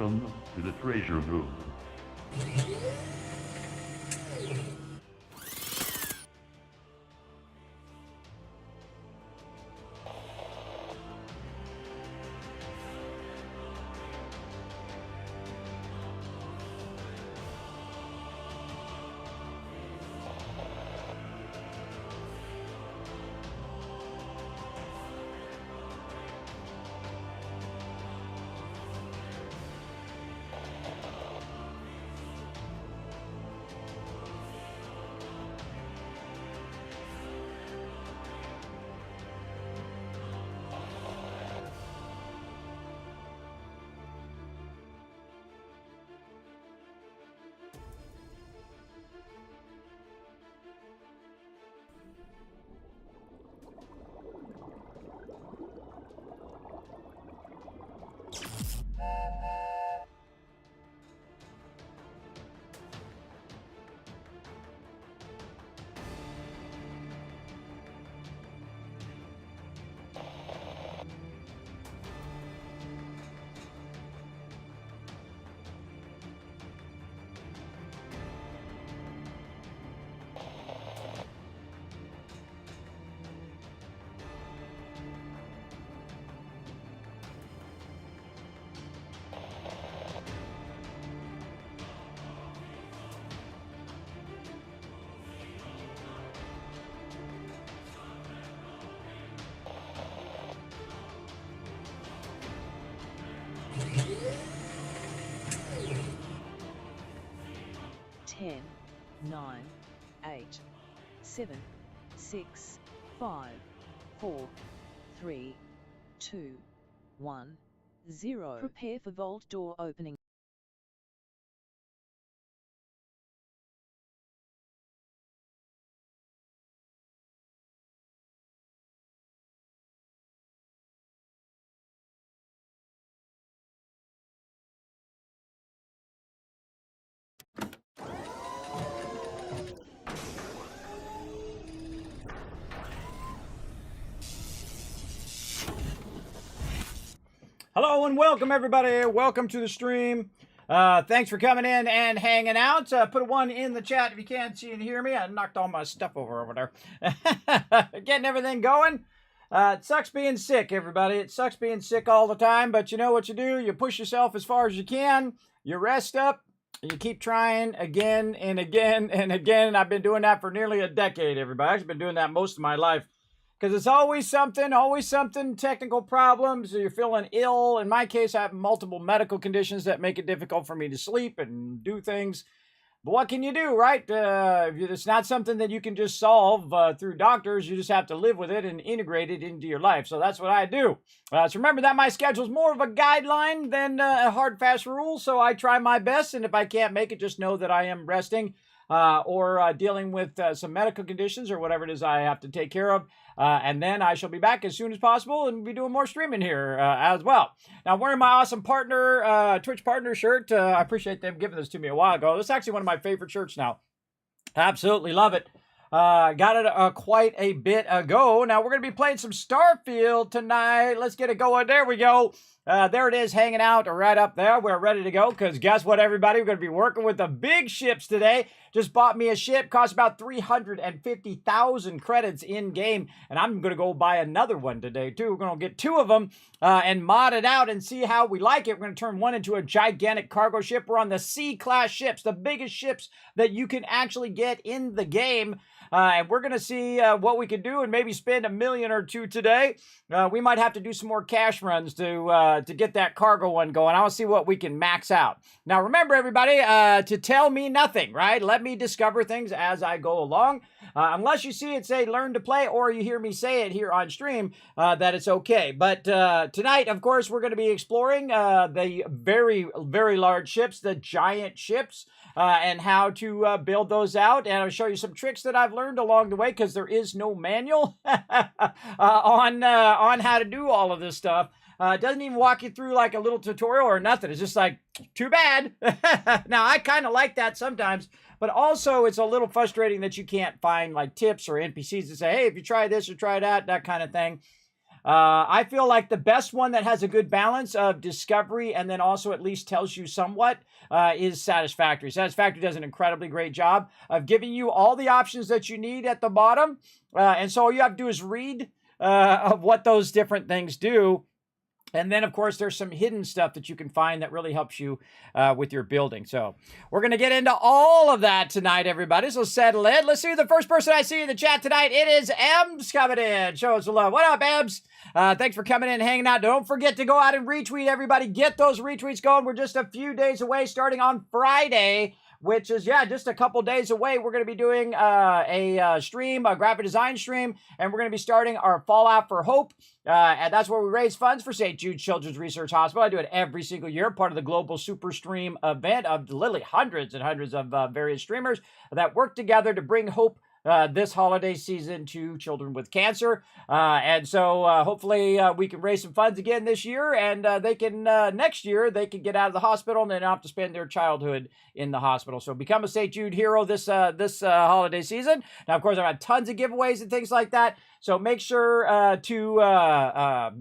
Welcome to the treasure room. Ten, 9, 8, 7, 6, 5, 4, 3, 2, 1, 0. Prepare for vault door opening. Hello and welcome everybody. Welcome to the stream. Thanks for coming in and hanging out. Put a 1 in the chat if you can't see and hear me. I knocked all my stuff over there. Getting everything going. It sucks being sick, everybody. It sucks being sick all the time, but you know what you do? You push yourself as far as you can. You rest up. You keep trying again and again and again. I've been doing that for nearly a decade, everybody. I've been doing that most of my life. Because it's always something, technical problems, or you're feeling ill. In my case, I have multiple medical conditions that make it difficult for me to sleep and do things. But what can you do, right? It's not something that you can just solve through doctors. You just have to live with it and integrate it into your life. So that's what I do. So remember that my schedule is more of a guideline than a hard, fast rule. So I try my best. And if I can't make it, just know that I am resting or dealing with some medical conditions or whatever it is I have to take care of. And then I shall be back as soon as possible and be doing more streaming here as well. Now, I'm wearing my awesome partner, Twitch partner shirt. I appreciate them giving this to me a while ago. This is actually one of my favorite shirts now. Absolutely love it. Got it quite a bit ago. Now, we're going to be playing some Starfield tonight. Let's get it going. There we go. There it is, hanging out right up there. We're ready to go because guess what, everybody? We're going to be working with the big ships today. Just bought me a ship. Cost about 350,000 credits in-game. And I'm going to go buy another one today, too. We're going to get 2 of them and mod it out and see how we like it. We're going to turn one into a gigantic cargo ship. We're on the C-class ships, the biggest ships that you can actually get in the game. And we're going to see what we can do and maybe spend $1 million or 2 today. We might have to do some more cash runs to get that cargo one going. I want to see what we can max out. Now, remember, everybody, to tell me nothing, right? Let me discover things as I go along. Unless you see it say learn to play or you hear me say it here on stream, that it's okay. But tonight, of course, we're going to be exploring the very, very large ships, the giant ships. And how to build those out. And I'll show you some tricks that I've learned along the way because there is no manual on how to do all of this stuff. It doesn't even walk you through like a little tutorial or nothing. It's just like, too bad. Now, I kind of like that sometimes, but also it's a little frustrating that you can't find like tips or NPCs to say, hey, if you try this or try that, that kind of thing. I feel like the best one that has a good balance of discovery and then also at least tells you somewhat is Satisfactory. Satisfactory does an incredibly great job of giving you all the options that you need at the bottom. And so all you have to do is read of what those different things do. And then, of course, there's some hidden stuff that you can find that really helps you with your building. So we're going to get into all of that tonight, everybody. So settle in. Let's see the first person I see in the chat tonight. It is Ems coming in. Show us some love. What up, Ems? Thanks for coming in and hanging out. Don't forget to go out and retweet, everybody. Get those retweets going. We're just a few days away, starting on Friday, which is, just a couple days away. We're going to be doing a stream, a graphic design stream, and we're going to be starting our Fallout for Hope. And that's where we raise funds for St. Jude Children's Research Hospital. I do it every single year, part of the global super stream event of literally hundreds and hundreds of various streamers that work together to bring hope this holiday season to children with cancer. And so hopefully we can raise some funds again this year, and they can next year they can get out of the hospital and they don't have to spend their childhood in the hospital. So become a St. Jude hero this holiday season. Now, of course, I've had tons of giveaways and things like that. So make sure to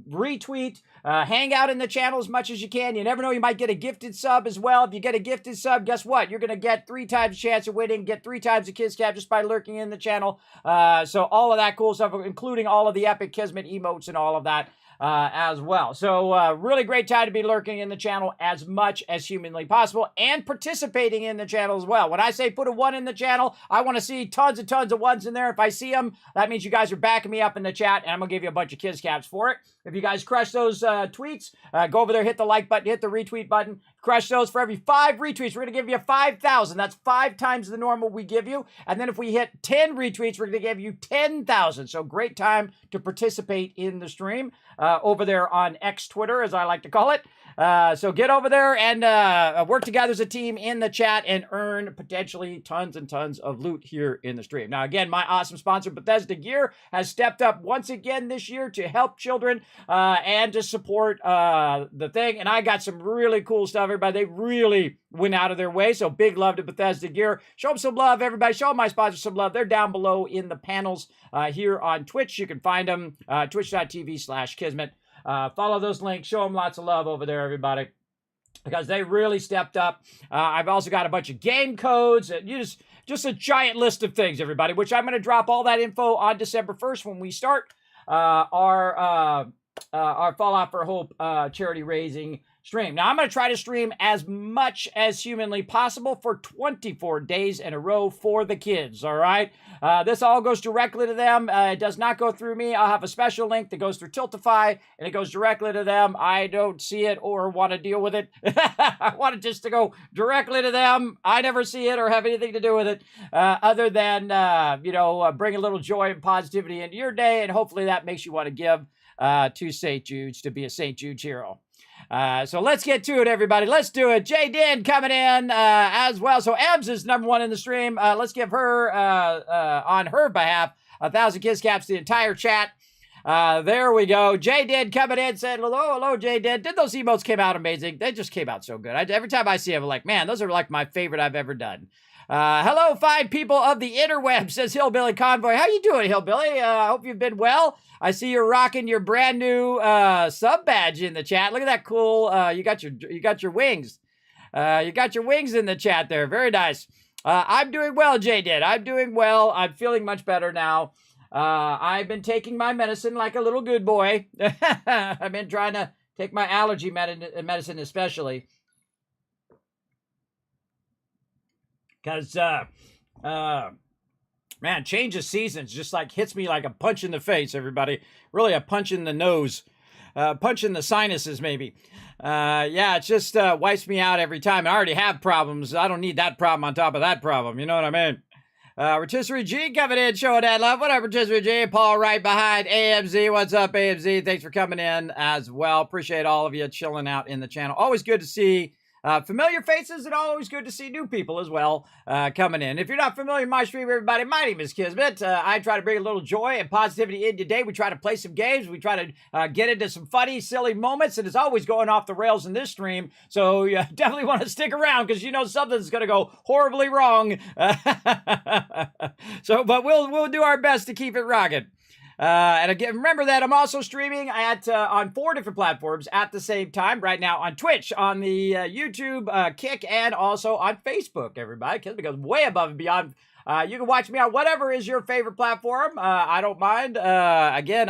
retweet, hang out in the channel as much as you can. You never know, you might get a gifted sub as well. If you get a gifted sub, guess what? You're going to get 3 times chance of winning, get 3 times the Kids Cap just by lurking in the channel. So all of that cool stuff, including all of the epic Kismet emotes and all of that as well. So really great time to be lurking in the channel as much as humanly possible and participating in the channel as well. When I say put a 1 in the channel, I want to see tons and tons of 1s in there. If I see them, that means you guys are backing me up in the chat, and I'm going to give you a bunch of Kids Caps for it. If you guys crush those tweets, go over there, hit the like button, hit the retweet button, crush those. For every 5 retweets, we're going to give you 5,000. That's 5 times the normal we give you. And then if we hit 10 retweets, we're going to give you 10,000. So great time to participate in the stream over there on X Twitter, as I like to call it. So get over there and work together as a team in the chat and earn potentially tons and tons of loot here in the stream. Now, again, my awesome sponsor, Bethesda Gear, has stepped up once again this year to help children and to support the thing. And I got some really cool stuff, everybody. They really went out of their way. So big love to Bethesda Gear. Show them some love, everybody. Show my sponsors some love. They're down below in the panels here on Twitch. You can find them, twitch.tv/Kismet. Follow those links. Show them lots of love over there, everybody, because they really stepped up. I've also got a bunch of game codes. Just a giant list of things, everybody, which I'm going to drop all that info on December 1st when we start our Fallout for Hope charity raising stream. Now, I'm going to try to stream as much as humanly possible for 24 days in a row for the kids, all right? This all goes directly to them. It does not go through me. I'll have a special link that goes through Tiltify, and it goes directly to them. I don't see it or want to deal with it. I want it just to go directly to them. I never see it or have anything to do with it other than, bring a little joy and positivity into your day, and hopefully that makes you want to give to St. Jude's to be a St. Jude's hero. So let's get to it, everybody. Let's do it. J. Din coming in as well. So Ems is number 1 in the stream. Let's give her, on her behalf, 1,000 Kids Caps to the entire chat. There we go. J. Din coming in, said, hello, J. Din. Did those emotes came out amazing? They just came out so good. Every time I see them, I'm like, man, those are like my favorite I've ever done. Hello, fine people of the interweb, says Hillbilly Convoy. How you doing, Hillbilly? I hope you've been well. I see you're rocking your brand new sub badge in the chat. Look at that cool. You got your wings. You got your wings in the chat there. Very nice. I'm doing well, Jay did. I'm doing well. I'm feeling much better now. I've been taking my medicine like a little good boy. I've been trying to take my allergy medicine especially. Because, man, change of seasons just like hits me like a punch in the face, everybody. Really a punch in the nose. Punch in the sinuses, maybe. It just wipes me out every time. I already have problems. I don't need that problem on top of that problem. You know what I mean? Rotisserie G coming in, showing that love. What up, Rotisserie G? Paul right behind AMZ. What's up, AMZ? Thanks for coming in as well. Appreciate all of you chilling out in the channel. Always good to see familiar faces, and always good to see new people as well coming in. If you're not familiar with my stream, everybody, my name is Kismet. I try to bring a little joy and positivity in today. We try to play some games. We try to get into some funny, silly moments, and it's always going off the rails in this stream. So you definitely want to stick around because you know something's going to go horribly wrong. But we'll do our best to keep it rocking. And again, remember that I'm also streaming at on 4 different platforms at the same time right now on Twitch, on the YouTube, Kick, and also on Facebook, everybody. Kismet goes way above and beyond. You can watch me on whatever is your favorite platform. I don't mind. Again,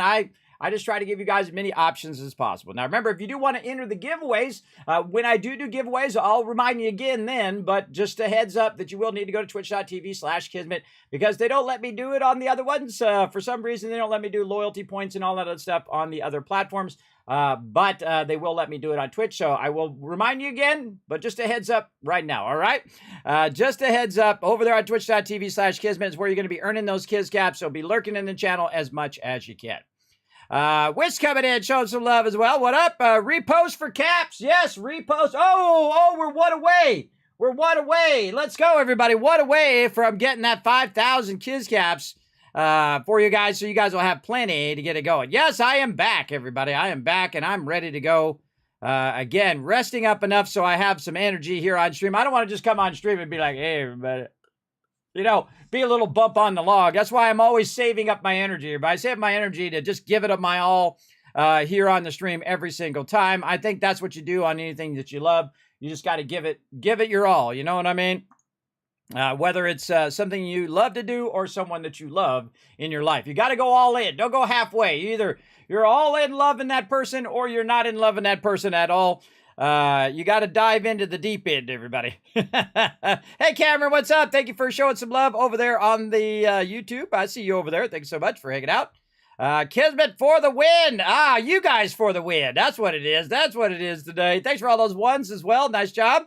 I just try to give you guys as many options as possible. Now, remember, if you do want to enter the giveaways, when I do giveaways, I'll remind you again then, but just a heads up that you will need to go to twitch.tv/Kismet because they don't let me do it on the other ones. For some reason, they don't let me do loyalty points and all that other stuff on the other platforms, but they will let me do it on Twitch, so I will remind you again, but just a heads up right now, all right? Just a heads up, over there on twitch.tv/Kismet is where you're going to be earning those Kiz caps, so be lurking in the channel as much as you can. Wish coming in, showing some love as well. What up? Repost for caps. Yes, repost. Oh, we're one away. We're one away. Let's go, everybody. One away from getting that 5,000 Kiz caps for you guys, so you guys will have plenty to get it going. Yes, I am back, everybody. I am back, and I'm ready to go. Again, resting up enough so I have some energy here on stream. I don't want to just come on stream and be like, hey, everybody. You know, be a little bump on the log. That's why I'm always saving up my energy. But I save my energy to just give it up my all here on the stream every single time. I think that's what you do on anything that you love. You just got to give it your all. You know what I mean? Whether it's something you love to do or someone that you love in your life. You got to go all in. Don't go halfway. Either you're all in loving that person or you're not in loving that person at all. You got to dive into the deep end, everybody. Hey, Cameron, what's up? Thank you for showing some love over there on the YouTube. I see you over there. Thanks so much for hanging out. Kismet for the win. You guys for the win. That's what it is. That's what it is today. Thanks for all those ones as well. Nice job.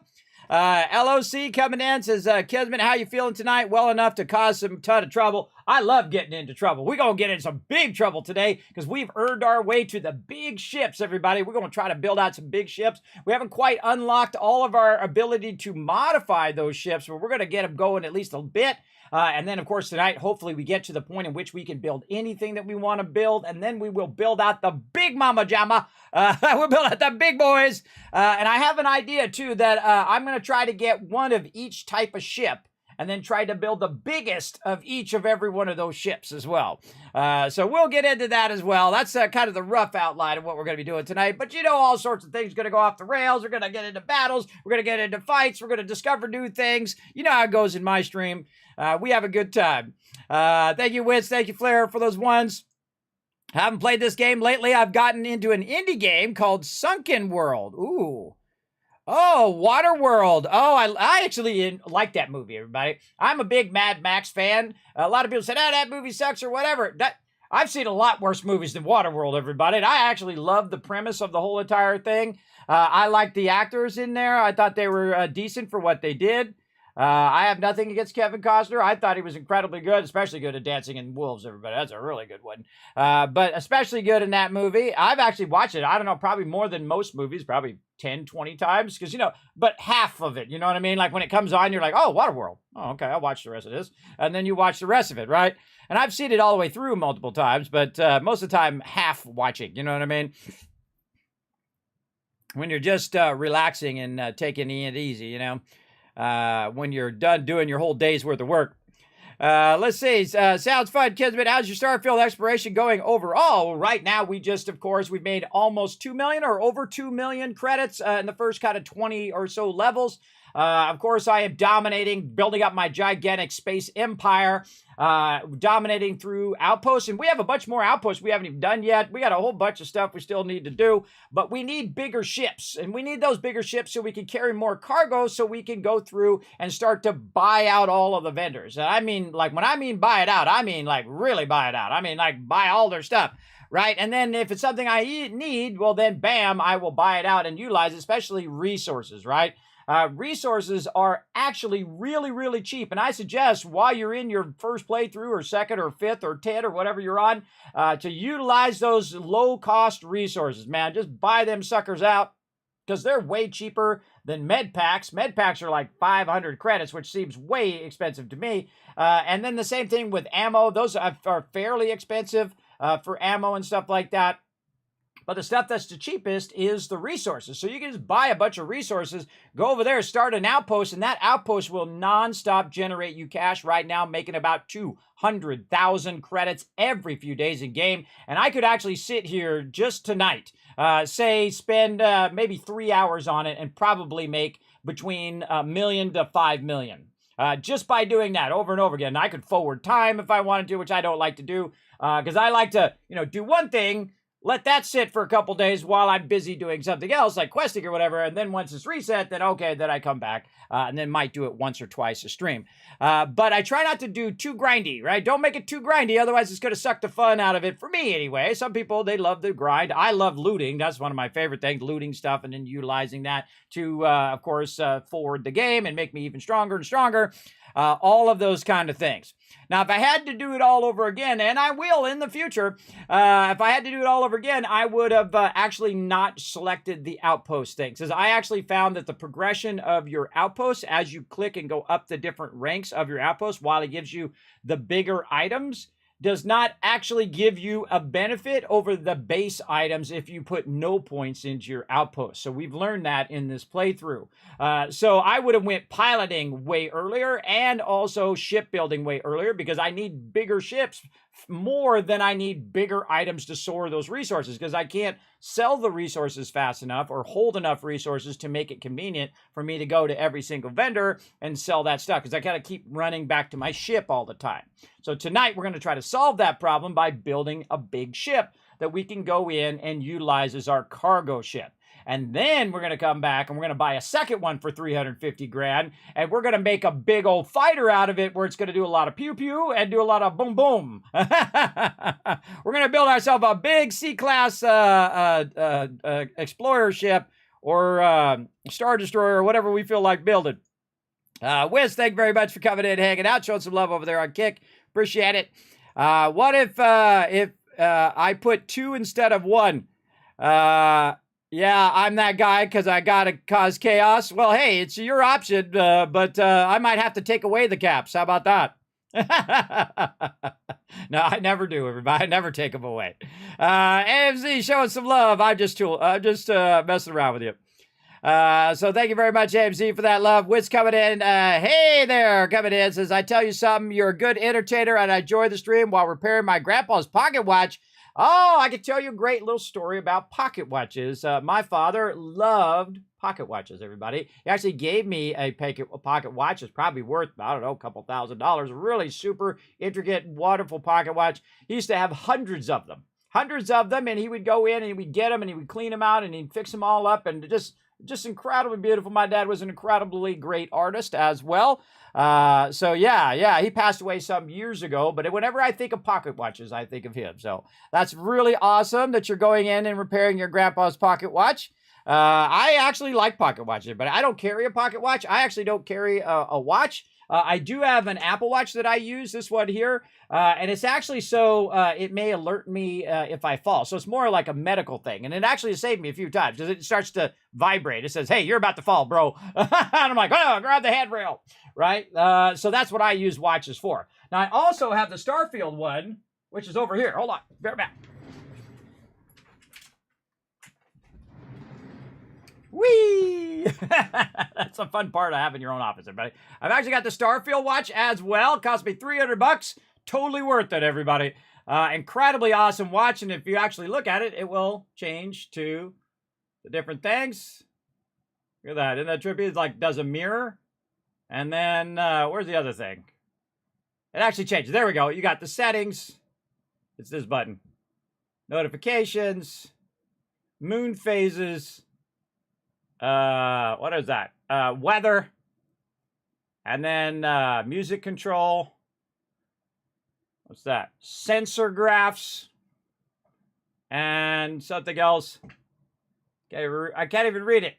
LOC coming in says, Kismet, how you feeling tonight? Well enough to cause some ton of trouble. I love getting into trouble. We're going to get in some big trouble today because we've earned our way to the big ships, everybody. We're going to try to build out some big ships. We haven't quite unlocked all of our ability to modify those ships, but we're going to get them going at least a bit. And then, of course, tonight, hopefully we get to the point in which we can build anything that we want to build, and then we will build out the big mama jamma. We'll build out the big boys. And I have an idea, too, that I'm going to try to get one of each type of ship and then try to build the biggest of each of every one of those ships as well. So we'll get into that as well. That's kind of the rough outline of what we're going to be doing tonight. But you know, all sorts of things going to go off the rails. We're going to get into battles. We're going to get into fights. We're going to discover new things. You know how it goes in my stream. We have a good time. Thank you, Wits. Thank you, Flair, for those ones. Haven't played this game lately. I've gotten into an indie game called Sunken World. Ooh. Oh, Waterworld. Oh, I actually like that movie, everybody. I'm a big Mad Max fan. A lot of people said, that movie sucks or whatever. I've seen a lot worse movies than Waterworld, everybody. And I actually love the premise of the whole entire thing. I like the actors in there. I thought they were decent for what they did. I have nothing against Kevin Costner. I thought he was incredibly good, especially good at Dancing in Wolves, everybody. That's a really good one. But especially good in that movie. I've actually watched it, I don't know, probably more than most movies, probably 10, 20 times. Because, you know, but half of it, you know what I mean? Like when it comes on, you're like, oh, Waterworld. Oh, okay, I'll watch the rest of this. And then you watch the rest of it, right? And I've seen it all the way through multiple times, but most of the time, half watching, you know what I mean? When you're just relaxing and taking it easy, you know? When you're done doing your whole day's worth of work. Let's see. Sounds fun, Kismet. How's your Starfield exploration going overall? Well, right now, we've made almost 2 million or over 2 million credits in the first kind of 20 or so levels. Of course, I am dominating, building up my gigantic space empire, dominating through outposts. And we have a bunch more outposts we haven't even done yet. We got a whole bunch of stuff we still need to do, but we need bigger ships. And we need those bigger ships so we can carry more cargo so we can go through and start to buy out all of the vendors. And I mean, like, when I mean buy it out, I mean, like, really buy it out. I mean, like, buy all their stuff. Right? And then if it's something I need, well, then bam, I will buy it out and utilize, especially resources, right? Resources are actually really, really cheap. And I suggest while you're in your first playthrough or second or fifth or 10 or whatever you're on, to utilize those low cost resources, man. Just buy them suckers out because they're way cheaper than med packs. Med packs are like 500 credits, which seems way expensive to me. And then the same thing with ammo. Those are fairly expensive for ammo and stuff like that. But the stuff that's the cheapest is the resources. So you can just buy a bunch of resources, go over there, start an outpost, and that outpost will nonstop generate you cash right now, making about 200,000 credits every few days in game. And I could actually sit here just tonight, spend maybe 3 hours on it and probably make between $1 million to $5 million. Just by doing that over and over again. I could forward time if I wanted to, which I don't like to do, because I like to, do one thing, let that sit for a couple days while I'm busy doing something else, like questing or whatever, and then once it's reset, then okay, then I come back, and then might do it once or twice a stream. But I try not to do too grindy, right? Don't make it too grindy, otherwise it's going to suck the fun out of it, for me anyway. Some people, they love the grind. I love looting. That's one of my favorite things, looting stuff and then utilizing that to, of course, forward the game and make me even stronger and stronger. All of those kind of things. Now, if I had to do it all over again, and I will in the future, if I had to do it all over again, I would have actually not selected the outpost things. Because I actually found that the progression of your outposts as you click and go up the different ranks of your outposts, while it gives you the bigger items, does not actually give you a benefit over the base items if you put no points into your outpost. So we've learned that in this playthrough. So I would have went piloting way earlier and also shipbuilding way earlier, because I need bigger ships more than I need bigger items to store those resources, because I can't sell the resources fast enough or hold enough resources to make it convenient for me to go to every single vendor and sell that stuff, because I gotta keep running back to my ship all the time. So tonight we're going to try to solve that problem by building a big ship that we can go in and utilize as our cargo ship. And then we're going to come back and we're going to buy a second one for 350 grand. And we're going to make a big old fighter out of it, where it's going to do a lot of pew pew and do a lot of boom boom. We're going to build ourselves a big C-class explorer ship or Star Destroyer or whatever we feel like building. Wiz, thank you very much for coming in, hanging out, showing some love over there on Kick. Appreciate it. What if I put 2 instead of 1? Yeah, I'm that guy because I gotta cause chaos. Well, hey, it's your option, but I might have to take away the caps. How about that? No, I never do, everybody. I never take them away. AMZ showing some love. I'm just messing around with you. So thank you very much, AMZ, for that love. Wiz coming in. Hey there, coming in. Says, I tell you something, you're a good entertainer, and I enjoy the stream while repairing my grandpa's pocket watch. Oh, I could tell you a great little story about pocket watches. My father loved pocket watches, everybody. He actually gave me a pocket watch. It's probably worth, I don't know, a couple $1,000. Really super intricate, wonderful pocket watch. He used to have hundreds of them. And he would go in and he would get them and he would clean them out and he'd fix them all up, and just incredibly beautiful. My dad was an incredibly great artist as well. So yeah, he passed away some years ago, but whenever I think of pocket watches, I think of him. So that's really awesome that you're going in and repairing your grandpa's pocket watch. I actually like pocket watches, but I don't carry a pocket watch. I actually don't carry a watch. I do have an Apple Watch that I use, this one here, and it's actually so it may alert me if I fall. So it's more like a medical thing, and it actually saved me a few times because it starts to vibrate. It says, hey, you're about to fall, bro. And I'm like, oh, grab the handrail, right? So that's what I use watches for. Now, I also have the Starfield one, which is over here. Hold on, bear back. Whee! That's a fun part of having your own office, everybody. I've actually got the Starfield watch as well. It cost me $300. Totally worth it, everybody. Incredibly awesome watch, and if you actually look at it, it will change to the different things. Look at that. Isn't that trippy? It's like does a mirror. And then, where's the other thing? It actually changes. There we go. You got the settings. It's this button. Notifications. Moon phases. What is that? Weather. And then music control. What's that? Sensor graphs. And something else. I can't even read it.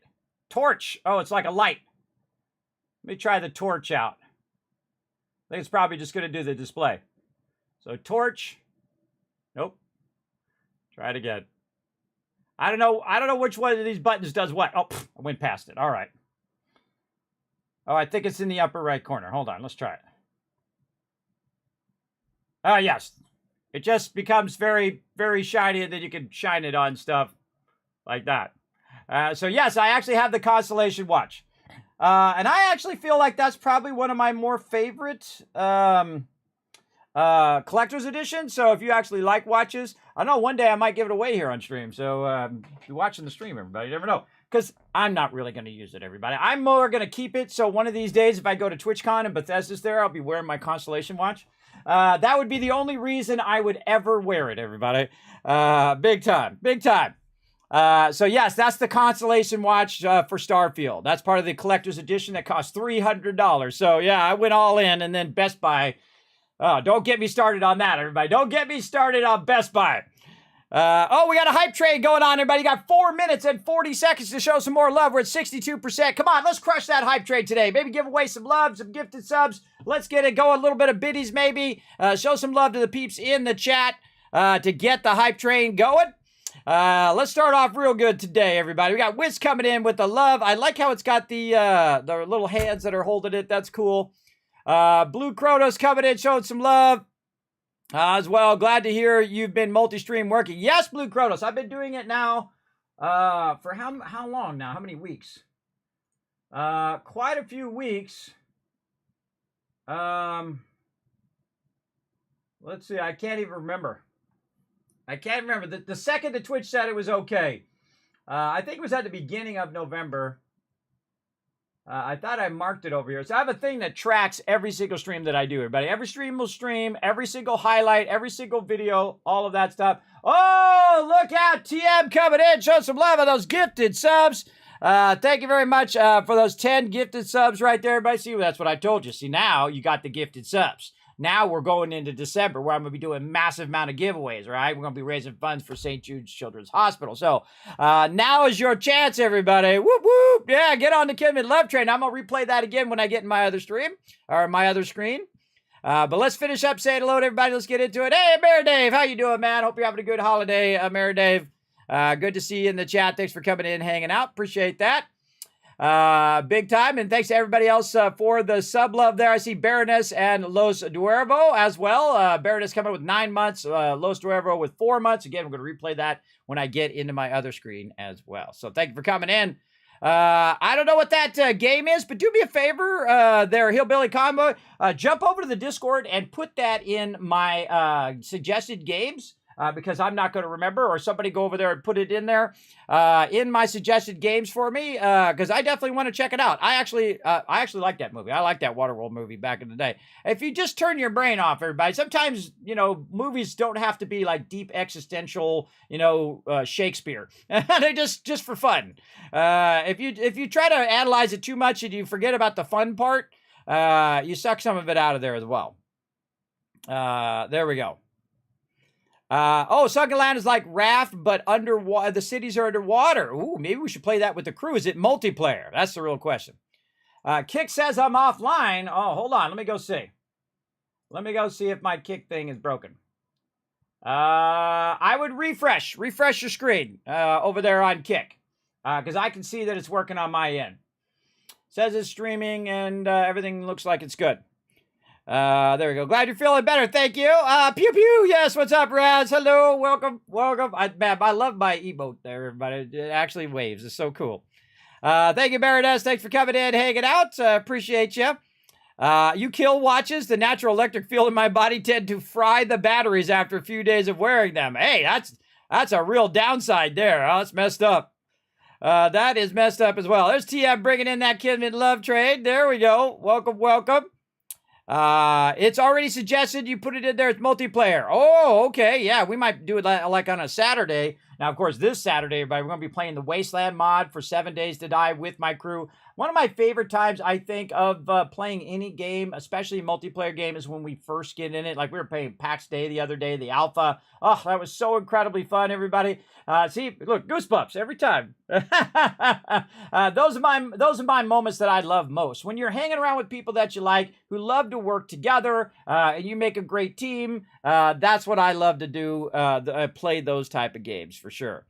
Torch. Oh, it's like a light. Let me try the torch out. I think it's probably just going to do the display. So torch. Nope. Try it again. I don't know which one of these buttons does what. Oh, I went past it. All right. Oh, I think it's in the upper right corner. Hold on. Let's try it. Yes. It just becomes very, very shiny, and then you can shine it on stuff like that. So yes, I actually have the Constellation Watch. And I actually feel like that's probably one of my more favorite collector's edition. So if you actually like watches, I know one day I might give it away here on stream. So if you're watching the stream, everybody, you never know. Because I'm not really going to use it, everybody. I'm more going to keep it. So one of these days, if I go to TwitchCon and Bethesda's there, I'll be wearing my Constellation Watch. That would be the only reason I would ever wear it, everybody. Big time. Big time. So yes, that's the Constellation Watch for Starfield. That's part of the collector's edition that costs $300. So yeah, I went all in, and then Best Buy. Oh, don't get me started on that, everybody. Don't get me started on Best Buy. We got a hype train going on, everybody. You got 4 minutes and 40 seconds to show some more love. We're at 62%. Come on, let's crush that hype train today. Maybe give away some love, some gifted subs. Let's get it going. A little bit of biddies, maybe. Show some love to the peeps in the chat to get the hype train going. Let's start off real good today, everybody. We got Wiz coming in with the love. I like how it's got the little hands that are holding it. That's cool. Blue Kronos coming in, showing some love as well. Glad to hear you've been multi-stream working. Yes, Blue Kronos. I've been doing it now for how long now? How many weeks? Quite a few weeks. Let's see. I can't even remember. The second the Twitch said it was okay. I think it was at the beginning of November. I thought I marked it over here. So I have a thing that tracks every single stream that I do, everybody. Every stream will stream, every single highlight, every single video, all of that stuff. Oh, look out, TM coming in. Show some love on those gifted subs. Thank you very much for those 10 gifted subs right there, everybody. See, that's what I told you. See, now you got the gifted subs. Now we're going into December where I'm going to be doing a massive amount of giveaways, right? We're going to be raising funds for St. Jude's Children's Hospital. So now is your chance, everybody. Whoop, whoop. Yeah, get on the Kismet Love Train. I'm going to replay that again when I get in my other stream or my other screen. But let's finish up saying hello to everybody. Let's get into it. Hey, Mary Dave, how you doing, man? Hope you're having a good holiday, Mary Dave. Good to see you in the chat. Thanks for coming in and hanging out. Appreciate that. Big time, and thanks to everybody else for the sub love there. I see Baroness and Los Duervo as well. Baroness coming with 9 months, Los Duervo with 4 months. Again, we're going to replay that when I get into my other screen as well. So thank you for coming in. I don't know what that game is, but do me a favor there, Hillbilly Combo. Jump over to the Discord and put that in my suggested games. Because I'm not going to remember, or somebody go over there and put it in there in my suggested games for me, because I definitely want to check it out. I actually like that movie. I like that Waterworld movie back in the day. If you just turn your brain off, everybody, sometimes, movies don't have to be like deep existential, Shakespeare. They're just for fun. If you try to analyze it too much and you forget about the fun part, you suck some of it out of there as well. There we go. Sunken Land is like Raft, but underwater. The cities are underwater. Ooh, maybe we should play that with the crew. Is it multiplayer? That's the real question. Kick says I'm offline. Oh, hold on. Let me go see. Let me go see if my Kick thing is broken. I would refresh your screen over there on Kick, because I can see that it's working on my end. Says it's streaming and everything looks like it's good. There we go. Glad you're feeling better. Thank you. Pew pew. Yes. What's up, Raz? Hello. Welcome. I love my emote there, everybody. It actually waves. It's so cool. Thank you, Baroness. Thanks for coming in, hanging out. Appreciate you. You kill watches. The natural electric field in my body tend to fry the batteries after a few days of wearing them. Hey, that's a real downside there. Oh, that's messed up. That is messed up as well. There's TM bringing in that Kismet Love trade. There we go. Welcome. It's already suggested you put it in there. It's multiplayer. Oh, okay. Yeah, we might do it like on a Saturday. Now, of course, this Saturday, everybody, we're going to be playing the Wasteland mod for 7 Days to Die with my crew. One of my favorite times, I think, of playing any game, especially a multiplayer game, is when we first get in it. Like we were playing PAX Day the other day, the alpha. Oh, that was so incredibly fun, everybody. See, look, goosebumps every time. Those are my moments that I love most. When you're hanging around with people that you like, who love to work together, and you make a great team, that's what I love to do, play those type of games, for sure.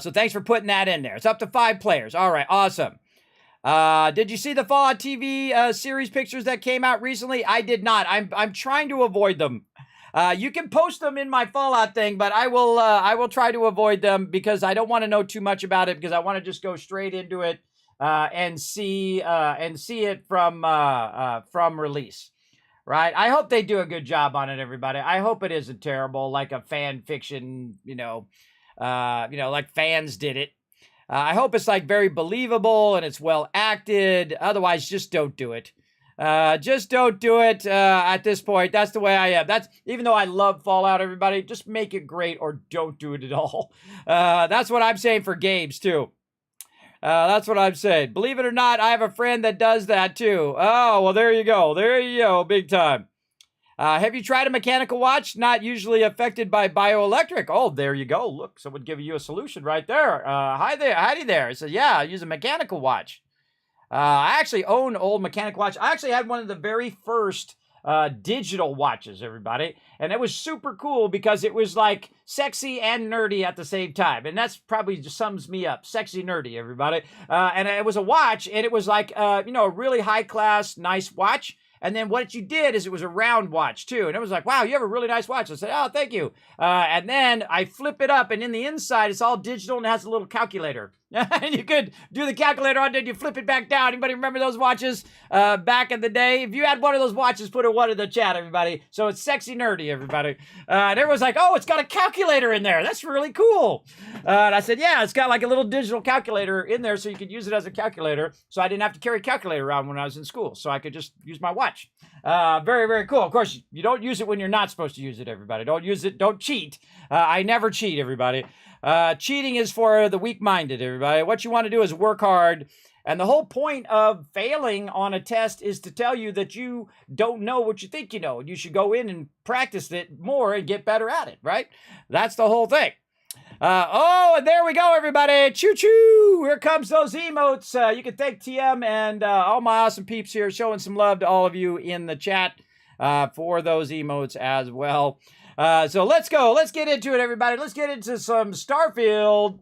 So thanks for putting that in there. It's up to 5 players. All right, awesome. Did you see the Fallout TV series pictures that came out recently? I did not. I'm trying to avoid them. You can post them in my Fallout thing, but I will try to avoid them because I don't want to know too much about it because I want to just go straight into it and see it from release. Right? I hope they do a good job on it, everybody. I hope it isn't terrible, like a fan fiction, like fans did it. I hope it's like very believable and it's well acted. Otherwise, just don't do it. Just don't do it at this point. That's the way I am. That's even though I love Fallout, everybody, just make it great or don't do it at all. That's what I'm saying for games too. That's what I'm saying. Believe it or not, I have a friend that does that too. Oh, well, there you go. There you go. Big time. Have you tried a mechanical watch? Not usually affected by bioelectric. Oh, there you go. Look, someone giving you a solution right there. Hi there. Howdy there. It says, yeah, I use a mechanical watch. I actually own old mechanical watch. I actually had one of the very first digital watches, everybody. And it was super cool because it was like sexy and nerdy at the same time. And that's probably just sums me up. Sexy, nerdy, everybody. And it was a watch and it was like, a really high class, nice watch. And then what you did is it was a round watch too. And it was like, wow, you have a really nice watch. I said, oh, thank you. And then I flip it up and in the inside, it's all digital and it has a little calculator. And you could do the calculator on it and you flip it back down. Anybody remember those watches back in the day? If you had one of those watches, put a one in the chat, everybody. So it's sexy nerdy, everybody. And everyone's like, oh, it's got a calculator in there. That's really cool. And I said, yeah, it's got like a little digital calculator in there so you could use it as a calculator. So I didn't have to carry a calculator around when I was in school. So I could just use my watch. Very, very cool. Of course, you don't use it when you're not supposed to use it, everybody. Don't use it. Don't cheat. I never cheat, everybody. Cheating is for the weak-minded, everybody. What you want to do is work hard. And the whole point of failing on a test is to tell you that you don't know what you think you know. You should go in and practice it more and get better at it, right? That's the whole thing. And there we go, everybody. Choo-choo. Here comes those emotes. You can thank TM and all my awesome peeps here showing some love to all of you in the chat for those emotes as well. So let's go. Let's get into it, everybody. Let's get into some Starfield.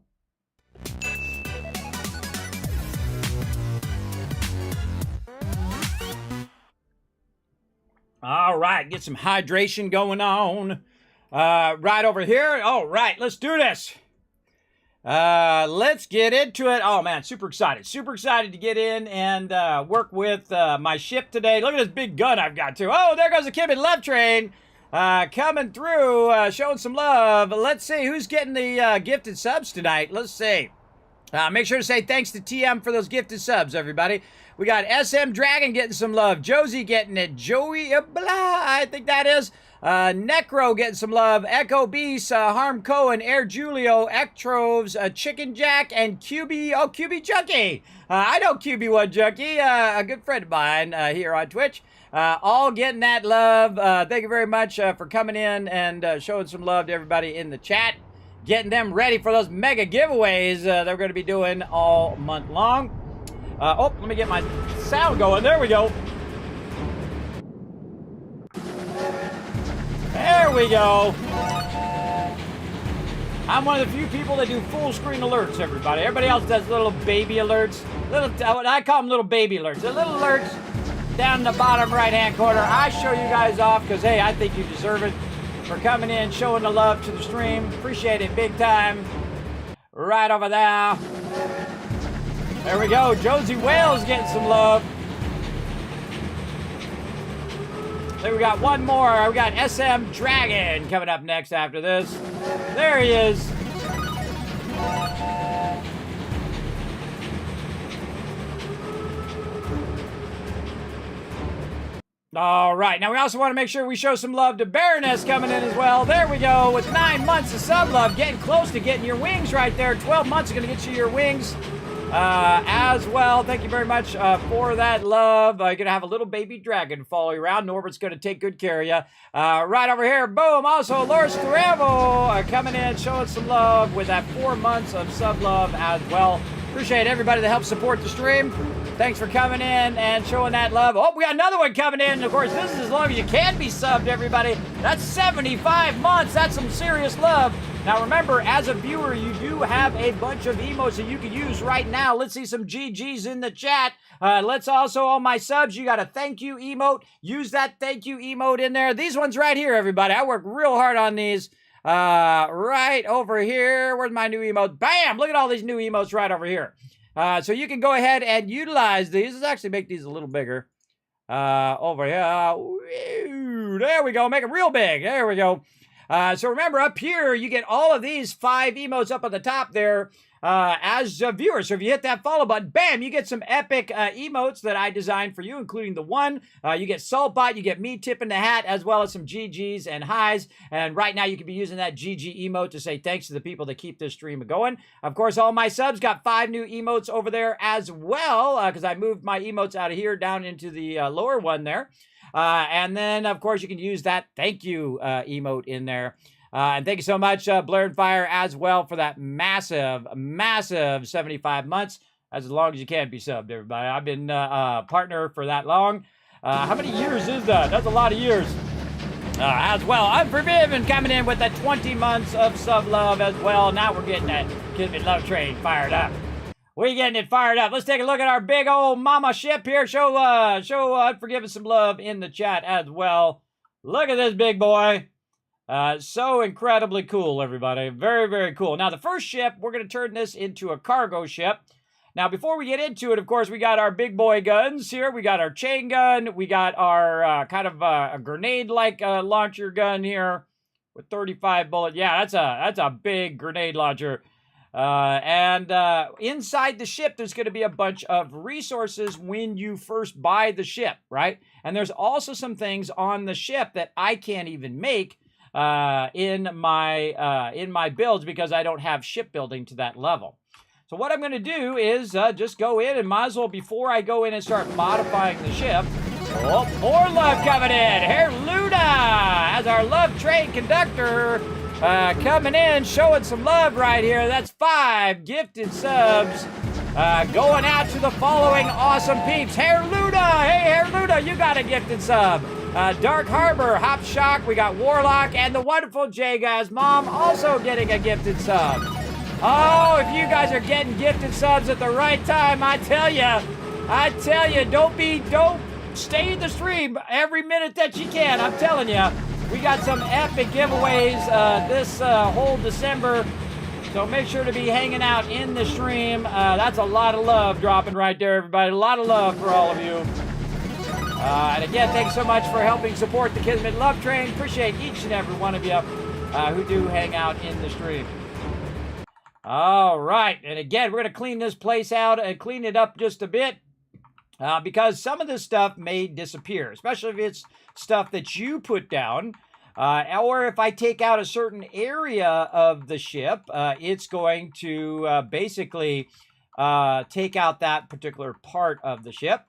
All right, get some hydration going on. Right over here. All right, let's do this. Let's get into it. Oh, man, super excited. Super excited to get in and work with my ship today. Look at this big gun I've got, too. Oh, there goes the Kismet love train. Coming through, showing some love. Let's see who's getting the gifted subs tonight. Let's see. Make sure to say thanks to TM for those gifted subs, everybody. We got SM Dragon getting some love. Josie getting it. Joey Blah, I think that is. Necro getting some love. Echo Beast, Harm Cohen, Air Julio, Ectroves, Chicken Jack, and QB Junkie. I know QB1 Junkie, a good friend of mine here on Twitch. All getting that love. Thank you very much for coming in and showing some love to everybody in the chat. Getting them ready for those mega giveaways that we're going to be doing all month long. Let me get my sound going. There we go. There we go. I'm one of the few people that do full screen alerts, everybody. Everybody else does little baby alerts. I call them little baby alerts. They're little alerts down in the bottom right-hand corner. I show you guys off because, hey, I think you deserve it for coming in, showing the love to the stream. Appreciate it big time. Right over there. There we go. Josie Wales getting some love. Then we got one more. We got SM Dragon coming up next after this. There he is. All right. Now we also want to make sure we show some love to Baroness coming in as well. There we go. With 9 months of sub love, getting close to getting your wings right there. 12 months are going to get you your wings. As well, thank you very much for that love. You're going to have a little baby dragon follow you around. Norbert's going to take good care of you. Right over here, boom. Also, Loris Travel coming in, showing some love with that 4 months of sub love as well. Appreciate everybody that helps support the stream. Thanks for coming in and showing that love. Oh, we got another one coming in. Of course, this is as long as you can be subbed, everybody. That's 75 months. That's some serious love. Now remember, as a viewer, you do have a bunch of emotes that you can use right now. Let's see some GGs in the chat. Let's also, all my subs, you got a thank you emote. Use that thank you emote in there. These ones right here, everybody. I work real hard on these. Right over here. Where's my new emote? Bam! Look at all these new emotes right over here. So you can go ahead and utilize these. Let's actually make these a little bigger. Over here. There we go. Make them real big. There we go. So remember, up here, you get all of these 5 emotes up at the top there as a viewer. So if you hit that follow button, bam, you get some epic emotes that I designed for you, including the one. You get Saltbot, you get me tipping the hat, as well as some GGs and highs. And right now, you can be using that GG emote to say thanks to the people that keep this stream going. Of course, all my subs got 5 new emotes over there as well, because I moved my emotes out of here down into the lower one there. And then, of course, you can use that thank you emote in there. And thank you so much, Blair and Fire, as well, for that massive, massive 75 months. That's as long as you can be subbed, everybody. I've been a partner for that long. How many years is that? That's a lot of years. As well, Unforgiven coming in with the 20 months of sub love as well. Now we're getting that Kismet love train fired up. We're getting it fired up. Let's take a look at our big old mama ship here. Show Unforgiven some love in the chat as well. Look at this big boy. So incredibly cool, everybody. Very, very cool. Now, the first ship, we're going to turn this into a cargo ship. Now, before we get into it, of course, we got our big boy guns here. We got our chain gun. We got our kind of a grenade-like launcher gun here with 35 bullets. Yeah, that's a big grenade launcher. And inside the ship, there's going to be a bunch of resources when you first buy the ship, right? And there's also some things on the ship that I can't even make in my builds because I don't have shipbuilding to that level. So what I'm going to do is just go in and might as well, before I go in and start modifying the ship. Oh, more love coming in. Here, Luna, as our love train conductor, coming in, showing some love right here. That's 5 gifted subs going out to the following awesome peeps. Hair Luna, hey, Hair Luna, you got a gifted sub. Dark Harbor, Hop Shock, we got Warlock, and the wonderful J Guys Mom also getting a gifted sub. Oh, if you guys are getting gifted subs at the right time, I tell you, don't stay in the stream every minute that you can. I'm telling you, we got some epic giveaways this whole December. So make sure to be hanging out in the stream. That's a lot of love dropping right there, everybody. A lot of love for all of you. And again, thanks so much for helping support the Kismet Love Train. Appreciate each and every one of you who do hang out in the stream. All right. And again, we're going to clean this place out and clean it up just a bit because some of this stuff may disappear, especially if it's stuff that you put down. Or if I take out a certain area of the ship, it's going to basically take out that particular part of the ship.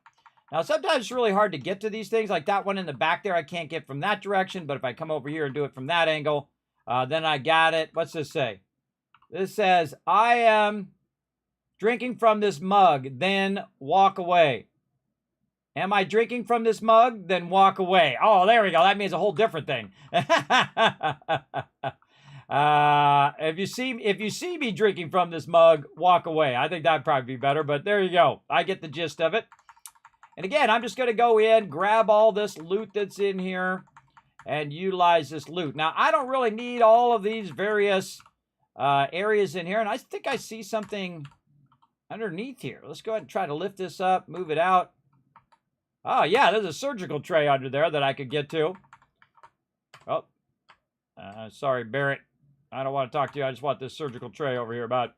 Now, sometimes it's really hard to get to these things. Like that one in the back there, I can't get from that direction. But if I come over here and do it from that angle, then I got it. What's this say? This says, I am drinking from this mug, then walk away. Am I drinking from this mug? Then walk away. Oh, there we go. That means a whole different thing. If you see me drinking from this mug, walk away. I think that'd probably be better, but there you go. I get the gist of it. And again, I'm just going to go in, grab all this loot that's in here, and utilize this loot. Now, I don't really need all of these various areas in here, and I think I see something underneath here. Let's go ahead and try to lift this up, move it out. Oh, yeah, there's a surgical tray under there that I could get to. Oh, sorry, Barrett. I don't want to talk to you. I just want this surgical tray over here, bud.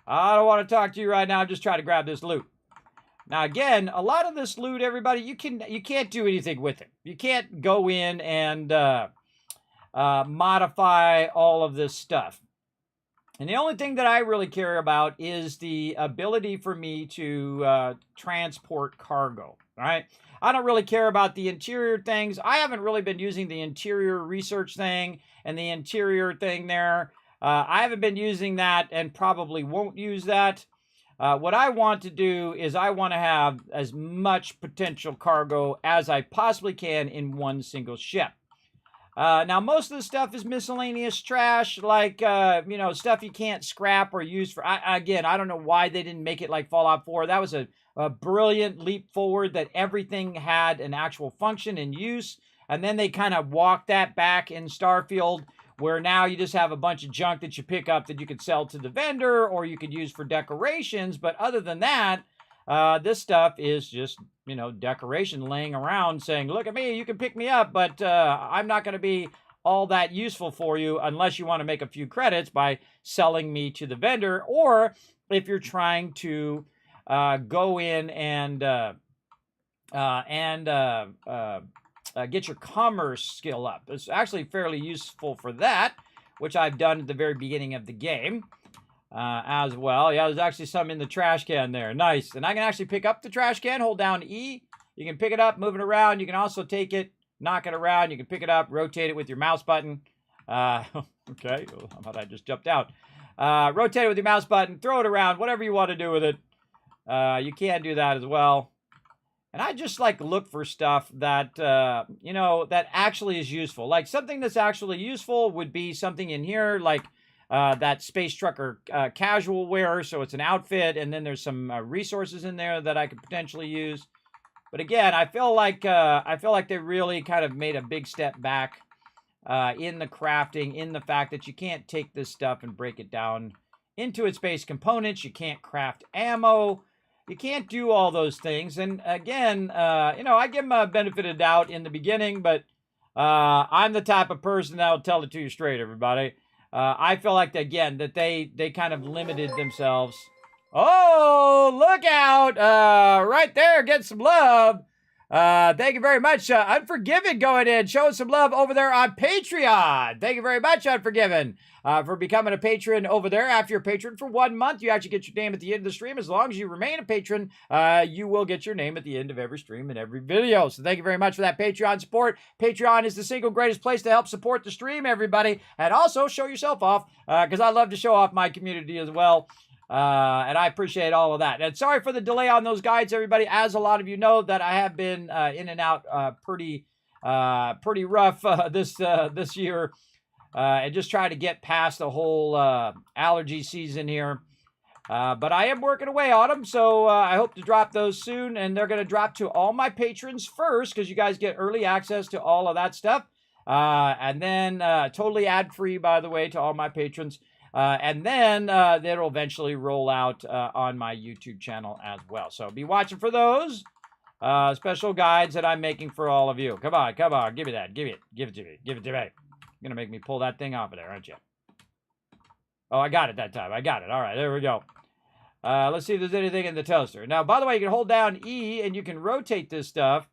I don't want to talk to you right now. I'm just trying to grab this loot. Now, again, a lot of this loot, everybody, you can't do anything with it. You can't go in and modify all of this stuff. And the only thing that I really care about is the ability for me to transport cargo, right? I don't really care about the interior things. I haven't really been using the interior research thing and the interior thing there. I haven't been using that and probably won't use that. What I want to do is I want to have as much potential cargo as I possibly can in one single ship. Now, most of the stuff is miscellaneous trash, like, you know, stuff you can't scrap or use for... Again, I don't know why they didn't make it like Fallout 4. That was a brilliant leap forward, that everything had an actual function and use. And then they kind of walked that back in Starfield, where now you just have a bunch of junk that you pick up that you could sell to the vendor or you could use for decorations. But other than that, this stuff is just, you know, decoration laying around saying, look at me, you can pick me up, but I'm not going to be all that useful for you unless you want to make a few credits by selling me to the vendor, or if you're trying to go in and get your commerce skill up. It's actually fairly useful for that, which I've done at the very beginning of the game. As well. Yeah, there's actually some in the trash can there. Nice. And I can actually pick up the trash can, hold down E. You can pick it up, move it around. You can also take it, knock it around. You can pick it up, rotate it with your mouse button. Okay. How about I just jumped out? Rotate it with your mouse button, throw it around, whatever you want to do with it. You can do that as well. And I just like look for stuff that, you know, that actually is useful. Like something that's actually useful would be something in here like that Space Trucker casual wear, so it's an outfit, and then there's some resources in there that I could potentially use. But again, I feel like they really kind of made a big step back in the crafting, in the fact that you can't take this stuff and break it down into its base components. You can't craft ammo. You can't do all those things. And again, you know, I give them a benefit of doubt in the beginning, but I'm the type of person that will tell it to you straight, everybody. I feel like, again, that they kind of limited themselves. Oh, look out! Right there, get some love. Thank you very much. Unforgiven going in, showing some love over there on Patreon. Thank you very much, Unforgiven, for becoming a patron over there. After you're a patron for 1 month, you actually get your name at the end of the stream. As long as you remain a patron, you will get your name at the end of every stream and every video. So thank you very much for that Patreon support. Patreon is the single greatest place to help support the stream, everybody. And also show yourself off, because I love to show off my community as well. And I appreciate all of that. And sorry for the delay on those guides, everybody. As a lot of you know, that I have been in and out pretty rough this year, and just try to get past the whole allergy season here. But I am working away on them, so I hope to drop those soon. And they're going to drop to all my patrons first, because you guys get early access to all of that stuff. And then totally ad-free, by the way, to all my patrons. And then that'll eventually roll out on my YouTube channel as well. So be watching for those special guides that I'm making for all of you. Come on, come on. Give me that. Give it to me. Give it to me. You're going to make me pull that thing off of there, aren't you? Oh, I got it that time. I got it. All right, there we go. Let's see if there's anything in the toaster. Now, by the way, you can hold down E and you can rotate this stuff.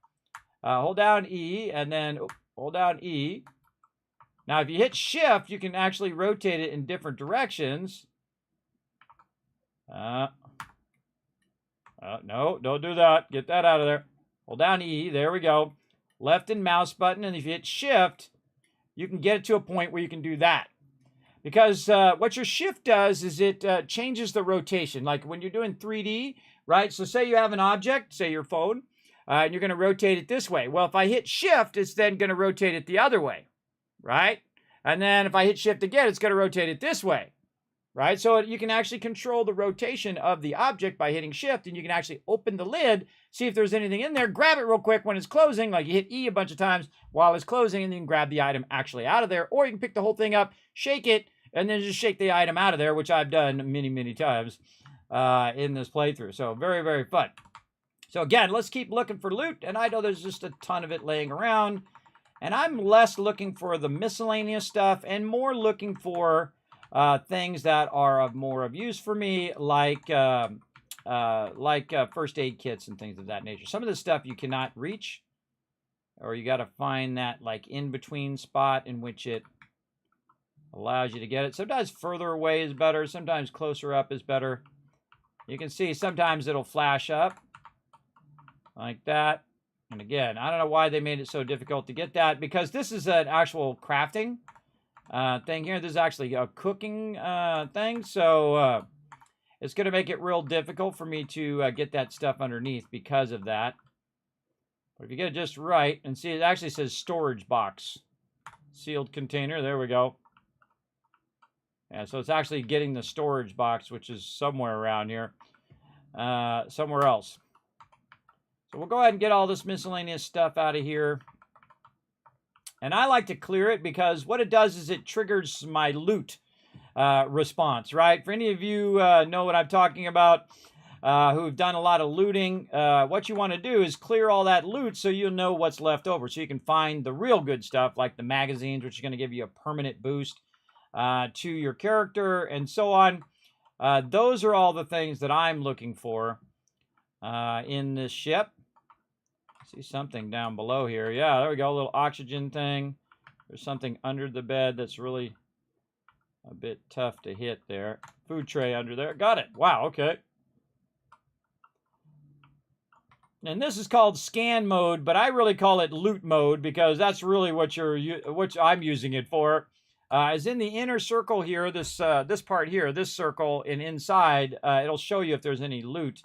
Hold down E and then hold down E. Now, if you hit Shift, you can actually rotate it in different directions. No, don't do that. Get that out of there. Hold down E. There we go. Left and mouse button. And if you hit Shift, you can get it to a point where you can do that. Because what your Shift does is it changes the rotation. Like when you're doing 3D, right? So say you have an object, say your phone, and you're going to rotate it this way. Well, if I hit Shift, it's then going to rotate it the other way. Right? And then if I hit Shift again, it's going to rotate it this way. Right? So you can actually control the rotation of the object by hitting Shift, and you can actually open the lid, see if there's anything in there, grab it real quick when it's closing, like you hit E a bunch of times while it's closing, and then you can grab the item actually out of there, or you can pick the whole thing up, shake it, and then just shake the item out of there, which I've done many, many times in this playthrough. So very, very fun. So again, let's keep looking for loot, and I know there's just a ton of it laying around. And I'm less looking for the miscellaneous stuff and more looking for things that are of more of use for me, like first aid kits and things of that nature. Some of this stuff you cannot reach, or you got to find that like in-between spot in which it allows you to get it. Sometimes further away is better. Sometimes closer up is better. You can see sometimes it'll flash up like that. And again, I don't know why they made it so difficult to get that, because this is an actual crafting thing here. This is actually a cooking thing, so it's going to make it real difficult for me to get that stuff underneath because of that. But if you get it just right, and see, it actually says storage box. Sealed container. There we go. Yeah, so it's actually getting the storage box, which is somewhere around here. Somewhere else. So we'll go ahead and get all this miscellaneous stuff out of here. And I like to clear it because what it does is it triggers my loot response, right? For any of you know what I'm talking about, who've done a lot of looting, what you want to do is clear all that loot so you'll know what's left over. So you can find the real good stuff like the magazines, which are going to give you a permanent boost to your character and so on. Those are all the things that I'm looking for in this ship. See something down below here. Yeah, there we go. A little oxygen thing. There's something under the bed that's really a bit tough to hit there. Food tray under there. Got it. Wow, okay. And this is called scan mode, but I really call it loot mode because that's really what I'm using it for. Is in the inner circle here, this part here, this circle, and inside, it'll show you if there's any loot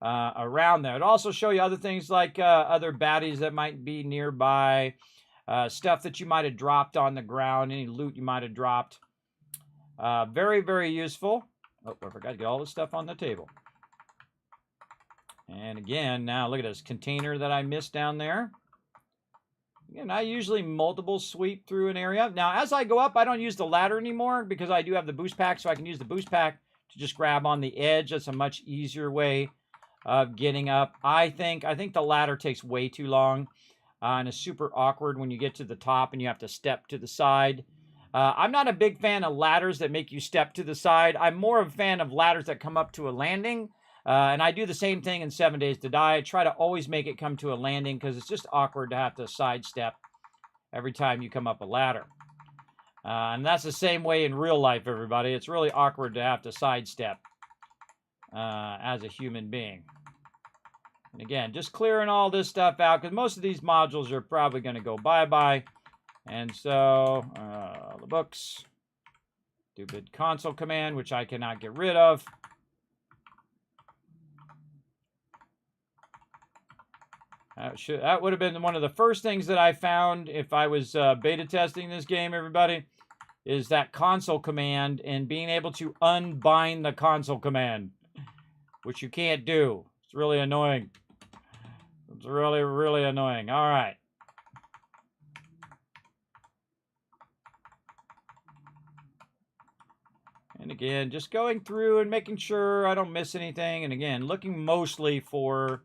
around there. It'll also show you other things like other baddies that might be nearby, stuff that you might have dropped on the ground, any loot you might have dropped. Very, very useful. Oh, I forgot to get all this stuff on the table. And again, now look at this container that I missed down there. Again, I usually multiple sweep through an area. Now, as I go up, I don't use the ladder anymore because I do have the boost pack, so I can use the boost pack to just grab on the edge. That's a much easier way of getting up. I think the ladder takes way too long and is super awkward when you get to the top and you have to step to the side. I'm not a big fan of ladders that make you step to the side. I'm more of a fan of ladders that come up to a landing. And I do the same thing in 7 Days to Die. I try to always make it come to a landing because it's just awkward to have to sidestep every time you come up a ladder. And that's the same way in real life, everybody. It's really awkward to have to sidestep as a human being. And again, just clearing all this stuff out because most of these modules are probably going to go bye-bye. And so, the books, stupid console command, which I cannot get rid of. That would have been one of the first things that I found if I was beta testing this game, everybody, is that console command and being able to unbind the console command, which you can't do. It's really annoying. It's really, really annoying. All right. And again, just going through and making sure I don't miss anything. And again, looking mostly for...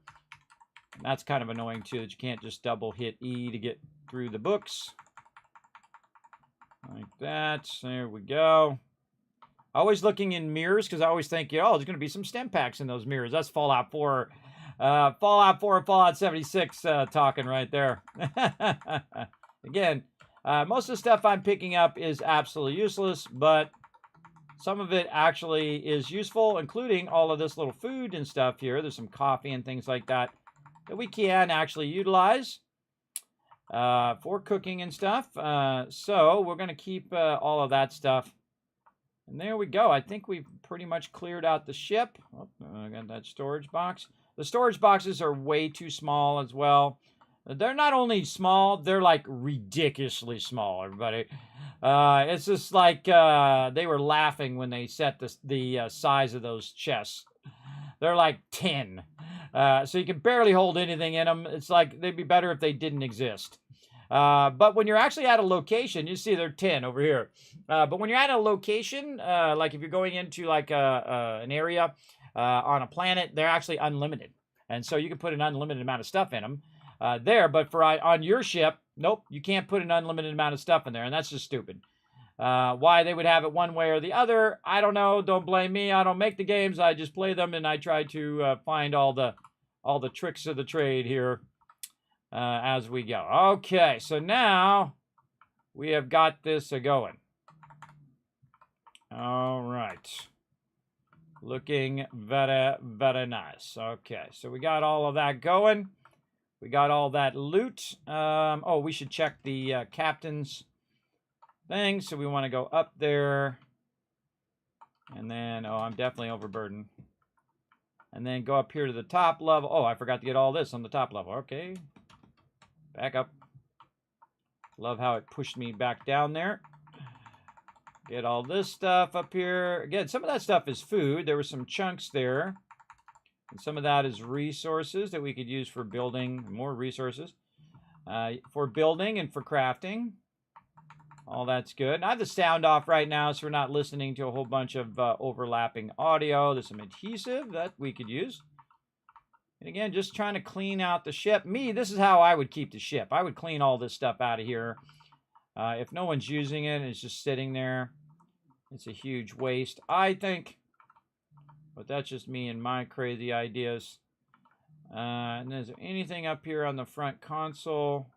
That's kind of annoying too, that you can't just double hit E to get through the books. Like that. There we go. Always looking in mirrors because I always think, oh, there's going to be some stem packs in those mirrors. That's Fallout 4. Fallout 4 and Fallout 76 talking right there. Again, most of the stuff I'm picking up is absolutely useless, but some of it actually is useful, including all of this little food and stuff here. There's some coffee and things like that we can actually utilize for cooking and stuff. So we're going to keep all of that stuff. And there we go. I think we've pretty much cleared out the ship. Oh, I got that storage box. The storage boxes are way too small as well. They're not only small, they're like ridiculously small, everybody. It's just like they were laughing when they set the size of those chests. They're like 10. So you can barely hold anything in them. It's like they'd be better if they didn't exist. But when you're actually at a location, you see they're 10 over here. But when you're at a location, like if you're going into like an area on a planet, they're actually unlimited. And so you can put an unlimited amount of stuff in them there. But for on your ship, nope, you can't put an unlimited amount of stuff in there. And that's just stupid. Why they would have it one way or the other, I don't know. Don't blame me. I don't make the games. I just play them, and I try to find all the tricks of the trade here as we go. Okay, so now we have got this going. All right. Looking very, very nice. Okay, so we got all of that going. We got all that loot. Oh, we should check the captain's thing. So we want to go up there. And then, oh, I'm definitely overburdened. And then go up here to the top level. Oh, I forgot to get all this on the top level. Okay. Back up. Love how it pushed me back down there. Get all this stuff up here. Again, some of that stuff is food. There were some chunks there. And some of that is resources that we could use for building. More resources. For building and for crafting. All that's good. And I have the sound off right now, so we're not listening to a whole bunch of overlapping audio. There's some adhesive that we could use. And again, just trying to clean out the ship. This is how I would keep the ship. I would clean all this stuff out of here. If no one's using it, it's just sitting there. It's a huge waste, I think. But that's just me and my crazy ideas. And is there anything up here on the front console?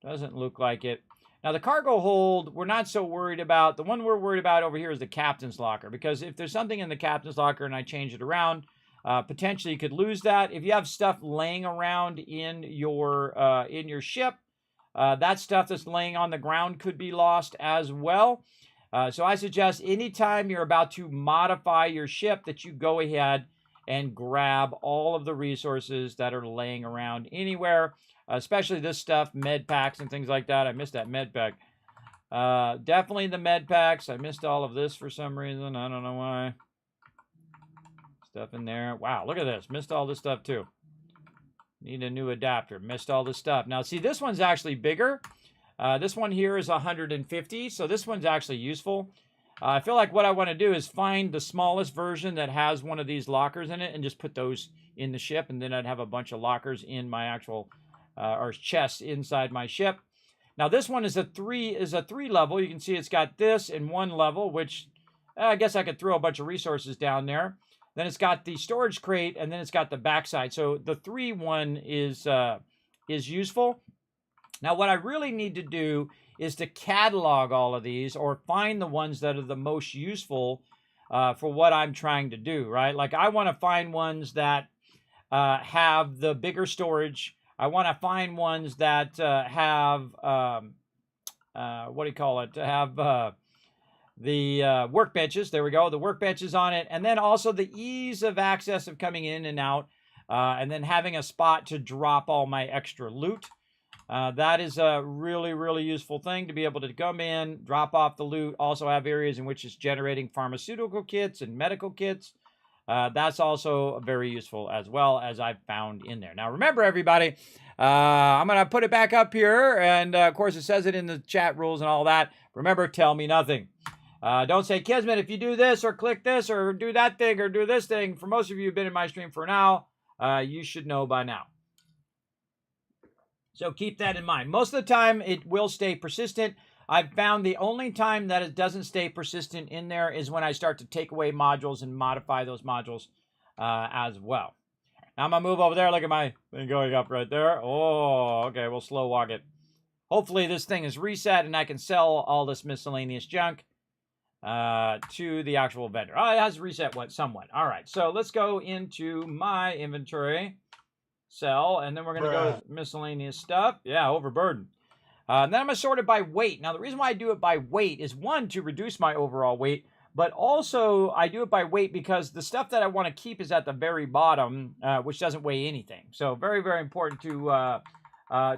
Doesn't look like it. Now, the cargo hold, we're not so worried about. The one we're worried about over here is the captain's locker. Because if there's something in the captain's locker and I change it around, potentially you could lose that. If you have stuff laying around in your ship, that stuff that's laying on the ground could be lost as well. So I suggest anytime you're about to modify your ship that you go ahead and grab all of the resources that are laying around anywhere. Especially this stuff, med packs and things like that. I missed that med pack. Definitely the med packs. I missed all of this for some reason. I don't know why. Stuff in there. Wow, look at this. Missed all this stuff too. Need a new adapter. Missed all this stuff. Now, see, this one's actually bigger. This one here is 150, so this one's actually useful. I feel like what I want to do is find the smallest version that has one of these lockers in it and just put those in the ship, and then I'd have a bunch of lockers in my actual or chests inside my ship. Now this one is a three level. You can see it's got this in one level, which I guess I could throw a bunch of resources down there. Then it's got the storage crate, and then it's got the backside. So the 3 one is useful. Now what I really need to do is to catalog all of these or find the ones that are the most useful for what I'm trying to do, right? Like I want to find ones that have the bigger storage. I want to find ones that have, what do you call it? Have the workbenches. There we go. The workbenches on it. And then also the ease of access of coming in and out. And then having a spot to drop all my extra loot. That is a really, really useful thing to be able to come in, drop off the loot. Also have areas in which it's generating pharmaceutical kits and medical kits. That's also very useful as well, as I've found in there. Now, remember, everybody, I'm going to put it back up here. And, of course, it says it in the chat rules and all that. Remember, tell me nothing. Don't say, Kismet, if you do this or click this or do that thing or do this thing. For most of you who've been in my stream for now, you should know by now. So keep that in mind. Most of the time, it will stay persistent. I've found the only time that it doesn't stay persistent in there is when I start to take away modules and modify those modules as well. Now I'm going to move over there. Look at my thing going up right there. Oh, okay. We'll slow walk it. Hopefully this thing is reset and I can sell all this miscellaneous junk to the actual vendor. Oh, it has reset somewhat. All right. So let's go into my inventory. Sell. And then we're going to go to miscellaneous stuff. Yeah, overburden. Then I'm going to sort it by weight. Now, the reason why I do it by weight is, one, to reduce my overall weight, but also I do it by weight because the stuff that I want to keep is at the very bottom, which doesn't weigh anything. So very, very important to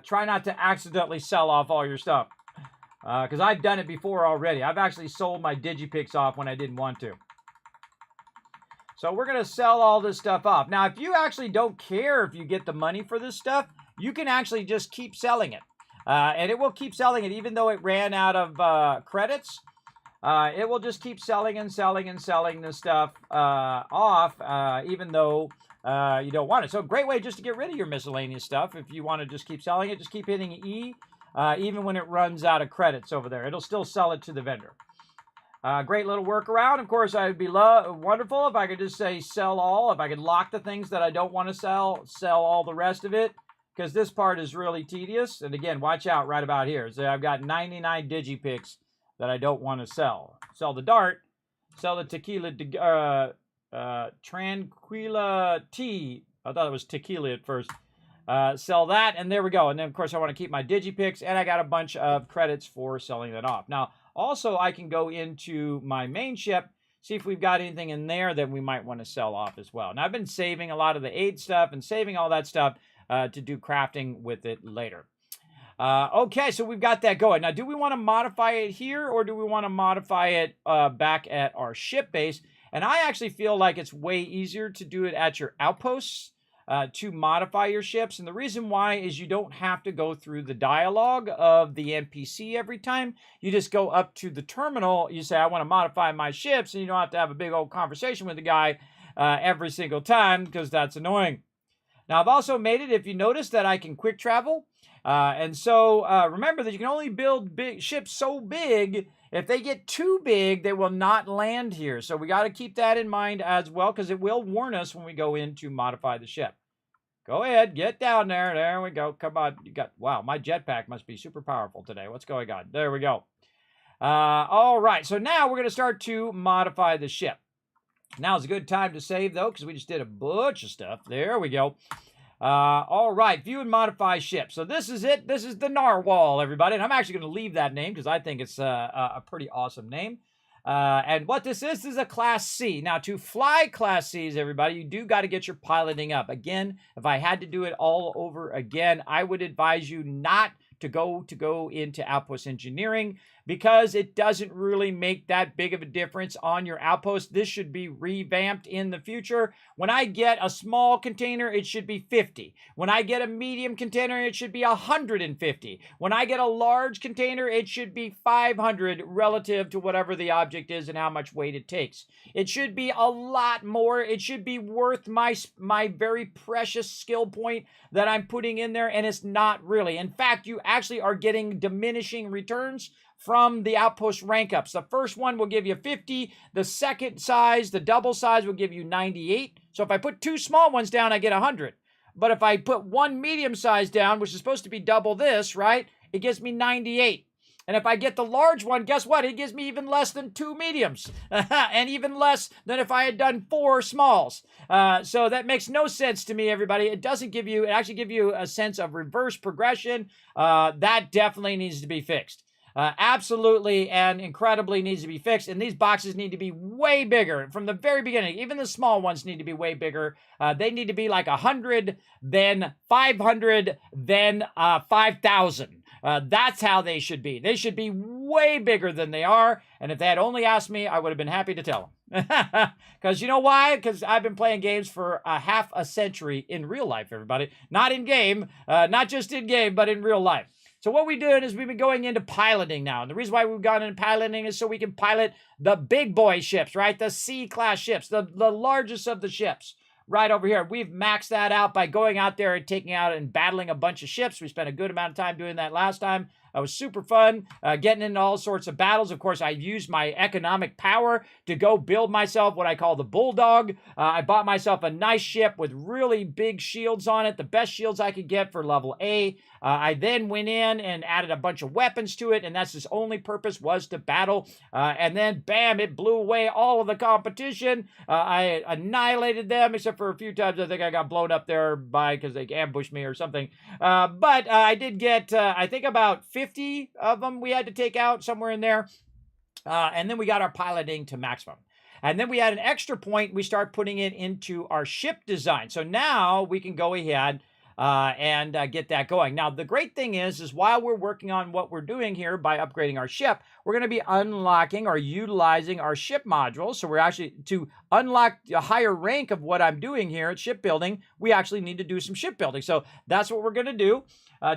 try not to accidentally sell off all your stuff, because I've done it before already. I've actually sold my digipicks off when I didn't want to. So we're going to sell all this stuff off. Now, if you actually don't care if you get the money for this stuff, you can actually just keep selling it. And it will keep selling it even though it ran out of credits. It will just keep selling and selling and selling this stuff off, even though you don't want it. So a great way just to get rid of your miscellaneous stuff. If you want to just keep selling it, just keep hitting E, even when it runs out of credits over there. It'll still sell it to the vendor. Great little workaround. Of course, it would be wonderful if I could just say sell all. If I could lock the things that I don't want to sell all the rest of it. Because this part is really tedious. And again, watch out right about here. So I've got 99 digipicks that I don't want to sell. Sell the dart. Sell the tequila, Tranquila tea. I thought it was tequila at first. Sell that, and there we go. And then, of course, I want to keep my digipicks, and I got a bunch of credits for selling that off. Now, also, I can go into my main ship, see if we've got anything in there that we might want to sell off as well. Now, I've been saving a lot of the aid stuff and saving all that stuff to do crafting with it later. Okay, so we've got that going. Now, do we want to modify it here, or do we want to modify it back at our ship base? And I actually feel like it's way easier to do it at your outposts to modify your ships. And the reason why is you don't have to go through the dialogue of the NPC every time. You just go up to the terminal, you say, I want to modify my ships, and you don't have to have a big old conversation with the guy every single time, because that's annoying. Now, I've also made it, if you notice, that I can quick travel. And so remember that you can only build big ships so big. If they get too big, they will not land here. So we got to keep that in mind as well, because it will warn us when we go in to modify the ship. Go ahead, get down there. There we go. Come on. You got, wow, my jetpack must be super powerful today. What's going on? There we go. All right. So now we're going to start to modify the ship. Now's a good time to save, though, because we just did a bunch of stuff. There we go. All right, view and modify ship. So this is it. This is the Narwhal, everybody. And I'm actually going to leave that name because I think it's a pretty awesome name. And what this is a Class C. Now, to fly Class Cs, everybody, you do got to get your piloting up. Again, if I had to do it all over again, I would advise you not to go into outpost engineering, because it doesn't really make that big of a difference on your outpost. This should be revamped in the future. When I get a small container, it should be 50. When I get a medium container, it should be 150. When I get a large container, it should be 500 relative to whatever the object is and how much weight it takes. It should be a lot more. It should be worth my very precious skill point that I'm putting in there, and it's not really. In fact, you actually are getting diminishing returns from the outpost rank ups. The first one will give you 50. The second size, the double size, will give you 98. So if I put two small ones down, I get 100. But if I put one medium size down, which is supposed to be double this, right, it gives me 98. And if I get the large one, guess what? It gives me even less than 2 mediums. And even less than if I had done 4 smalls. So that makes no sense to me, everybody. It doesn't give you, it actually gives you a sense of reverse progression. That definitely needs to be fixed. Absolutely and incredibly needs to be fixed. And these boxes need to be way bigger from the very beginning. Even the small ones need to be way bigger. They need to be like 100, then 500, then 5,000. That's how they should be. They should be way bigger than they are. And if they had only asked me, I would have been happy to tell them. Because you know why? Because I've been playing games for half a century in real life, everybody. Not in game, not just in game, but in real life. So what we're doing is we've been going into piloting now. And the reason why we've gone into piloting is so we can pilot the big boy ships, right? The C-class ships, the largest of the ships. Right over here. We've maxed that out by going out there and taking out and battling a bunch of ships. We spent a good amount of time doing that last time. It was super fun, getting into all sorts of battles. Of course, I used my economic power to go build myself what I call the Bulldog. I bought myself a nice ship with really big shields on it, the best shields I could get for level A. I then went in and added a bunch of weapons to it, and that's its only purpose was to battle. And then, bam, it blew away all of the competition. I annihilated them, except for a few times I think I got blown up there because they ambushed me or something. But I did get, I think, about 50 of them we had to take out, somewhere in there. And then we got our piloting to maximum. And then we had an extra point. We start putting it into our ship design. So now we can go ahead and get that going. Now, the great thing is while we're working on what we're doing here by upgrading our ship, we're going to be unlocking or utilizing our ship modules. So we're actually, to unlock a higher rank of what I'm doing here at shipbuilding, we actually need to do some shipbuilding. So that's what we're going to do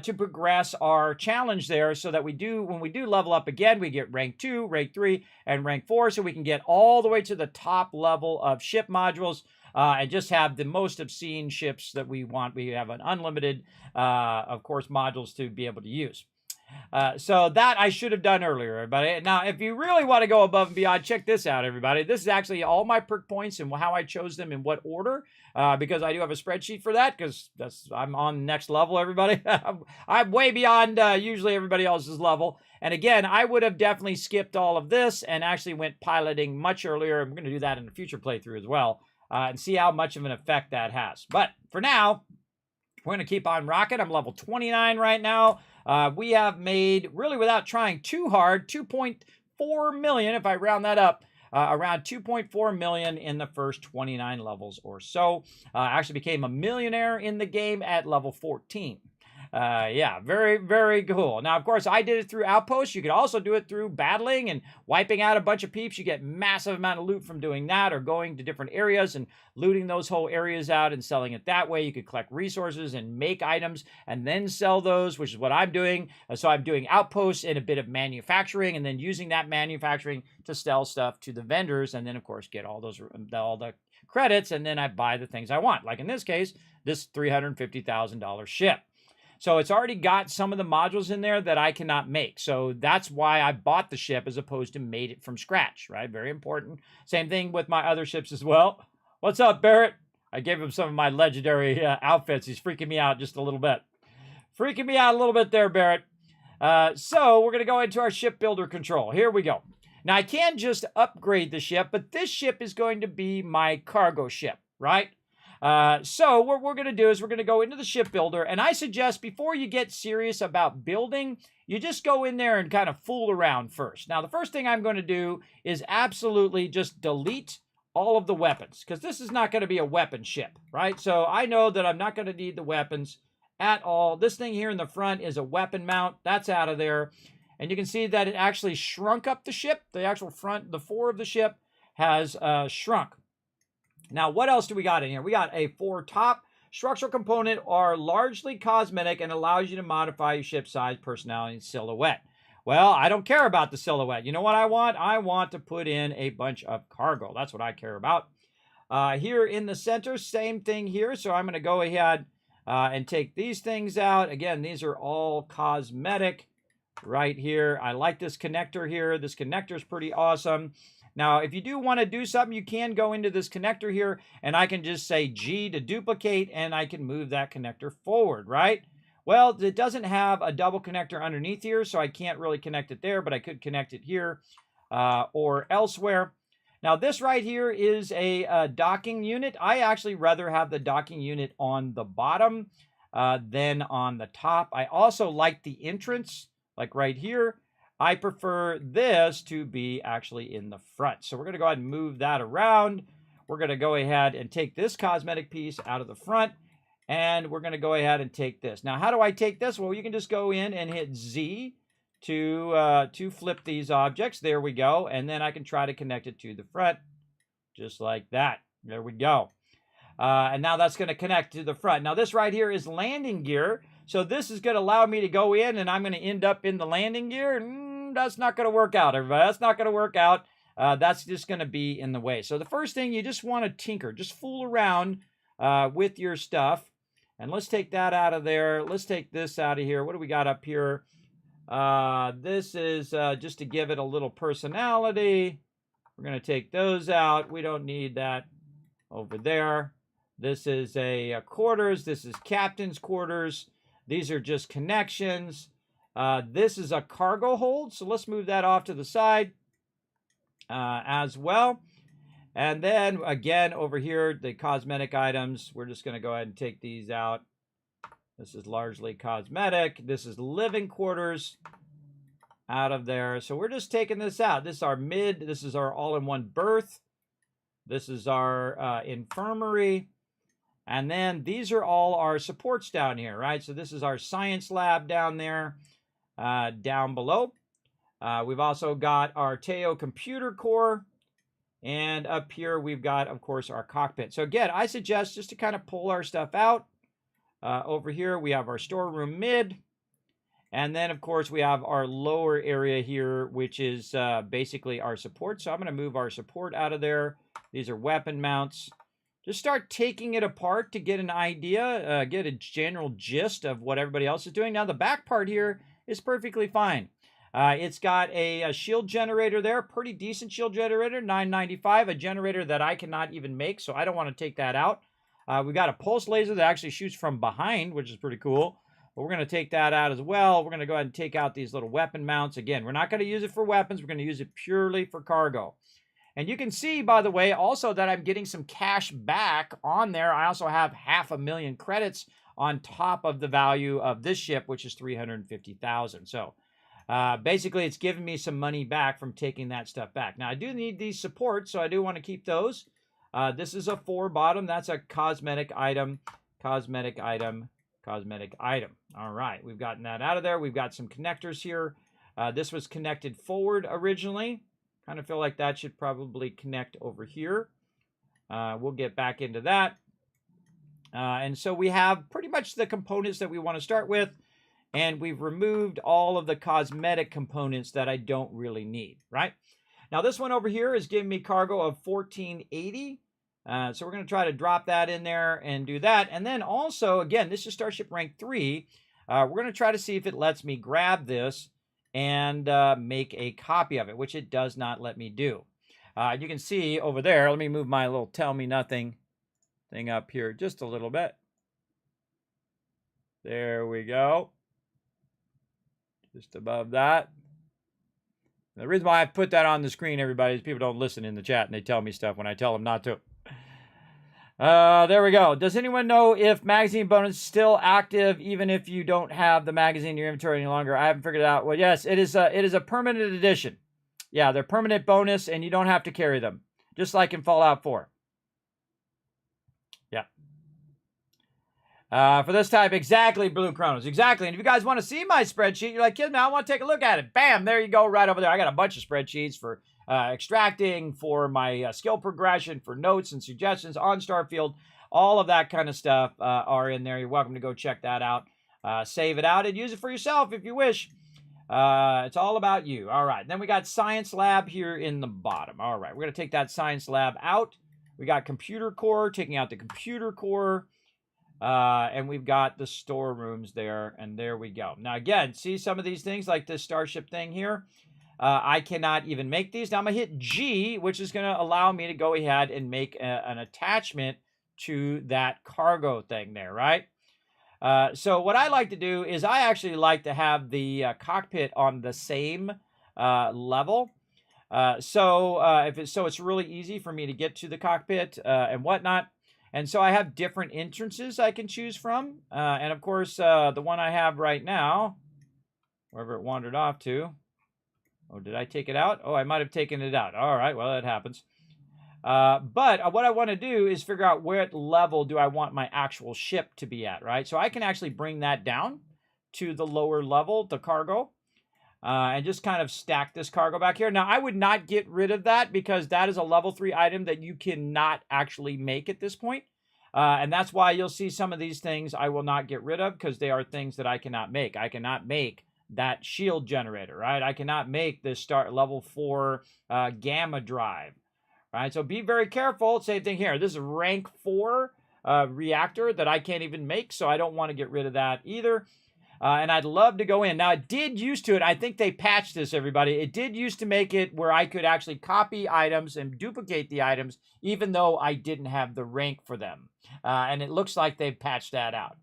to progress our challenge there, so that when we do level up again, we get rank 2, rank 3, and rank 4, so we can get all the way to the top level of ship modules. And just have the most obscene ships that we want. We have an unlimited, of course, modules to be able to use. So that I should have done earlier, everybody. Now, if you really want to go above and beyond, check this out, everybody. This is actually all my perk points and how I chose them in what order, because I do have a spreadsheet for that, because I'm on next level, everybody. I'm way beyond usually everybody else's level. And again, I would have definitely skipped all of this and actually went piloting much earlier. I'm going to do that in a future playthrough as well. And see how much of an effect that has. But for now, we're going to keep on rocking. I'm level 29 right now. We have made, really without trying too hard, 2.4 million, if I round that up, around 2.4 million in the first 29 levels or so. I actually became a millionaire in the game at level 14. Yeah, very, very cool. Now, of course, I did it through Outposts. You could also do it through battling and wiping out a bunch of peeps. You get massive amount of loot from doing that, or going to different areas and looting those whole areas out and selling it that way. You could collect resources and make items and then sell those, which is what I'm doing. So I'm doing Outposts and a bit of manufacturing, and then using that manufacturing to sell stuff to the vendors, and then, of course, get all the credits, and then I buy the things I want. Like in this case, this $350,000 ship. So it's already got some of the modules in there that I cannot make. So that's why I bought the ship as opposed to made it from scratch, right? Very important. Same thing with my other ships as well. What's up, Barrett? I gave him some of my legendary outfits. He's freaking me out just a little bit. Freaking me out a little bit there, Barrett. So we're going to go into our ship builder control. Here we go. Now, I can just upgrade the ship, but this ship is going to be my cargo ship, right? So what we're going to do is we're going to go into the ship builder, and I suggest before you get serious about building, you just go in there and kind of fool around first. Now, the first thing I'm going to do is absolutely just delete all of the weapons, because this is not going to be a weapon ship, right? So I know that I'm not going to need the weapons at all. This thing here in the front is a weapon mount. That's out of there. And you can see that it actually shrunk up the ship. The actual front, the fore of the ship has shrunk. Now, what else do we got in here? We got a foretop. Structural component are largely cosmetic and allows you to modify your ship size, personality, and silhouette. Well, I don't care about the silhouette. You know what I want? I want to put in a bunch of cargo. That's what I care about. Here in the center, same thing here. So I'm going to go ahead and take these things out. Again, these are all cosmetic right here. I like this connector here. This connector is pretty awesome. Now, if you do want to do something, you can go into this connector here, and I can just say G to duplicate, and I can move that connector forward, right? Well, it doesn't have a double connector underneath here, so I can't really connect it there, but I could connect it here or elsewhere. Now, this right here is a docking unit. I actually rather have the docking unit on the bottom than on the top. I also like the entrance, like right here. I prefer this to be actually in the front. So we're going to go ahead and move that around. We're going to go ahead and take this cosmetic piece out of the front, and we're going to go ahead and take this. Now, how do I take this? Well, you can just go in and hit Z to flip these objects. There we go. And then I can try to connect it to the front, just like that. There we go. And now that's going to connect to the front. Now, this right here is landing gear. So this is going to allow me to go in, and I'm going to end up in the landing gear. That's not going to work out, everybody. That's not going to work out. That's just going to be in the way. So the first thing, you just want to tinker. Just fool around with your stuff. And let's take that out of there. Let's take this out of here. What do we got up here? This is just to give it a little personality. We're going to take those out. We don't need that over there. This is a quarters. This is captain's quarters. These are just connections. This is a cargo hold, so let's move that off to the side as well. And then, again, over here, the cosmetic items, we're just going to go ahead and take these out. This is largely cosmetic. This is living quarters out of there. So we're just taking this out. This is our mid. This is our all-in-one berth. This is our infirmary. And then these are all our supports down here, right? So this is our science lab down there, down below. We've also got our Teo computer core. And up here, we've got, of course, our cockpit. So again, I suggest just to kind of pull our stuff out. Over here, we have our storeroom mid. And then, of course, we have our lower area here, which is basically our support. So I'm going to move our support out of there. These are weapon mounts. Just start taking it apart to get an idea, get a general gist of what everybody else is doing. Now, the back part here is perfectly fine. It's got a shield generator there, pretty decent shield generator, $9.95, a generator that I cannot even make, so I don't want to take that out. We've got a pulse laser that actually shoots from behind, which is pretty cool. But we're going to take that out as well. We're going to go ahead and take out these little weapon mounts. Again, we're not going to use it for weapons. We're going to use it purely for cargo. And you can see, by the way, also that I'm getting some cash back on there. I also have 500,000 credits on top of the value of this ship, which is 350,000. So basically, it's giving me some money back from taking that stuff back. Now, I do need these supports, so I do want to keep those. This is a 4 bottom. That's a cosmetic item. Cosmetic item. cosmetic item. All right, we've gotten that out of there. We've got some connectors here. This was connected forward originally. Kind of feel like that should probably connect over here. We'll get back into that. And so we have pretty much the components that we want to start with. And we've removed all of the cosmetic components that I don't really need, right? Now this one over here is giving me cargo of 1480. So we're going to try to drop that in there and do that. And then also, again, this is Starship Rank 3. We're going to try to see if it lets me grab this and make a copy of it, which it does not let me do. You can see over there, let me move my little tell me nothing thing up here just a little bit. There we go. Just above that. The reason why I put that on the screen, everybody, is people don't listen in the chat and they tell me stuff when I tell them not to. There we go. Does anyone know if magazine bonus is still active even if you don't have the magazine in your inventory any longer? I haven't figured it out. Well, yes, it is a permanent edition. Yeah, they're permanent bonus and you don't have to carry them. Just like in Fallout 4. Yeah. For this type, exactly, Blue Chronos. Exactly. And if you guys want to see my spreadsheet, you're like, Kismet, I want to take a look at it. Bam, there you go, right over there. I got a bunch of spreadsheets for extracting, for my skill progression, for notes and suggestions on Starfield. All of that kind of stuff are in there. You're welcome to go check that out. Save it out and use it for yourself if you wish. It's all about you. All right. Then we got Science Lab here in the bottom. All right. We're going to take that Science Lab out. We got Computer Core, taking out the Computer Core. And we've got the storerooms there, and there we go. Now, again, see some of these things, like this Starship thing here? I cannot even make these. Now, I'm going to hit G, which is going to allow me to go ahead and make an attachment to that cargo thing there, right? So what I like to do is I actually like to have the cockpit on the same level. So it's really easy for me to get to the cockpit and whatnot. And so I have different entrances I can choose from. And of course, the one I have right now, wherever it wandered off to. Oh, did I take it out? Oh, I might have taken it out. All right, well, that happens. But what I want to do is figure out what level do I want my actual ship to be at, right? So I can actually bring that down to the lower level, the cargo, and just kind of stack this cargo back here. Now, I would not get rid of that because that is a level 3 item that you cannot actually make at this point. And that's why you'll see some of these things I will not get rid of because they are things that I cannot make. I cannot make that shield generator, right? I cannot make this level 4 gamma drive, right? So be very careful. Same thing here. This is rank 4 reactor that I can't even make, so I don't want to get rid of that either. And I'd love to go in. Now, it did used to it. I think they patched this, everybody. It did used to make it where I could actually copy items and duplicate the items, even though I didn't have the rank for them. And it looks like they've patched that out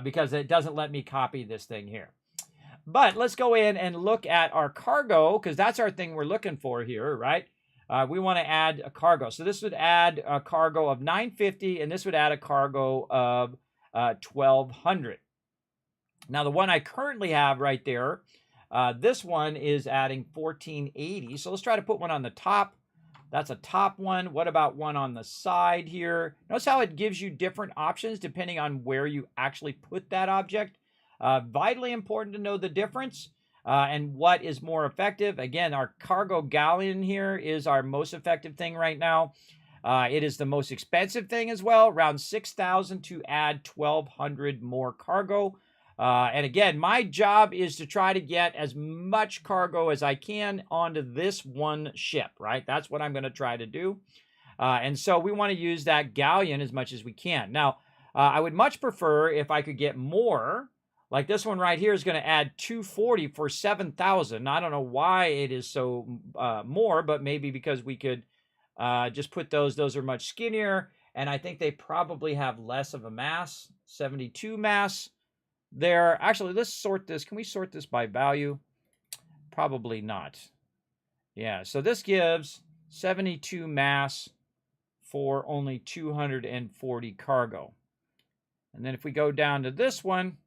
because it doesn't let me copy this thing here. But let's go in and look at our cargo, because that's our thing we're looking for here, right? We want to add a cargo. So this would add a cargo of 950, and this would add a cargo of 1200. Now, the one I currently have right there, this one is adding 1480. So let's try to put one on the top. That's a top one. What about one on the side here? Notice how it gives you different options depending on where you actually put that object. Vitally important to know the difference and what is more effective. Again, our cargo galleon here is our most effective thing right now. It is the most expensive thing as well, around 6,000 to add 1,200 more cargo. And again, my job is to try to get as much cargo as I can onto this one ship, right? That's what I'm going to try to do. And so we want to use that galleon as much as we can. Now, I would much prefer if I could get more. Like this one right here is going to add 240 for 7,000. I don't know why it is so more, but maybe because we could just put those. Those are much skinnier, and I think they probably have less of a mass, 72 mass. There, actually, let's sort this. Can we sort this by value? Probably not. Yeah, so this gives 72 mass for only 240 cargo. And then if we go down to this one,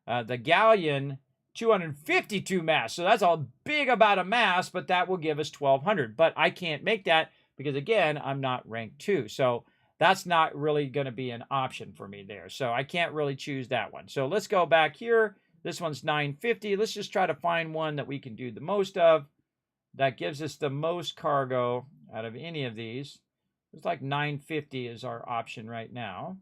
the galleon, 252 mass. So that's a big about a mass, but that will give us 1,200. But I can't make that because, again, I'm not rank 2. So that's not really going to be an option for me there. So I can't really choose that one. So let's go back here. This one's 950. Let's just try to find one that we can do the most of. That gives us the most cargo out of any of these. It's like 950 is our option right now.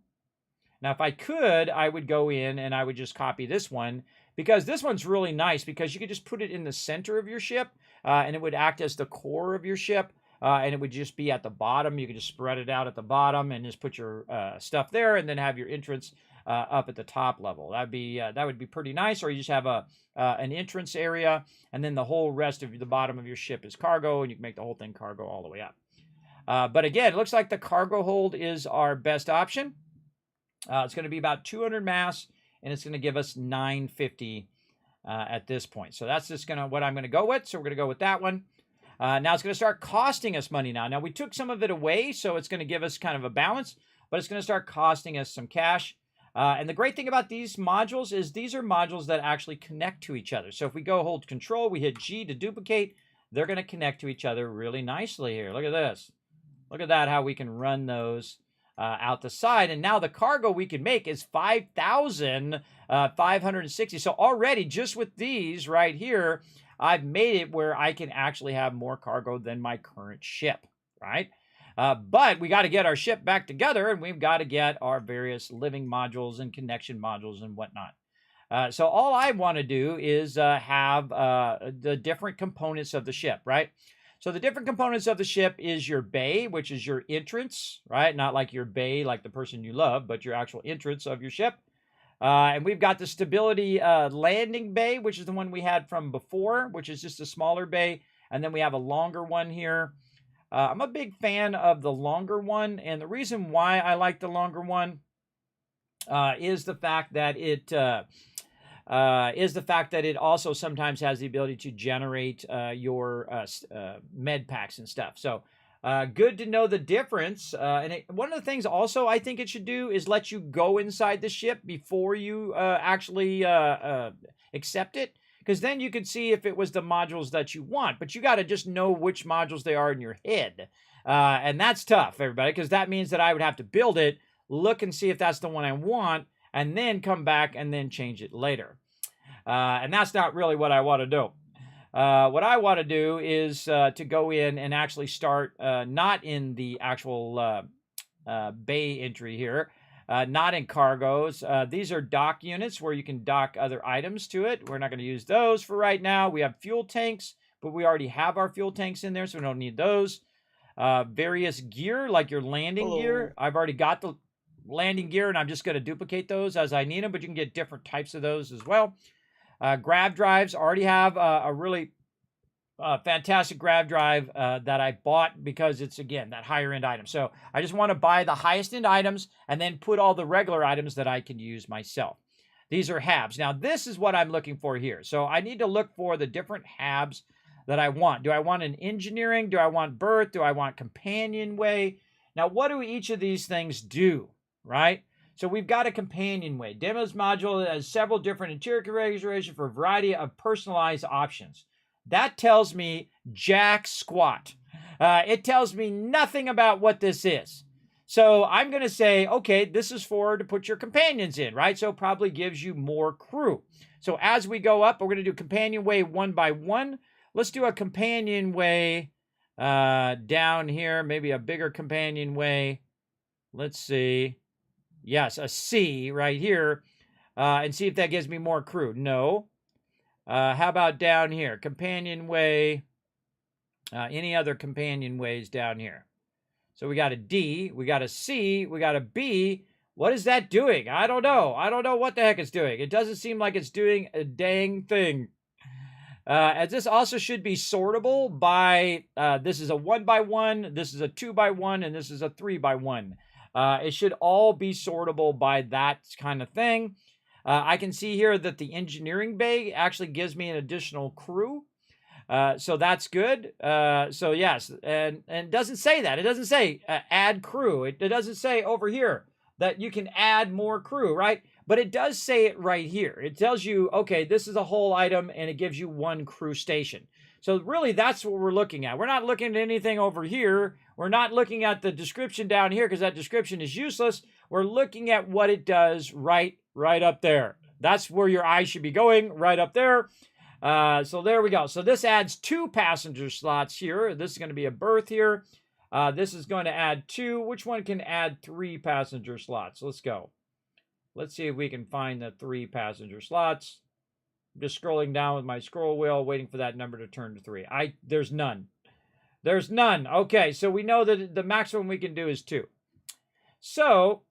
Now, if I could, I would go in and I would just copy this one, because this one's really nice because you could just put it in the center of your ship and it would act as the core of your ship. And it would just be at the bottom. You could just spread it out at the bottom and just put your stuff there, and then have your entrance up at the top level. That would be pretty nice. Or you just have an entrance area, and then the whole rest of the bottom of your ship is cargo, and you can make the whole thing cargo all the way up. But again, it looks like the cargo hold is our best option. It's going to be about 200 mass, and it's going to give us 950 at this point. So that's just what I'm going to go with. So we're going to go with that one. Now it's going to start costing us money now. Now we took some of it away, so it's going to give us kind of a balance, but it's going to start costing us some cash. And the great thing about these modules is these are modules that actually connect to each other. So if we go hold control, we hit G to duplicate, they're going to connect to each other really nicely here. Look at this. Look at that, how we can run those out the side. And now the cargo we can make is 5,560. So already just with these right here, I've made it where I can actually have more cargo than my current ship, right? But we got to get our ship back together, and we've got to get our various living modules and connection modules and whatnot. So all I want to do is have the different components of the ship, right? So the different components of the ship is your bay, which is your entrance, right? Not like your bay, like the person you love, but your actual entrance of your ship. And we've got the stability landing bay, which is the one we had from before, which is just a smaller bay. And then we have a longer one here. I'm a big fan of the longer one. And the reason why I like the longer one is the fact that it also sometimes has the ability to generate your med packs and stuff. So good to know the difference. One of the things also I think it should do is let you go inside the ship before you actually accept it. Because then you could see if it was the modules that you want. But you got to just know which modules they are in your head. And that's tough, everybody, because that means that I would have to build it, look and see if that's the one I want, and then come back and then change it later. And that's not really what I want to do. What I want to do is to go in and actually start not in the actual bay entry here, not in cargoes. These are dock units where you can dock other items to it. We're not going to use those for right now. We have fuel tanks, but we already have our fuel tanks in there, so we don't need those. Various gear, like your landing gear. I've already got the landing gear, and I'm just going to duplicate those as I need them, but you can get different types of those as well. Grav drives, already have a really fantastic grav drive that I bought because it's, again, that higher end item. So I just want to buy the highest end items and then put all the regular items that I can use myself. These are HABs. Now, this is what I'm looking for here. So I need to look for the different HABs that I want. Do I want an engineering? Do I want berth? Do I want companionway? Now, what do each of these things do, right? So we've got a companionway. Demos module that has several different interior configurations for a variety of personalized options. That tells me jack squat. It tells me nothing about what this is. So I'm going to say, okay, this is to put your companions in, right? So it probably gives you more crew. So as we go up, we're going to do companionway one by one. Let's do a companionway down here, maybe a bigger companionway. Let's see. Yes, a C right here, and see if that gives me more crew. No. How about down here? Companionway. Any other companionways down here? So we got a D, we got a C, we got a B. What is that doing? I don't know. I don't know what the heck it's doing. It doesn't seem like it's doing a dang thing. As this also should be sortable by, this is a 1 by 1, this is a 2 by 1, and this is a 3 by 1. It should all be sortable by that kind of thing. I can see here that the engineering bay actually gives me an additional crew. So that's good. So yes, and it doesn't say that. It doesn't say add crew. It doesn't say over here that you can add more crew, right? but it does say it right here. It tells you, okay, this is a whole item, and it gives you one crew station. So really, that's what we're looking at. We're not looking at anything over here. We're not looking at the description down here because that description is useless. We're looking at what it does right up there. That's where your eye should be going, right up there. So there we go. So this adds 2 passenger slots here. This is going to be a berth here. This is going to add 2. Which one can add 3 passenger slots? Let's go. Let's see if we can find the 3 passenger slots. I'm just scrolling down with my scroll wheel, waiting for that number to turn to 3. There's none. There's none. Okay, so we know that the maximum we can do is 2. So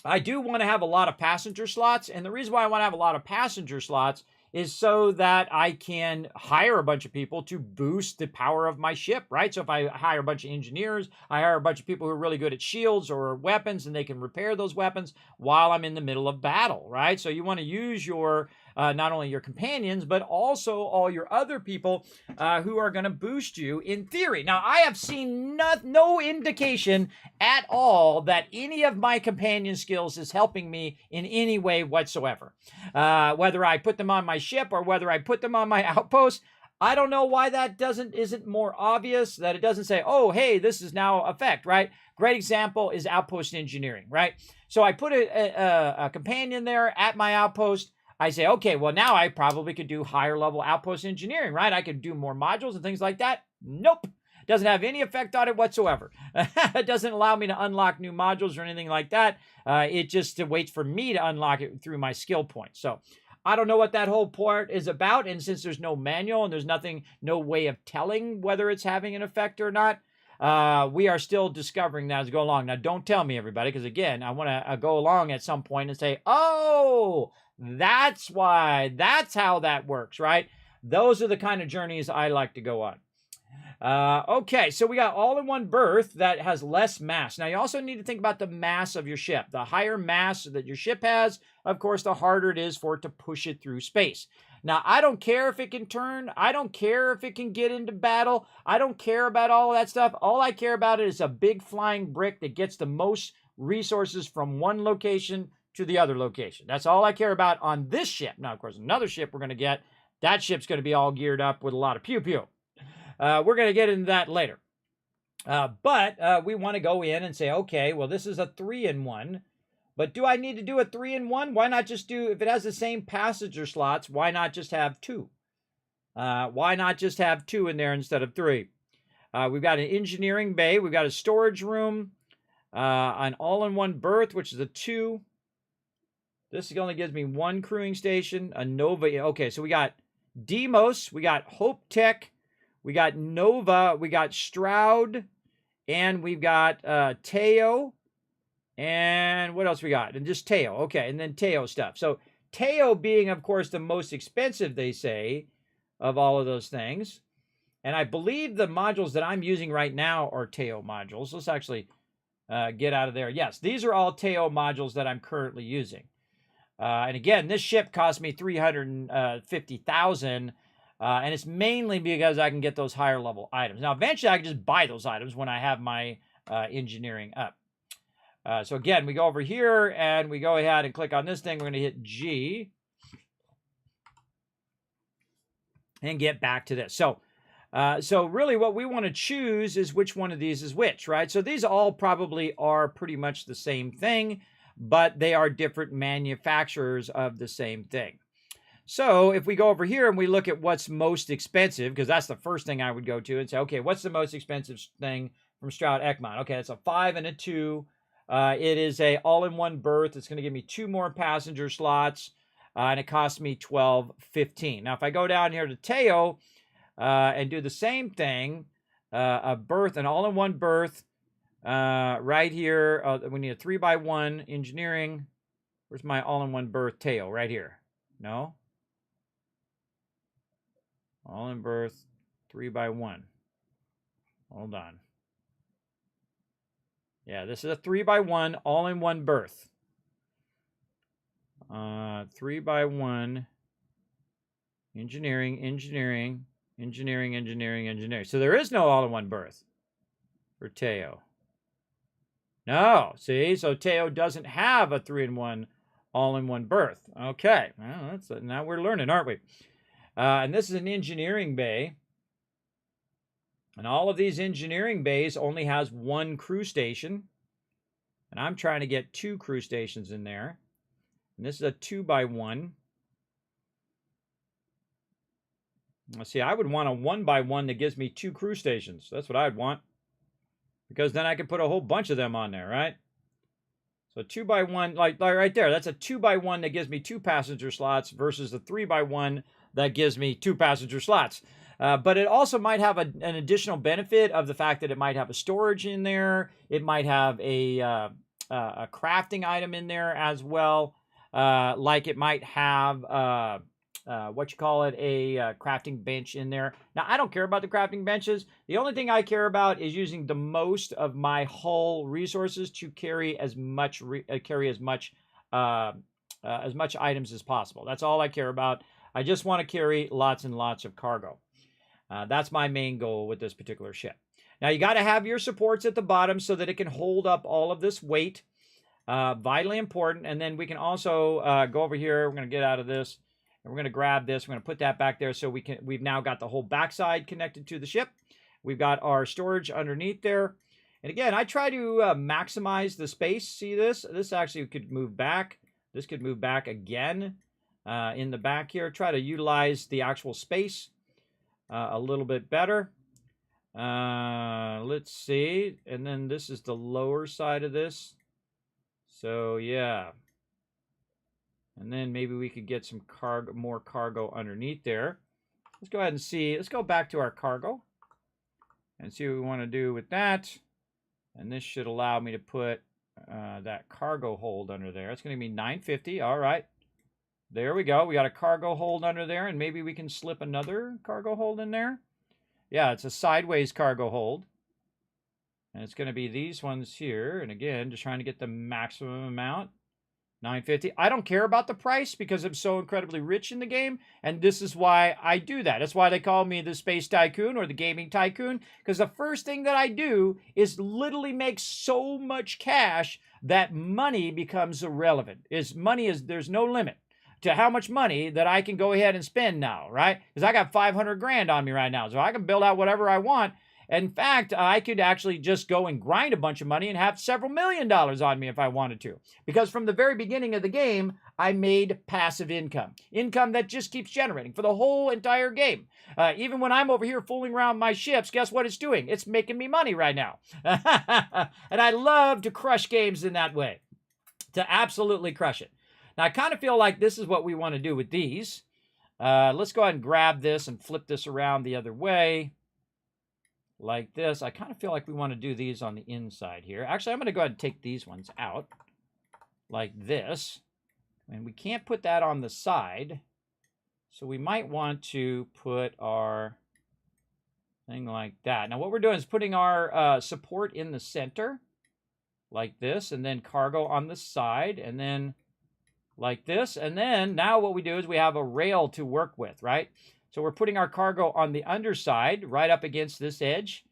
I do want to have a lot of passenger slots, and the reason why I want to have a lot of passenger slots is so that I can hire a bunch of people to boost the power of my ship, right? So if I hire a bunch of engineers, I hire a bunch of people who are really good at shields or weapons, and they can repair those weapons while I'm in the middle of battle, right? So you want to use your not only your companions, but also all your other people who are going to boost you in theory. Now, I have seen no indication at all that any of my companion skills is helping me in any way whatsoever. Whether I put them on my ship or whether I put them on my outpost, I don't know why that isn't more obvious, that it doesn't say, oh, hey, this is now effect, right? Great example is outpost engineering, right? So I put a companion there at my outpost. I say, okay, well, now I probably could do higher level outpost engineering, right? I could do more modules and things like that. Nope. Doesn't have any effect on it whatsoever. It doesn't allow me to unlock new modules or anything like that. It just waits for me to unlock it through my skill points. So I don't know what that whole part is about. And since there's no manual and there's no way of telling whether it's having an effect or not, we are still discovering that as we go along. Now, don't tell me, everybody, because again, I want to go along at some point and say, oh, that's why, that's how that works, right? Those are the kind of journeys I like to go on. Okay, so we got all-in-one berth that has less mass. Now, you also need to think about the mass of your ship. The higher mass that your ship has, of course, the harder it is for it to push it through space. Now, I don't care if it can turn. I don't care if it can get into battle. I don't care about all that stuff. All I care about is a big flying brick that gets the most resources from one location to the other location. That's all I care about on this ship. Now, of course, another ship we're going to get, that ship's going to be all geared up with a lot of pew-pew. We're going to get into that later. But we want to go in and say, okay, well, this is a 3-in-1. But do I need to do a 3-in-1? Why not just do, if it has the same passenger slots, why not just have 2? Why not just have 2 in there instead of 3? We've got an engineering bay. We've got a storage room, an all-in-one berth, which is a 2. This only gives me 1 crewing station, a Nova. Okay, so we got Demos, we got Hope Tech, we got Nova, we got Stroud, and we've got Teo, and what else we got? And just Teo, okay, and then Teo stuff. So Teo being, of course, the most expensive, they say, of all of those things. And I believe the modules that I'm using right now are Teo modules. Let's actually get out of there. Yes, these are all Teo modules that I'm currently using. And again, this ship cost me $350,000, and it's mainly because I can get those higher level items. Now, eventually, I can just buy those items when I have my engineering up. So again, we go over here and we go ahead and click on this thing. We're going to hit G and get back to this. So really, what we want to choose is which one of these is which, right? So these all probably are pretty much the same thing, but they are different manufacturers of the same thing. So if we go over here and we look at what's most expensive, because that's the first thing I would go to and say, okay, what's the most expensive thing from Stroud Ekman? Okay, it's a 5 and a 2. It is a all-in-one berth. It's going to give me 2 more passenger slots, and it costs me $12.15. Now, if I go down here to Teo and do the same thing, a berth, an all-in-one berth, right here, we need a 3x1 engineering. Where's my all-in-one berth Teo? Right here. No? All-in berth, 3x1. Hold on. Yeah, this is a 3x1 all-in-one berth. 3x1 engineering. So there is no all-in-one berth for Teo. No, see? So Teo doesn't have a 3-in-1 all in one berth. Okay, well, now we're learning, aren't we? And this is an engineering bay. And all of these engineering bays only has one crew station. And I'm trying to get 2 crew stations in there. And this is a 2x1. Let's see, I would want a 1x1 that gives me 2 crew stations. That's what I'd want. Because then I could put a whole bunch of them on there, right? So 2x1, like right there, that's a 2x1 that gives me 2 passenger slots versus a 3x1 that gives me 2 passenger slots. But it also might have an additional benefit of the fact that it might have a storage in there. It might have a crafting item in there as well. Like it might have a crafting bench in there. Now, I don't care about the crafting benches. The only thing I care about is using the most of my hull resources to carry as much items as possible. That's all I care about. I just want to carry lots and lots of cargo. That's my main goal with this particular ship. Now, you got to have your supports at the bottom so that it can hold up all of this weight. Vitally important. And then we can also go over here. We're going to get out of this. And we're going to grab this. We're going to put that back there so we've now got the whole backside connected to the ship. We've got our storage underneath there. And again, I try to maximize the space. See this? This actually could move back. This could move back again in the back here. Try to utilize the actual space a little bit better. Let's see. And then this is the lower side of this. So yeah. And then maybe we could get some more cargo underneath there. Let's go ahead and see. Let's go back to our cargo and see what we want to do with that. And this should allow me to put that cargo hold under there. It's going to be 950. All right. There we go. We got a cargo hold under there, and maybe we can slip another cargo hold in there. Yeah, it's a sideways cargo hold. And it's going to be these ones here. And again, just trying to get the maximum amount. 950. I don't care about the price because I'm so incredibly rich in the game, and this is why I do that. That's why they call me the Space Tycoon or the Gaming Tycoon, because the first thing that I do is literally make so much cash that money becomes irrelevant. There's no limit to how much money that I can go ahead and spend now, right? Because I got 500 grand on me right now, so I can build out whatever I want. In fact, I could actually just go and grind a bunch of money and have several $1 million on me if I wanted to. Because from the very beginning of the game, I made passive income. Income that just keeps generating for the whole entire game. Even when I'm over here fooling around my ships, guess what it's doing? It's making me money right now. And I love to crush games in that way. To absolutely crush it. Now, I kind of feel like this is what we want to do with these. Let's go ahead and grab this and flip this around the other way. Like this. I kind of feel like we want to do these on the inside here. Actually, I'm going to go ahead and take these ones out like this. And we can't put that on the side. So we might want to put our thing like that. Now, what we're doing is putting our support in the center like this, and then cargo on the side, and then like this. And then now what we do is we have a rail to work with, right? So we're putting our cargo on the underside, right up against this edge,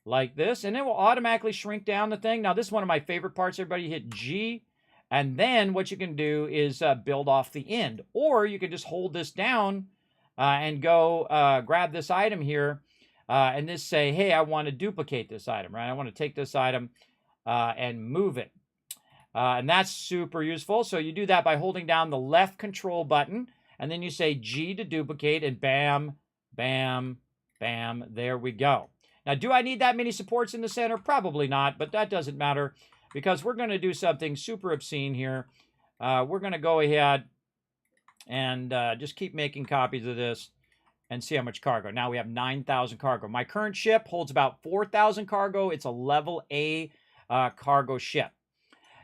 like this. And it will automatically shrink down the thing. Now, this is one of my favorite parts. Everybody hit G. And then what you can do is build off the end. Or you can just hold this down and go grab this item here. And just say, hey, I want to duplicate this item, right? I want to take this item and move it. And that's super useful. So you do that by holding down the left control button. And then you say G to duplicate, and bam, bam, bam, there we go. Now, do I need that many supports in the center? Probably not, but that doesn't matter because we're going to do something super obscene here. We're going to go ahead and just keep making copies of this and see how much cargo. Now we have 9,000 cargo. My current ship holds about 4,000 cargo. It's a level A cargo ship.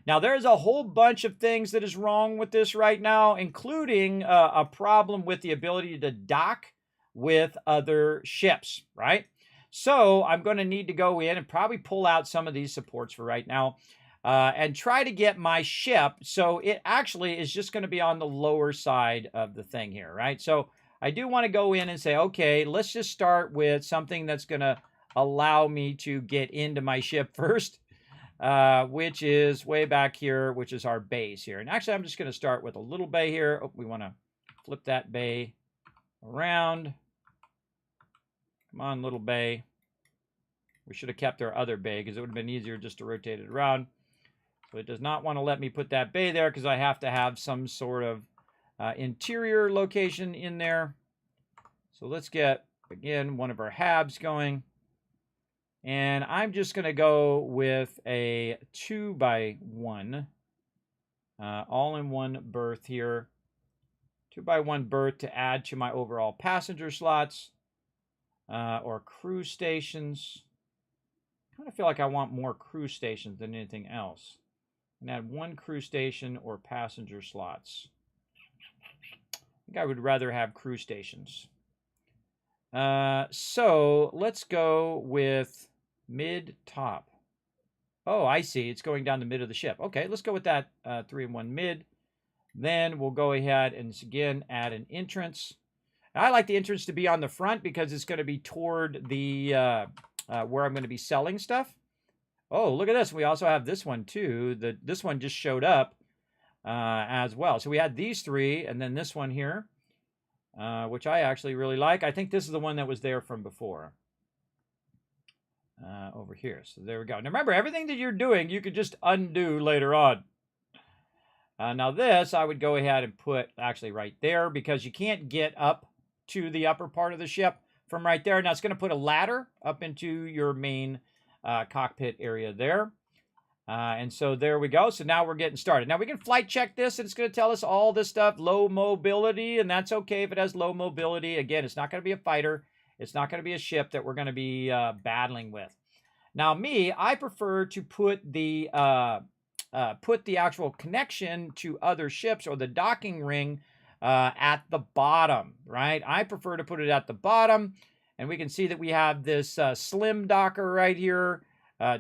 Now, there's a whole bunch of things that is wrong with this right now, including a problem with the ability to dock with other ships, right? So I'm going to need to go in and probably pull out some of these supports for right now and try to get my ship so it actually is just going to be on the lower side of the thing here, right? So I do want to go in and say, okay, let's just start with something that's going to allow me to get into my ship first. which is way back here, which is our bays here. And actually, I'm just going to start with a little bay here. Oh, we want to flip that bay around. Come on, little bay. We should have kept our other bay because it would have been easier just to rotate it around. So it does not want to let me put that bay there because I have to have some sort of interior location in there. So let's get, again, one of our habs going. And I'm just going to go with a 2x1 all-in-one berth here. 2x1 berth to add to my overall passenger slots or crew stations. I kind of feel like I want more crew stations than anything else. And add one crew station or passenger slots. I think I would rather have crew stations. So let's go with mid-top. Oh, I see. It's going down the mid of the ship. Okay, let's go with that 3-in-1 mid. Then we'll go ahead and, again, add an entrance. I like the entrance to be on the front because it's going to be toward the where I'm going to be selling stuff. Oh, look at this. We also have this one, too. This one just showed up as well. So we had these three, and then this one here, which I actually really like. I think this is the one that was there from before. Over here. So there we go. Now, remember, everything that you're doing, you could just undo later on. Now, this, I would go ahead and put actually right there because you can't get up to the upper part of the ship from right there. Now, it's going to put a ladder up into your main cockpit area there. And so there we go. So now we're getting started. Now we can flight check this and it's going to tell us all this stuff, low mobility, and that's okay if it has low mobility. Again, it's not going to be a fighter. It's not going to be a ship that we're going to be battling with. Now me, I prefer to put the actual connection to other ships or the docking ring at the bottom, right? I prefer to put it at the bottom. And we can see that we have this slim docker right here,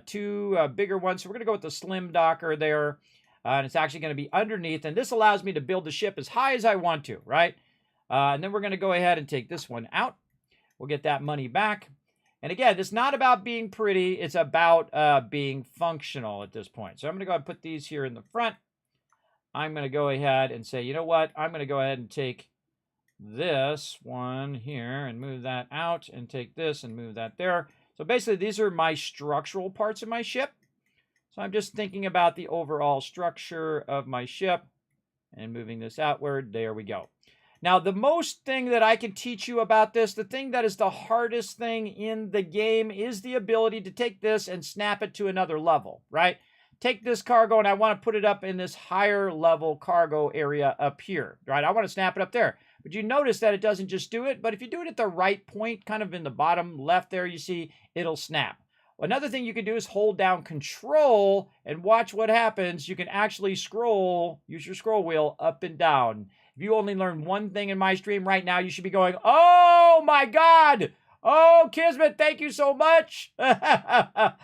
two bigger ones. So we're going to go with the slim docker there. And it's actually going to be underneath. And this allows me to build the ship as high as I want to, right? And then we're going to go ahead and take this one out. We'll get that money back. And again, it's not about being pretty. It's about being functional at this point. So I'm going to go ahead and put these here in the front. I'm going to go ahead and say, you know what? I'm going to go ahead and take this one here and move that out and take this and move that there. So basically these are my structural parts of my ship. So I'm just thinking about the overall structure of my ship and moving this outward. There we go. Now the most thing that I can teach you about this, the thing that is the hardest thing in the game is the ability to take this and snap it to another level, right? Take this cargo and I want to put it up in this higher level cargo area up here, right? I want to snap it up there. But you notice that it doesn't just do it, but if you do it at the right point, kind of in the bottom left there, you see it'll snap. Another thing you can do is hold down Control and watch what happens. You can actually scroll, use your scroll wheel up and down. If you only learned one thing in my stream right now, you should be going, oh my God! Oh, Kismet, thank you so much. That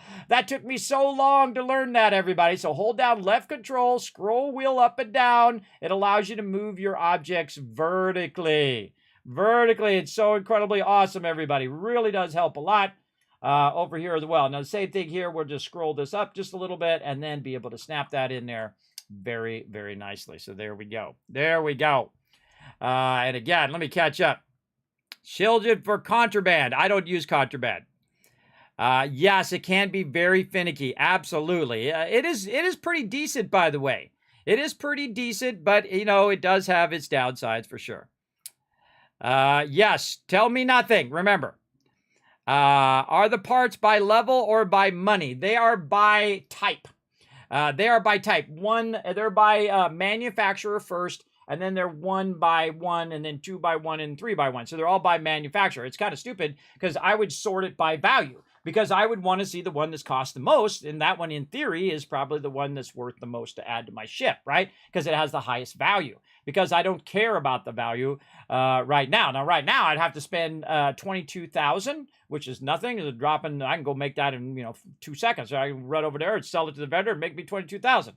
took me so long to learn that, everybody. So hold down left control, scroll wheel up and down. It allows you to move your objects vertically. Vertically, it's so incredibly awesome, everybody. Really does help a lot over here as well. Now, the same thing here. We'll just scroll this up just a little bit and then be able to snap that in there very, very nicely. So there we go. There we go. And again, let me catch up. Shielded for contraband. I don't use contraband. Yes, it can be very finicky. Absolutely. It is pretty decent, by the way. It is pretty decent, but, you know, it does have its downsides for sure. Yes, tell me nothing. Remember, are the parts by level or by money? They are by type. They are by type. They're by manufacturer first. And then they're 1x1, and then 2x1, and 3x1. So they're all by manufacturer. It's kind of stupid because I would sort it by value because I would want to see the one that's cost the most. And that one, in theory, is probably the one that's worth the most to add to my ship, right? Because it has the highest value. Because I don't care about the value right now. Now, right now, I'd have to spend $22,000, which is nothing. It's a drop in. I can go make that in 2 seconds. So I can run over there and sell it to the vendor and make me $22,000.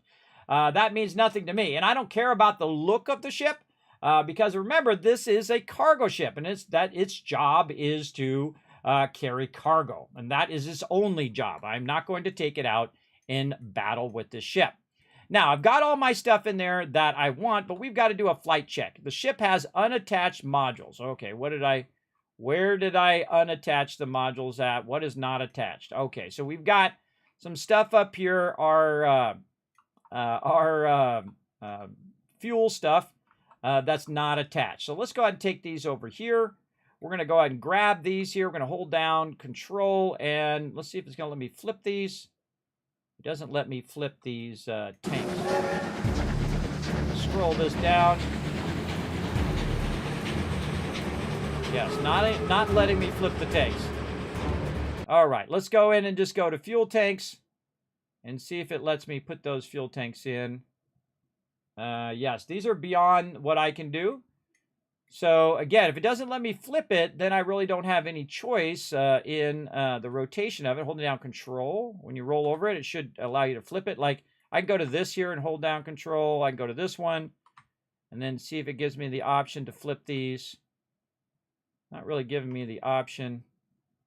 That means nothing to me. And I don't care about the look of the ship because remember, this is a cargo ship and its job is to carry cargo. And that is its only job. I'm not going to take it out in battle with this ship. Now, I've got all my stuff in there that I want, but we've got to do a flight check. The ship has unattached modules. Okay, where did I unattach the modules at? What is not attached? Okay, so we've got some stuff up here, our fuel stuff that's not attached. So let's go ahead and take these over here. We're going to go ahead and grab these here. We're going to hold down Control, and let's see if it's going to let me flip these. It doesn't let me flip these tanks. Scroll this down. Yes, not letting me flip the tanks. All right, let's go in and just go to fuel tanks and see if it lets me put those fuel tanks in. Yes, these are beyond what I can do. So again, if it doesn't let me flip it, then I really don't have any choice in the rotation of it. Holding down Control, when you roll over it, it should allow you to flip it. Like, I can go to this here and hold down Control. I can go to this one and then see if it gives me the option to flip these. Not really giving me the option.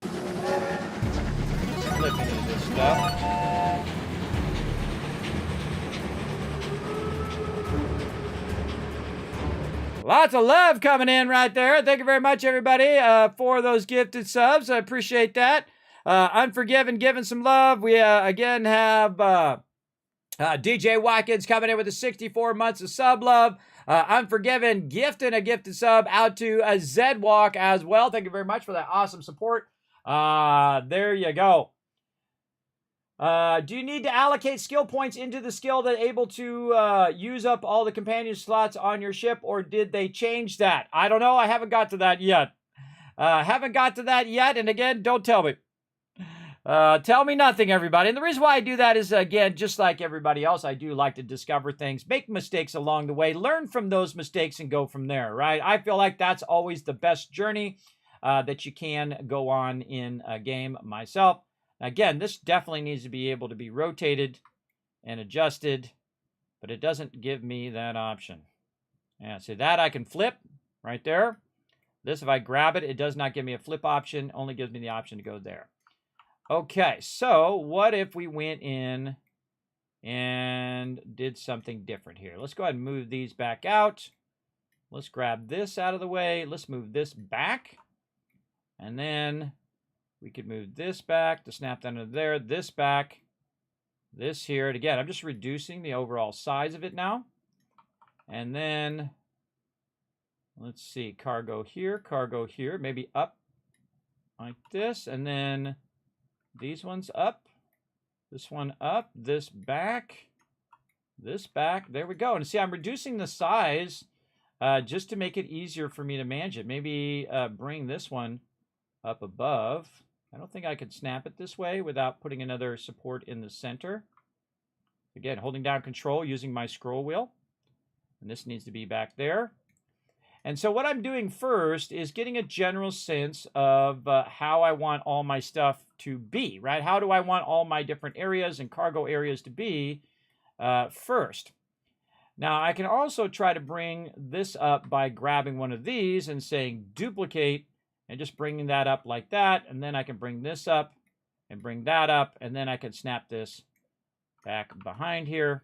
Flipping into this stuff. Lots of love coming in right there. Thank you very much, everybody, for those gifted subs. I appreciate that. Unforgiven, giving some love. We, again, have DJ Watkins coming in with the 64 months of sub love. Unforgiven, gifting a gifted sub out to Zedwalk as well. Thank you very much for that awesome support. There you go. Do you need to allocate skill points into the skill that able to use up all the companion slots on your ship, or did they change that? I don't know. I haven't got to that yet. And again, don't tell me. Tell me nothing, everybody. And the reason why I do that is, again, just like everybody else, I do like to discover things, make mistakes along the way, learn from those mistakes, and go from there, right? I feel like that's always the best journey that you can go on in a game myself. Again, this definitely needs to be able to be rotated and adjusted, but it doesn't give me that option. Yeah, see that I can flip right there. This, if I grab it, it does not give me a flip option, only gives me the option to go there. Okay, so what if we went in and did something different here? Let's go ahead and move these back out. Let's grab this out of the way. Let's move this back. And then we could move this back to snap down to there, this back, this here. And again, I'm just reducing the overall size of it now. And then, let's see, cargo here, maybe up like this. And then these ones up, this one up, this back. There we go. And see, I'm reducing the size just to make it easier for me to manage it. Maybe bring this one up above. I don't think I could snap it this way without putting another support in the center. Again, holding down Control using my scroll wheel. And this needs to be back there. And so what I'm doing first is getting a general sense of how I want all my stuff to be, right? How do I want all my different areas and cargo areas to be first? Now, I can also try to bring this up by grabbing one of these and saying duplicate, and just bringing that up like that. And then I can bring this up and bring that up. And then I can snap this back behind here.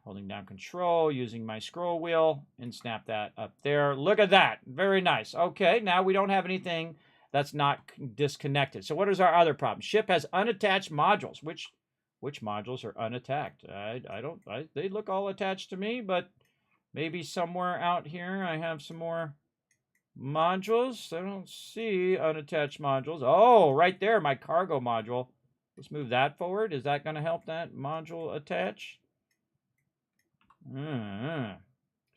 Holding down Control, using my scroll wheel, and snap that up there. Look at that. Very nice. Okay, now we don't have anything that's not disconnected. So what is our other problem? Ship has unattached modules. Which modules are unattached? They look all attached to me, but maybe somewhere out here I have some more modules. I don't see unattached modules. Oh, right there, my cargo module. Let's move that forward. Is that going to help that module attach?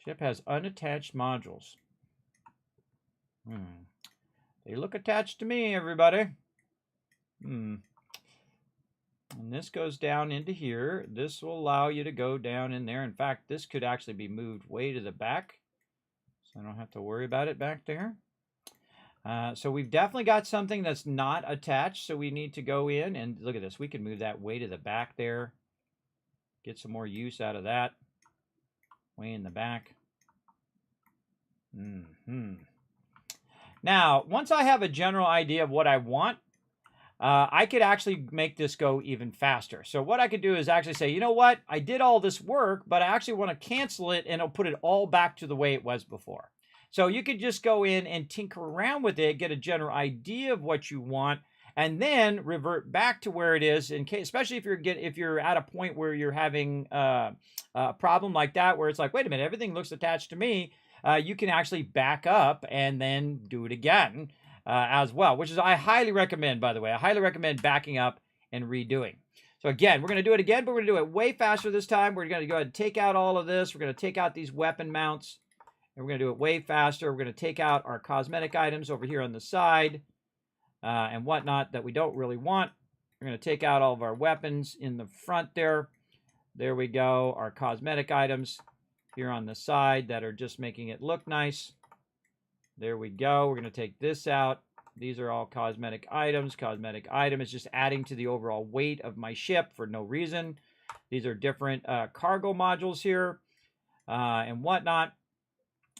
Ship has unattached modules. They look attached to me, everybody. And this goes down into here. This will allow you to go down in there. In fact, this could actually be moved way to the back, so I don't have to worry about it back there. So we've definitely got something that's not attached, so we need to go in and look at this. We can move that way to the back there. Get some more use out of that. Way in the back. Now, once I have a general idea of what I want, I could actually make this go even faster. So what I could do is actually say, you know what? I did all this work, but I actually want to cancel it, and it'll put it all back to the way it was before. So you could just go in and tinker around with it, get a general idea of what you want, and then revert back to where it is. In case, especially if you're at a point where you're having a problem like that, where it's like, wait a minute, everything looks attached to me. You can actually back up and then do it again as well, which is I highly recommend, by the way. I highly recommend backing up and redoing. So again, we're going to do it again, but we're going to do it way faster this time. We're going to go ahead and take out all of this. We're going to take out these weapon mounts, and we're going to do it way faster. We're going to take out our cosmetic items over here on the side and whatnot that we don't really want. We're going to take out all of our weapons in the front there. There we go. Our cosmetic items here on the side that are just making it look nice. There we go. We're going to take this out. These are all cosmetic items. Cosmetic item is just adding to the overall weight of my ship for no reason. These are different cargo modules here and whatnot.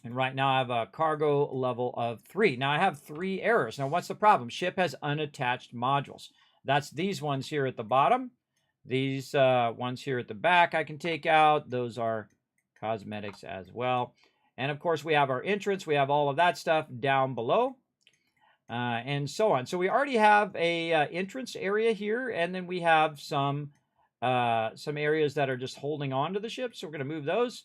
And right now I have a cargo level of 3. Now I have 3 errors. Now what's the problem? Ship has unattached modules. That's these ones here at the bottom. These ones here at the back I can take out. Those are cosmetics as well. And of course, we have our entrance. We have all of that stuff down below and so on. So we already have a entrance area here, and then we have some areas that are just holding on to the ship. So we're going to move those.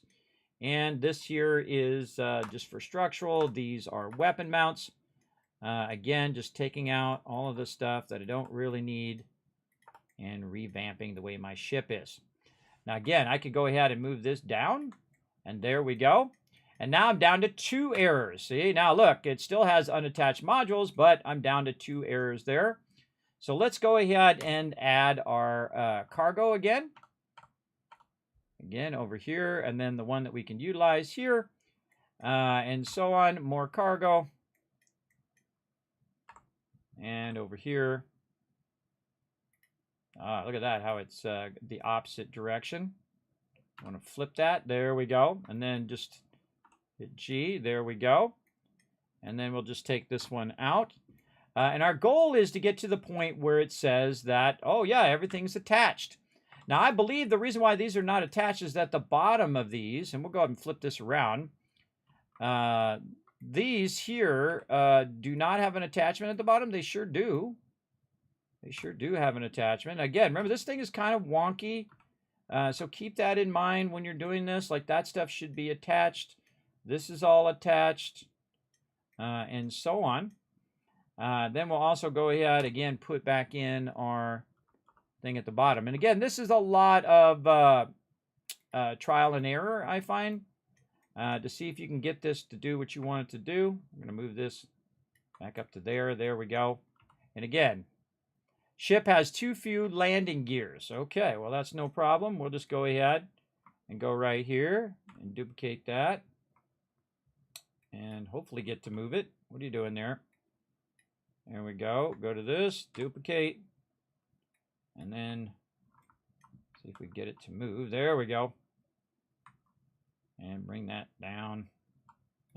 And this here is just for structural. These are weapon mounts. Again, just taking out all of the stuff that I don't really need and revamping the way my ship is. Now, again, I could go ahead and move this down, and there we go. And now I'm down to 2 errors. See, now look, it still has unattached modules, but I'm down to 2 errors there. So let's go ahead and add our cargo again. Again, over here, and then the one that we can utilize here, and so on. More cargo. And over here. Look at that, how it's the opposite direction. I want to flip that. There we go. And then just hit G. There we go. And then we'll just take this one out. And our goal is to get to the point where it says that, oh, yeah, everything's attached. Now, I believe the reason why these are not attached is that the bottom of these, and we'll go ahead and flip this around, these here do not have an attachment at the bottom. They sure do. They sure do have an attachment. Again, remember, this thing is kind of wonky. So keep that in mind when you're doing this. Like, that stuff should be attached. This is all attached, and so on. Then we'll also go ahead, again, put back in our thing at the bottom. And again, this is a lot of trial and error, I find, to see if you can get this to do what you want it to do. I'm going to move this back up to there. There we go. And again, ship has too few landing gears. Okay, well, that's no problem. We'll just go ahead and go right here and duplicate that. And hopefully get to move it. What are you doing there? There we go. Go to this, duplicate, and then see if we get it to move. There we go. And bring that down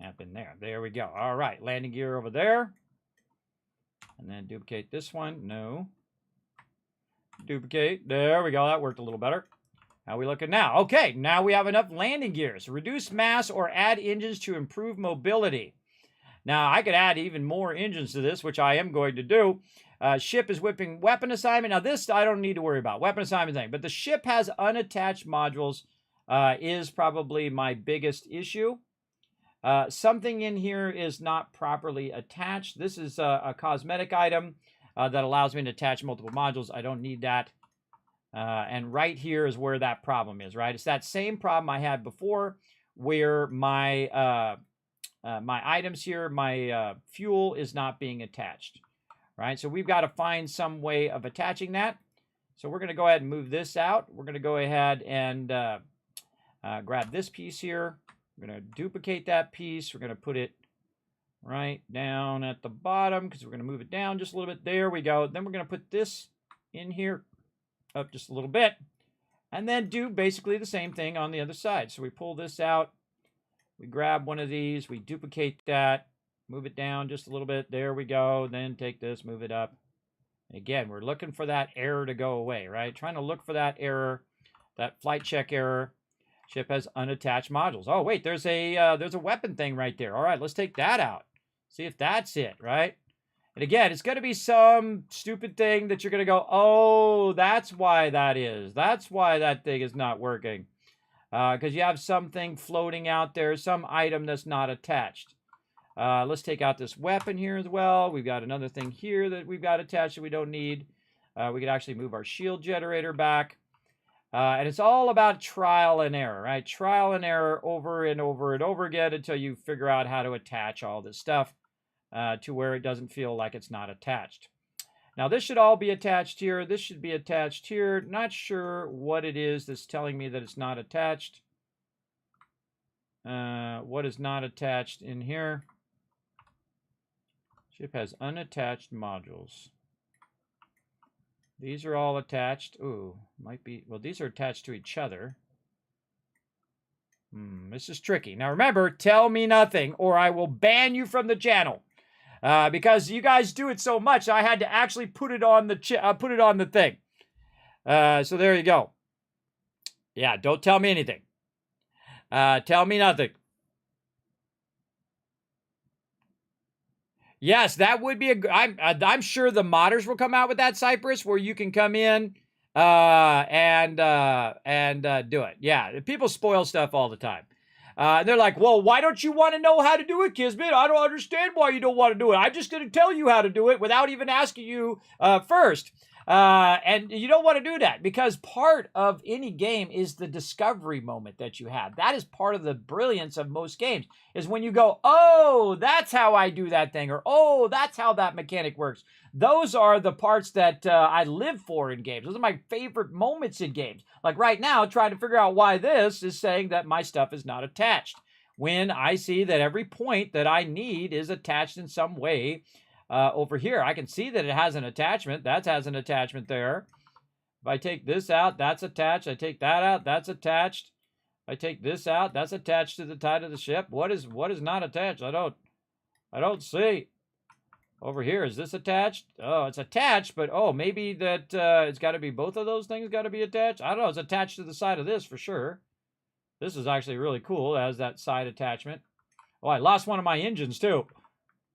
up in there. There we go. All right, landing gear over there. And then duplicate this one. No. Duplicate. There we go. That worked a little better. How are we looking now? Okay, now we have enough landing gears. Reduce mass or add engines to improve mobility. Now, I could add even more engines to this, which I am going to do. Ship is whipping weapon assignment. Now, this I don't need to worry about. Weapon assignment thing. But the ship has unattached modules is probably my biggest issue. Something in here is not properly attached. This is a cosmetic item that allows me to attach multiple modules. I don't need that. And right here is where that problem is, right? It's that same problem I had before where my my items here, my fuel is not being attached, right? So we've got to find some way of attaching that. So we're going to go ahead and move this out. We're going to go ahead and grab this piece here. We're going to duplicate that piece. We're going to put it right down at the bottom because we're going to move it down just a little bit. There we go. Then we're going to put this in here up just a little bit and then do basically the same thing on the other side. So we pull this out. We grab one of these. We duplicate that. Move it down just a little bit. There we go. Then take this, move it up. Again, we're looking for that error to go away, right? Trying to look for that error, that flight check error. Ship has unattached modules. Oh, wait, there's a weapon thing right there. All right, let's take that out. See if that's it, right? And again, it's going to be some stupid thing that you're going to go, oh, that's why that is. That's why that thing is not working. Because you have something floating out there, some item that's not attached. Let's take out this weapon here as well. We've got another thing here that we've got attached that we don't need. We could actually move our shield generator back. And it's all about trial and error, right? Trial and error over and over and over again until you figure out how to attach all this stuff to where it doesn't feel like it's not attached. Now, this should all be attached here. This should be attached here. Not sure what it is that's telling me that it's not attached. What is not attached in here? Ship has unattached modules. These are all attached. Ooh, might be... Well, these are attached to each other. This is tricky. Now, remember, tell me nothing or I will ban you from the channel. Because you guys do it so much, I had to actually put it on the thing. So there you go. Yeah, don't tell me anything. Tell me nothing. Yes, that would be I'm sure the modders will come out with that, Cypress, where you can come in and do it. Yeah, people spoil stuff all the time. They're like, well, why don't you want to know how to do it, Kismet? I don't understand why you don't want to do it. I'm just going to tell you how to do it without even asking you first. And you don't want to do that because part of any game is the discovery moment that you have. That is part of the brilliance of most games, is when you go, oh, that's how I do that thing, or oh, that's how that mechanic works. Those are the parts that I live for in games. Those are my favorite moments in games. Like right now, trying to figure out why this is saying that my stuff is not attached, when I see that every point that I need is attached in some way. Over here, I can see that it has an attachment. That has an attachment there. If I take this out, that's attached. I take that out, that's attached. If I take this out, that's attached to the side of the ship. What is not attached? I don't see. Over here, is this attached? Oh, it's attached, but oh, maybe that it's got to be both of those things got to be attached. I don't know. It's attached to the side of this for sure. This is actually really cool. It has that side attachment. Oh, I lost one of my engines too.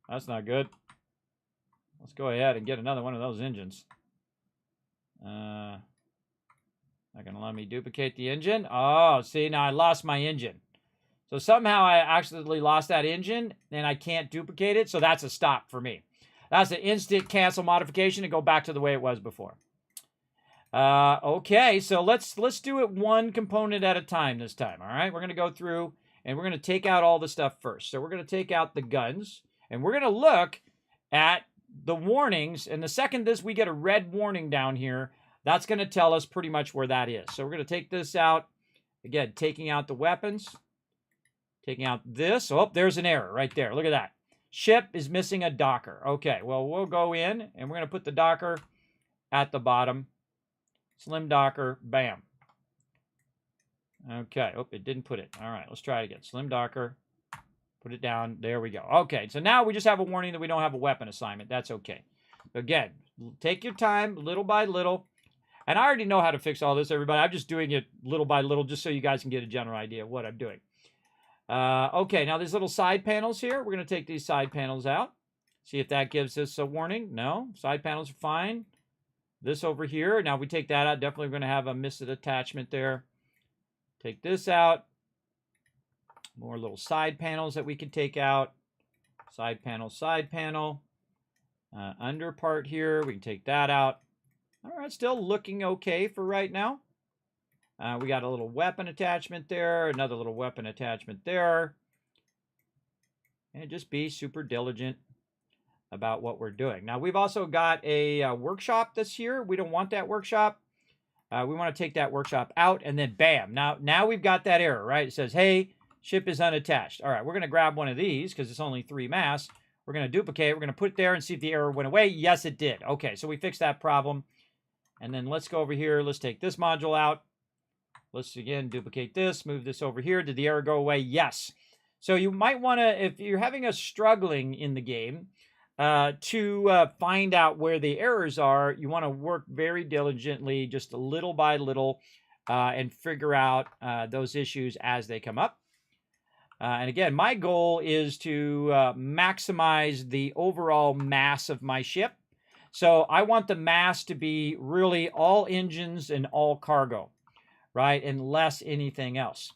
That's not good. Let's go ahead and get another one of those engines. Not going to let me duplicate the engine. Oh, see, now I lost my engine. So somehow I accidentally lost that engine, and I can't duplicate it, so that's a stop for me. That's an instant cancel modification and go back to the way it was before. Okay, so let's do it one component at a time this time, all right? We're going to go through, and we're going to take out all the stuff first. So we're going to take out the guns, and we're going to look at the warnings, and the second we get a red warning down here, that's going to tell us pretty much where that is. So we're going to take this out. Again, taking out the weapons. Taking out this. Oh, there's an error right there. Look at that. Ship is missing a docker. Okay, well, we'll go in, and we're going to put the docker at the bottom. Slim docker. Bam. Okay. Oh, it didn't put it. All right, let's try it again. Slim docker. Put it down. There we go. Okay, so now we just have a warning that we don't have a weapon assignment. That's okay. Again, take your time, little by little. And I already know how to fix all this, everybody. I'm just doing it little by little just so you guys can get a general idea of what I'm doing. Okay, now these little side panels here, we're going to take these side panels out. See if that gives us a warning. No, side panels are fine. This over here, now if we take that out, definitely going to have a missed attachment there. Take this out. More little side panels that we can take out. Side panel, side panel. Under part here, we can take that out. All right, still looking okay for right now. We got a little weapon attachment there, another little weapon attachment there. And just be super diligent about what we're doing. Now, we've also got a workshop that's here. We don't want that workshop. We want to take that workshop out, and then bam. Now we've got that error, right? It says, hey, ship is unattached. All right, we're going to grab one of these because it's only 3 mass. We're going to duplicate. We're going to put it there and see if the error went away. Yes, it did. Okay, so we fixed that problem. And then let's go over here. Let's take this module out. Let's, again, duplicate this. Move this over here. Did the error go away? Yes. So you might want to, if you're having a struggling in the game, to find out where the errors are, you want to work very diligently, just little by little, and figure out those issues as they come up. And again, my goal is to maximize the overall mass of my ship. So I want the mass to be really all engines and all cargo, right? And less anything else.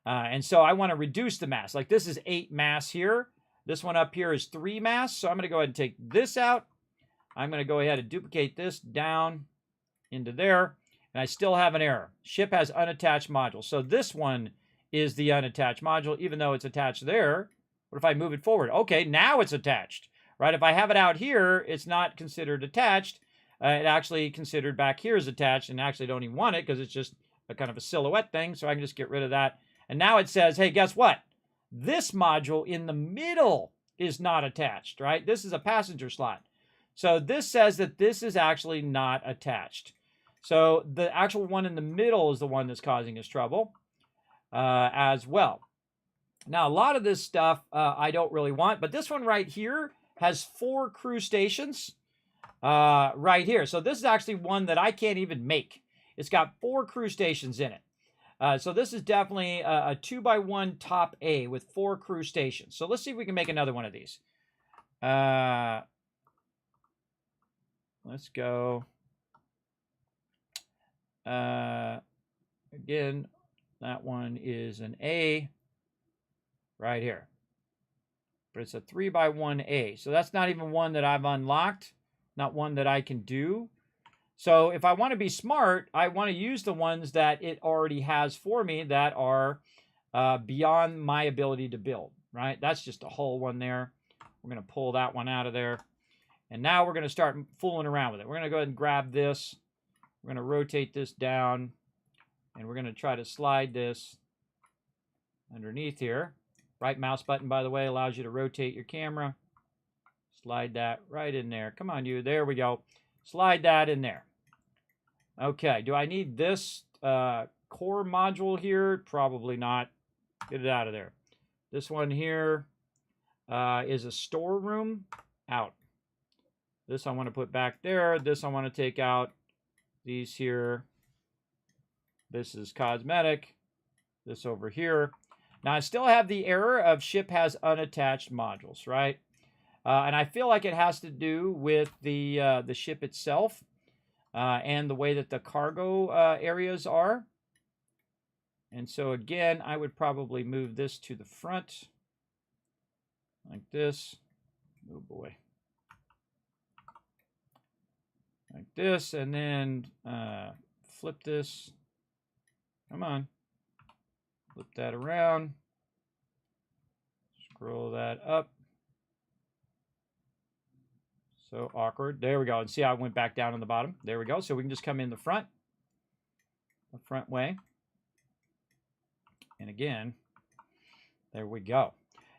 And so I want to reduce the mass. Like this is 8 mass here. This one up here is 3 mass. So I'm going to go ahead and take this out. I'm going to go ahead and duplicate this down into there. And I still have an error. Ship has unattached module. So this one is the unattached module, even though it's attached there. What if I move it forward? Okay, now it's attached, right? If I have it out here, it's not considered attached. It actually considered back here is attached, and actually don't even want it because it's just a kind of a silhouette thing. So I can just get rid of that. And now it says, hey, guess what? This module in the middle is not attached, right? This is a passenger slot. So this says that this is actually not attached. So the actual one in the middle is the one that's causing us trouble as well. Now, a lot of this stuff I don't really want, but this one right here has 4 crew stations right here. So this is actually one that I can't even make. It's got 4 crew stations in it. So this is definitely a 2x1 top A with 4 crew stations. So let's see if we can make another one of these. Let's go. Again, that one is an A right here. But it's a 3x1A. So that's not even one that I've unlocked. Not one that I can do. So if I want to be smart, I want to use the ones that it already has for me that are beyond my ability to build, right? That's just a whole one there. We're going to pull that one out of there. And now we're going to start fooling around with it. We're going to go ahead and grab this. We're going to rotate this down. And we're going to try to slide this underneath here. Right mouse button, by the way, allows you to rotate your camera. Slide that right in there. Come on, you. There we go. Slide that in there. Okay, do I need this core module here? Probably not. Get it out of there. This one here is a storeroom. Out. This I want to put back there. This I want to take out. These here. This is cosmetic. This over here. Now I still have the error of ship has unattached modules, right? And I feel like it has to do with the ship itself and the way that the cargo areas are. And so again, I would probably move this to the front like this. Oh boy. Like this, and then flip this. Come on. Flip that around. Scroll that up. So awkward. There we go. And see how it went back down on the bottom? There we go. So we can just come in the front way. And again, there we go.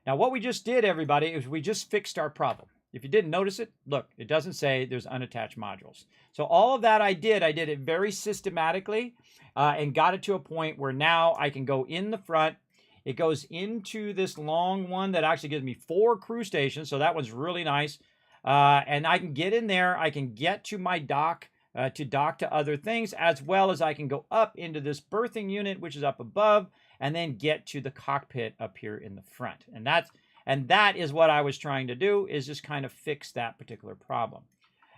Now what we just did, everybody, is we just fixed our problem. If you didn't notice it, look, it doesn't say there's unattached modules. So all of that I did it very systematically and got it to a point where now I can go in the front. It goes into this long one that actually gives me 4 crew stations. So that one's really nice. And I can get in there. I can get to my dock to dock to other things, as well as I can go up into this berthing unit, which is up above, and then get to the cockpit up here in the front. And that is what I was trying to do, is just kind of fix that particular problem.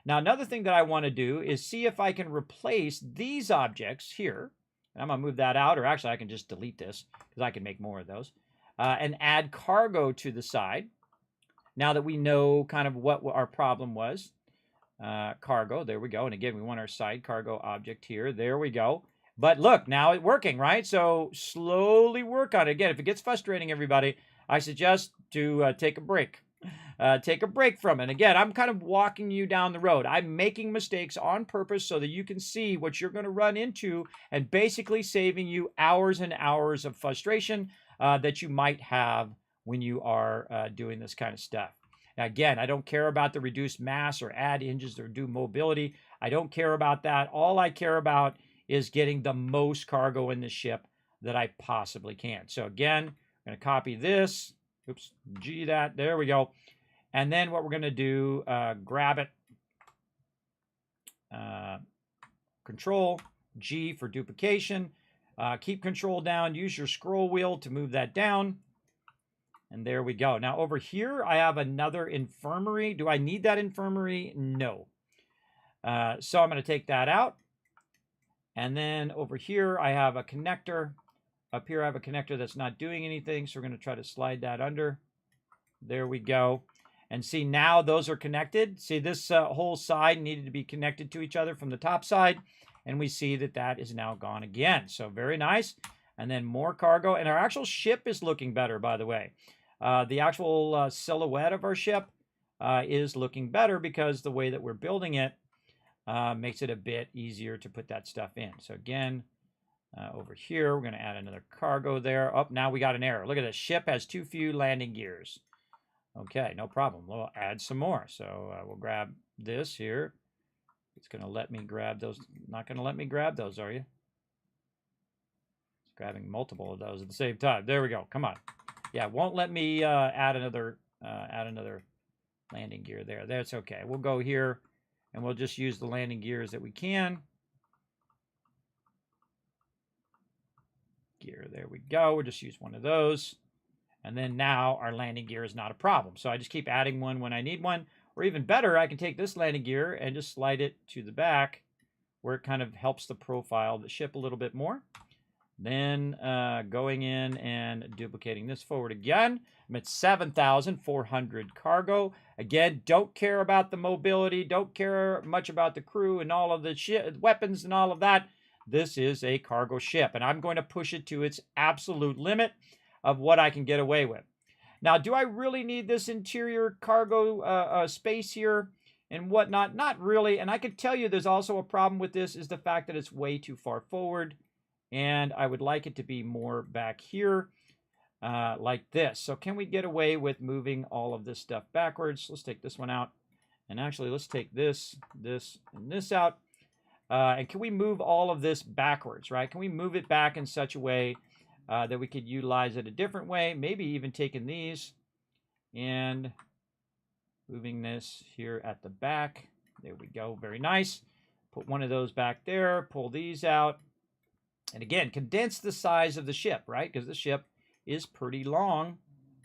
Now, another thing that I want to do is see if I can replace these objects here. And I'm going to move that out, or actually I can just delete this because I can make more of those. And add cargo to the side. Now that we know kind of what our problem was. Cargo, there we go. And again, we want our side cargo object here. There we go. But look, now it's working, right? So slowly work on it. Again, if it gets frustrating, everybody, I suggest to take a break. Take a break from it. Again, I'm kind of walking you down the road. I'm making mistakes on purpose so that you can see what you're going to run into and basically saving you hours and hours of frustration that you might have when you are doing this kind of stuff. Now, again, I don't care about the reduced mass or add engines or do mobility. I don't care about that. All I care about is getting the most cargo in the ship that I possibly can. So again, I'm going to copy this. Oops, G that. There we go. And then what we're going to do, grab it, Control G for duplication. Keep control down. Use your scroll wheel to move that down. And there we go. Now over here, I have another infirmary. Do I need that infirmary? No. So I'm going to take that out. And then over here, I have a connector. Up here, I have a connector that's not doing anything. So we're going to try to slide that under. There we go. And see, now those are connected. See, this whole side needed to be connected to each other from the top side. And we see that that is now gone again. So very nice. And then more cargo. And our actual ship is looking better, by the way. The actual silhouette of our ship is looking better because the way that we're building it makes it a bit easier to put that stuff in. So again, over here, we're going to add another cargo there. Oh, now we got an error. Look at this. Ship has too few landing gears. Okay, no problem. We'll add some more. So we'll grab this here. It's going to let me grab those. Not going to let me grab those, are you? It's grabbing multiple of those at the same time. There we go. Come on. Yeah, it won't let me add another landing gear there. That's okay. We'll go here, and we'll just use the landing gears that we can. Gear, there we go. We'll just use one of those. And then now our landing gear is not a problem. So I just keep adding one when I need one. Or even better, I can take this landing gear and just slide it to the back where it kind of helps the profile of the ship a little bit more. Then going in and duplicating this forward again. I'm at 7,400 cargo. Again, don't care about the mobility. Don't care much about the crew and all of the weapons and all of that. This is a cargo ship. And I'm going to push it to its absolute limit of what I can get away with. Now, do I really need this interior cargo space here and whatnot? Not really. And I can tell you there's also a problem with this is the fact that it's way too far forward. And I would like it to be more back here like this. So can we get away with moving all of this stuff backwards? Let's take this one out. And actually, let's take this, and this out. And can we move all of this backwards, right? Can we move it back in such a way that we could utilize it a different way? Maybe even taking these and moving this here at the back. There we go. Very nice. Put one of those back there. Pull these out. And again, condense the size of the ship, right? Because the ship is pretty long,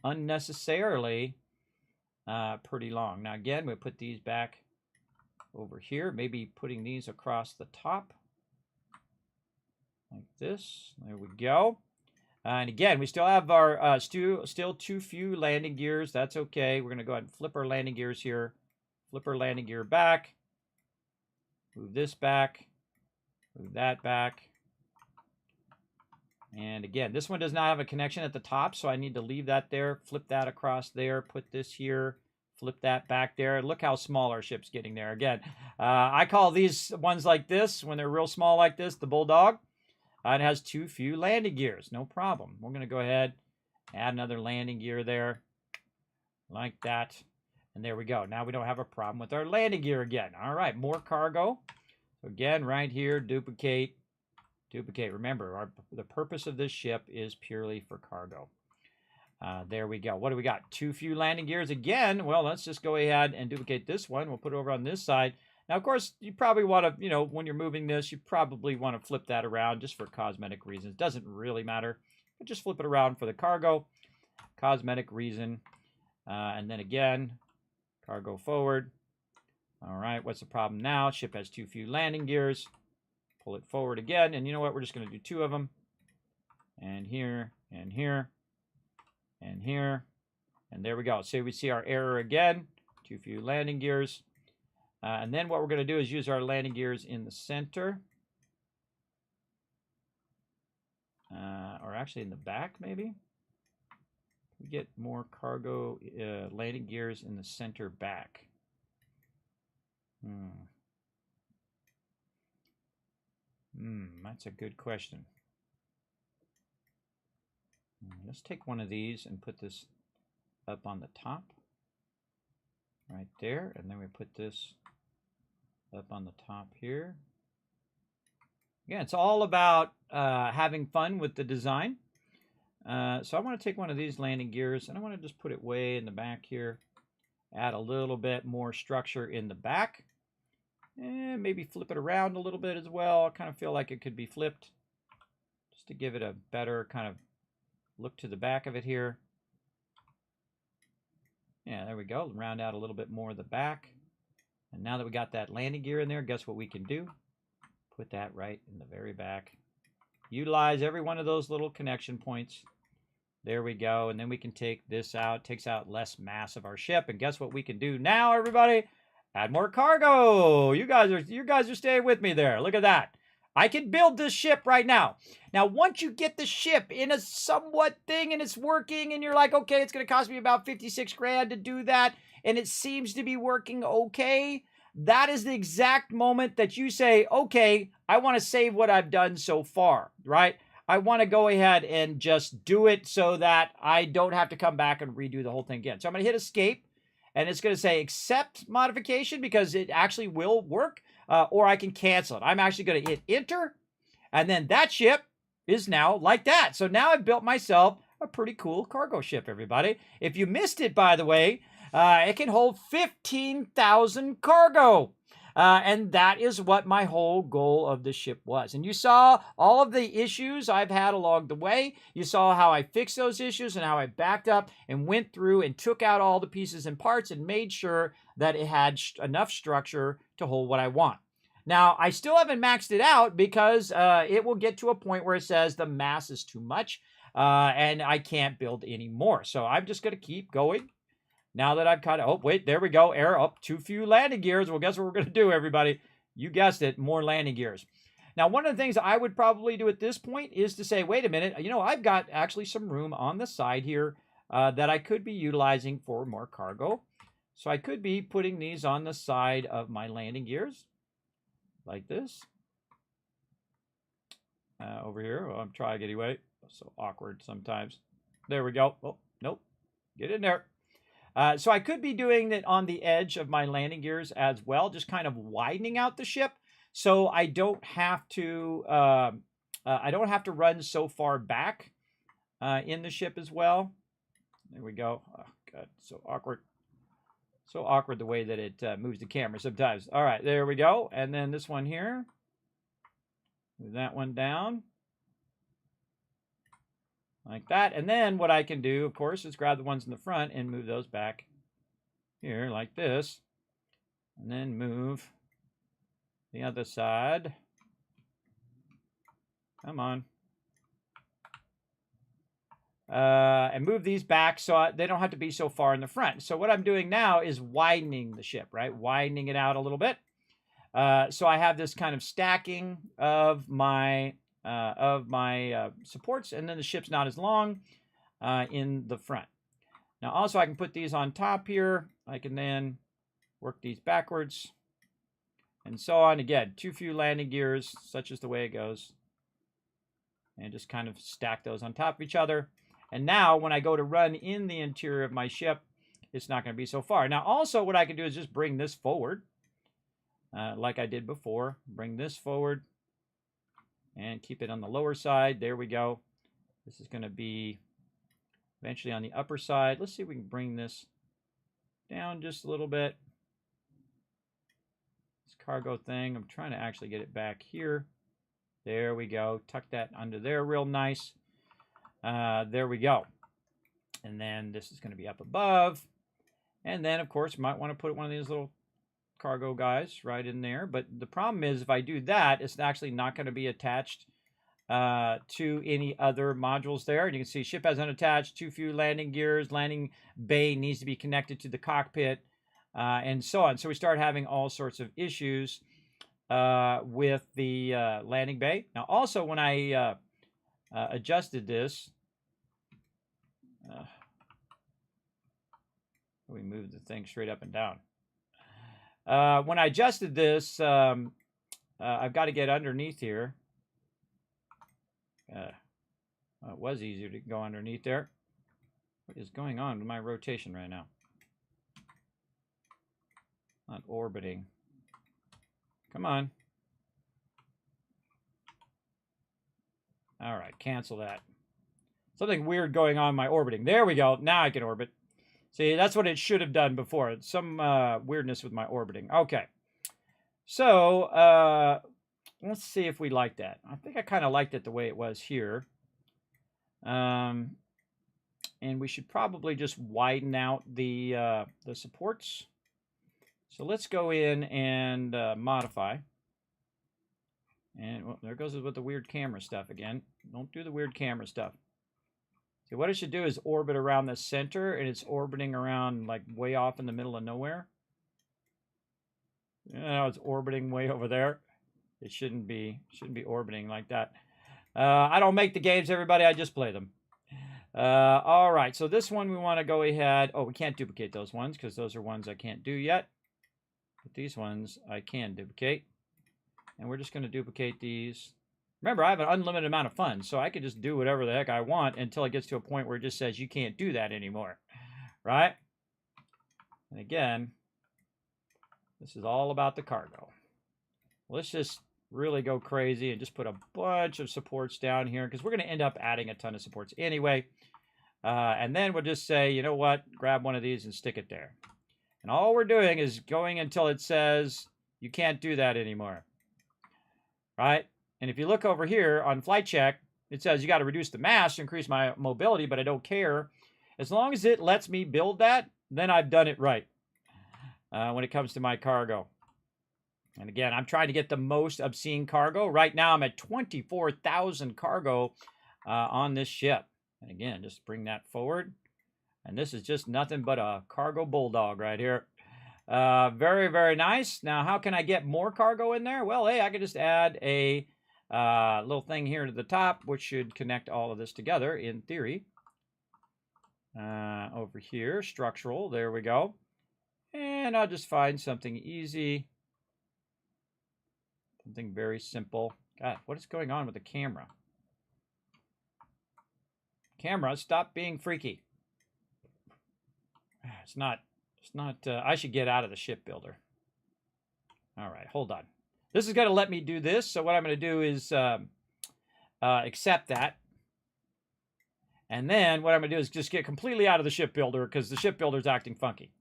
unnecessarily pretty long. Now, again, we'll put these back over here. Maybe putting these across the top like this. There we go. And again, we still have our still too few landing gears. That's okay. We're going to go ahead and flip our landing gears here. Flip our landing gear back. Move this back. Move that back. And again, this one does not have a connection at the top, so I need to leave that there. Flip that across there. Put this here. Flip that back there. Look how small our ship's getting there. Again, I call these ones like this, when they're real small like this, the Bulldog. It has too few landing gears. No problem. We're going to go ahead, add another landing gear there, like that. And there we go. Now we don't have a problem with our landing gear again. All right, more cargo. So again, right here, duplicate, duplicate. Remember, the purpose of this ship is purely for cargo. There we go. What do we got? Too few landing gears again. Well, let's just go ahead and duplicate this one. We'll put it over on this side. Now, of course, you probably want to, when you're moving this, you probably want to flip that around just for cosmetic reasons. Doesn't really matter. But just flip it around for the cargo. Cosmetic reason. And then again, cargo forward. All right, what's the problem now? Ship has too few landing gears. Pull it forward again. And you know what? We're just going to do two of them. And here, and here, and here. And there we go. So we see our error again. Too few landing gears. And then what we're going to do is use our landing gears in the center. Or actually in the back, maybe. We get more cargo landing gears in the center back. That's a good question. Let's take one of these and put this up on the top. Right there. And then we put this up on the top here. Again, it's all about having fun with the design. So I want to take one of these landing gears and I want to just put it way in the back here. add a little bit more structure in the back. And maybe flip it around a little bit as well. I kind of feel like it could be flipped just to give it a better kind of look to the back of it here. Yeah, there we go. Round out a little bit more of the back. And now that we got that landing gear in there, guess what we can do? Put that right in the very back. Utilize every one of those little connection points. There we go. And then we can take this out. Takes out less mass of our ship. And guess what we can do now, everybody? Add more cargo. You guys are staying with me there. Look at that. I can build this ship right now. Now, once you get the ship in a somewhat thing and it's working and you're like, okay, it's going to cost me about 56 grand to do that, and it seems to be working okay, that is the exact moment that you say, okay, I want to save what I've done so far, right? I want to go ahead and just do it so that I don't have to come back and redo the whole thing again. So I'm going to hit escape, and it's going to say accept modification because it actually will work. Or I can cancel it. I'm actually going to hit enter, and then that ship is now like that. So now I've built myself a pretty cool cargo ship, everybody. If you missed it, by the way, it can hold 15,000 cargo. And that is what my whole goal of the ship was. And you saw all of the issues I've had along the way. You saw how I fixed those issues and how I backed up and went through and took out all the pieces and parts and made sure that it had enough structure to hold what I want. Now, I still haven't maxed it out because it will get to a point where it says the mass is too much and I can't build any more. So I'm just going to keep going. Now that I've kind of, oh, wait, there we go. Error up, too few landing gears. Well, guess what we're going to do, everybody? You guessed it, more landing gears. Now, one of the things I would probably do at this point is to say, wait a minute, you know, I've got actually some room on the side here that I could be utilizing for more cargo. So I could be putting these on the side of my landing gears like this. Over here, well, I'm trying anyway. So awkward sometimes. There we go. Oh, nope. Get in there. So I could be doing it on the edge of my landing gears as well, just kind of widening out the ship, so I don't have to run so far back in the ship as well. There we go. Oh God, so awkward. So awkward the way that it moves the camera sometimes. All right, there we go. And then this one here. Move that one down. Like that. And then what I can do, of course, is grab the ones in the front and move those back here like this. And then move the other side. Come on. And move these back so they don't have to be so far in the front. So what I'm doing now is widening the ship, right? Widening it out a little bit. So I have this kind of stacking of my supports, and then the ship's not as long in the front. Now also I can put these on top here. I can then work these backwards and so on. Again, too few landing gears, such is the way it goes. And just kind of stack those on top of each other. And now when I go to run in the interior of my ship, it's not going to be so far. Now also what I can do is just bring this forward like I did before. Bring this forward and keep it on the lower side. There we go. This is going to be eventually on the upper side. Let's see if we can bring this down just a little bit. This cargo thing, I'm trying to actually get it back here. There we go. Tuck that under there real nice. There we go. And then this is going to be up above. And then, of course, you might want to put one of these little cargo guys right in there. But the problem is if I do that, it's actually not going to be attached to any other modules there. And you can see ship has unattached, too few landing gears, landing bay needs to be connected to the cockpit, and so on. So we start having all sorts of issues with the landing bay. Now also when I adjusted this, we moved the thing straight up and down. When I adjusted this, I've got to get underneath here. It was easier to go underneath there. What is going on with my rotation right now? Not orbiting. Come on. All right, cancel that. Something weird going on in my orbiting. There we go. Now I can orbit. See, that's what it should have done before. It's some weirdness with my orbiting. Okay. So, let's see if we like that. I think I kind of liked it the way it was here. And we should probably just widen out the supports. So let's go in and modify. And well, there goes with the weird camera stuff again. Don't do the weird camera stuff. See, what it should do is orbit around the center, and it's orbiting around like way off in the middle of nowhere. You know, it's orbiting way over there. It shouldn't be orbiting like that. I don't make the games, everybody. I just play them. All right, so this one we want to go ahead. Oh, we can't duplicate those ones because those are ones I can't do yet. But these ones I can duplicate. And we're just going to duplicate these. Remember, I have an unlimited amount of funds, so I can just do whatever the heck I want until it gets to a point where it just says you can't do that anymore. Right? And again, this is all about the cargo. Let's just really go crazy and just put a bunch of supports down here because we're going to end up adding a ton of supports anyway. And then we'll just say, you know what, grab one of these and stick it there. And all we're doing is going until it says you can't do that anymore. Right? And if you look over here on flight check, it says you got to reduce the mass to increase my mobility, but I don't care. As long as it lets me build that, then I've done it right when it comes to my cargo. And again, I'm trying to get the most obscene cargo. Right now, I'm at 24,000 cargo on this ship. And again, just bring that forward. And this is just nothing but a cargo bulldog right here. Very, very nice. Now, how can I get more cargo in there? Well, hey, I could just add a little thing here to the top, which should connect all of this together in theory. Over here, structural. There we go. And I'll just find something easy. Something very simple. God, what is going on with the camera? Camera, stop being freaky. It's not, I should get out of the shipbuilder. All right, hold on. This is going to let me do this. So what I'm going to do is accept that. And then what I'm going to do is just get completely out of the shipbuilder because the shipbuilder's acting funky.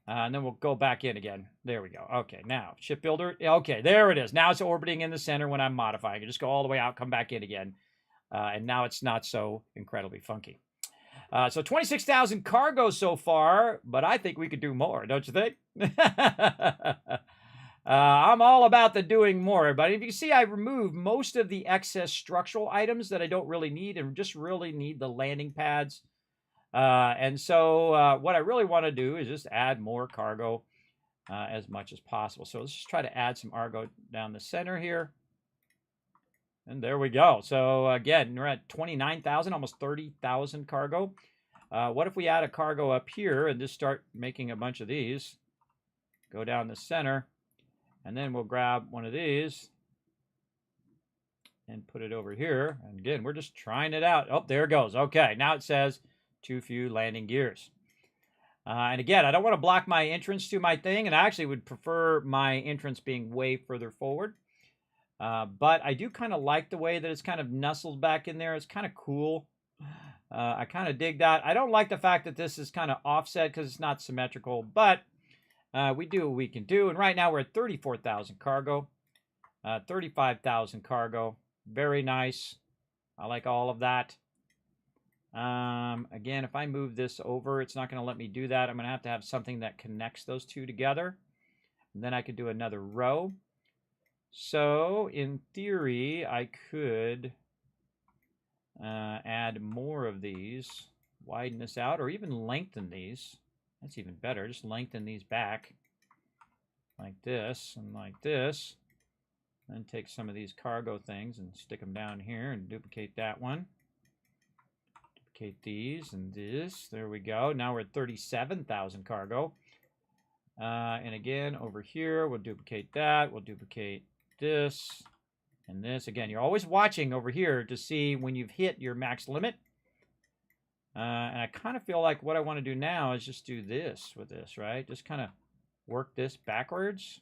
And then we'll go back in again. There we go. Okay, now, shipbuilder. Okay, there it is. Now it's orbiting in the center when I'm modifying. You just go all the way out, come back in again. And now it's not so incredibly funky. So 26,000 cargo so far, but I think we could do more, don't you think? I'm all about the doing more. But if you see, I removed most of the excess structural items that I don't really need and just really need the landing pads. And so what I really want to do is just add more cargo as much as possible. So let's just try to add some cargo down the center here. And there we go. So again, we're at 29,000, almost 30,000 cargo. What if we add a cargo up here and just start making a bunch of these? Go down the center. And then we'll grab one of these and put it over here. And again, we're just trying it out. Oh, there it goes. Okay, now it says too few landing gears. And again, I don't want to block my entrance to my thing, and I actually would prefer my entrance being way further forward. But I do kind of like the way that it's kind of nestled back in there. It's kind of cool. I kind of dig that. I don't like the fact that this is kind of offset because it's not symmetrical, but we do what we can do. And right now we're at 34,000 cargo, 35,000 cargo. Very nice. I like all of that. Again, if I move this over, it's not going to let me do that. I'm going to have something that connects those two together. And then I could do another row. So, in theory, I could add more of these, widen this out, or even lengthen these. That's even better. Just lengthen these back like this and like this. Then take some of these cargo things and stick them down here and duplicate that one. Duplicate these and this. There we go. Now we're at 37,000 cargo. And again, over here, we'll duplicate that. We'll duplicate this and this. Again, you're always watching over here to see when you've hit your max limit. And I kind of feel like what I want to do now is just do this with this, right? Just kind of work this backwards.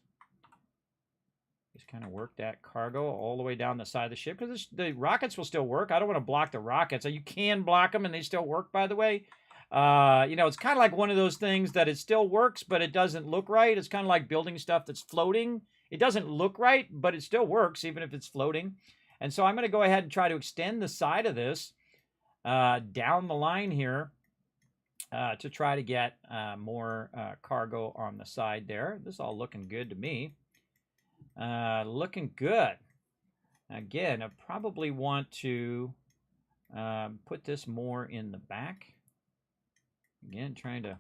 Just kind of work that cargo all the way down the side of the ship because the rockets will still work. I don't want to block the rockets. You can block them and they still work, by the way. You know, it's kind of like one of those things that it still works, but it doesn't look right. It's kind of like building stuff that's floating. It doesn't look right, but it still works, even if it's floating. And so I'm going to go ahead and try to extend the side of this down the line here to try to get more cargo on the side there. This is all looking good to me. Looking good. Again, I probably want to put this more in the back. Again, trying to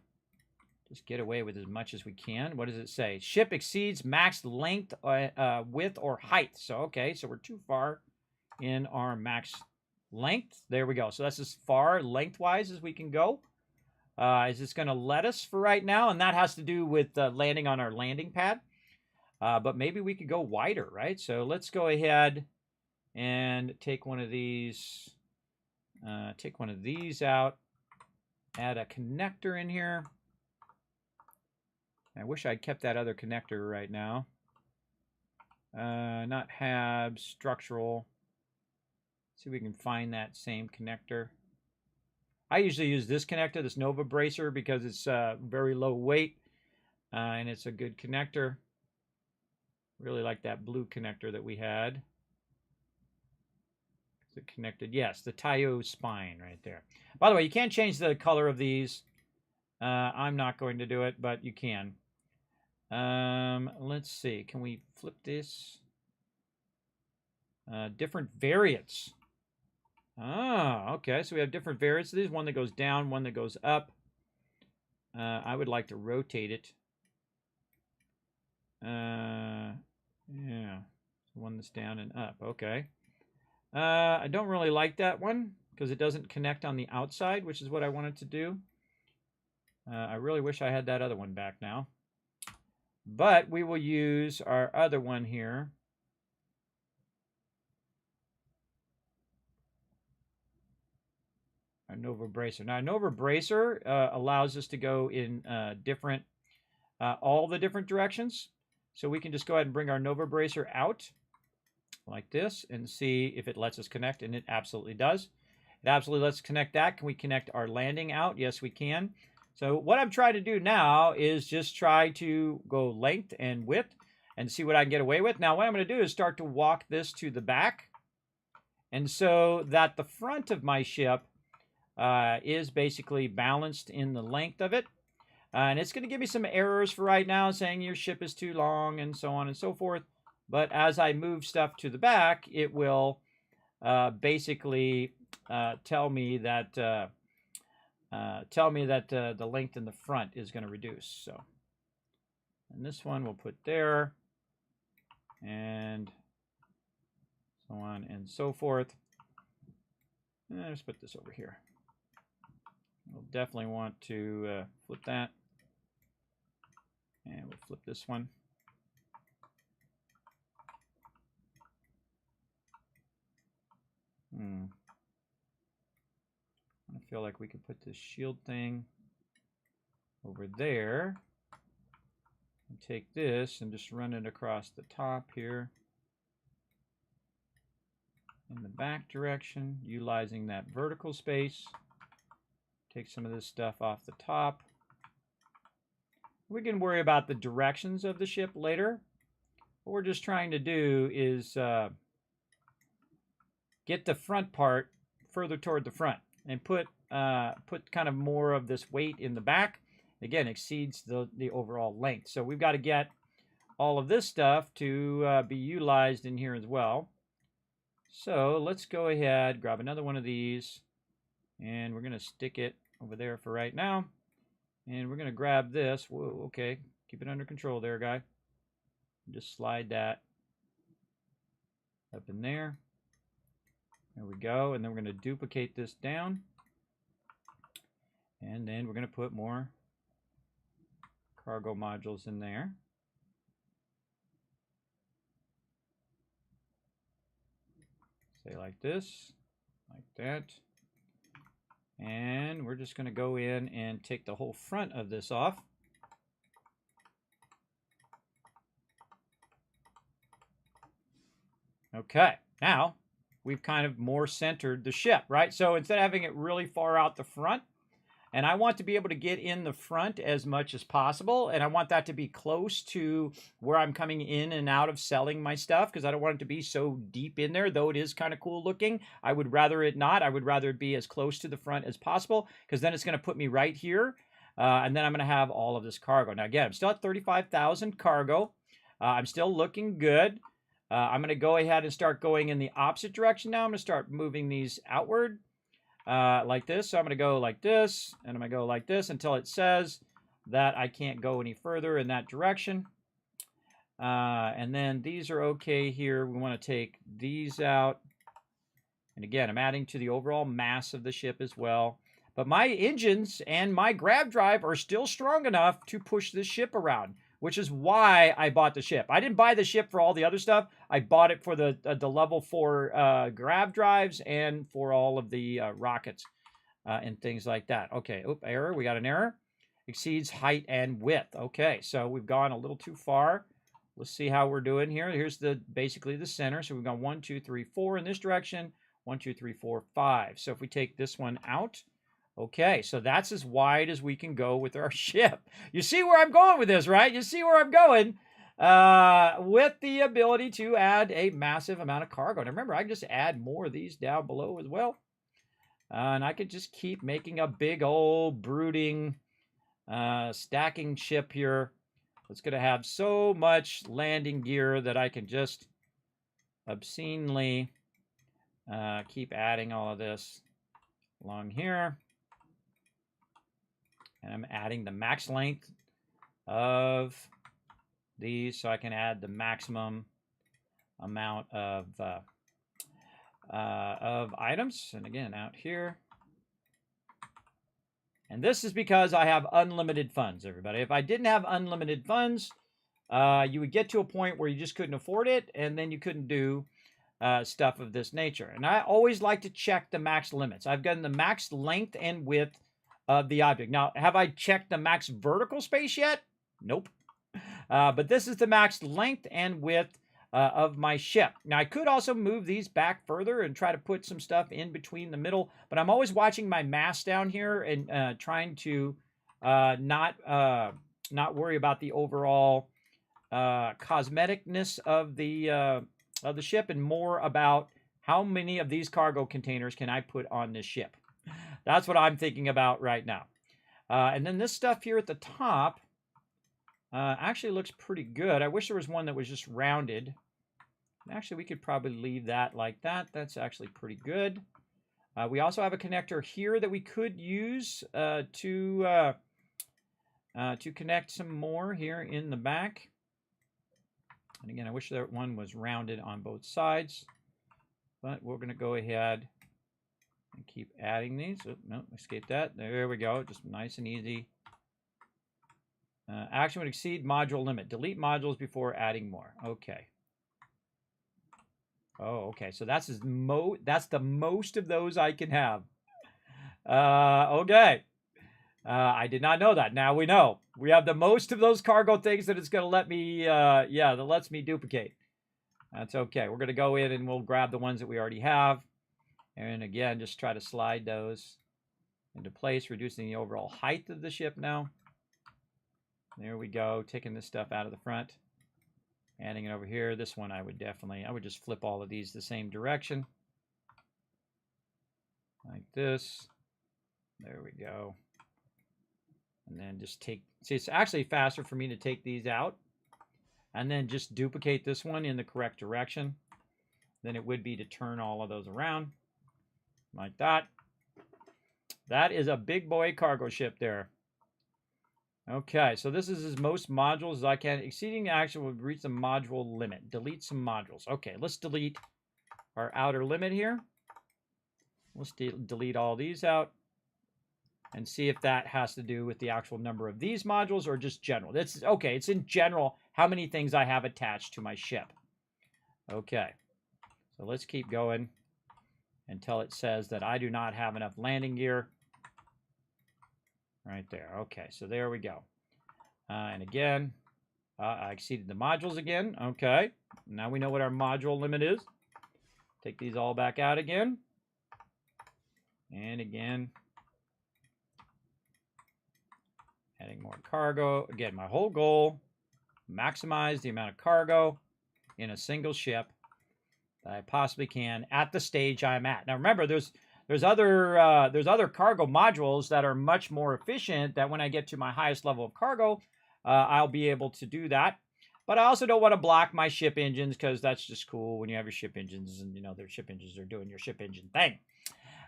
just get away with as much as we can. What does it say? Ship exceeds max length, width, or height. So, okay, so we're too far in our max length. There we go. So that's as far lengthwise as we can go. Is this going to let us for right now? And that has to do with landing on our landing pad. But maybe we could go wider, right? So let's go ahead and take one of these. Take one of these out. Add a connector in here. I wish I'd kept that other connector right now. Not HAB, structural. See if we can find that same connector. I usually use this connector, this Nova bracer, because it's very low weight and it's a good connector. Really like that blue connector that we had. Is it connected? Yes, the Tayo spine right there. By the way, you can't change the color of these. I'm not going to do it, but you can. Let's see. Can we flip this? Different variants. Ah, okay. So we have different variants. There's one that goes down, one that goes up. I would like to rotate it. Yeah. One that's down and up. Okay. I don't really like that one because it doesn't connect on the outside, which is what I wanted to do. I really wish I had that other one back now. But we will use our other one here. Our Nova bracer. Now, Nova bracer allows us to go in all the different directions. So we can just go ahead and bring our Nova bracer out like this and see if it lets us connect, and it absolutely does. It absolutely lets us connect that. Can we connect our landing out? Yes, we can. So what I'm trying to do now is just try to go length and width and see what I can get away with. Now, what I'm going to do is start to walk this to the back, and so that the front of my ship is basically balanced in the length of it. And it's going to give me some errors for right now, saying your ship is too long and so on and so forth. But as I move stuff to the back, it will basically tell me that the length in the front is going to reduce. So, and this one we'll put there, and so on and so forth. And let's put this over here. We'll definitely want to flip that. And we'll flip this one. I feel like we could put this shield thing over there. And take this and just run it across the top here. In the back direction, utilizing that vertical space. Take some of this stuff off the top. We can worry about the directions of the ship later. What we're just trying to do is get the front part further toward the front and put kind of more of this weight in the back. Again, exceeds the overall length. So we've got to get all of this stuff to be utilized in here as well. So let's go ahead, grab another one of these, and we're going to stick it over there for right now. And we're going to grab this. Whoa, okay. Keep it under control there, guy. Just slide that up in there. There we go. And then we're going to duplicate this down. And then we're going to put more cargo modules in there. Say like this, like that. And we're just going to go in and take the whole front of this off. Okay, now we've kind of more centered the ship, right? So instead of having it really far out the front, And I want to be able to get in the front as much as possible. And I want that to be close to where I'm coming in and out of selling my stuff, because I don't want it to be so deep in there, though it is kind of cool looking. I would rather it not. I would rather it be as close to the front as possible, because then it's going to put me right here. And then I'm going to have all of this cargo. Now, again, I'm still at 35,000 cargo. I'm still looking good. I'm going to go ahead and start going in the opposite direction now. I'm going to start moving these outward like this. So I'm going to go like this, and I'm going to go like this until it says that I can't go any further in that direction. And then these are okay here. We want to take these out. And again, I'm adding to the overall mass of the ship as well. But my engines and my grab drive are still strong enough to push this ship around, which is why I bought the ship. I didn't buy the ship for all the other stuff. I bought it for the level 4 grab drives and for all of the rockets and things like that. Okay, error. We got an error. Exceeds height and width. Okay, so we've gone a little too far. Let's see how we're doing here. Here's basically the center. So we've gone 1, 2, 3, 4 in this direction. 1, 2, 3, 4, 5. So if we take this one out, okay, so that's as wide as we can go with our ship. You see where I'm going with this, right? You see where I'm going with the ability to add a massive amount of cargo. Now remember, I can just add more of these down below as well. And I could just keep making a big old brooding stacking ship here. It's going to have so much landing gear that I can just obscenely keep adding all of this along here. And I'm adding the max length of these so I can add the maximum amount of items. And again, out here. And this is because I have unlimited funds, everybody. If I didn't have unlimited funds, you would get to a point where you just couldn't afford it, and then you couldn't do stuff of this nature. And I always like to check the max limits. I've gotten the max length and width of the object. Now, have I checked the max vertical space yet? Nope. But this is the max length and width of my ship. Now, I could also move these back further and try to put some stuff in between the middle, but I'm always watching my mass down here and trying to not worry about the overall cosmeticness of the ship, and more about how many of these cargo containers can I put on this ship. That's what I'm thinking about right now. And then this stuff here at the top actually looks pretty good. I wish there was one that was just rounded. Actually, we could probably leave that like that. That's actually pretty good. We also have a connector here that we could use to connect some more here in the back. And again, I wish that one was rounded on both sides. But we're going to go ahead and keep adding these. Oh, no, escape that. There we go. Just nice and easy. Action would exceed module limit. Delete modules before adding more. Okay. Oh, okay. So that's the most of those I can have. Okay. I did not know that. Now we know. We have the most of those cargo things that it's going to let me, that lets me duplicate. That's okay. We're going to go in and we'll grab the ones that we already have. And again, just try to slide those into place, reducing the overall height of the ship now. There we go. Taking this stuff out of the front. Adding it over here. This one I would just flip all of these the same direction. Like this. There we go. And then just see, it's actually faster for me to take these out and then just duplicate this one in the correct direction than it would be to turn all of those around like that. That is a big boy cargo ship there. Okay, so this is as most modules as I can. Exceeding the action will reach the module limit. Delete some modules. Okay, let's delete our outer limit here. Let's delete all these out and see if that has to do with the actual number of these modules or just general. That's okay, it's in general how many things I have attached to my ship. Okay, so let's keep going until it says that I do not have enough landing gear. Right there. Okay, so there we go. And again, I exceeded the modules again. Okay, now we know what our module limit is. Take these all back out again. And again. Adding more cargo. Again, my whole goal, maximize the amount of cargo in a single ship that I possibly can at the stage I'm at. Now remember, there's other cargo modules that are much more efficient, that when I get to my highest level of cargo, I'll be able to do that. But I also don't want to block my ship engines, because that's just cool when you have your ship engines and, you know, their ship engines are doing your ship engine thing.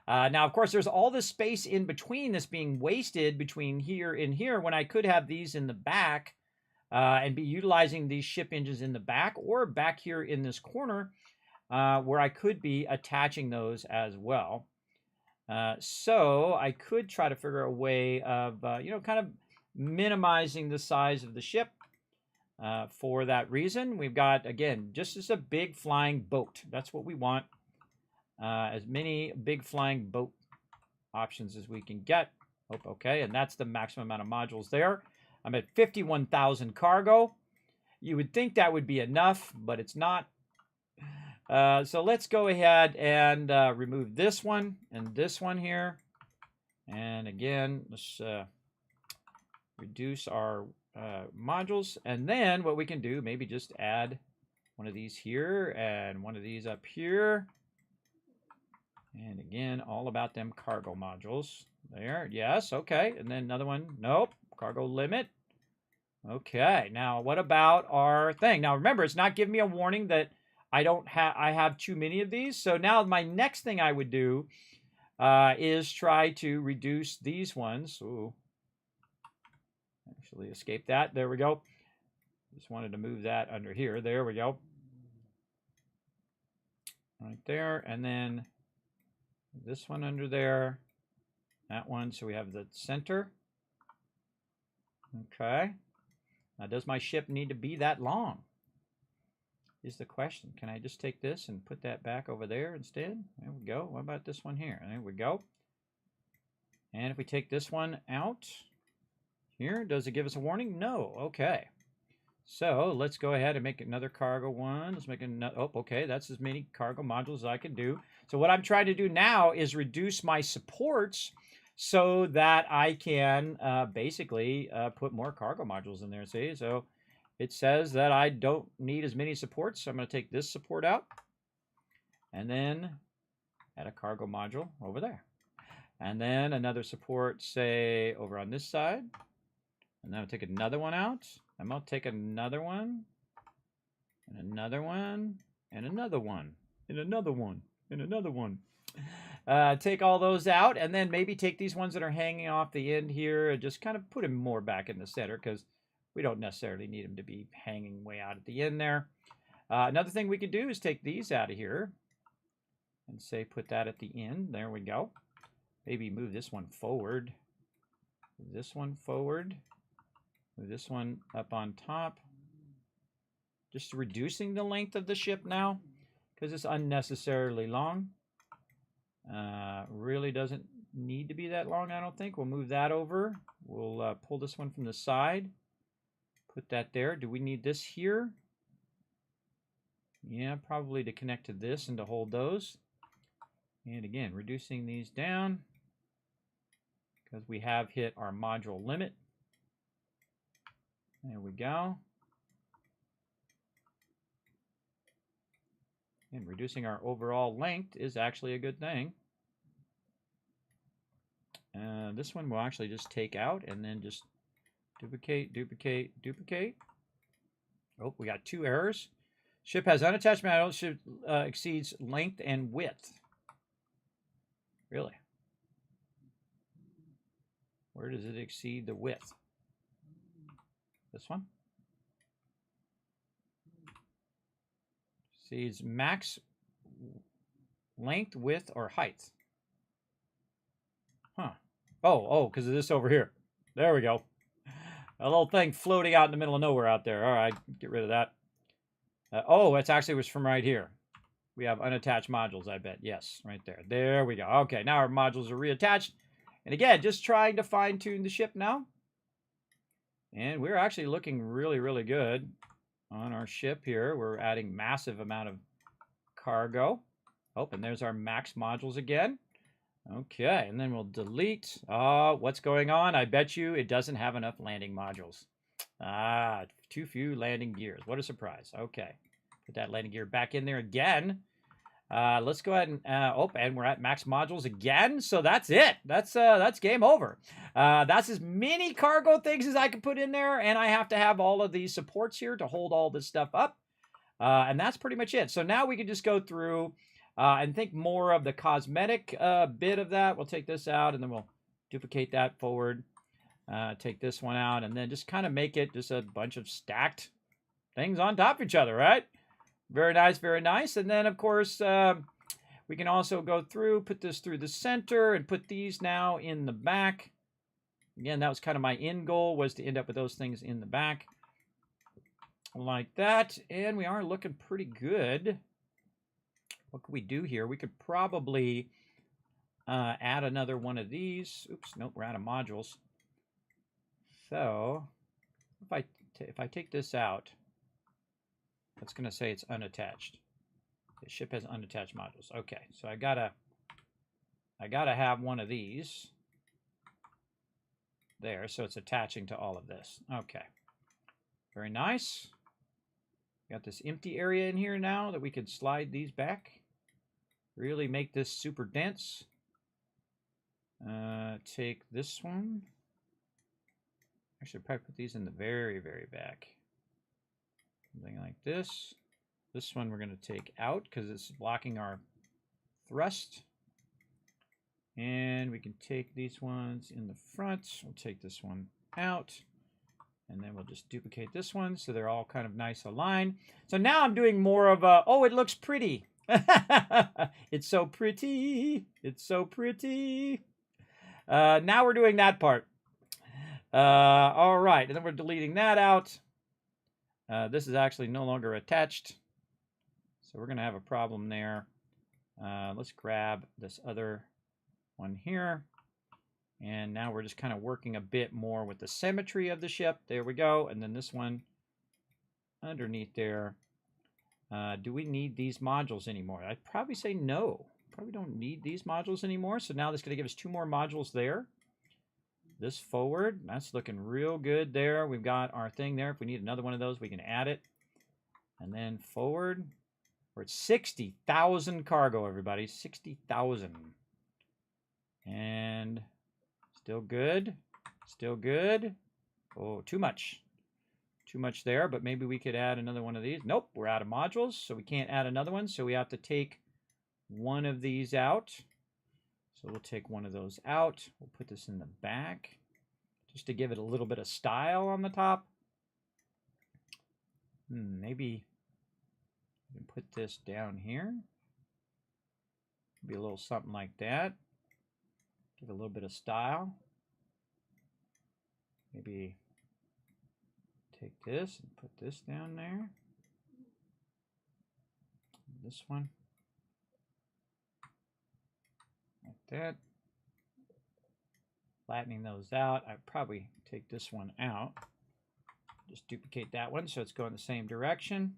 Now, of course, there's all this space in between that's being wasted between here and here, when I could have these in the back and be utilizing these ship engines in the back, or back here in this corner where I could be attaching those as well. So I could try to figure a way of, you know, kind of minimizing the size of the ship. For that reason, we've got, again, just as a big flying boat. That's what we want. As many big flying boat options as we can get. Oh, okay, and that's the maximum amount of modules there. I'm at 51,000 cargo. You would think that would be enough, but it's not. So let's go ahead and remove this one and this one here. And again, let's reduce our modules. And then what we can do, maybe just add one of these here and one of these up here. And again, all about them cargo modules. There, yes, okay. And then another one, nope, cargo limit. Okay, now what about our thing? Now remember, it's not giving me a warning that I have too many of these. So now my next thing I would do is try to reduce these ones. Ooh, actually escape that. There we go. Just wanted to move that under here. There we go. Right there, and then this one under there, that one, so we have the center. Okay. Now, does my ship need to be that long? Is the question. Can I just take this and put that back over there instead? There we go. What about this one here? There we go. And if we take this one out here, does it give us a warning? No. Okay. So let's go ahead and make another cargo one. Let's make another. Oh, okay. That's as many cargo modules as I can do. So what I'm trying to do now is reduce my supports so that I can basically put more cargo modules in there. See, so it says that I don't need as many supports. So I'm going to take this support out and then add a cargo module over there. And then another support, say, over on this side. And then I'll take another one out. I'm going to take another one, and another one, and another one, and another one, and another one. Take all those out, and then maybe take these ones that are hanging off the end here and just kind of put them more back in the center, because we don't necessarily need them to be hanging way out at the end there. Another thing we could do is take these out of here and say put that at the end. There we go. Maybe move this one forward. Move this one forward. Move this one up on top. Just reducing the length of the ship now, because it's unnecessarily long. Really doesn't need to be that long, I don't think. We'll move that over. We'll pull this one from the side. Put that there. Do we need this here? Yeah, probably to connect to this and to hold those. And again, reducing these down because we have hit our module limit. There we go. And reducing our overall length is actually a good thing. This one we'll actually just take out and then just duplicate, duplicate, duplicate. Oh, we got 2 errors. Ship has unattached material. Ship exceeds length and width. Really? Where does it exceed the width? This one? See, it's max length, width, or height. Huh. Oh, because of this over here. There we go. A little thing floating out in the middle of nowhere out there. All right, get rid of that. Oh, it actually was from right here. We have unattached modules, I bet. Yes, right there. There we go. Okay, now our modules are reattached. And again, just trying to fine-tune the ship now. And we're actually looking really, really good on our ship here. We're adding massive amount of cargo. Oh, and there's our max modules again. Okay, and then we'll delete. Oh, what's going on? I bet you it doesn't have enough landing modules. Ah, too few landing gears. What a surprise. Okay, put that landing gear back in there again. Let's go ahead and and we're at max modules again. So that's it. That's game over. That's as many cargo things as I can put in there, and I have to have all of these supports here to hold all this stuff up. And that's pretty much it. So now we can just go through and think more of the cosmetic bit of that. We'll take this out, and then we'll duplicate that forward. Take this one out, and then just kind of make it just a bunch of stacked things on top of each other, right? Very nice, very nice. And then, of course, we can also go through, put this through the center, and put these now in the back. Again, that was kind of my end goal, was to end up with those things in the back. Like that. And we are looking pretty good. What could we do here? We could probably add another one of these. Oops, nope, we're out of modules. So, if I take this out, it's going to say it's unattached. The ship has unattached modules. Okay, so I gotta have one of these there, so it's attaching to all of this. Okay, very nice. Got this empty area in here now that we could slide these back. Really make this super dense. Take this one. I should probably put these in the very, very back. Something like this. This one we're going to take out because it's blocking our thrust. And we can take these ones in the front. We'll take this one out. And then we'll just duplicate this one so they're all kind of nice aligned. So now I'm doing more of a, oh, it looks pretty. It's so pretty. It's so pretty. Now we're doing that part. All right. And then we're deleting that out. This is actually no longer attached. So we're going to have a problem there. Let's grab this other one here. And now we're just kind of working a bit more with the symmetry of the ship. There we go. And then this one underneath there. Do we need these modules anymore? I'd probably say no. Probably don't need these modules anymore. So now that's going to give us 2 more modules there. This forward, that's looking real good there. We've got our thing there. If we need another one of those, we can add it. And then forward, we're at 60,000 cargo, everybody. 60,000. And still good. Still good. Oh, too much. Too much there, but maybe we could add another one of these. Nope, we're out of modules, so we can't add another one. So we have to take one of these out. So we'll take one of those out. We'll put this in the back just to give it a little bit of style on the top. Maybe we can put this down here. Maybe a little something like that. Give it a little bit of style. Maybe take this and put this down there. This one. Like that. Flattening those out. I'd probably take this one out. Just duplicate that one so it's going the same direction.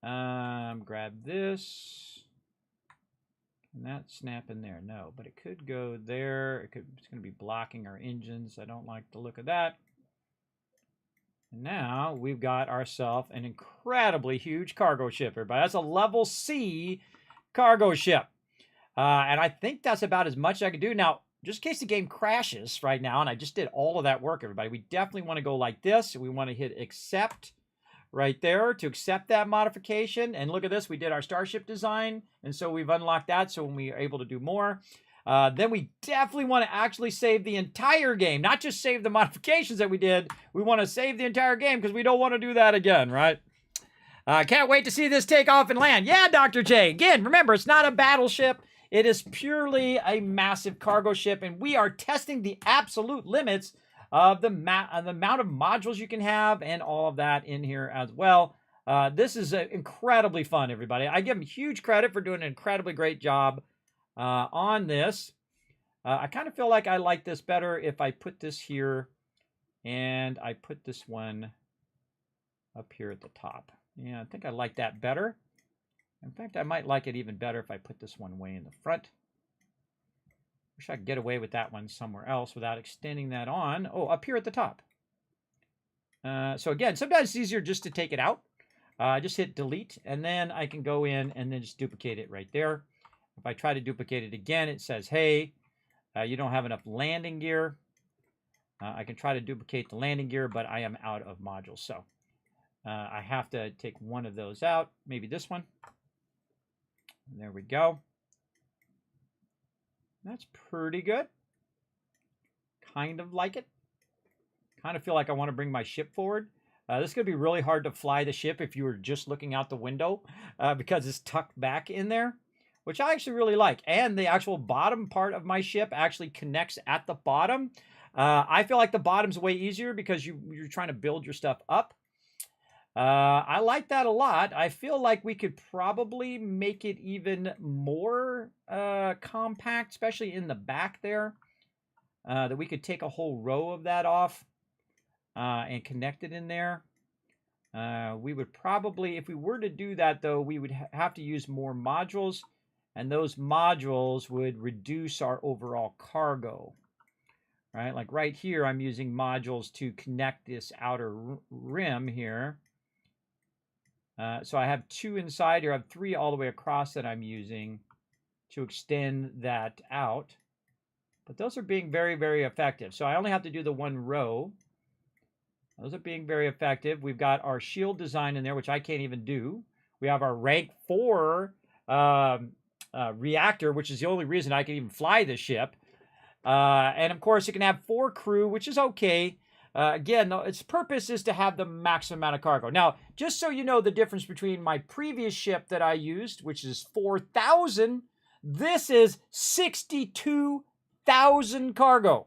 Grab this. Can that snap in there? No, but it could go there. It's going to be blocking our engines. I don't like the look of that. And now we've got ourselves an incredibly huge cargo ship, everybody. That's a level C cargo ship. And I think that's about as much as I can do. Now, just in case the game crashes right now, and I just did all of that work, everybody, we definitely want to go like this. We want to hit accept right there to accept that modification. And look at this. We did our starship design, and so we've unlocked that. So when we are able to do more, then we definitely want to actually save the entire game, not just save the modifications that we did. We want to save the entire game because we don't want to do that again, right? Can't wait to see this take off and land. Yeah, Dr. J. Again, remember, it's not a battleship. It is purely a massive cargo ship, and we are testing the absolute limits of the amount of modules you can have and all of that in here as well. This is incredibly fun, everybody. I give them huge credit for doing an incredibly great job on this. I kind of feel like I like this better if I put this here and I put this one up here at the top. Yeah, I think I like that better. In fact, I might like it even better if I put this one way in the front. Wish I could get away with that one somewhere else without extending that on. Oh, up here at the top. So again, sometimes it's easier just to take it out. Just hit delete, and then I can go in and then just duplicate it right there. If I try to duplicate it again, it says, hey, you don't have enough landing gear. I can try to duplicate the landing gear, but I am out of modules. So I have to take one of those out, maybe this one. And there we go. That's pretty good. Kind of like it. Kind of feel like I want to bring my ship forward. This is going to be really hard to fly the ship if you were just looking out the window because it's tucked back in there, which I actually really like. And the actual bottom part of my ship actually connects at the bottom. I feel like the bottom's way easier because you're trying to build your stuff up. I like that a lot. I feel like we could probably make it even more compact, especially in the back there, that we could take a whole row of that off and connect it in there. We would probably, if we were to do that, though, we would have to use more modules, and those modules would reduce our overall cargo. Right, like right here, I'm using modules to connect this outer rim here. So I have 2 inside here. I have 3 all the way across that I'm using to extend that out. But those are being very, very effective. So I only have to do the 1 row. Those are being very effective. We've got our shield design in there, which I can't even do. We have our rank 4 reactor, which is the only reason I can even fly this ship. And of course, it can have 4 crew, which is okay. Again, its purpose is to have the max amount of cargo. Now, just so you know the difference between my previous ship that I used, which is 4,000, this is 62,000 cargo.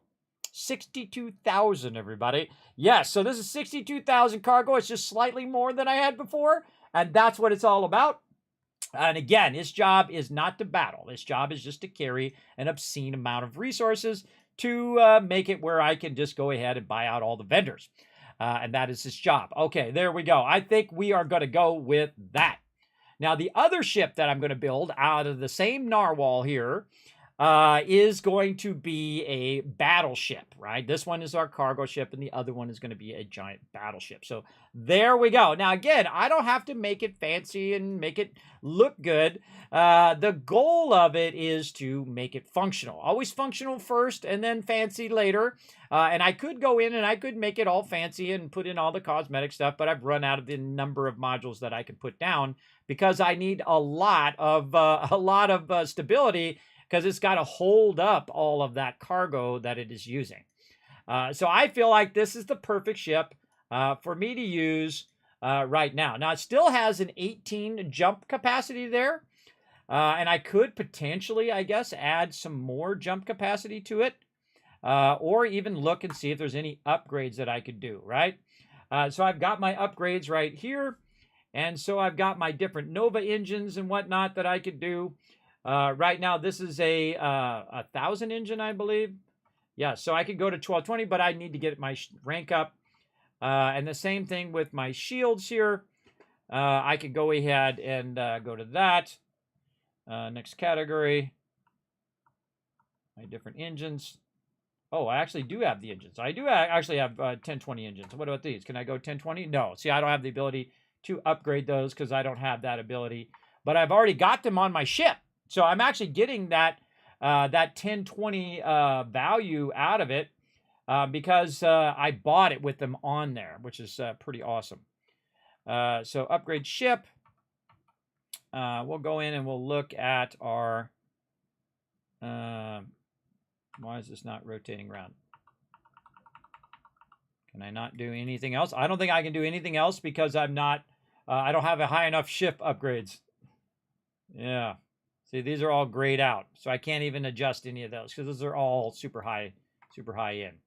62,000, everybody. Yes, so this is 62,000 cargo. It's just slightly more than I had before, and that's what it's all about. And again, its job is not to battle. Its job is just to carry an obscene amount of resources to make it where I can just go ahead and buy out all the vendors. And that is its job. Okay, there we go. I think we are going to go with that. Now, the other ship that I'm going to build out of the same narwhal here is going to be a battleship, right? This one is our cargo ship, and the other one is going to be a giant battleship. So there we go. Now, again, I don't have to make it fancy and make it look good. The goal of it is to make it functional. Always functional first and then fancy later. And I could go in and I could make it all fancy and put in all the cosmetic stuff, but I've run out of the number of modules that I can put down because I need a lot of stability, because it's got to hold up all of that cargo that it is using. So I feel like this is the perfect ship for me to use right now. Now, it still has an 18 jump capacity there. And I could potentially, I guess, add some more jump capacity to it. Or even look and see if there's any upgrades that I could do, right? So I've got my upgrades right here. And so I've got my different Nova engines and whatnot that I could do. Right now, this is a 1,000 engine, I believe. Yeah, so I could go to 1220, but I need to get my rank up. And the same thing with my shields here. I could go ahead and go to that. Next category. My different engines. Oh, I actually do have the engines. I do actually have 1020 engines. What about these? Can I go 1020? No. See, I don't have the ability to upgrade those because I don't have that ability. But I've already got them on my ship. So I'm actually getting that 1020 value out of it because I bought it with them on there, which is pretty awesome. So upgrade ship. We'll go in and we'll look at our... why is this not rotating around? Can I not do anything else? I don't think I can do anything else because I'm not... I don't have a high enough ship upgrades. Yeah. See, these are all grayed out, so I can't even adjust any of those because those are all super high end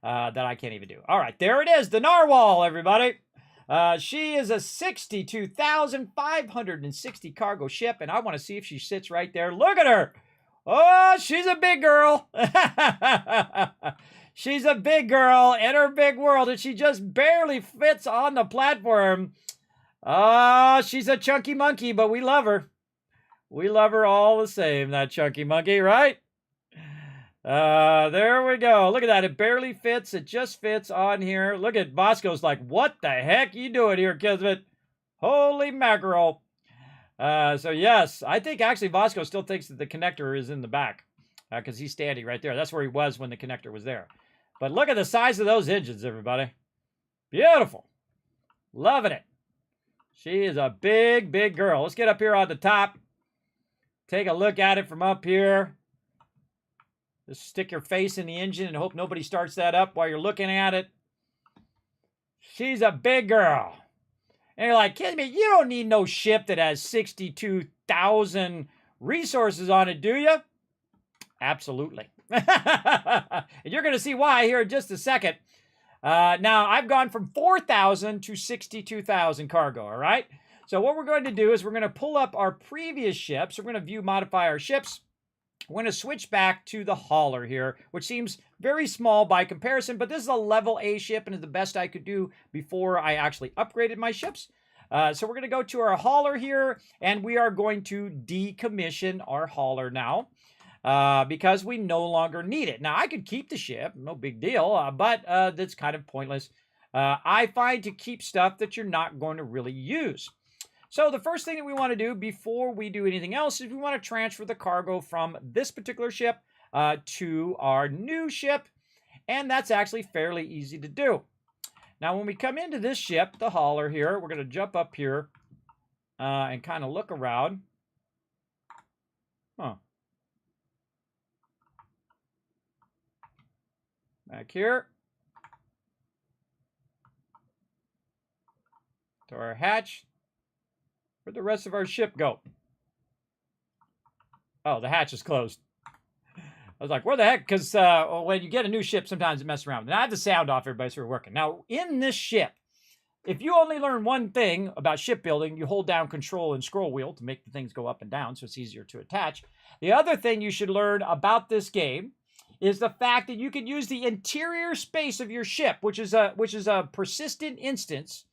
that I can't even do. All right, there it is, the Narwhal, everybody. She is a 62,560 cargo ship, and I want to see if she sits right there. Look at her. Oh, she's a big girl. She's a big girl in her big world, and she just barely fits on the platform. Oh, she's a chunky monkey, but we love her. We love her all the same, that chunky monkey, right? There we go. Look at that. It barely fits. It just fits on here. Look at Bosco's like, what the heck you doing here, Kismet? Holy mackerel. So yes, I think actually Bosco still thinks that the connector is in the back because he's standing right there. That's where he was when the connector was there. But look at the size of those engines, everybody. Beautiful. Loving it. She is a big, big girl. Let's get up here on the top. Take a look at it from up here. Just stick your face in the engine and hope nobody starts that up while you're looking at it. She's a big girl. And you're like, Kismet, you don't need no ship that has 62,000 resources on it, do you? Absolutely. And you're going to see why here in just a second. Now, I've gone from 4,000 to 62,000 cargo, all right? So what we're going to do is we're going to pull up our previous ships. We're going to view modify our ships. We're going to switch back to the hauler here, which seems very small by comparison, but this is a level A ship and is the best I could do before I actually upgraded my ships. So we're going to go to our hauler here, and we are going to decommission our hauler now because we no longer need it. Now, I could keep the ship, no big deal, but that's kind of pointless. I find to keep stuff that you're not going to really use. So the first thing that we want to do before we do anything else is we want to transfer the cargo from this particular ship to our new ship, and that's actually fairly easy to do. Now, when we come into this ship, the hauler here, we're going to jump up here and kind of look around. Huh. Back here. To our hatch. Where'd the rest of our ship go? Oh, the hatch is closed. I was like, where the heck? Because when you get a new ship, sometimes it messes around. And I have the sound off, everybody, so we're working. Now, in this ship, if you only learn one thing about shipbuilding, you hold down control and scroll wheel to make the things go up and down, so it's easier to attach. The other thing you should learn about this game is the fact that you can use the interior space of your ship, which is a persistent instance,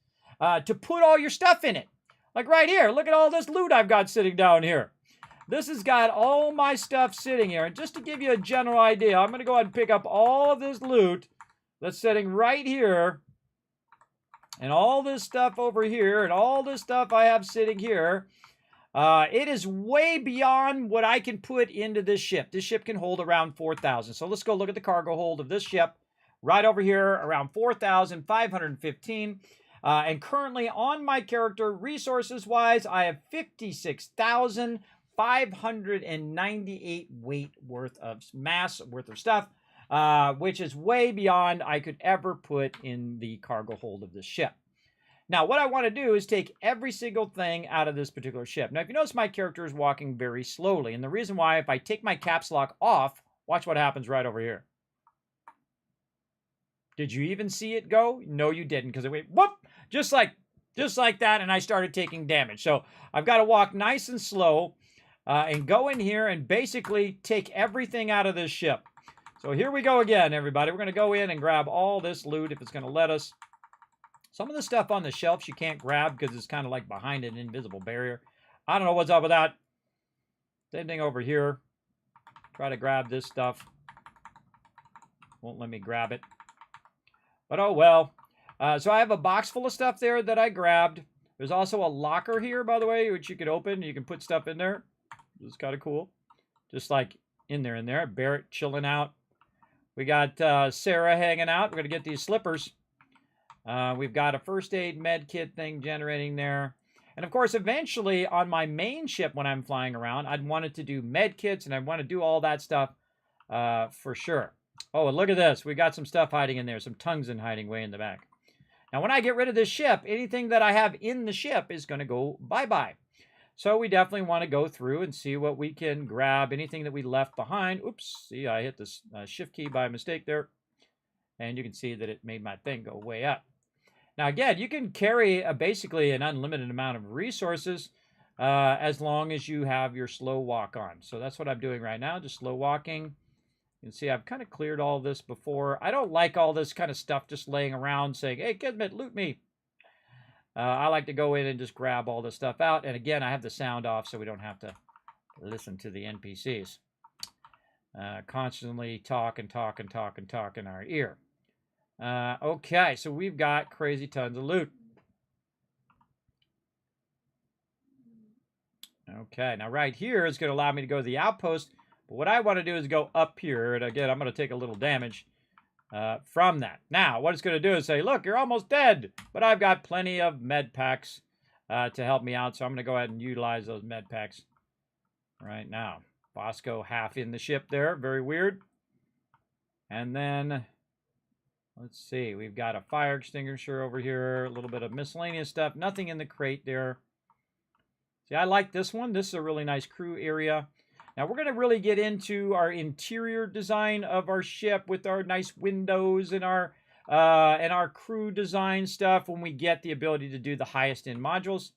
to put all your stuff in it. Like right here, look at all this loot I've got sitting down here. This has got all my stuff sitting here. And just to give you a general idea, I'm going to go ahead and pick up all of this loot that's sitting right here. And all this stuff over here. And all this stuff I have sitting here. It is way beyond what I can put into this ship. This ship can hold around 4,000. So let's go look at the cargo hold of this ship. Right over here, around 4,515. And currently on my character, resources-wise, I have 56,598 weight worth of mass worth of stuff, which is way beyond I could ever put in the cargo hold of this ship. Now, what I want to do is take every single thing out of this particular ship. Now, if you notice, my character is walking very slowly. And the reason why, if I take my caps lock off, watch what happens right over here. Did you even see it go? No, you didn't, because it went whoop, just like that, and I started taking damage. So I've got to walk nice and slow and go in here and basically take everything out of this ship. So here we go again, everybody. We're going to go in and grab all this loot if it's going to let us. Some of the stuff on the shelves you can't grab because it's kind of like behind an invisible barrier. I don't know what's up with that. Same thing over here. Try to grab this stuff. Won't let me grab it. But oh well. So I have a box full of stuff there that I grabbed. There's also a locker here, by the way, which you can open. You can put stuff in there. It's kind of cool. Just like in there. Barrett chilling out. We got Sarah hanging out. We're going to get these slippers. We've got a first aid med kit thing generating there. And of course, eventually on my main ship when I'm flying around, I'd wanted to do med kits and I want to do all that stuff for sure. Oh, and look at this. We got some stuff hiding in there. Some tungsten hiding way in the back. Now, when I get rid of this ship, anything that I have in the ship is going to go bye-bye. So we definitely want to go through and see what we can grab. Anything that we left behind. Oops. See, I hit this shift key by mistake there. And you can see that it made my thing go way up. Now, again, you can carry basically an unlimited amount of resources as long as you have your slow walk on. So that's what I'm doing right now, just slow walking. You can see I've kind of cleared all this before. I don't like all this kind of stuff just laying around saying, hey, Kismet, loot me. I like to go in and just grab all this stuff out. And again, I have the sound off so we don't have to listen to the NPCs. constantly talk and talk and talk and talk in our ear. Okay, so we've got crazy tons of loot. Okay, now right here is going to allow me to go to the outpost. But what I want to do is go up here. And again, I'm going to take a little damage from that. Now, what it's going to do is say, look, you're almost dead. But I've got plenty of med packs to help me out. So I'm going to go ahead and utilize those med packs right now. Bosco half in the ship there. Very weird. And then, let's see. We've got a fire extinguisher over here. A little bit of miscellaneous stuff. Nothing in the crate there. See, I like this one. This is a really nice crew area. Now, we're going to really get into our interior design of our ship with our nice windows and our crew design stuff when we get the ability to do the highest end modules.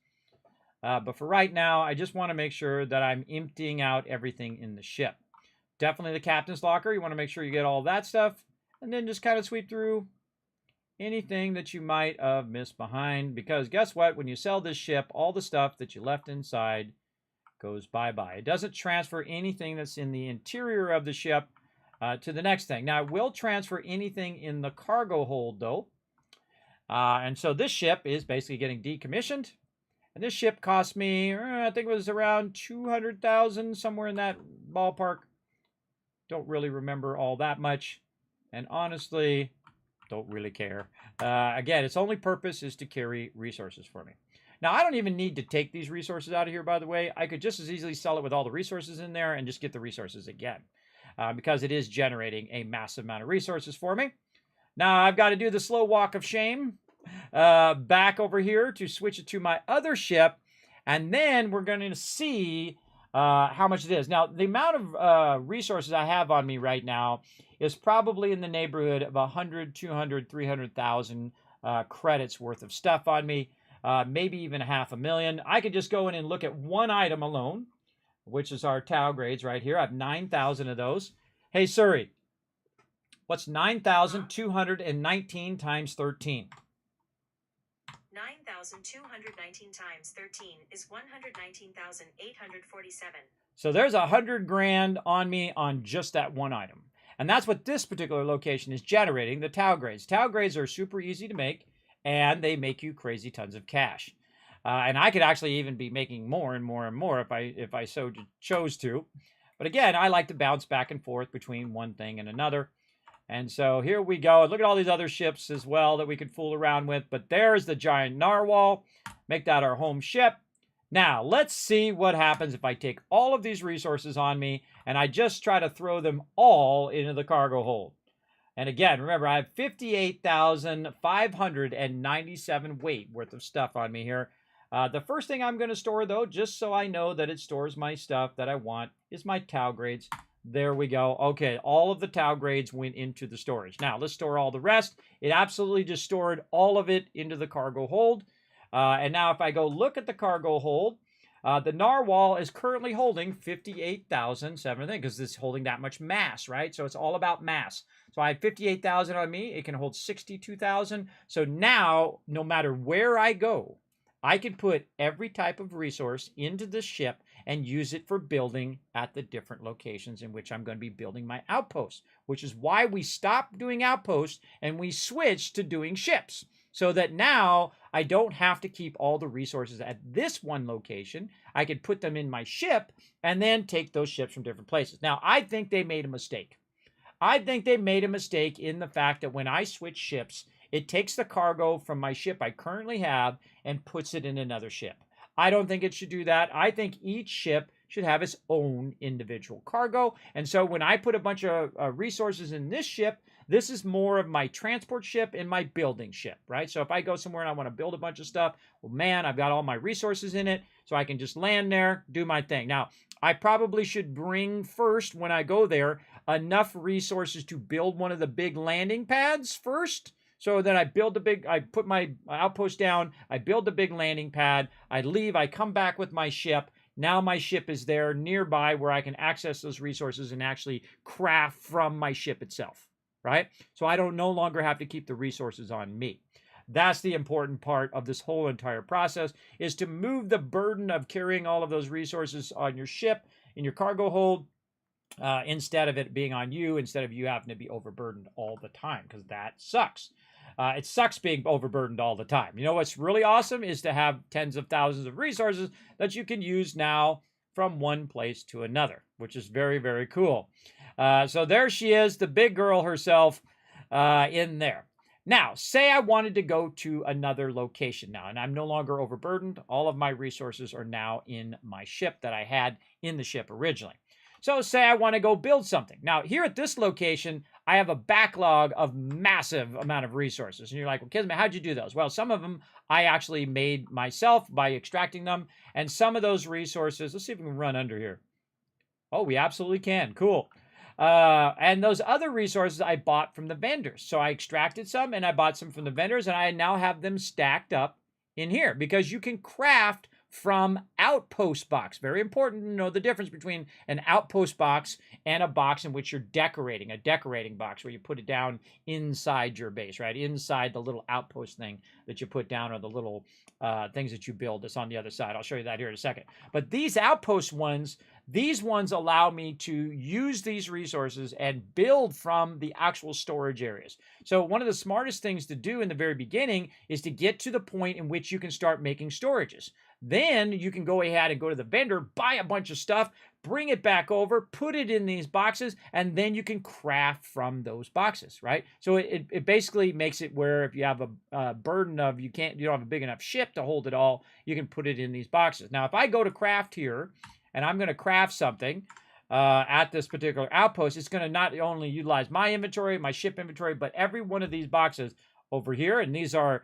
But for right now, I just want to make sure that I'm emptying out everything in the ship. Definitely the captain's locker. You want to make sure you get all that stuff. And then just kind of sweep through anything that you might have missed behind. Because guess what? When you sell this ship, all the stuff that you left inside goes bye-bye. It doesn't transfer anything that's in the interior of the ship to the next thing. Now, it will transfer anything in the cargo hold, though. And so this ship is basically getting decommissioned. And this ship cost me, I think it was around 200,000, somewhere in that ballpark. Don't really remember all that much. And honestly, don't really care. Again, its only purpose is to carry resources for me. Now, I don't even need to take these resources out of here, by the way. I could just as easily sell it with all the resources in there and just get the resources again. Because it is generating a massive amount of resources for me. Now, I've got to do the slow walk of shame back over here to switch it to my other ship. And then we're going to see how much it is. Now, the amount of resources I have on me right now is probably in the neighborhood of 100, 200, 300,000 credits worth of stuff on me. Maybe even 500,000. I could just go in and look at one item alone, which is our Tau grades right here. I have 9,000 of those. Hey, Suri, what's 9,219 times 13? 9,219 times 13 is 119,847. So there's 100 grand on me on just that one item. And that's what this particular location is generating, the Tau grades. Tau grades are super easy to make, and they make you crazy tons of cash. And I could actually even be making more and more and more if I so chose to. But again, I like to bounce back and forth between one thing and another. And so here we go. Look at all these other ships as well that we could fool around with. But there's the giant narwhal. Make that our home ship. Now, let's see what happens if I take all of these resources on me and I just try to throw them all into the cargo hold. And again, remember, I have 58,597 weight worth of stuff on me here. The first thing I'm going to store, though, just so I know that it stores my stuff that I want, is my Tau grades. There we go. Okay, all of the Tau grades went into the storage. Now, let's store all the rest. It absolutely just stored all of it into the cargo hold. And now if I go look at the cargo hold, the narwhal is currently holding 58,700 because it's holding that much mass, right? So it's all about mass. So I had 58,000 on me. It can hold 62,000. So now, no matter where I go, I can put every type of resource into this ship and use it for building at the different locations in which I'm going to be building my outposts, which is why we stopped doing outposts and we switched to doing ships. So that now I don't have to keep all the resources at this one location. I could put them in my ship and then take those ships from different places. Now, I think they made a mistake. I think they made a mistake in the fact that when I switch ships, it takes the cargo from my ship I currently have and puts it in another ship. I don't think it should do that. I think each ship should have its own individual cargo. And so when I put a bunch of resources in this ship, this is more of my transport ship and my building ship, right? So if I go somewhere and I want to build a bunch of stuff, well, man, I've got all my resources in it, so I can just land there, do my thing. Now, I probably should bring first, when I go there, enough resources to build one of the big landing pads first. So then I put my outpost down, I build the big landing pad, I leave, I come back with my ship. Now my ship is there nearby where I can access those resources and actually craft from my ship itself, right? So I don't no longer have to keep the resources on me. That's the important part of this whole entire process, is to move the burden of carrying all of those resources on your ship, in your cargo hold, instead of it being on you, instead of you having to be overburdened all the time, because that sucks. It sucks being overburdened all the time. You know what's really awesome is to have tens of thousands of resources that you can use now from one place to another, which is very, very cool. So there she is, the big girl herself in there. Now, say I wanted to go to another location now, and I'm no longer overburdened. All of my resources are now in my ship that I had in the ship originally. So say I want to go build something. Now, here at this location, I have a backlog of massive amount of resources. And you're like, well, Kismet, how'd you do those? Well, some of them I actually made myself by extracting them. And some of those resources, let's see if we can run under here. Oh, we absolutely can. Cool. And those other resources I bought from the vendors. So I extracted some and I bought some from the vendors, and I now have them stacked up in here because you can craft from outpost box. Very important to know the difference between an outpost box and a box in which you're decorating, a decorating box where you put it down inside your base, right? Inside the little outpost thing that you put down, or the little things that you build that's on the other side. I'll show you that here in a second. But these outpost ones, these ones allow me to use these resources and build from the actual storage areas. So one of the smartest things to do in the very beginning is to get to the point in which you can start making storages. Then you can go ahead and go to the vendor, buy a bunch of stuff, bring it back over, put it in these boxes, and then you can craft from those boxes, right? So it basically makes it where if you have a burden of you don't have a big enough ship to hold it all, you can put it in these boxes. Now, if I go to craft here, and I'm going to craft something at this particular outpost, it's going to not only utilize my inventory, my ship inventory, but every one of these boxes over here, and these are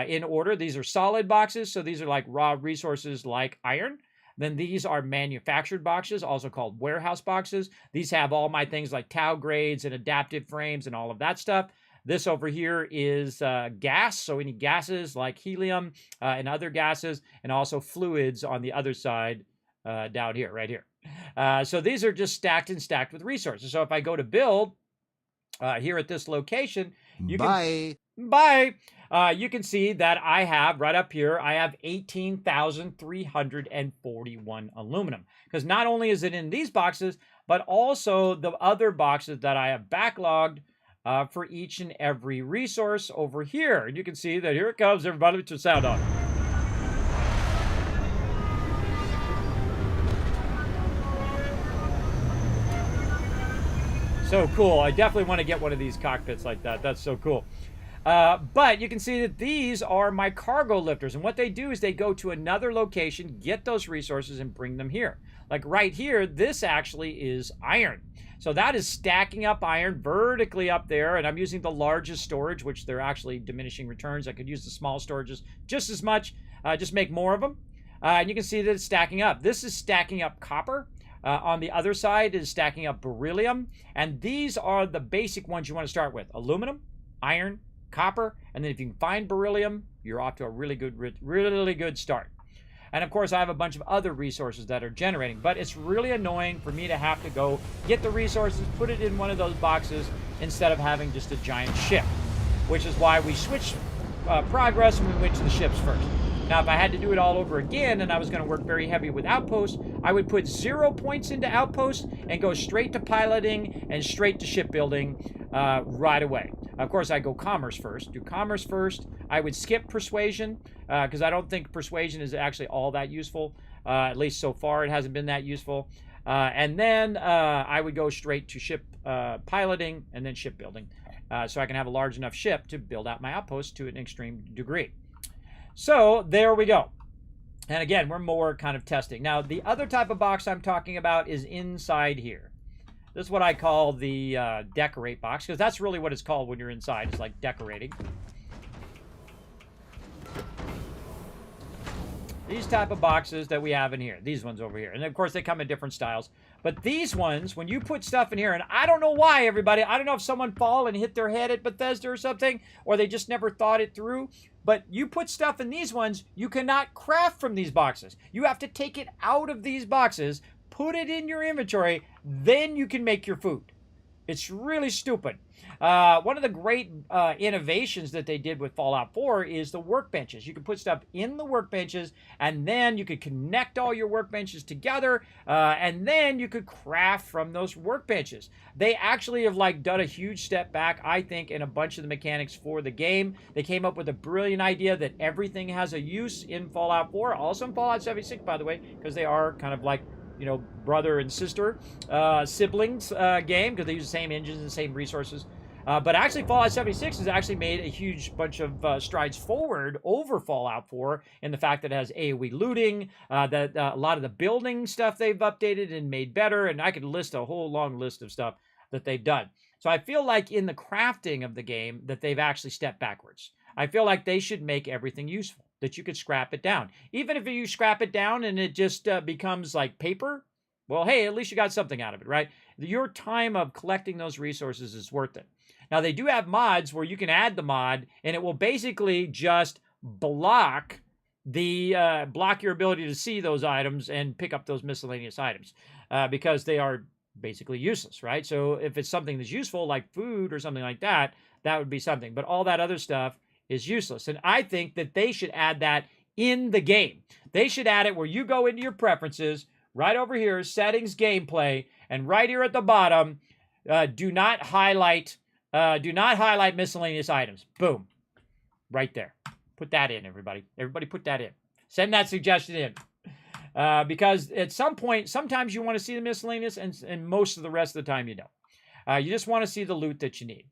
in order. These are solid boxes, so these are like raw resources like iron. Then these are manufactured boxes, also called warehouse boxes. These have all my things like tau grades and adaptive frames and all of that stuff. This over here is gas, so any gases like helium and other gases, and also fluids on the other side down here, right here. So these are just stacked and stacked with resources. So if I go to build here at this location, you can you can see that I have right up here, I have 18,341 aluminum. Because not only is it in these boxes, but also the other boxes that I have backlogged for each and every resource over here. And you can see that here it comes, everybody, with the sound on. So cool. I definitely want to get one of these cockpits like that. That's so cool. But you can see that these are my cargo lifters. And what they do is they go to another location, get those resources, and bring them here. Like right here, this actually is iron. So that is stacking up iron vertically up there. And I'm using the largest storage, which they're actually diminishing returns. I could use the small storages just as much, just make more of them. And you can see that it's stacking up. This is stacking up copper. On the other side is stacking up beryllium. And these are the basic ones you want to start with. Aluminum, iron, copper, and then if you can find beryllium, you're off to a really good start. And of course, I have a bunch of other resources that are generating, but it's really annoying for me to have to go get the resources, put it in one of those boxes instead of having just a giant ship, which is why we switched progress and we went to the ships first. Now, if I had to do it all over again and I was going to work very heavy with outposts, I would put 0 points into outposts and go straight to piloting and straight to shipbuilding right away. Of course, I go commerce first. Do commerce first. I would skip persuasion because I don't think persuasion is actually all that useful. At least so far, it hasn't been that useful. And then I would go straight to ship piloting and then shipbuilding so I can have a large enough ship to build out my outposts to an extreme degree. So there we go. And again, we're more kind of testing. Now, the other type of box I'm talking about is inside here. This is what I call the decorate box, because that's really what it's called when you're inside. It's like decorating. These type of boxes that we have in here. These ones over here. And of course, they come in different styles. But these ones, when you put stuff in here, and I don't know why, everybody. I don't know if someone fall and hit their head at Bethesda or something, or they just never thought it through. But you put stuff in these ones, you cannot craft from these boxes. You have to take it out of these boxes, put it in your inventory, then you can make your food. It's really stupid. One of the great innovations that they did with Fallout 4 is the workbenches. You can put stuff in the workbenches, and then you could connect all your workbenches together, and then you could craft from those workbenches. They actually have like done a huge step back, I think, in a bunch of the mechanics for the game. They came up with a brilliant idea that everything has a use in Fallout 4, also in Fallout 76, by the way, because they are kind of like, you know, brother and sister siblings game, because they use the same engines and the same resources. But actually, Fallout 76 has actually made a huge bunch of strides forward over Fallout 4 in the fact that it has AoE looting, that a lot of the building stuff they've updated and made better, and I could list a whole long list of stuff that they've done. So I feel like in the crafting of the game that they've actually stepped backwards. I feel like they should make everything useful, that you could scrap it down. Even if you scrap it down and it just becomes like paper, well, hey, at least you got something out of it, right? Your time of collecting those resources is worth it. Now, they do have mods where you can add the mod, and it will basically just block your ability to see those items and pick up those miscellaneous items because they are basically useless, right? So if it's something that's useful, like food or something like that, that would be something. But all that other stuff is useless. And I think that they should add that in the game. They should add it where you go into your preferences, right over here, settings, gameplay, and right here at the bottom, do not highlight miscellaneous items. Boom. Right there. Put that in, everybody. Everybody put that in. Send that suggestion in. Because at some point, sometimes you want to see the miscellaneous, and most of the rest of the time you don't. You just want to see the loot that you need.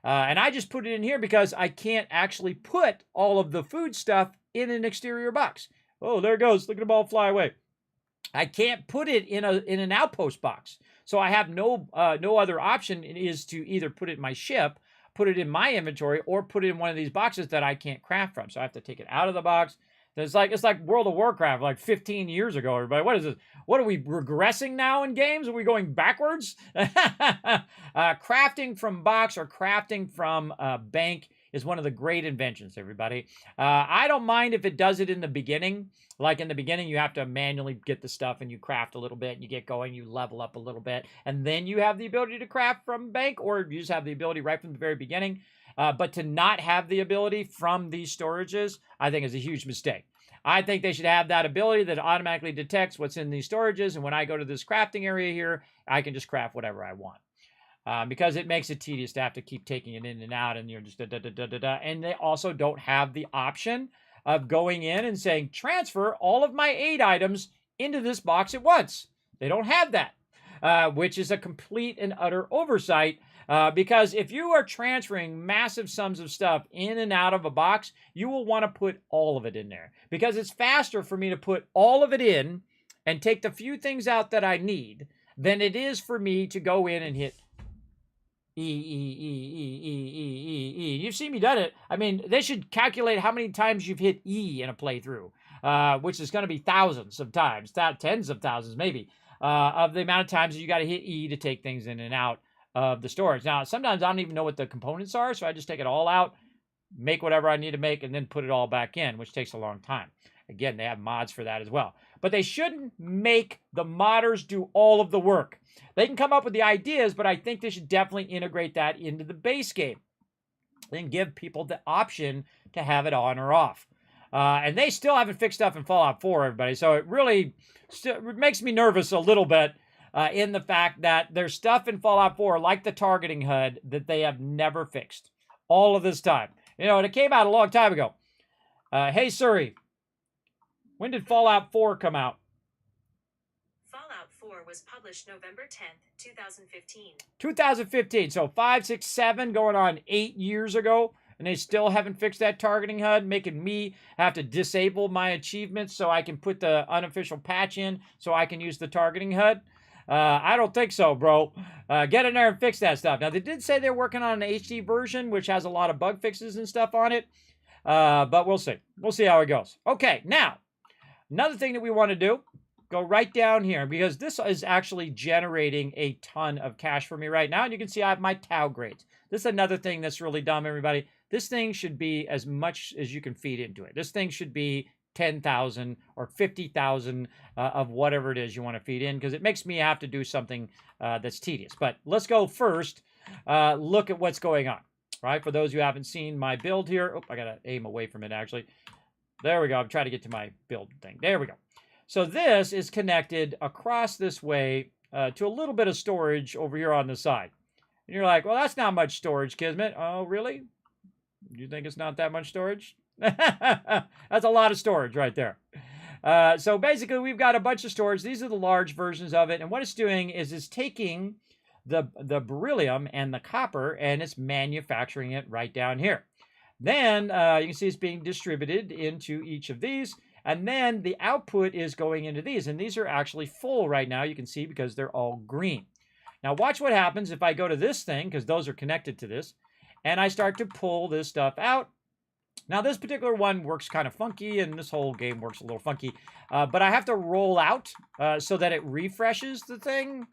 And I just put it in here because I can't actually put all of the food stuff in an exterior box. Oh, there it goes. Look at them all fly away. I can't put it in an outpost box. So I have no other option is to either put it in my ship, put it in my inventory, or put it in one of these boxes that I can't craft from. So I have to take it out of the box. It's like World of Warcraft, like 15 years ago, everybody. What is this? What are we regressing now in games? Are we going backwards? Crafting from box or crafting from bank is one of the great inventions, everybody. I don't mind if it does it in the beginning. Like in the beginning, you have to manually get the stuff and you craft a little bit and you get going, you level up a little bit, and then you have the ability to craft from bank, or you just have the ability right from the very beginning. But to not have the ability from these storages, I think is a huge mistake. I think they should have that ability that automatically detects what's in these storages, and when I go to this crafting area here, I can just craft whatever I want. Because it makes it tedious to have to keep taking it in and out, and you're just And they also don't have the option of going in and saying, transfer all of my 8 items into this box at once. They don't have that, which is a complete and utter oversight. Because if you are transferring massive sums of stuff in and out of a box, you will want to put all of it in there. Because it's faster for me to put all of it in and take the few things out that I need than it is for me to go in and hit E. You've seen me done it. I mean, they should calculate how many times you've hit E in a playthrough, which is going to be thousands of times, tens of thousands maybe, of the amount of times that you got to hit E to take things in and out of the storage. Now, sometimes I don't even know what the components are, so I just take it all out, make whatever I need to make, and then put it all back in, which takes a long time. Again, they have mods for that as well. But they shouldn't make the modders do all of the work. They can come up with the ideas, but I think they should definitely integrate that into the base game and give people the option to have it on or off. And they still haven't fixed stuff in Fallout 4, everybody, so it really it makes me nervous a little bit in the fact that there's stuff in Fallout 4, like the targeting HUD, that they have never fixed all of this time. You know, and it came out a long time ago. Hey, Suri, when did Fallout 4 come out? Fallout 4 was published November 10th, 2015. 2015, so 5, 6, 7, going on 8 years ago, and they still haven't fixed that targeting HUD, making me have to disable my achievements so I can put the unofficial patch in so I can use the targeting HUD. I don't think so, bro. Get in there and fix that stuff. Now, they did say they're working on an HD version, which has a lot of bug fixes and stuff on it, but we'll see. We'll see how it goes. Okay, now, another thing that we want to do, go right down here, because this is actually generating a ton of cash for me right now, and you can see I have my Tau grades. This is another thing that's really dumb, everybody. This thing should be as much as you can feed into it. This thing should be 10,000 or 50,000 of whatever it is you want to feed in, because it makes me have to do something that's tedious. But let's go first, look at what's going on, right? For those who haven't seen my build here. Oh, I got to aim away from it, actually. There we go. I'm trying to get to my build thing. There we go. So this is connected across this way to a little bit of storage over here on the side. And you're like, well, that's not much storage, Kismet. Oh, really? You think it's not that much storage? That's a lot of storage right there. So basically, we've got a bunch of storage. These are the large versions of it. And what it's doing is it's taking the beryllium and the copper, and it's manufacturing it right down here. Then you can see it's being distributed into each of these. And then the output is going into these. And these are actually full right now, you can see, because they're all green. Now watch what happens if I go to this thing, because those are connected to this, and I start to pull this stuff out. Now this particular one works kind of funky, and this whole game works a little funky. But I have to roll out so that it refreshes the thing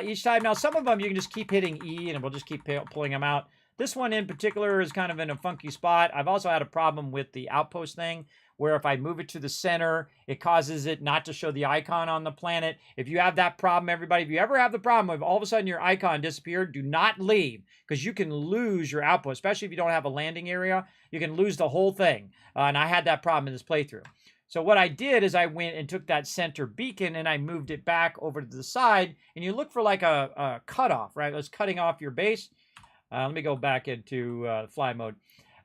each time. Now some of them you can just keep hitting E, and it will just keep pulling them out. This one in particular is kind of in a funky spot. I've also had a problem with the outpost thing, where if I move it to the center, it causes it not to show the icon on the planet. If you have that problem, everybody, if you ever have the problem of all of a sudden your icon disappeared, do not leave, because you can lose your outpost, especially if you don't have a landing area. You can lose the whole thing, and I had that problem in this playthrough. So what I did is I went and took that center beacon and I moved it back over to the side, and you look for like a cutoff, right? It's cutting off your base. Let me go back into fly mode.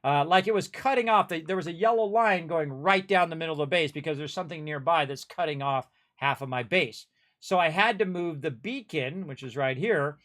Like it was cutting off. There was a yellow line going right down the middle of the base because there's something nearby that's cutting off half of my base. So I had to move the beacon, which is right here,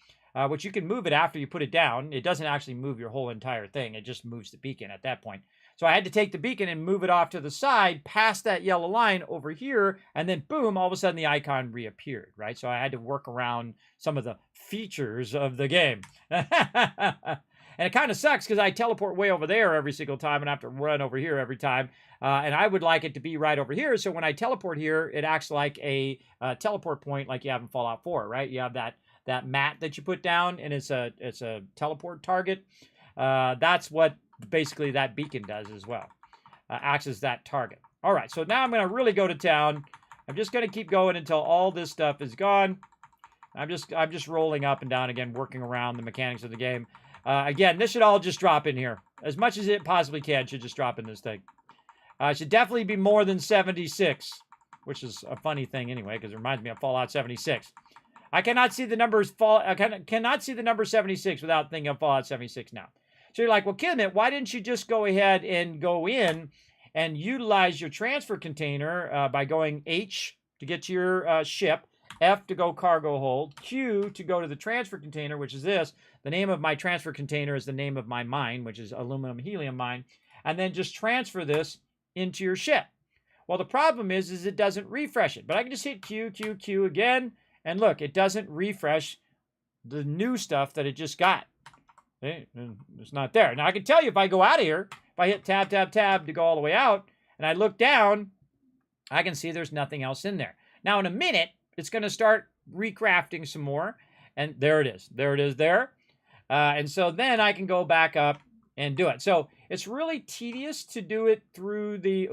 which you can move it after you put it down. It doesn't actually move your whole entire thing. It just moves the beacon at that point. So I had to take the beacon and move it off to the side, past that yellow line over here, and then boom, all of a sudden the icon reappeared, right? So I had to work around some of the features of the game. And it kind of sucks because I teleport way over there every single time and I have to run over here every time. And I would like it to be right over here. So when I teleport here, it acts like a teleport point like you have in Fallout 4, right? You have that mat that you put down, and it's a teleport target. That's what basically that beacon does as well. Acts as that target. All right, so now I'm going to really go to town. I'm just going to keep going until all this stuff is gone. I'm just rolling up and down again, working around the mechanics of the game. Again, this should all just drop in here. As much as it possibly can should just drop in this thing. It should definitely be more than 76, which is a funny thing anyway, because it reminds me of Fallout 76. I cannot see the numbers cannot see the number 76 without thinking of Fallout 76 now. So you're like, well, Kismet, why didn't you just go ahead and go in and utilize your transfer container by going H to get to your ship, F to go cargo hold, Q to go to the transfer container, which is this. The name of my transfer container is the name of my mine, which is aluminum helium mine, and then just transfer this into your ship. Well, the problem is it doesn't refresh it, but I can just hit Q, Q, Q again, and look, it doesn't refresh the new stuff that it just got. Okay? It's not there. Now, I can tell you if I go out of here, if I hit tab, tab, tab to go all the way out, and I look down, I can see there's nothing else in there. Now, in a minute, it's going to start recrafting some more, and there it is. There it is there. And so then I can go back up and do it. So it's really tedious to do it through the,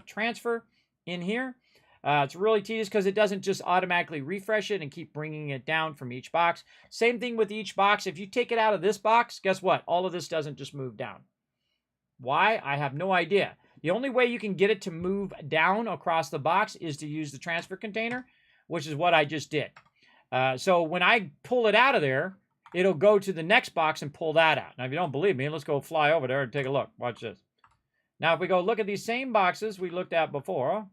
transfer in here. It's really tedious because it doesn't just automatically refresh it and keep bringing it down from each box. Same thing with each box. If you take it out of this box, guess what? All of this doesn't just move down. Why? I have no idea. The only way you can get it to move down across the box is to use the transfer container, which is what I just did. So when I pull it out of there, it'll go to the next box and pull that out. Now, if you don't believe me, let's go fly over there and take a look. Watch this. Now, if we go look at these same boxes we looked at before,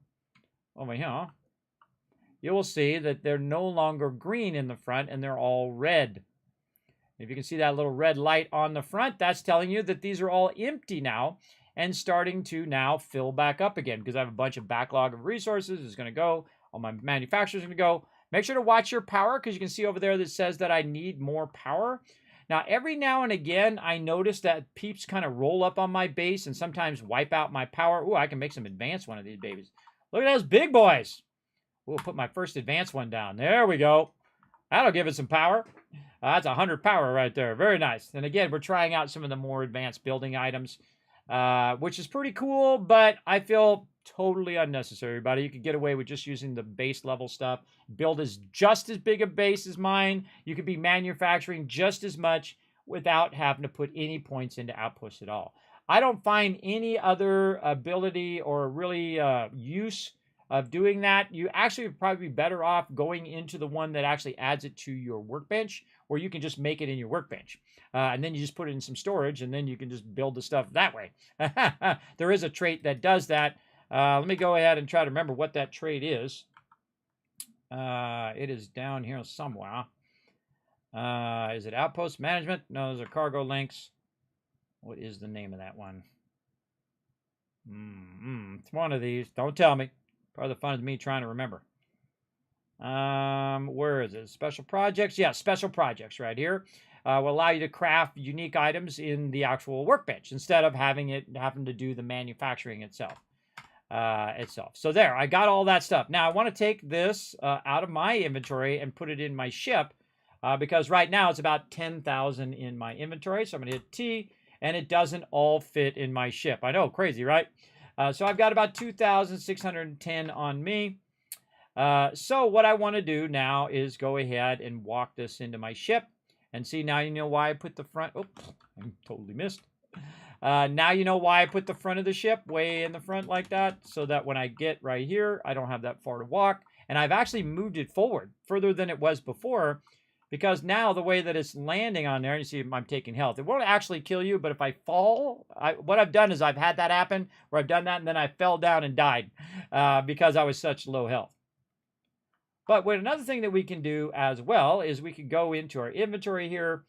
over here, you will see that they're no longer green in the front and they're all red. If you can see that little red light on the front, that's telling you that these are all empty now and starting to now fill back up again because I have a bunch of backlog of resources. It's going to go. All my manufacturers are going to go. Make sure to watch your power because you can see over there that says that I need more power. Now, every now and again, I notice that peeps kind of roll up on my base and sometimes wipe out my power. Ooh, I can make some advanced one of these babies. Look at those big boys. We'll put my first advanced one down. There we go. That'll give it some power. That's 100 power right there. Very nice. And again, we're trying out some of the more advanced building items which is pretty cool, but I feel totally unnecessary, buddy. You could get away with just using the base level stuff. Build is just as big a base as mine. You could be manufacturing just as much without having to put any points into outputs at all. I don't find any other ability or really use of doing that. You actually would probably be better off going into the one that actually adds it to your workbench, where you can just make it in your workbench. And then you just put it in some storage, and then you can just build the stuff that way. There is a trait that does that. Let me go ahead and try to remember what that trait is. It is down here somewhere. Is it outpost management? No, those are cargo links. What is the name of that one? It's one of these. Don't tell me. Part of the fun is me trying to remember. Where is it? Special projects? Yeah, special projects right here. Will allow you to craft unique items in the actual workbench instead of having to do the manufacturing itself. So there, I got all that stuff. Now I want to take this out of my inventory and put it in my ship because right now it's about 10,000 in my inventory. So I'm going to hit T, and it doesn't all fit in my ship. I know, crazy, right? So I've got about 2,610 on me. So what I want to do now is go ahead and walk this into my ship. And see, now you know why I put the front. Oh, I totally missed. Now you know why I put the front of the ship way in the front like that, so that when I get right here, I don't have that far to walk. And I've actually moved it forward further than it was before, because now the way that it's landing on there, you see I'm taking health. It won't actually kill you, but if I fall, what I've done is I've had that happen, where I've done that and then I fell down and died because I was such low health. But another thing that we can do as well is we could go into our inventory here.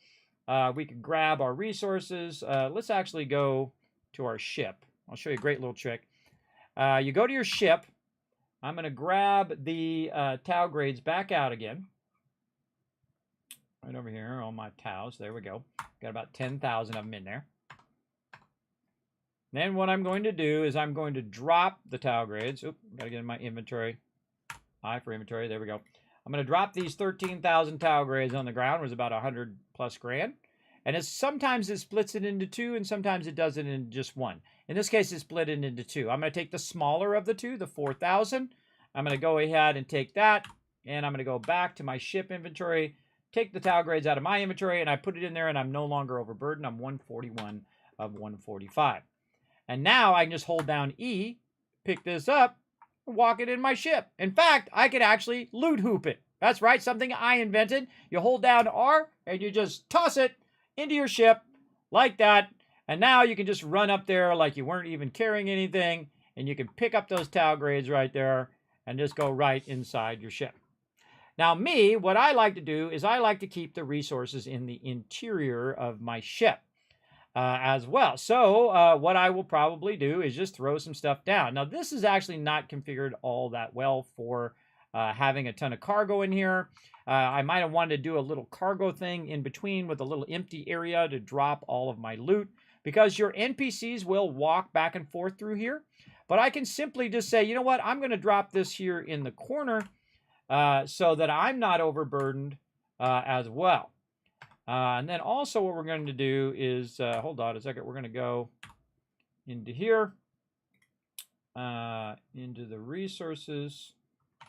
We could grab our resources. Let's actually go to our ship. I'll show you a great little trick. You go to your ship. I'm going to grab the tau grades back out again. Right over here, all my taus. There we go. Got about 10,000 of them in there. Then what I'm going to do is I'm going to drop the tau grades. Oop, got to get in my inventory. I for inventory. There we go. I'm going to drop these 13,000 tau grades on the ground, which is about 100 plus grand. And sometimes it splits it into two, and sometimes it does it in just one. In this case, it split it into two. I'm going to take the smaller of the two, the 4,000. I'm going to go ahead and take that, and I'm going to go back to my ship inventory, take the tau grades out of my inventory, and I put it in there, and I'm no longer overburdened. I'm 141 of 145. And now I can just hold down E, pick this up, walk it in my ship. In fact, I could actually loot hoop it. That's right, something I invented. You hold down R and you just toss it into your ship like that. And now you can just run up there like you weren't even carrying anything, and you can pick up those tau grades right there and just go right inside your ship. Now me, what I like to do is I like to keep the resources in the interior of my ship. As well. So what I will probably do is just throw some stuff down. Now this is actually not configured all that well for having a ton of cargo in here. I might have wanted to do a little cargo thing in between with a little empty area to drop all of my loot, because your NPCs will walk back and forth through here. But I can simply just say, you know what, I'm going to drop this here in the corner so that I'm not overburdened as well. And then also what we're going to do is, hold on a second, we're going to go into here, into the resources.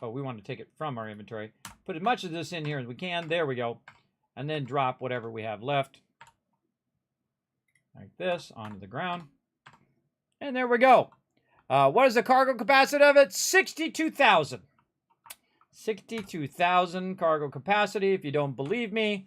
Oh, we want to take it from our inventory. Put as much of this in here as we can. There we go. And then drop whatever we have left, like this, onto the ground. And there we go. What is the cargo capacity of it? 62,000. 62,000 cargo capacity. If you don't believe me,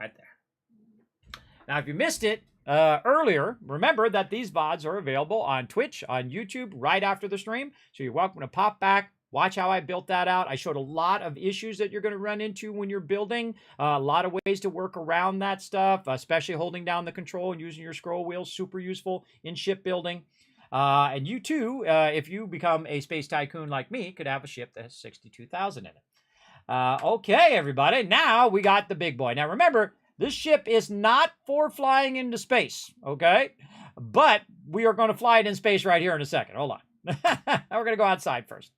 right there. Now, if you missed it earlier, remember that these VODs are available on Twitch, on YouTube, right after the stream. So you're welcome to pop back, watch how I built that out. I showed a lot of issues that you're going to run into when you're building, a lot of ways to work around that stuff, especially holding down the control and using your scroll wheel, super useful in shipbuilding. And you too, if you become a space tycoon like me, could have a ship that has 62,000 in it. Okay, everybody, now we got the big boy. Now remember, this ship is not for flying into space, okay? But we are going to fly it in space right here in a second. Hold on. We're going to go outside first.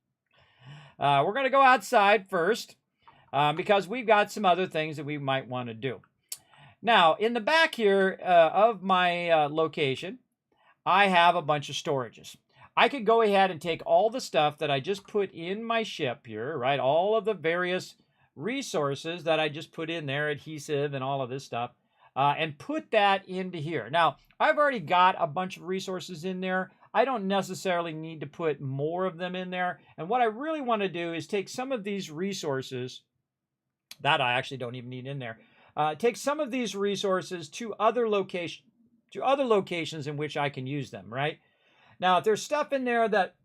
We're going to go outside first because we've got some other things that we might want to do. Now, in the back here of my location, I have a bunch of storages. I could go ahead and take all the stuff that I just put in my ship here, right? All of the various resources that I just put in there, adhesive and all of this stuff, and put that into here. Now, I've already got a bunch of resources in there. I don't necessarily need to put more of them in there. And what I really want to do is take some of these resources that I actually don't even need in there. Take some of these resources to other locations in which I can use them, right? Now, if there's stuff in there that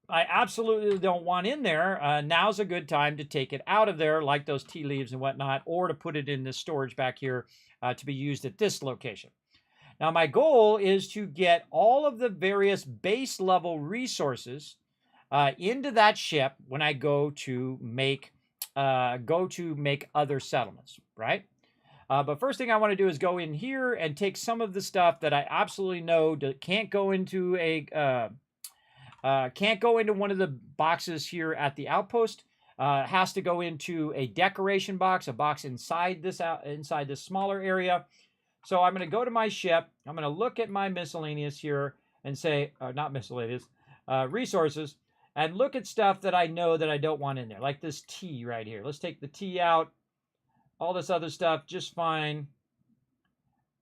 I absolutely don't want in there, now's a good time to take it out of there, like those tea leaves and whatnot, or to put it in this storage back here to be used at this location. Now, my goal is to get all of the various base level resources into that ship when I go to make other settlements, right? But first thing I want to do is go in here and take some of the stuff that I absolutely know can't go into one of the boxes here at the outpost. Has to go into a decoration box, a box inside this smaller area. So I'm going to go to my ship. I'm going to look at my miscellaneous here and say, not miscellaneous, resources, and look at stuff that I know that I don't want in there, like this tea right here. Let's take the tea out. All this other stuff, just fine.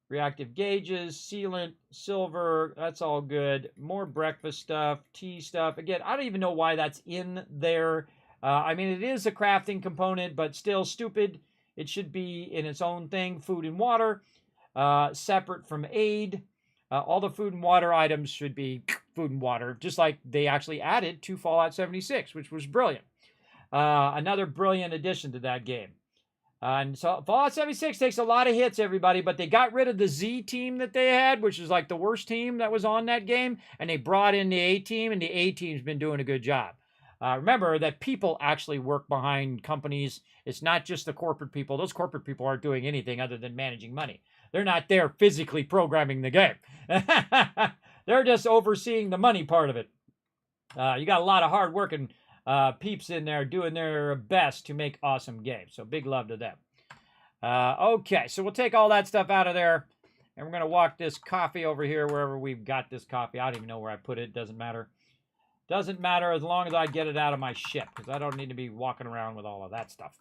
Reactive gauges, sealant, silver, that's all good. More breakfast stuff, tea stuff. Again, I don't even know why that's in there. I mean, it is a crafting component, but still stupid. It should be in its own thing. Food and water, separate from aid. All the food and water items should be food and water, just like they actually added to Fallout 76, which was brilliant. Another brilliant addition to that game. And so Fallout 76 takes a lot of hits, everybody, but they got rid of the Z team that they had, which is like the worst team that was on that game, and they brought in the A team, and the A team's been doing a good job. Remember that people actually work behind companies. It's not just the corporate people. Those corporate people aren't doing anything other than managing money. They're not there physically programming the game. They're just overseeing the money part of it. You got a lot of hard-working peeps in there doing their best to make awesome games. So big love to them. Okay, so we'll take all that stuff out of there. And we're going to walk this coffee over here wherever we've got this coffee. I don't even know where I put it. Doesn't matter. Doesn't matter as long as I get it out of my ship, because I don't need to be walking around with all of that stuff.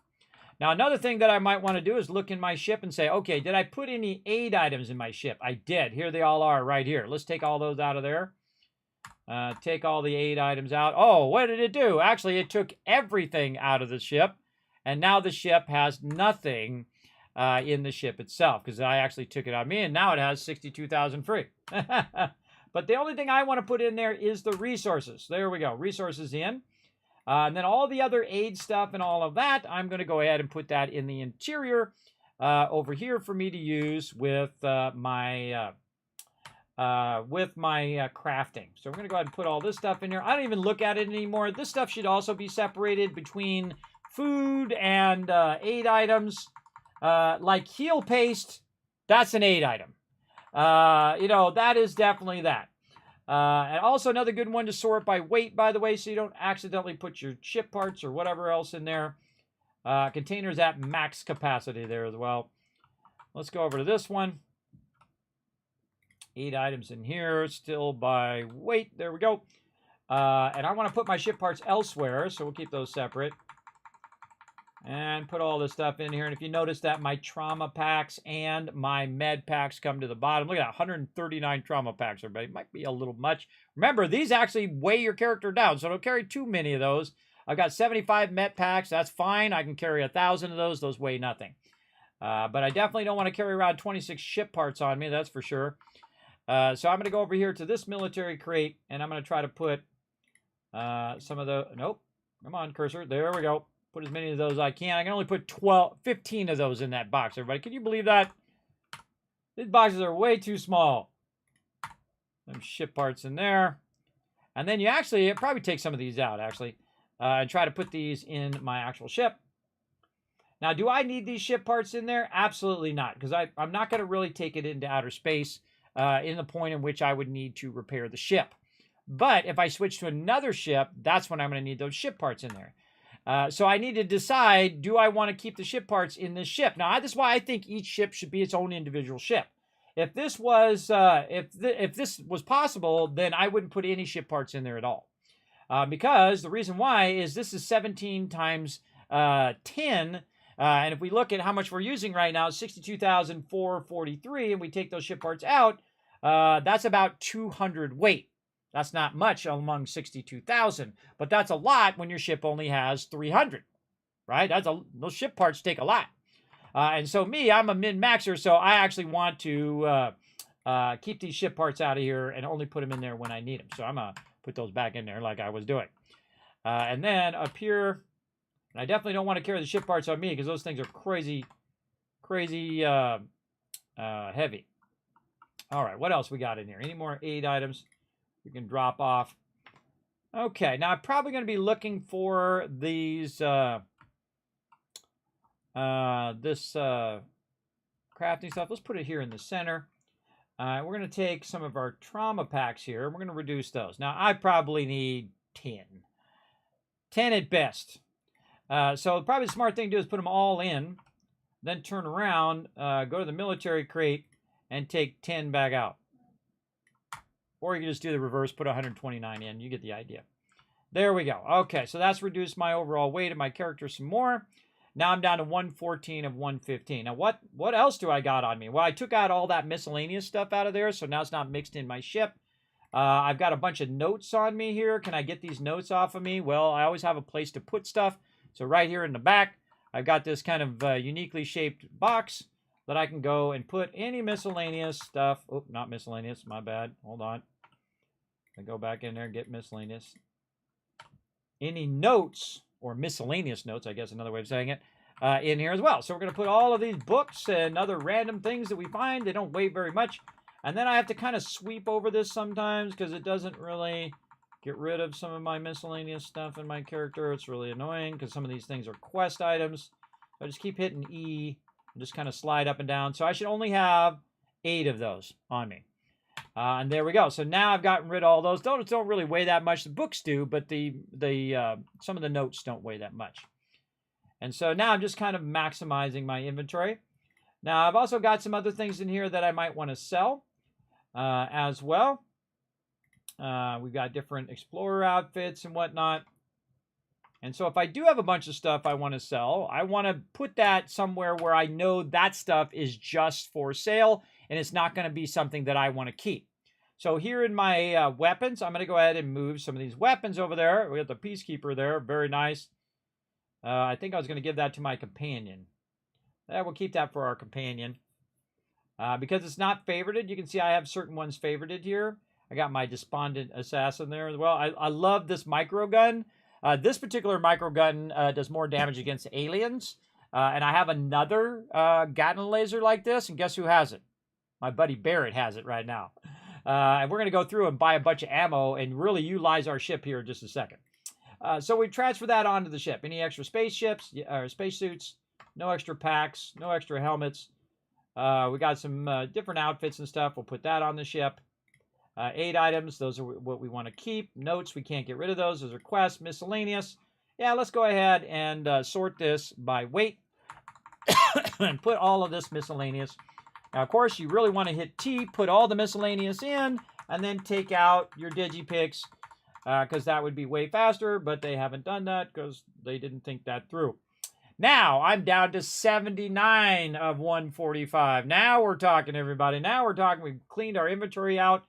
Now, another thing that I might want to do is look in my ship and say, okay, did I put any aid items in my ship? I did. Here they all are right here. Let's take all those out of there. Take all the aid items out. Oh, what did it do? Actually, it took everything out of the ship, and now the ship has nothing in the ship itself, because I actually took it out of me, and now it has 62,000 free. But the only thing I want to put in there is the resources. There we go. Resources in. And then all the other aid stuff and all of that, I'm going to go ahead and put that in the interior over here for me to use with my crafting. So we're going to go ahead and put all this stuff in here. I don't even look at it anymore. This stuff should also be separated between food and aid items. Like heal paste, that's an aid item. That is definitely that. And also another good one to sort by weight, by the way, so you don't accidentally put your ship parts or whatever else in there. Containers at max capacity there as well. Let's go over to this one. 8 items in here, still by weight. There we go. And I want to put my ship parts elsewhere, so we'll keep those separate. And put all this stuff in here. And if you notice that my trauma packs and my med packs come to the bottom. Look at that, 139 trauma packs, everybody. Might be a little much. Remember, these actually weigh your character down, so don't carry too many of those. I've got 75 med packs. That's fine. I can carry 1,000 of those. Those weigh nothing. But I definitely don't want to carry around 26 ship parts on me, that's for sure. So I'm going to go over here to this military crate, and I'm going to try to put some of the... Nope. Come on, cursor. There we go. Put as many of those as I can. I can only put 15 of those in that box, everybody. Can you believe that? These boxes are way too small. Some ship parts in there. And then it probably take some of these out, actually, and try to put these in my actual ship. Now, do I need these ship parts in there? Absolutely not, because I'm not going to really take it into outer space in the point in which I would need to repair the ship. But if I switch to another ship, that's when I'm going to need those ship parts in there. So I need to decide, do I want to keep the ship parts in this ship? Now, this is why I think each ship should be its own individual ship. If this was if this was possible, then I wouldn't put any ship parts in there at all. Because the reason why is this is 17 times 10. And if we look at how much we're using right now, 62,443, and we take those ship parts out, that's about 200 weight. That's not much among 62,000, but that's a lot when your ship only has 300, right? Those ship parts take a lot. And so I'm a min-maxer, so I actually want to keep these ship parts out of here and only put them in there when I need them. So I'm going to put those back in there like I was doing. And then up here, and I definitely don't want to carry the ship parts on me because those things are crazy heavy. All right, what else we got in here? Any more aid items we can drop off? Okay, now I'm probably going to be looking for these crafting stuff. Let's put it here in the center. We're going to take some of our trauma packs here. We're going to reduce those. Now, I probably need 10. 10 at best. So probably the smart thing to do is put them all in, then turn around, go to the military crate, and take 10 back out. Or you can just do the reverse, put 129 in. You get the idea. There we go. Okay, so that's reduced my overall weight of my character some more. Now I'm down to 114 of 115. Now what else do I got on me? Well, I took out all that miscellaneous stuff out of there, so now it's not mixed in my ship. I've got a bunch of notes on me here. Can I get these notes off of me? Well, I always have a place to put stuff. So right here in the back, I've got this kind of uniquely shaped box that I can go and put any miscellaneous stuff. Oh, not miscellaneous. My bad. Hold on. I go back in there and get miscellaneous. Any notes, or miscellaneous notes, I guess another way of saying it, in here as well. So we're going to put all of these books and other random things that we find. They don't weigh very much. And then I have to kind of sweep over this sometimes because it doesn't really get rid of some of my miscellaneous stuff in my character. It's really annoying because some of these things are quest items. I just keep hitting E and just kind of slide up and down. So I should only have 8 of those on me. And there we go. So now I've gotten rid of all those. Those don't really weigh that much. The books do, but some of the notes don't weigh that much. And so now I'm just kind of maximizing my inventory. Now I've also got some other things in here that I might want to sell as well. We've got different explorer outfits and whatnot. And so if I do have a bunch of stuff I want to sell, I want to put that somewhere where I know that stuff is just for sale and it's not going to be something that I want to keep. So here in my weapons, I'm going to go ahead and move some of these weapons over there. We got the Peacekeeper there. Very nice. I think I was going to give that to my companion. We'll keep that for our companion. Because it's not favorited, you can see I have certain ones favorited here. I got my Despondent Assassin there as well. I love this microgun. This particular microgun does more damage against aliens. And I have another Gatling laser like this, and guess who has it? My buddy Barrett has it right now. And we're going to go through and buy a bunch of ammo and really utilize our ship here in just a second. So we transfer that onto the ship. Any extra spaceships or spacesuits? No extra packs. No extra helmets. We got some different outfits and stuff. We'll put that on the ship. 8 items. Those are what we want to keep. Notes, we can't get rid of those. Those are quests. Miscellaneous. Yeah, let's go ahead and sort this by weight and put all of this miscellaneous. Now, of course, you really want to hit T, put all the miscellaneous in, and then take out your digipicks because that would be way faster, but they haven't done that because they didn't think that through. Now, I'm down to 79 of 145. Now we're talking, everybody. Now we're talking. We've cleaned our inventory out,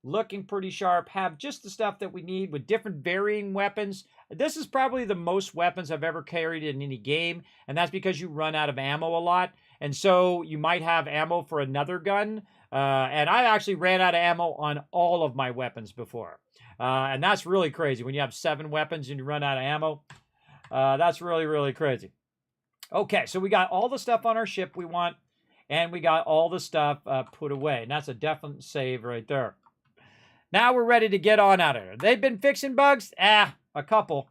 looking pretty sharp, have just the stuff that we need with different varying weapons. This is probably the most weapons I've ever carried in any game, and that's because you run out of ammo a lot. And so you might have ammo for another gun. And I actually ran out of ammo on all of my weapons before. And that's really crazy. When you have 7 weapons and you run out of ammo, that's really, really crazy. Okay, so we got all the stuff on our ship we want, and we got all the stuff put away. And that's a definite save right there. Now we're ready to get on out of here. They've been fixing bugs? A couple.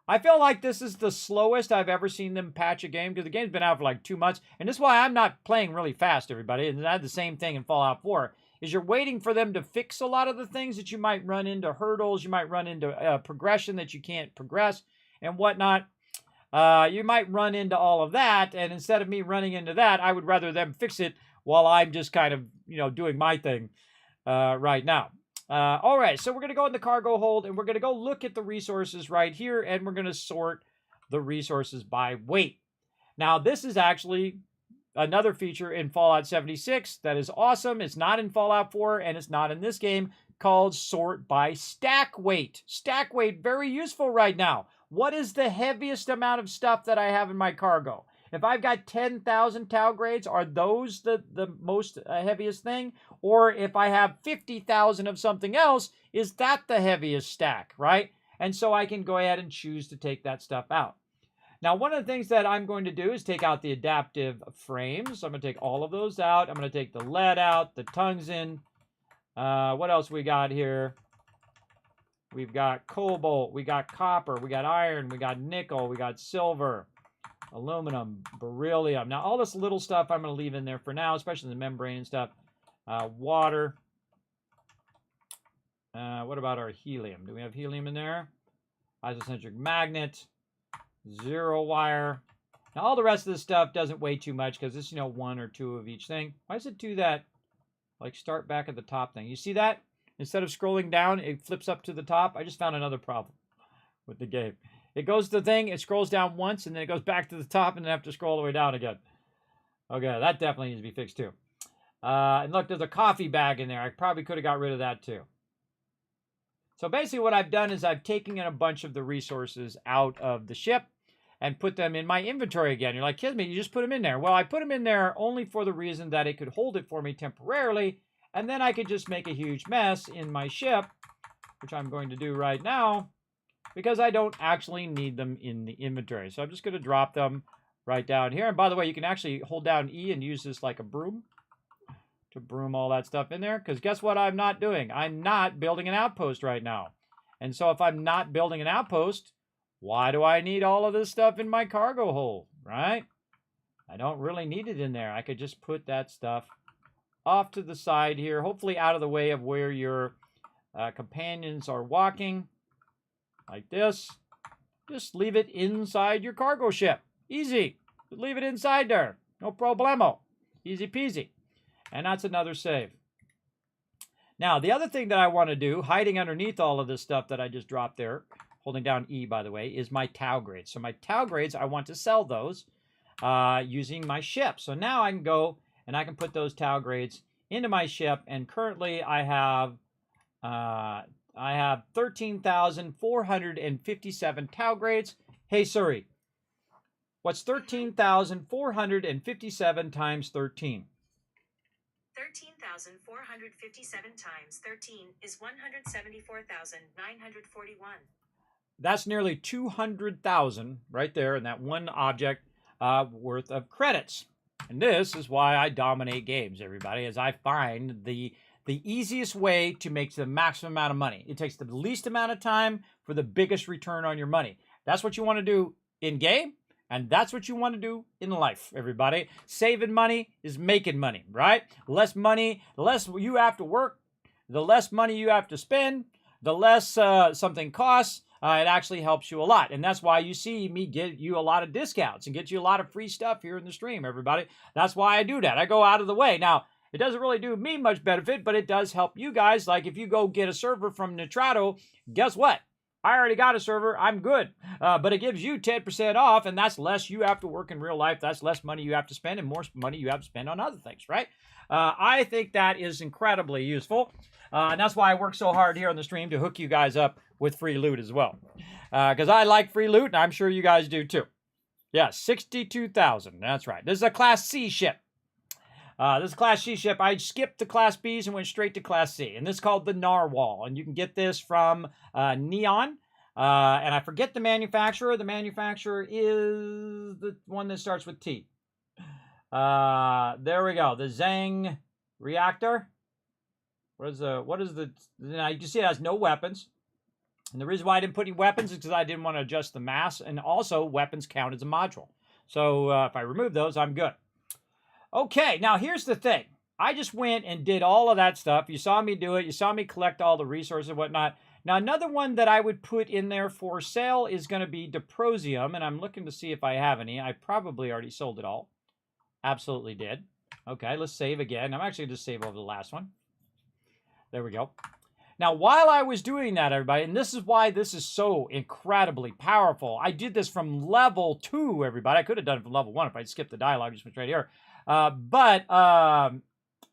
I feel like this is the slowest I've ever seen them patch a game because the game's been out for like 2 months. And this is why I'm not playing really fast, everybody. And I had the same thing in Fallout 4. Is you're waiting for them to fix a lot of the things that you might run into hurdles. You might run into progression that you can't progress and whatnot. you might run into all of that. And instead of me running into that, I would rather them fix it while I'm just kind of, doing my thing right now. All right, so we're going to go in the cargo hold, and we're going to go look at the resources right here, and we're going to sort the resources by weight. Now, this is actually another feature in Fallout 76 that is awesome. It's not in Fallout 4, and it's not in this game, called sort by stack weight. Stack weight, very useful right now. What is the heaviest amount of stuff that I have in my cargo? If I've got 10,000 Tau grades, are those the most heaviest thing? Or if I have 50,000 of something else, is that the heaviest stack, right? And so I can go ahead and choose to take that stuff out. Now, one of the things that I'm going to do is take out the adaptive frames. So I'm going to take all of those out. I'm going to take the lead out, the tungsten. What else we got here? We've got cobalt, we got copper, we got iron, we got nickel, we got silver, aluminum, beryllium. Now, all this little stuff I'm going to leave in there for now, especially the membrane and stuff. Water. What about our helium? Do we have helium in there? Isocentric magnet. Zero wire. Now, all the rest of this stuff doesn't weigh too much because it's, one or two of each thing. Why does it do that? Like, start back at the top thing. You see that? Instead of scrolling down, it flips up to the top. I just found another problem with the game. It goes to the thing, it scrolls down once, and then it goes back to the top, and then I have to scroll all the way down again. Okay, that definitely needs to be fixed too. And look, there's a coffee bag in there. I probably could have got rid of that too. So basically what I've done is I've taken in a bunch of the resources out of the ship and put them in my inventory again. You're like, Kismet, you just put them in there. Well, I put them in there only for the reason that it could hold it for me temporarily, and then I could just make a huge mess in my ship, which I'm going to do right now, because I don't actually need them in the inventory. So I'm just going to drop them right down here. And by the way, you can actually hold down E and use this like a broom to broom all that stuff in there. Because guess what I'm not doing? I'm not building an outpost right now. And so if I'm not building an outpost, why do I need all of this stuff in my cargo hold, right? I don't really need it in there. I could just put that stuff off to the side here, hopefully out of the way of where your companions are walking, like this. Just leave it inside your cargo ship. Easy. Just leave it inside there. No problemo. Easy peasy. And that's another save. Now, the other thing that I want to do, hiding underneath all of this stuff that I just dropped there, holding down E, by the way, is my Tau grades. So my Tau grades, I want to sell those using my ship. So now I can go and I can put those Tau grades into my ship. And currently I have 13,457 Tau grades. Hey, Siri, what's 13,457 times 13? 13,457 times 13 is 174,941. That's nearly 200,000 right there in that one object worth of credits. And this is why I dominate games, everybody, as I find the easiest way to make the maximum amount of money. It takes the least amount of time for the biggest return on your money. That's what you want to do in game, and that's what you want to do in life, everybody. Saving money is making money, right? Less money, the less you have to work, the less money you have to spend, the less something costs. It actually helps you a lot. And that's why you see me get you a lot of discounts and get you a lot of free stuff here in the stream, everybody. That's why I do that. I go out of the way. Now, it doesn't really do me much benefit, but it does help you guys. Like if you go get a server from Nitrato, guess what? I already got a server. I'm good. But it gives you 10% off, and that's less you have to work in real life. That's less money you have to spend and more money you have to spend on other things, right? I think that is incredibly useful. And that's why I work so hard here on the stream to hook you guys up with free loot as well. Because I like free loot, and I'm sure you guys do too. Yeah, 62,000. That's right. This is a Class C ship. This is a Class C ship. I skipped the Class Bs and went straight to Class C. And this is called the Narwhal. And you can get this from Neon. And I forget the manufacturer. The manufacturer is the one that starts with T. There we go. The Zhang reactor. What is the, now you can see it has no weapons. And the reason why I didn't put any weapons is because I didn't want to adjust the mass. And also, weapons count as a module. So if I remove those, I'm good. Okay, now here's the thing. I just went and did all of that stuff. You saw me do it. You saw me collect all the resources and whatnot. Now, another one that I would put in there for sale is going to be Deprosium, and I'm looking to see if I have any. I probably already sold it all. Absolutely did. Okay, let's save again. I'm actually going to save over the last one. There we go. Now, while I was doing that, everybody, and this is why this is so incredibly powerful. I did this from level 2, everybody. I could have done it from level 1 if I'd skipped the dialogue, just went right here.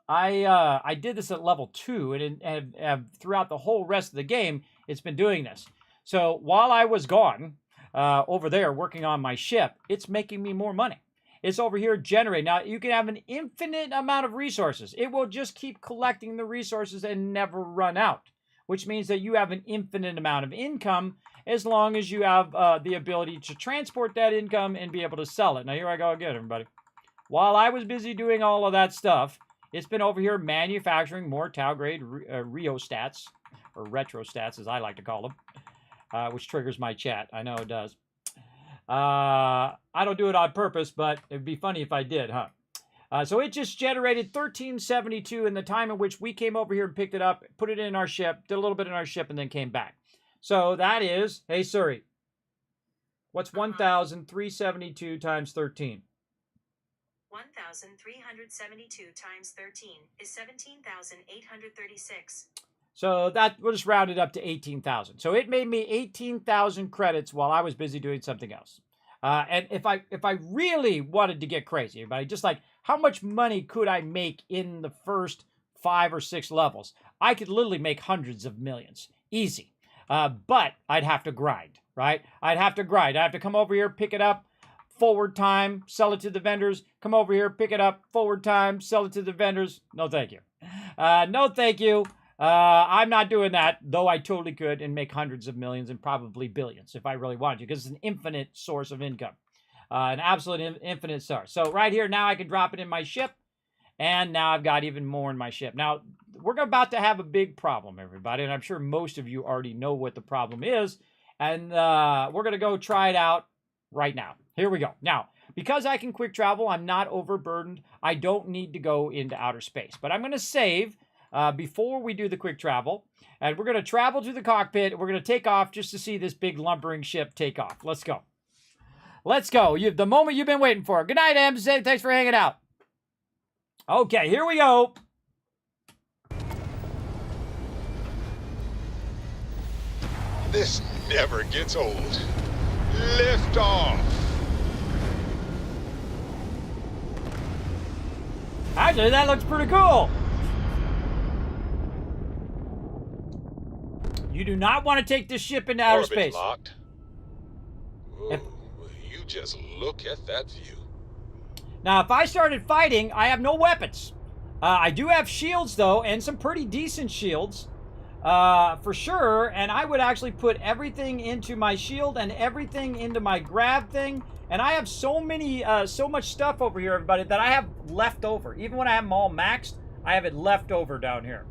I did this at level 2, and throughout the whole rest of the game, it's been doing this. So while I was gone over there working on my ship, it's making me more money. It's over here generating. Now, you can have an infinite amount of resources. It will just keep collecting the resources and never run out, which means that you have an infinite amount of income as long as you have the ability to transport that income and be able to sell it. Now, here I go again, everybody. While I was busy doing all of that stuff, it's been over here manufacturing more Tau-grade rheostats, or retrostats, as I like to call them, which triggers my chat. I know it does. I don't do it on purpose, but it'd be funny if I did, huh? So it just generated 1372 in the time in which we came over here and picked it up, put it in our ship, did a little bit in our ship, and then came back. So that is, hey Suri, what's 1,372 times 13? 1,372 times 13 is 17,836. So that, we'll just round it up to 18,000. So it made me 18,000 credits while I was busy doing something else. And if I really wanted to get crazy, everybody, just like how much money could I make in the first 5 or 6 levels? I could literally make hundreds of millions, easy. But I'd have to grind, right? I'd have to grind. I'd have to come over here, pick it up, forward time, sell it to the vendors. Come over here, pick it up, forward time, sell it to the vendors. No, thank you. No, thank you. I'm not doing that, though I totally could and make hundreds of millions and probably billions if I really wanted to, because it's an infinite source of income. An absolute infinite source. So right here, now I can drop it in my ship, and now I've got even more in my ship. Now, we're about to have a big problem, everybody, and I'm sure most of you already know what the problem is, and we're going to go try it out right now. Here we go. Now, because I can quick travel, I'm not overburdened. I don't need to go into outer space, but I'm going to save before we do the quick travel, and we're going to travel to the cockpit. We're going to take off just to see this big lumbering ship take off. Let's go. Let's go. The moment you've been waiting for. Good night, Em. Thanks for hanging out. Okay, here we go. This never gets old. Lift off. Actually, that looks pretty cool. You do not want to take this ship into outer space. Locked. Ooh, you just look at that view. Now, if I started fighting, I have no weapons. I do have shields, though, and some pretty decent shields, for sure. And I would actually put everything into my shield and everything into my grab thing. And I have so much stuff over here, everybody, that I have left over. Even when I have them all maxed, I have it left over down here.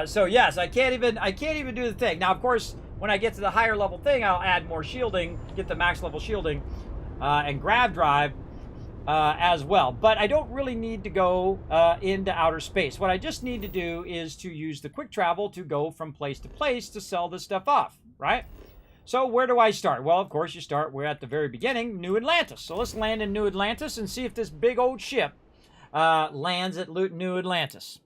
So yes, I can't even do the thing. Now, of course, when I get to the higher level thing, I'll add more shielding, get the max level shielding, and grab drive as well. But I don't really need to go into outer space. What I just need to do is to use the quick travel to go from place to place to sell this stuff off, right? So where do I start? Well, of course, we're at the very beginning, New Atlantis. So let's land in New Atlantis and see if this big old ship lands at New Atlantis.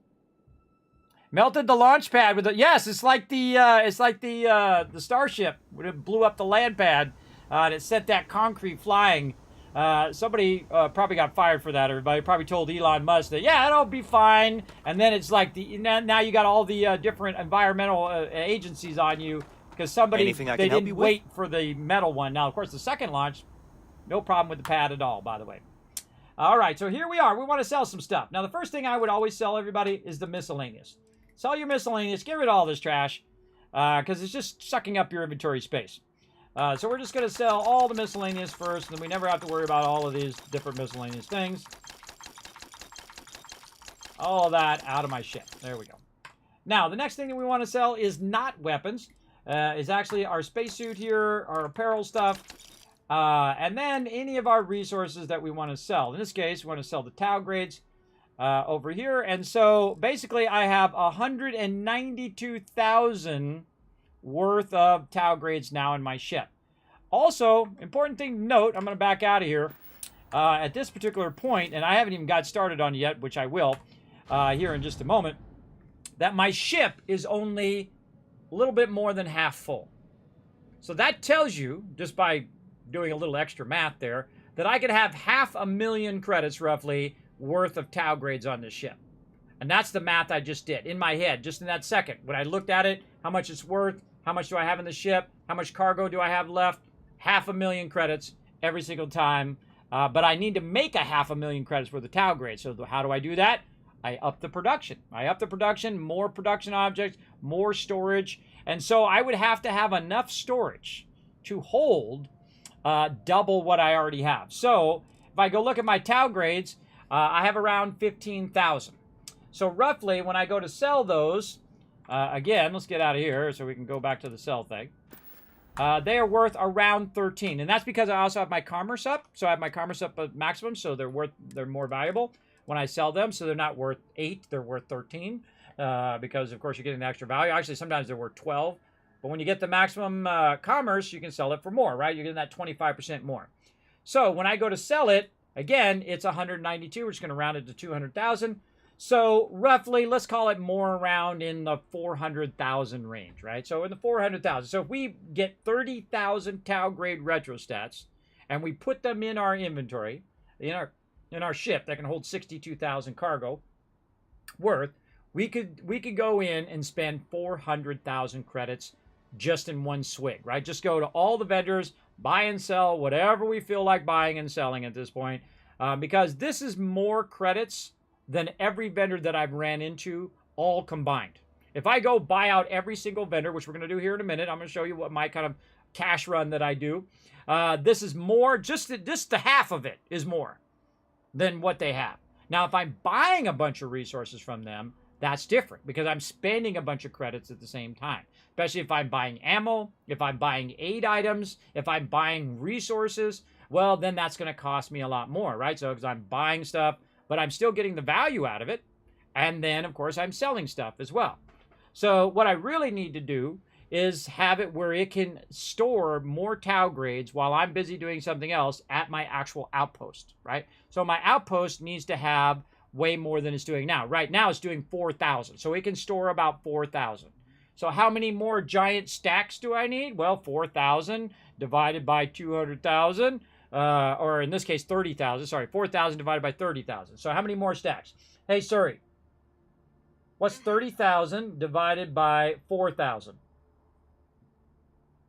Melted the launch pad with it. Yes, it's like the starship when it blew up the land pad and it sent that concrete flying. Somebody probably got fired for that. Everybody probably told Elon Musk that, yeah, it'll be fine. And then it's like now you got all the different environmental agencies on you because they didn't wait for the metal one. Now, of course, the second launch, no problem with the pad at all, by the way. All right, so here we are. We want to sell some stuff. Now, the first thing I would always sell everybody is the miscellaneous. Sell your miscellaneous. Get rid of all this trash because it's just sucking up your inventory space. So we're just going to sell all the miscellaneous first, and then we never have to worry about all of these different miscellaneous things. All of that out of my ship. There we go. Now, the next thing that we want to sell is not weapons. Is actually our spacesuit here, our apparel stuff, and then any of our resources that we want to sell. In this case, we want to sell the Tau grades over here. And so basically I have 192,000 worth of Tau grades now in my ship. Also, important thing to note, I'm going to back out of here at this particular point, and I haven't even got started on it yet, which I will here in just a moment, that my ship is only a little bit more than half full. So that tells you, just by doing a little extra math there, that I could have 500,000 credits roughly worth of Tau grades on this ship. And that's the math I just did in my head, just in that second. When I looked at it, how much it's worth, how much do I have in the ship, how much cargo do I have left, 500,000 credits every single time. But I need to make 500,000 credits worth of Tau grades. So how do I do that? I up the production. More production objects, more storage. And so I would have to have enough storage to hold double what I already have. So if I go look at my Tau grades, I have around 15,000. So roughly, when I go to sell those, again, let's get out of here so we can go back to the sell thing. They are worth around 13, and that's because I also have my commerce up. So I have my commerce up at maximum, so they're more valuable when I sell them. So they're not worth 8, they're worth 13, because of course you're getting the extra value. Actually, sometimes they're worth 12, but when you get the maximum commerce, you can sell it for more, right? You're getting that 25% more. So when I go to sell it, again, it's 192. We're just going to round it to 200,000. So roughly, let's call it more around in the 400,000 range, right? So in the 400,000. So if we get 30,000 Tau grade retrostats and we put them in our inventory, in our ship that can hold 62,000 cargo worth, we could go in and spend 400,000 credits just in one swig, right? Just go to all the vendors, buy and sell whatever we feel like buying and selling at this point, because this is more credits than every vendor that I've ran into all combined. If I go buy out every single vendor, which we're going to do here in a minute, I'm going to show you what my kind of cash run that I do. This is more, just the half of it is more than what they have. Now, if I'm buying a bunch of resources from them, that's different because I'm spending a bunch of credits at the same time. Especially if I'm buying ammo, if I'm buying aid items, if I'm buying resources, well, then that's going to cost me a lot more, right? So because I'm buying stuff, but I'm still getting the value out of it. And then, of course, I'm selling stuff as well. So what I really need to do is have it where it can store more Tau grades while I'm busy doing something else at my actual outpost, right? So my outpost needs to have way more than it's doing now. Right now, it's doing 4,000. So it can store about 4,000. So how many more giant stacks do I need? Well, 4,000 divided by 200,000. Or in this case, 30,000. Sorry, 4,000 divided by 30,000. So how many more stacks? Hey, Suri, what's 30,000 divided by 4,000?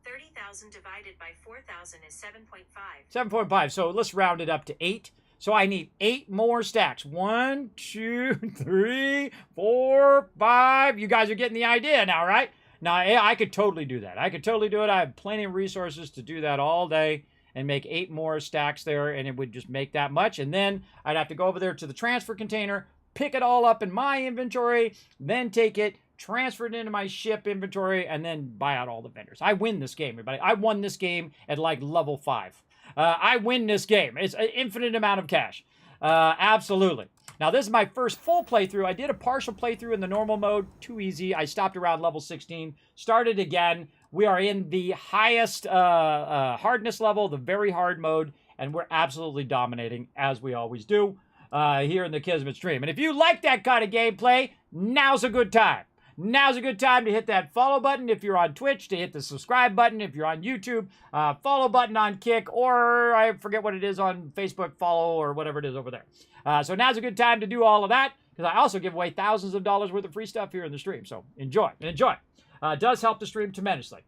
30,000 divided by 4,000 is 7.5. 7.5. So let's round it up to 8. So I need 8 more stacks. 1, 2, 3, 4, 5. You guys are getting the idea now, right? Now, I could totally do that. I could totally do it. I have plenty of resources to do that all day and make 8 more stacks there, and it would just make that much. And then I'd have to go over there to the transfer container, pick it all up in my inventory, then take it, transfer it into my ship inventory, and then buy out all the vendors. I win this game, everybody. I won this game at like level 5. I win this game. It's an infinite amount of cash. Absolutely. Now, this is my first full playthrough. I did a partial playthrough in the normal mode. Too easy. I stopped around level 16. Started again. We are in the highest hardness level, the very hard mode, and we're absolutely dominating, as we always do, here in the Kismet stream. And if you like that kind of gameplay, now's a good time. Now's a good time to hit that follow button if you're on Twitch, to hit the subscribe button if you're on YouTube, follow button on Kick, or I forget what it is on Facebook, follow, or whatever it is over there. So now's a good time to do all of that, because I also give away thousands of dollars worth of free stuff here in the stream. So enjoy. It does help the stream tremendously.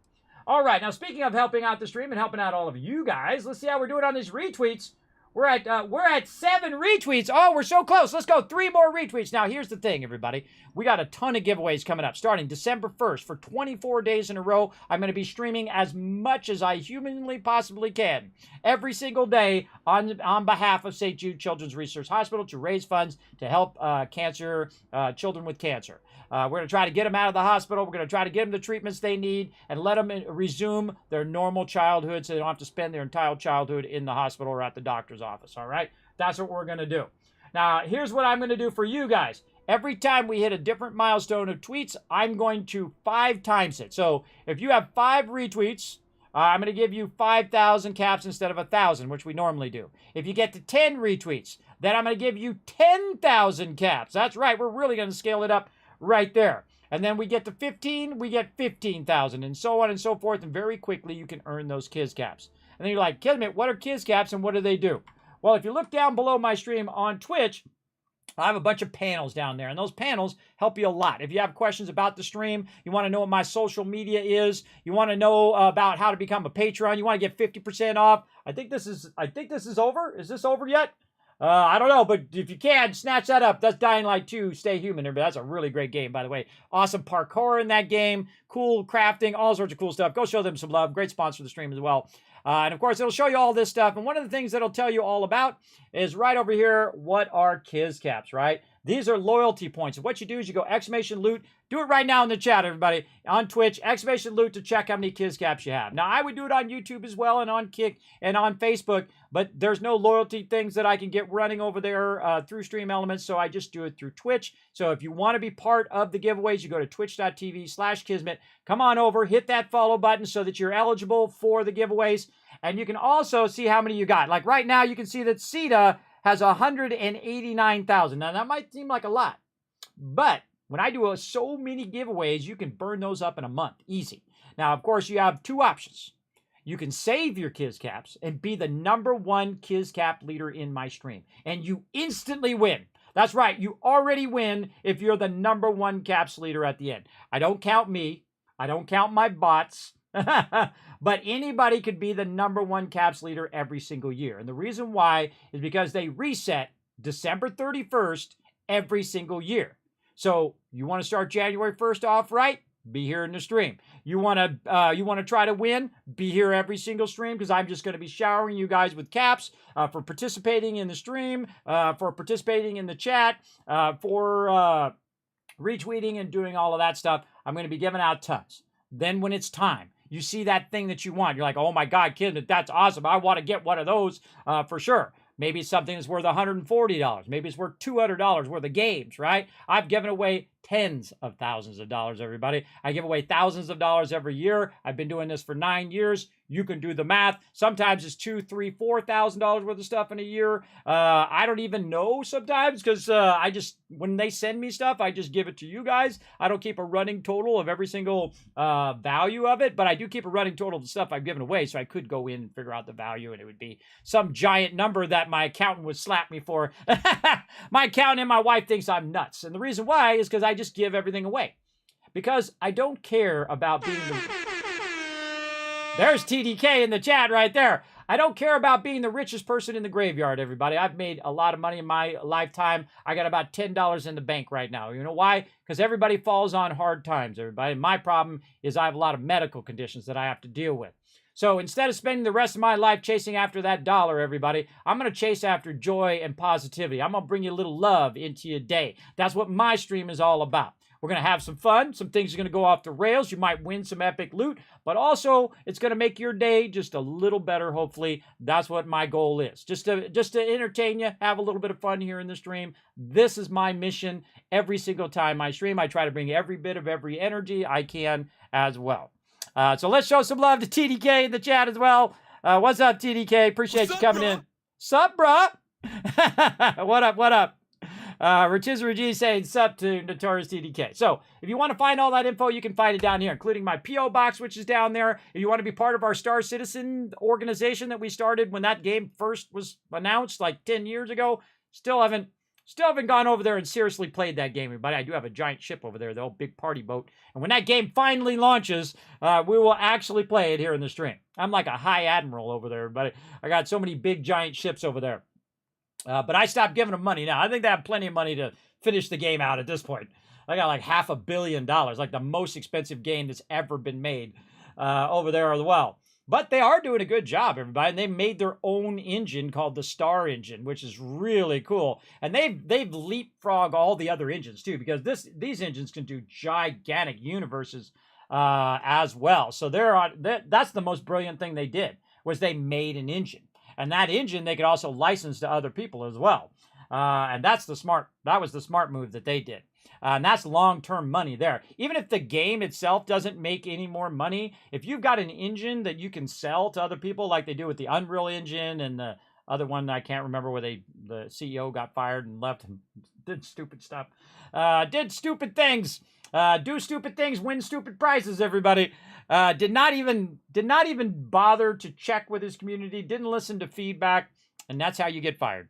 All right, now speaking of helping out the stream and helping out all of you guys, let's see how we're doing on these retweets. We're at 7 retweets. Oh, we're so close. Let's go 3 more retweets. Now, here's the thing, everybody. We got a ton of giveaways coming up starting December 1st for 24 days in a row. I'm going to be streaming as much as I humanly possibly can every single day on behalf of St. Jude Children's Research Hospital to raise funds to help children with cancer. We're going to try to get them out of the hospital. We're going to try to get them the treatments they need and let them resume their normal childhood so they don't have to spend their entire childhood in the hospital or at the doctor's office, all right? That's what we're going to do. Now, here's what I'm going to do for you guys. every time we hit a different milestone of tweets, I'm going to 5 times it. So if you have 5 retweets, I'm going to give you 5,000 caps instead of 1,000, which we normally do. If you get to 10 retweets, then I'm going to give you 10,000 caps. That's right. We're really going to scale it up right there. And then we get to 15, we get 15,000, and so on and so forth. And very quickly, you can earn those Kiz caps. And then you're like, Kismet, what are Kiz caps and what do they do? Well, if you look down below my stream on Twitch, I have a bunch of panels down there, and those panels help you a lot. If you have questions about the stream, you want to know what my social media is, you want to know about how to become a patron, you want to get 50% off. I think this is over. Is this over yet? I don't know, but if you can, snatch that up. That's Dying Light 2, Stay Human. That's a really great game, by the way. Awesome parkour in that game, cool crafting, all sorts of cool stuff. Go show them some love. Great sponsor of the stream as well. And of course, it'll show you all this stuff. And one of the things that it'll tell you all about is right over here, what are Kiz caps, right? These are loyalty points. And what you do is you go exclamation loot. Do it right now in the chat, everybody. On Twitch, exclamation loot to check how many Kiz caps you have. Now, I would do it on YouTube as well and on Kick and on Facebook, but there's no loyalty things that I can get running over there through Stream Elements, so I just do it through Twitch. So if you want to be part of the giveaways, you go to twitch.tv/Kismet. Come on over, hit that follow button so that you're eligible for the giveaways. And you can also see how many you got. Like right now, you can see that Sita has 189,000. Now, that might seem like a lot, but when I do so many giveaways, you can burn those up in a month. Easy. Now, of course, you have 2 options. You can save your Kiz caps and be the #1 Kiz cap leader in my stream, and you instantly win. That's right. You already win if you're the #1 caps leader at the end. I don't count me. I don't count my bots. But anybody could be the #1 caps leader every single year. And the reason why is because they reset December 31st every single year. So you want to start January 1st off right? Be here in the stream. You want to try to win? Be here every single stream, because I'm just going to be showering you guys with caps for participating in the stream, for participating in the chat, for retweeting and doing all of that stuff. I'm going to be giving out tons. Then when it's time, you see that thing that you want. You're like, oh my God, kid, that's awesome. I want to get one of those for sure. Maybe it's something that's worth $140. Maybe it's worth $200 worth of games, right? I've given away tens of thousands of dollars, everybody. I give away thousands of dollars every year. I've been doing this for 9 years. You can do the math. Sometimes it's $2,000, $3,000, $4,000 worth of stuff in a year. I don't even know sometimes, because when they send me stuff, I just give it to you guys. I don't keep a running total of every single value of it, but I do keep a running total of the stuff I've given away, so I could go in and figure out the value, and it would be some giant number that my accountant would slap me for. My accountant and my wife thinks I'm nuts, and the reason why is because I just give everything away. Because I don't care about being the... There's TDK in the chat right there. I don't care about being the richest person in the graveyard, everybody. I've made a lot of money in my lifetime. I got about $10 in the bank right now. You know why? Because everybody falls on hard times, everybody. My problem is I have a lot of medical conditions that I have to deal with. So instead of spending the rest of my life chasing after that dollar, everybody, I'm going to chase after joy and positivity. I'm going to bring you a little love into your day. That's what my stream is all about. We're going to have some fun. Some things are going to go off the rails. You might win some epic loot, but also it's going to make your day just a little better, hopefully. That's what my goal is. Just to entertain you, have a little bit of fun here in the stream. This is my mission every single time I stream. I try to bring every bit of every energy I can as well. So let's show some love to TDK in the chat as well. What's up, TDK? Appreciate you coming in. Sup, bruh? What up, what up? Rachiz saying sup to Notorious TDK. So if you want to find all that info, you can find it down here, including my P.O. box, which is down there. If you want to be part of our Star Citizen organization that we started when that game first was announced like 10 years ago, still haven't gone over there and seriously played that game, but I do have a giant ship over there, the old big party boat. And when that game finally launches, we will actually play it here in the stream. I'm like a high admiral over there, but I got so many big giant ships over there. But I stopped giving them money now. I think they have plenty of money to finish the game out at this point. I got like $500 million, like the most expensive game that's ever been made over there as well. But they are doing a good job, everybody. And they made their own engine called the Star Engine, which is really cool. And they've leapfrogged all the other engines too, because these engines can do gigantic universes as well. So that's the most brilliant thing they did, was they made an engine. And that engine they could also license to other people as well. And that was the smart move that they did. And that's long-term money there. Even if the game itself doesn't make any more money, if you've got an engine that you can sell to other people like they do with the Unreal Engine and the other one, I can't remember where the CEO got fired and left and did stupid stuff. Did stupid things. Do stupid things, win stupid prizes, everybody. Did not even bother to check with his community, didn't listen to feedback, and that's how you get fired.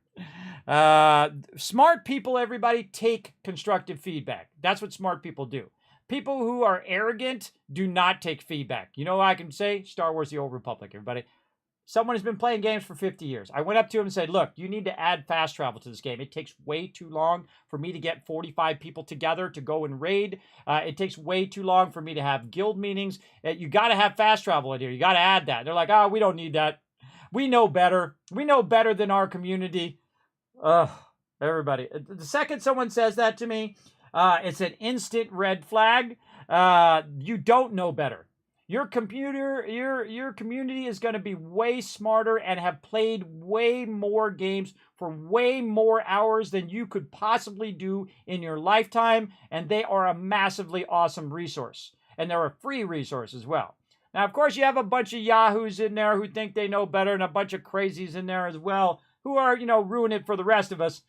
Smart people, everybody, take constructive feedback. That's what smart people do. People who are arrogant do not take feedback. You know what I can say? Star Wars: The Old Republic, everybody. Someone has been playing games for 50 years. I went up to him and said, look, you need to add fast travel to this game. It takes way too long for me to get 45 people together to go and raid. It takes way too long for me to have guild meetings. You got to have fast travel in here. You got to add that. They're like, oh, we don't need that. We know better. We know better than our community. Everybody. The second someone says that to me, it's an instant red flag. You don't know better. Your community is going to be way smarter and have played way more games for way more hours than you could possibly do in your lifetime, and they are a massively awesome resource. And they're a free resource as well. Now, of course, you have a bunch of yahoos in there who think they know better and a bunch of crazies in there as well who are, ruining it for the rest of us.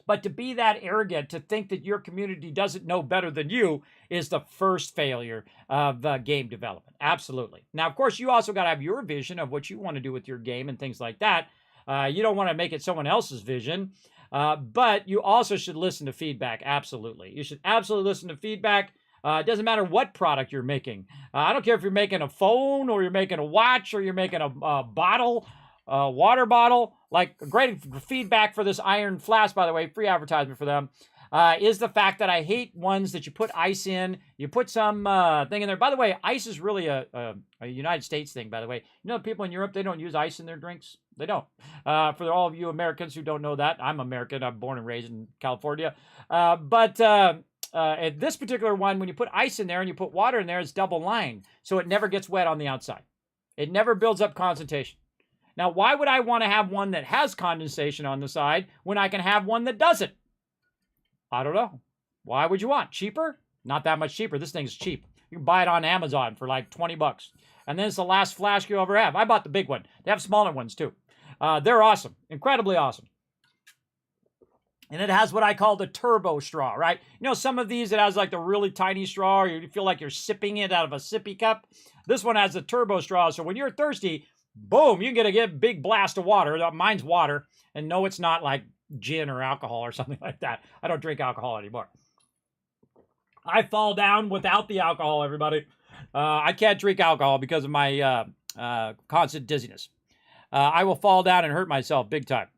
But to be that arrogant, to think that your community doesn't know better than you, is the first failure of game development. Absolutely. Now, of course, you also got to have your vision of what you want to do with your game and things like that. You don't want to make it someone else's vision, but you also should listen to feedback. Absolutely. You should absolutely listen to feedback. It doesn't matter what product you're making. I don't care if you're making a phone or you're making a watch or you're making a bottle, a water bottle. Like, great feedback for this iron flask, by the way, free advertisement for them, is the fact that I hate ones that you put ice in. You put some thing in there. By the way, ice is really a United States thing, by the way. You know, people in Europe, they don't use ice in their drinks. They don't. For all of you Americans who don't know that, I'm American. I'm born and raised in California. But at this particular one, when you put ice in there and you put water in there, it's double lined. So it never gets wet on the outside. It never builds up condensation. Now, why would I want to have one that has condensation on the side when I can have one that doesn't? I don't know. Why would you want? Cheaper? Not that much cheaper. This thing's cheap. You can buy it on Amazon for like 20 bucks. And then it's the last flask you ever have. I bought the big one. They have smaller ones too. They're awesome. Incredibly awesome. And it has what I call the turbo straw, right? You know, some of these, it has like the really tiny straw, or you feel like you're sipping it out of a sippy cup. This one has the turbo straw, so when you're thirsty, boom, you get a big blast of water. Mine's water. And no, it's not like gin or alcohol or something like that. I don't drink alcohol anymore. I fall down without the alcohol, everybody. I can't drink alcohol because of my constant dizziness. I will fall down and hurt myself big time.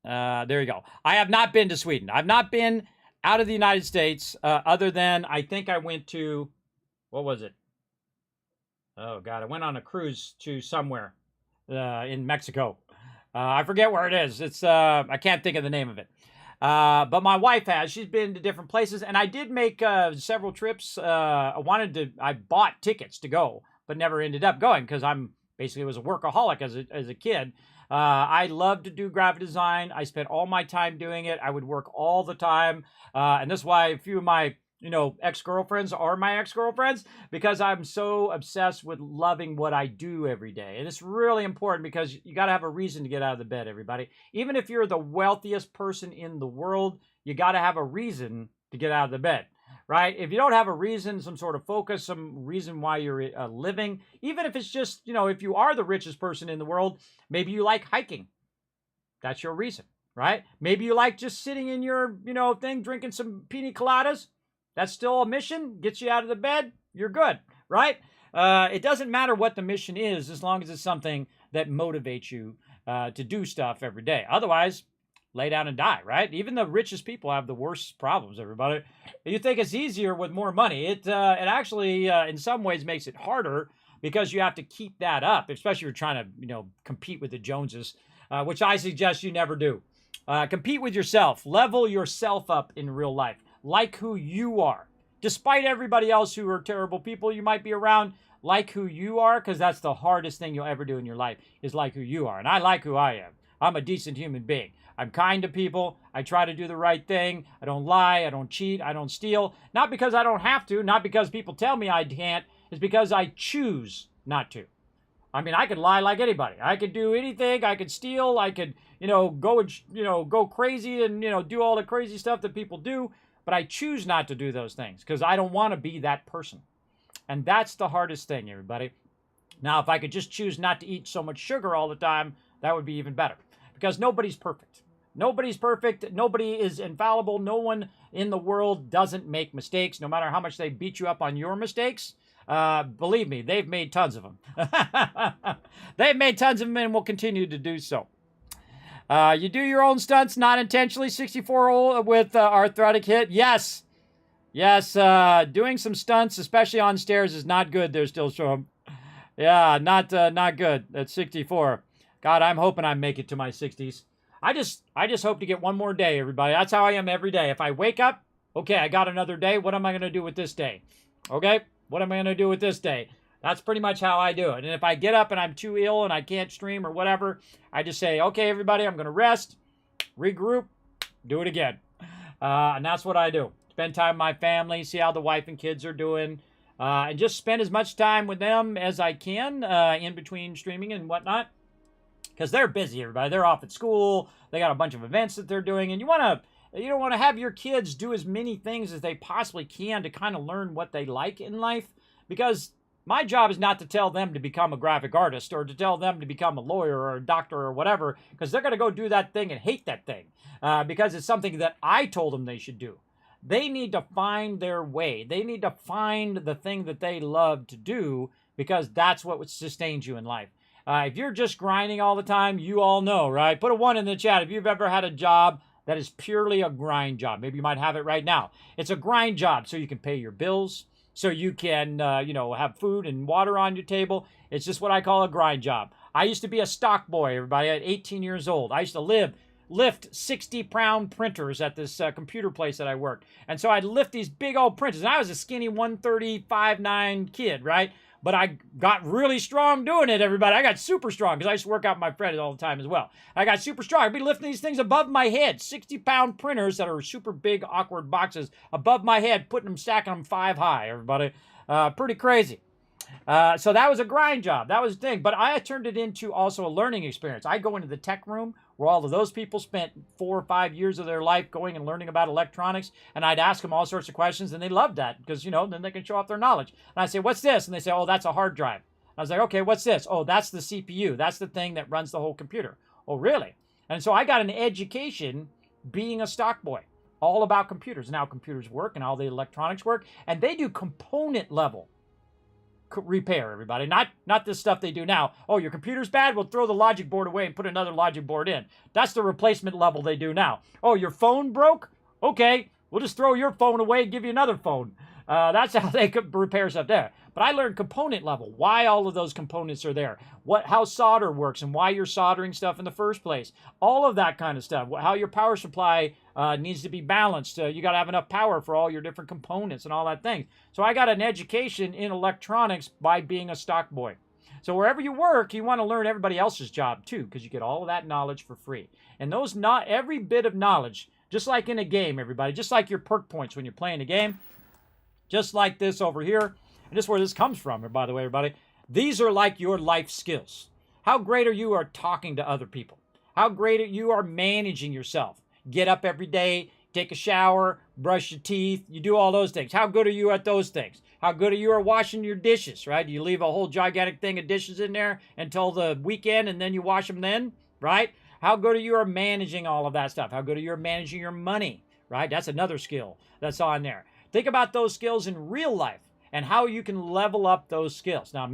There you go. I have not been to Sweden. I've not been out of the United States other than I think I went to, what was it? Oh, God, I went on a cruise to somewhere in Mexico. I forget where it is. It's I can't think of the name of it. But my wife has. She's been to different places, and I did make several trips. I bought tickets to go, but never ended up going because I'm basically was a workaholic as a kid. I loved to do graphic design. I spent all my time doing it. I would work all the time, and that's why a few of my ex-girlfriends are my ex-girlfriends, because I'm so obsessed with loving what I do every day. And it's really important because you got to have a reason to get out of the bed, everybody. Even if you're the wealthiest person in the world, you got to have a reason to get out of the bed, right? If you don't have a reason, some sort of focus, some reason why you're living, even if it's just, if you are the richest person in the world, maybe you like hiking. That's your reason, right? Maybe you like just sitting in your, thing, drinking some pina coladas. That's still a mission, gets you out of the bed, you're good, right? It doesn't matter what the mission is as long as it's something that motivates you to do stuff every day. Otherwise, lay down and die, right? Even the richest people have the worst problems, everybody. You think it's easier with more money. It actually, in some ways, makes it harder because you have to keep that up, especially if you're trying to, compete with the Joneses, which I suggest you never do. Compete with yourself. Level yourself up in real life. Like who you are. Despite everybody else who are terrible people you might be around, like who you are, because that's the hardest thing you'll ever do in your life, is like who you are. And I like who I am. I'm a decent human being. I'm kind to people. I try to do the right thing. I don't lie. I don't cheat. I don't steal. Not because I don't have to. Not because people tell me I can't. It's because I choose not to. I mean, I could lie like anybody. I could do anything. I could steal. I could, go crazy and, do all the crazy stuff that people do. But I choose not to do those things because I don't want to be that person. And that's the hardest thing, everybody. Now, if I could just choose not to eat so much sugar all the time, that would be even better. Because nobody's perfect. Nobody's perfect. Nobody is infallible. No one in the world doesn't make mistakes, no matter how much they beat you up on your mistakes. Believe me, they've made tons of them. They've made tons of them and will continue to do so. You do your own stunts, not intentionally. 64 with arthritic hip. Yes. Yes, doing some stunts, especially on stairs, is not good. They're still showing. Yeah, not good at 64. God, I'm hoping I make it to my 60s. I just hope to get one more day, everybody. That's how I am every day. If I wake up, okay, I got another day. What am I going to do with this day? Okay, what am I going to do with this day? That's pretty much how I do it. And if I get up and I'm too ill and I can't stream or whatever, I just say, okay, everybody, I'm going to rest, regroup, do it again. And that's what I do. Spend time with my family, see how the wife and kids are doing, and just spend as much time with them as I can in between streaming and whatnot. Because they're busy, everybody. They're off at school. They got a bunch of events that they're doing. And you don't want to have your kids do as many things as they possibly can to kind of learn what they like in life. Because my job is not to tell them to become a graphic artist or to tell them to become a lawyer or a doctor or whatever. Because they're going to go do that thing and hate that thing. Because it's something that I told them they should do. They need to find their way. They need to find the thing that they love to do because that's what sustains you in life. If you're just grinding all the time, you all know, right? Put a 1 in the chat if you've ever had a job that is purely a grind job. Maybe you might have it right now. It's a grind job so you can pay your bills, so you can, have food and water on your table. It's just what I call a grind job. I used to be a stock boy, everybody, at 18 years old. I used to lift 60-pound printers at this computer place that I worked. And so I'd lift these big old printers. And I was a skinny 135.9 kid, right? But I got really strong doing it, everybody. I got super strong because I used to work out with my friends all the time as well. I got super strong. I'd be lifting these things above my head, 60-pound printers that are super big, awkward boxes above my head, stacking them 5 high, everybody. Pretty crazy. So that was a grind job. That was the thing. But I turned it into also a learning experience. I go into the tech room where all of those people spent 4 or 5 years of their life going and learning about electronics, and I'd ask them all sorts of questions, and they loved that because, then they can show off their knowledge. And I say, what's this? And they say, oh, that's a hard drive. I was like, okay, what's this? Oh, that's the CPU. That's the thing that runs the whole computer. Oh, really? And so I got an education being a stock boy, all about computers and how computers work and how the electronics work, and they do component level repair, everybody. Not this stuff they do now. Oh, your computer's bad? We'll throw the logic board away and put another logic board in. That's the replacement level they do now. Oh, your phone broke? Okay, we'll just throw your phone away and give you another phone. That's how they could repair stuff there. But I learned component level, why all of those components are there, how solder works and why you're soldering stuff in the first place. All of that kind of stuff, how your power supply needs to be balanced. You got to have enough power for all your different components and all that thing. So I got an education in electronics by being a stock boy. So wherever you work, you want to learn everybody else's job too, because you get all of that knowledge for free. And every bit of knowledge, just like in a game, everybody, just like your perk points when you're playing a game, just like this over here. And this is where this comes from, by the way, everybody. These are like your life skills. How great are you at talking to other people? How great are you managing yourself? Get up every day, take a shower, brush your teeth. You do all those things. How good are you at those things? How good are you at washing your dishes, right? You leave a whole gigantic thing of dishes in there until the weekend and then you wash them then, right? How good are you at managing all of that stuff? How good are you at managing your money, right? That's another skill that's on there. Think about those skills in real life and how you can level up those skills. Now,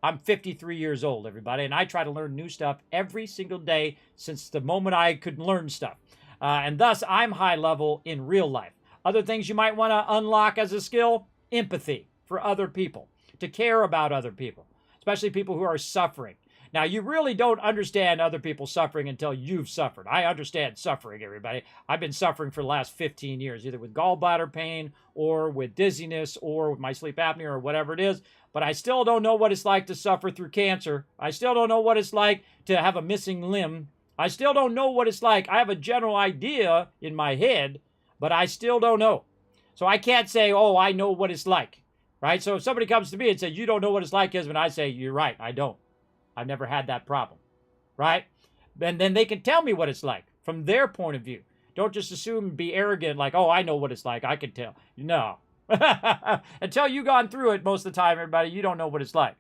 I'm 53 years old, everybody, and I try to learn new stuff every single day since the moment I could learn stuff. And thus, I'm high level in real life. Other things you might want to unlock as a skill, empathy for other people, to care about other people, especially people who are suffering. Now, you really don't understand other people's suffering until you've suffered. I understand suffering, everybody. I've been suffering for the last 15 years, either with gallbladder pain or with dizziness or with my sleep apnea or whatever it is. But I still don't know what it's like to suffer through cancer. I still don't know what it's like to have a missing limb I still don't know what it's like. I have a general idea in my head, but I still don't know. So I can't say, oh, I know what it's like, right? So if somebody comes to me and says, you don't know what it's like, Kismet, I say, you're right, I don't. I've never had that problem, right? And then they can tell me what it's like from their point of view. Don't just assume and be arrogant like, oh, I know what it's like, I can tell. No. Until you've gone through it most of the time, everybody, you don't know what it's like.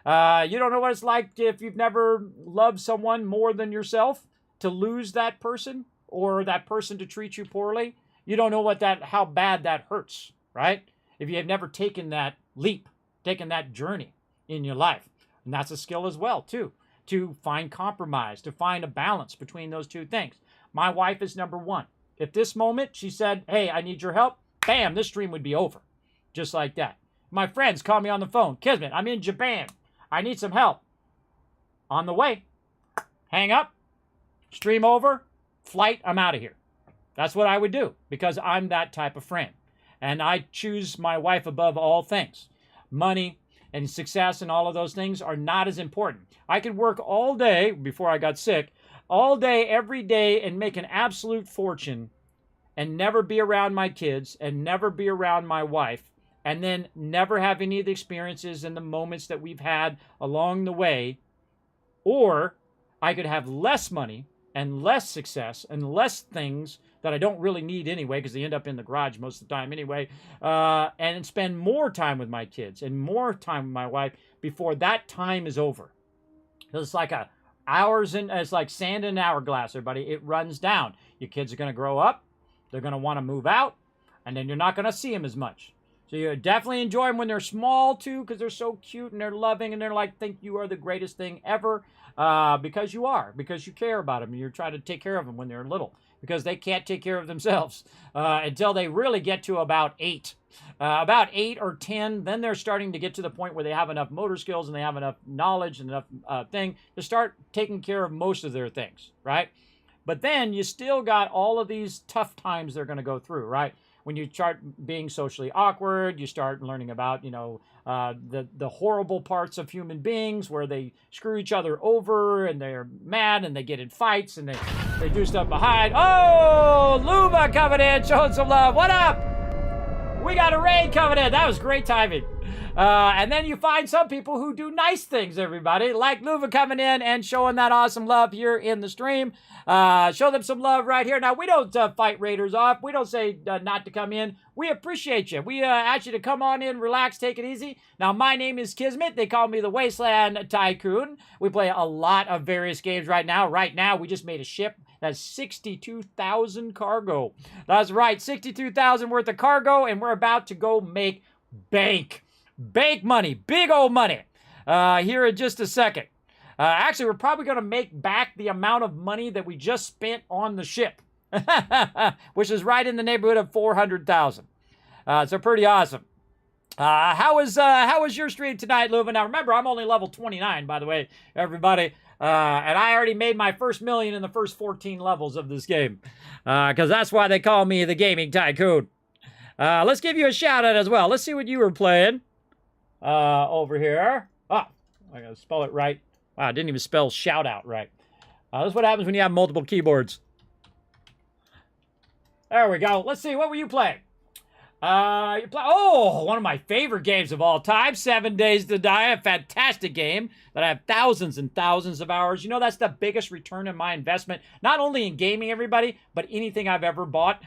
You don't know what it's like if you've never loved someone more than yourself, to lose that person or that person to treat you poorly. You don't know how bad that hurts, right? If you have never taken that leap, taken that journey in your life. And that's a skill as well, too, to find compromise, to find a balance between those two things. My wife is number one. If this moment she said, hey, I need your help, bam, this stream would be over. Just like that. My friends call me on the phone. Kismet, I'm in Japan. I need some help. On the way. Hang up. Stream over. Flight, I'm out of here. That's what I would do because I'm that type of friend. And I choose my wife above all things. Money and success and all of those things are not as important. I could work all day before I got sick, all day, every day, and make an absolute fortune and never be around my kids and never be around my wife and then never have any of the experiences and the moments that we've had along the way. Or I could have less money and less success and less things that I don't really need anyway because they end up in the garage most of the time anyway, and spend more time with my kids and more time with my wife before that time is over. It's like it's like sand in an hourglass, everybody. It runs down. Your kids are going to grow up. They're going to want to move out, and then you're not going to see them as much. So you definitely enjoy them when they're small, too, because they're so cute and they're loving and they're like, think you are the greatest thing ever, because you are, because you care about them. You're trying to take care of them when they're little, because they can't take care of themselves until they really get to about 8. About 8 or 10, then they're starting to get to the point where they have enough motor skills and they have enough knowledge and enough thing to start taking care of most of their things, right? But then you still got all of these tough times they're going to go through, right? When you start being socially awkward, you start learning about, the horrible parts of human beings where they screw each other over and they're mad and they get in fights and they do stuff behind. Oh, Luva coming in, showing some love. What up? We got a raid coming in. That was great timing. And then you find some people who do nice things, everybody, like Luva coming in and showing that awesome love here in the stream. Show them some love right here. Now, we don't fight raiders off. We don't say not to come in. We appreciate you. We ask you to come on in, relax, take it easy. Now, my name is Kismet. They call me the Wasteland Tycoon. We play a lot of various games right now. Right now, we just made a ship that's 62,000 cargo. That's right, 62,000 worth of cargo, and we're about to go make bank. Bank money, big old money, here in just a second. Actually, we're probably going to make back the amount of money that we just spent on the ship, which is right in the neighborhood of 400,000. So pretty awesome. How was your stream tonight, Luva? Now, remember, I'm only level 29, by the way, everybody. And I already made my first million in the first 14 levels of this game. Because that's why they call me the Gaming Tycoon. Let's give you a shout out as well. Let's see what you were playing. Over here. Oh, I gotta spell it right. Wow, I didn't even spell shout out right. That's what happens when you have multiple keyboards. There we go. Let's see, what were you playing? One of my favorite games of all time, 7 Days to Die, a fantastic game that I have thousands and thousands of hours. You know, that's the biggest return on my investment, not only in gaming, everybody, but anything I've ever bought,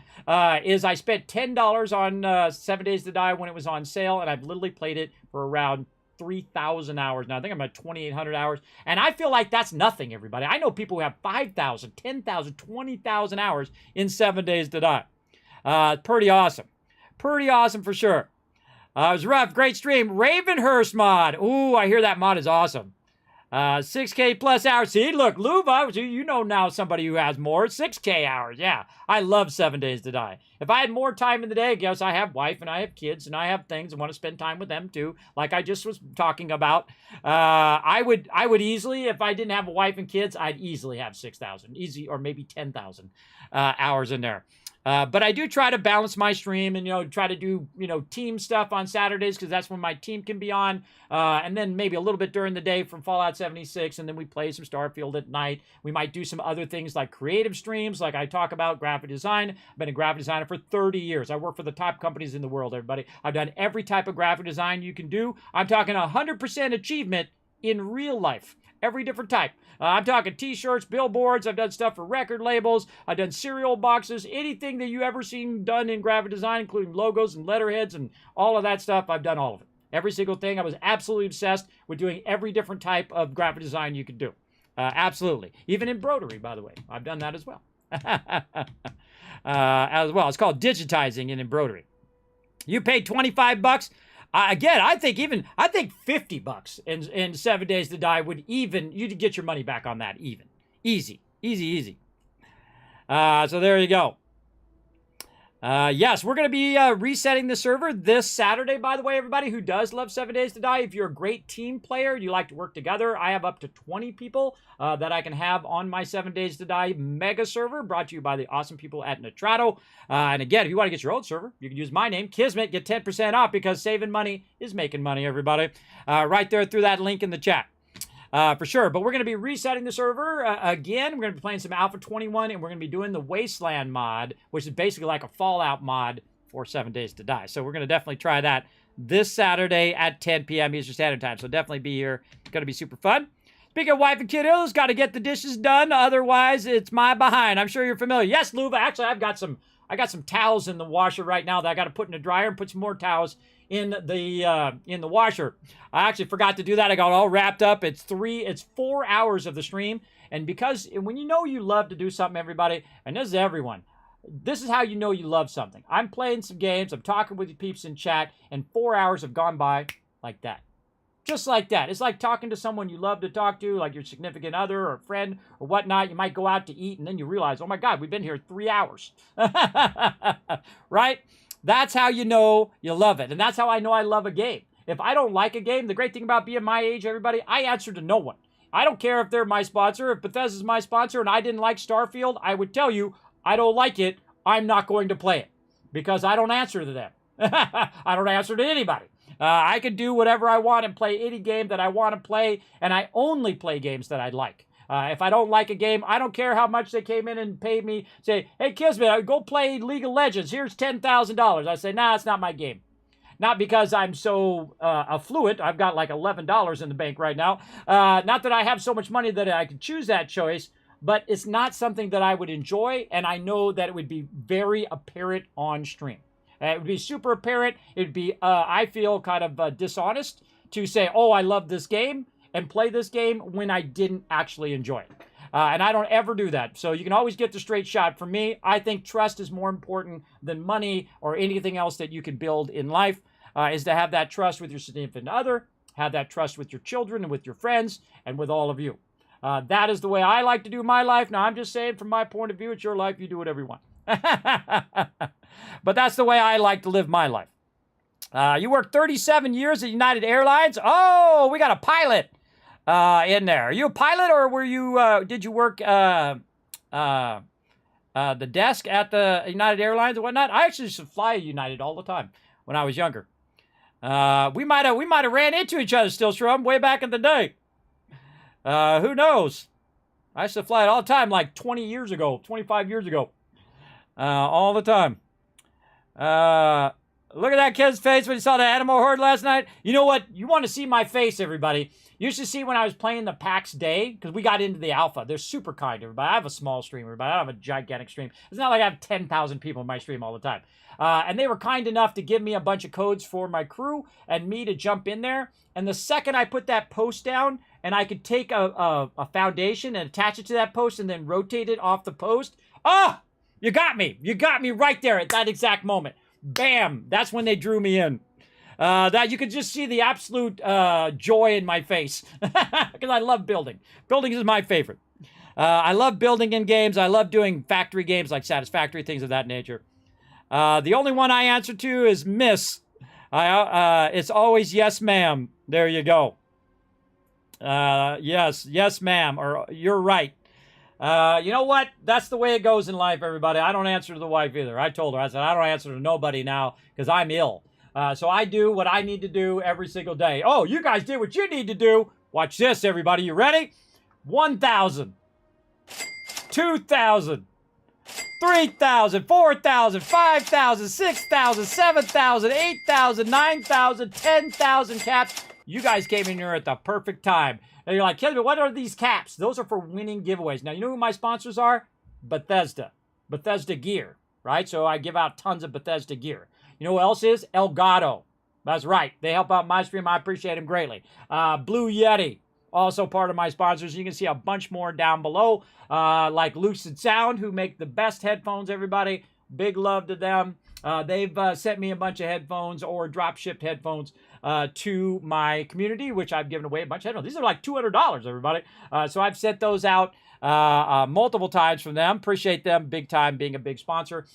is I spent $10 on 7 Days to Die when it was on sale, and I've literally played it for around 3,000 hours now. I think I'm at 2,800 hours, and I feel like that's nothing, everybody. I know people who have 5,000, 10,000, 20,000 hours in 7 Days to Die. Pretty awesome. Pretty awesome for sure. It was rough. Great stream. Ravenhurst mod. Ooh, I hear that mod is awesome. 6K plus hours. See, look, Luva, you know now somebody who has more. 6K hours. Yeah, I love 7 Days to Die. If I had more time in the day, yes, I have wife and I have kids and I have things and want to spend time with them too, like I just was talking about. I would easily, if I didn't have a wife and kids, I'd easily have 6,000, easy, or maybe 10,000 hours in there. But I do try to balance my stream and, try to do, team stuff on Saturdays because that's when my team can be on. And then maybe a little bit during the day from Fallout 76. And then we play some Starfield at night. We might do some other things like creative streams, like I talk about graphic design. I've been a graphic designer for 30 years. I work for the top companies in the world, everybody. I've done every type of graphic design you can do. I'm talking 100% achievement in real life. Every different type. I'm talking t-shirts, billboards. I've done stuff for record labels. I've done cereal boxes. Anything that you ever seen done in graphic design, including logos and letterheads and all of that stuff, I've done all of it. Every single thing. I was absolutely obsessed with doing every different type of graphic design you could do. Absolutely. Even embroidery, by the way. I've done that as well. It's called digitizing in embroidery. You paid $25. Again, I think $50 in 7 Days to Die would you'd get your money back on that even. Easy. So there you go. Yes, we're going to be resetting the server this Saturday, by the way, everybody who does love 7 Days to Die. If you're a great team player, you like to work together, I have up to 20 people that I can have on my 7 Days to Die mega server, brought to you by the awesome people at Nitrato. And again, if you want to get your own server, you can use my name, Kismet, get 10% off because saving money is making money, everybody. Right there through that link in the chat. For sure. But we're going to be resetting the server again. We're going to be playing some Alpha 21, and we're going to be doing the Wasteland mod, which is basically like a Fallout mod for 7 Days to Die. So we're going to definitely try that this Saturday at 10 p.m. Eastern Standard Time. So definitely be here. It's going to be super fun. Speaking of wife and kiddos, got to get the dishes done. Otherwise, it's my behind. I'm sure you're familiar. Yes, Luva. Actually, I got some towels in the washer right now that I got to put in the dryer and put some more towels in the washer. I actually forgot to do that. I got all wrapped up. It's 4 hours of the stream. And because when you know you love to do something, everybody, and this is everyone, this is how you know you love something. I'm playing some games. I'm talking with you peeps in chat, and 4 hours have gone by like that. Just like that. It's like talking to someone you love to talk to, like your significant other or friend or whatnot. You might go out to eat, and then you realize, oh my God, we've been here 3 hours. Right? That's how you know you love it. And that's how I know I love a game. If I don't like a game, the great thing about being my age, everybody, I answer to no one. I don't care if they're my sponsor. If Bethesda's my sponsor and I didn't like Starfield, I would tell you, I don't like it. I'm not going to play it because I don't answer to them. I don't answer to anybody. I can do whatever I want and play any game that I want to play, and I only play games that I like. If I don't like a game, I don't care how much they came in and paid me. Say, hey, Kismet, go play League of Legends. Here's $10,000. I say, nah, it's not my game. Not because I'm so affluent. I've got like $11 in the bank right now. Not that I have so much money that I could choose that choice, but it's not something that I would enjoy, and I know that it would be very apparent on stream. It would be super apparent. It would be, I feel, kind of dishonest to say, oh, I love this game and play this game when I didn't actually enjoy it. And I don't ever do that. So you can always get the straight shot from me. I think trust is more important than money or anything else that you can build in life, is to have that trust with your significant other, have that trust with your children and with your friends and with all of you. That is the way I like to do my life. Now, I'm just saying from my point of view, it's your life. You do whatever you want. But that's the way I like to live my life. You worked 37 years at United Airlines. Oh, we got a pilot in there. Are you a pilot, or were you? Did you work the desk at the United Airlines and whatnot? I actually used to fly United all the time when I was younger. We might have ran into each other still, Shrum, way back in the day. Who knows? I used to fly it all the time, like 20 years ago, 25 years ago. All the time. Look at that kid's face when he saw the animal horde last night. You know what? You want to see my face, everybody. You should see when I was playing the PAX Day, because we got into the alpha. They're super kind, everybody. I have a small stream, everybody. I don't have a gigantic stream. It's not like I have 10,000 people in my stream all the time. And they were kind enough to give me a bunch of codes for my crew and me to jump in there. And the second I put that post down, and I could take a foundation and attach it to that post and then rotate it off the post. Oh, you got me. You got me right there at that exact moment. Bam. That's when they drew me in. That you could just see the absolute joy in my face. Because I love building. Building is my favorite. I love building in games. I love doing factory games like Satisfactory, things of that nature. The only one I answer to is Miss. It's always yes, ma'am. There you go. Yes, ma'am, or you're right. You know what? That's the way it goes in life, everybody. I don't answer to the wife either. I told her, I said, I don't answer to nobody now because I'm ill. So I do what I need to do every single day. Oh, you guys did what you need to do. Watch this, everybody. You ready? 1,000, 2,000, 3,000, 4,000, 5,000, 6,000, 7,000, 8,000, 9,000, 10,000 caps. You guys came in here at the perfect time. And you're like, Kismet, what are these caps? Those are for winning giveaways. Now, you know who my sponsors are? Bethesda. Bethesda gear, right? So I give out tons of Bethesda gear. You know who else is? Elgato. That's right. They help out my stream. I appreciate them greatly. Blue Yeti, also part of my sponsors. You can see a bunch more down below, like Lucid Sound, who make the best headphones, everybody. Big love to them. They've sent me a bunch of headphones or drop-shipped headphones to my community, which I've given away a bunch of headphones. These are like $200, everybody. So I've sent those out multiple times from them. Appreciate them big time being a big sponsor.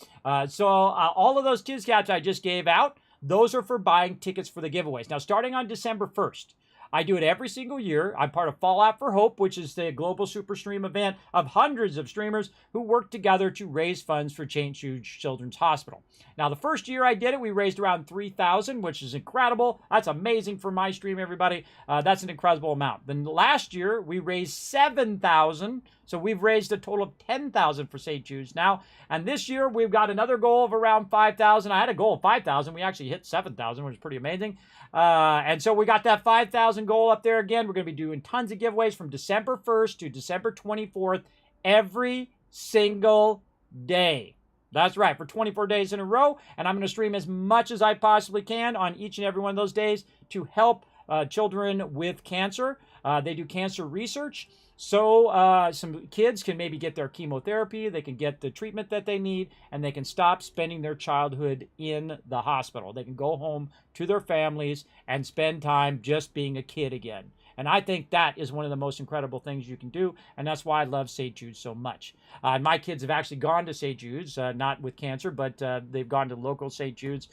So all of those Kids Caps I just gave out, those are for buying tickets for the giveaways. Now, starting on December 1st, I do it every single year. I'm part of Fallout for Hope, which is the global super stream event of hundreds of streamers who work together to raise funds for St. Jude Children's Hospital. Now, the first year I did it, we raised around $3,000, which is incredible. That's amazing for my stream, everybody. That's an incredible amount. Then last year, we raised $7,000. So we've raised a total of $10,000 for St. Jude's now. And this year, we've got another goal of around $5,000. I had a goal of $5,000. We actually hit $7,000, which is pretty amazing. And so we got that $5,000 goal up there again. We're going to be doing tons of giveaways from December 1st to December 24th every single day. That's right, for 24 days in a row. And I'm going to stream as much as I possibly can on each and every one of those days to help children with cancer. They do cancer research. So some kids can maybe get their chemotherapy, they can get the treatment that they need, and they can stop spending their childhood in the hospital. They can go home to their families and spend time just being a kid again. And I think that is one of the most incredible things you can do, and that's why I love St. Jude's so much. My kids have actually gone to St. Jude's, not with cancer, but they've gone to local St. Jude's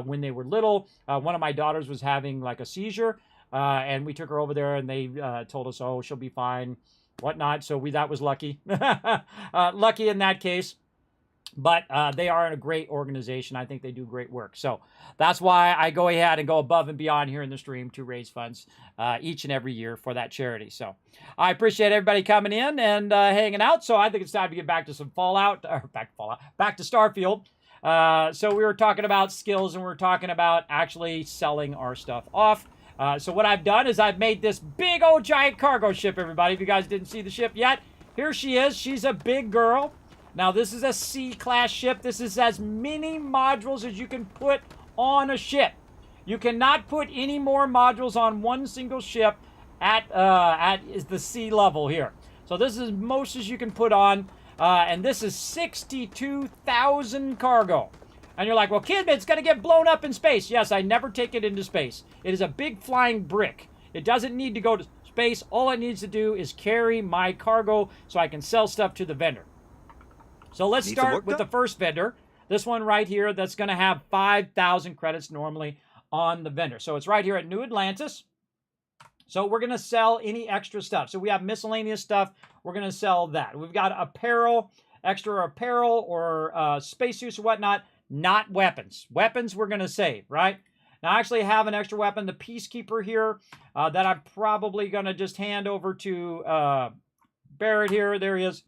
when they were little. One of my daughters was having like a seizure, and we took her over there, and they told us, oh, she'll be fine, whatnot. So that was lucky. Lucky in that case. But they are in a great organization. I think they do great work. So that's why I go ahead and go above and beyond here in the stream to raise funds each and every year for that charity. So I appreciate everybody coming in and hanging out. So I think it's time to get back to some back to Starfield. So we were talking about skills, and we were talking about actually selling our stuff off. So what I've done is I've made this big old giant cargo ship, everybody. If you guys didn't see the ship yet, here she is. She's a big girl. Now, this is a C-class ship. This is as many modules as you can put on a ship. You cannot put any more modules on one single ship at the sea level here. So this is most as you can put on, and this is 62,000 cargo. And you're like, well, Kismet, it's going to get blown up in space. Yes, I never take it into space. It is a big flying brick. It doesn't need to go to space. All it needs to do is carry my cargo so I can sell stuff to the vendor. So let's start with the first vendor. This one right here that's going to have 5,000 credits normally on the vendor. So it's right here at New Atlantis. So we're going to sell any extra stuff. So we have miscellaneous stuff. We're going to sell that. We've got apparel, extra apparel or spacesuits or whatnot, not weapons. Weapons we're going to save, right? Now I actually have an extra weapon, the Peacekeeper here, that I'm probably going to just hand over to Barrett here. There he is.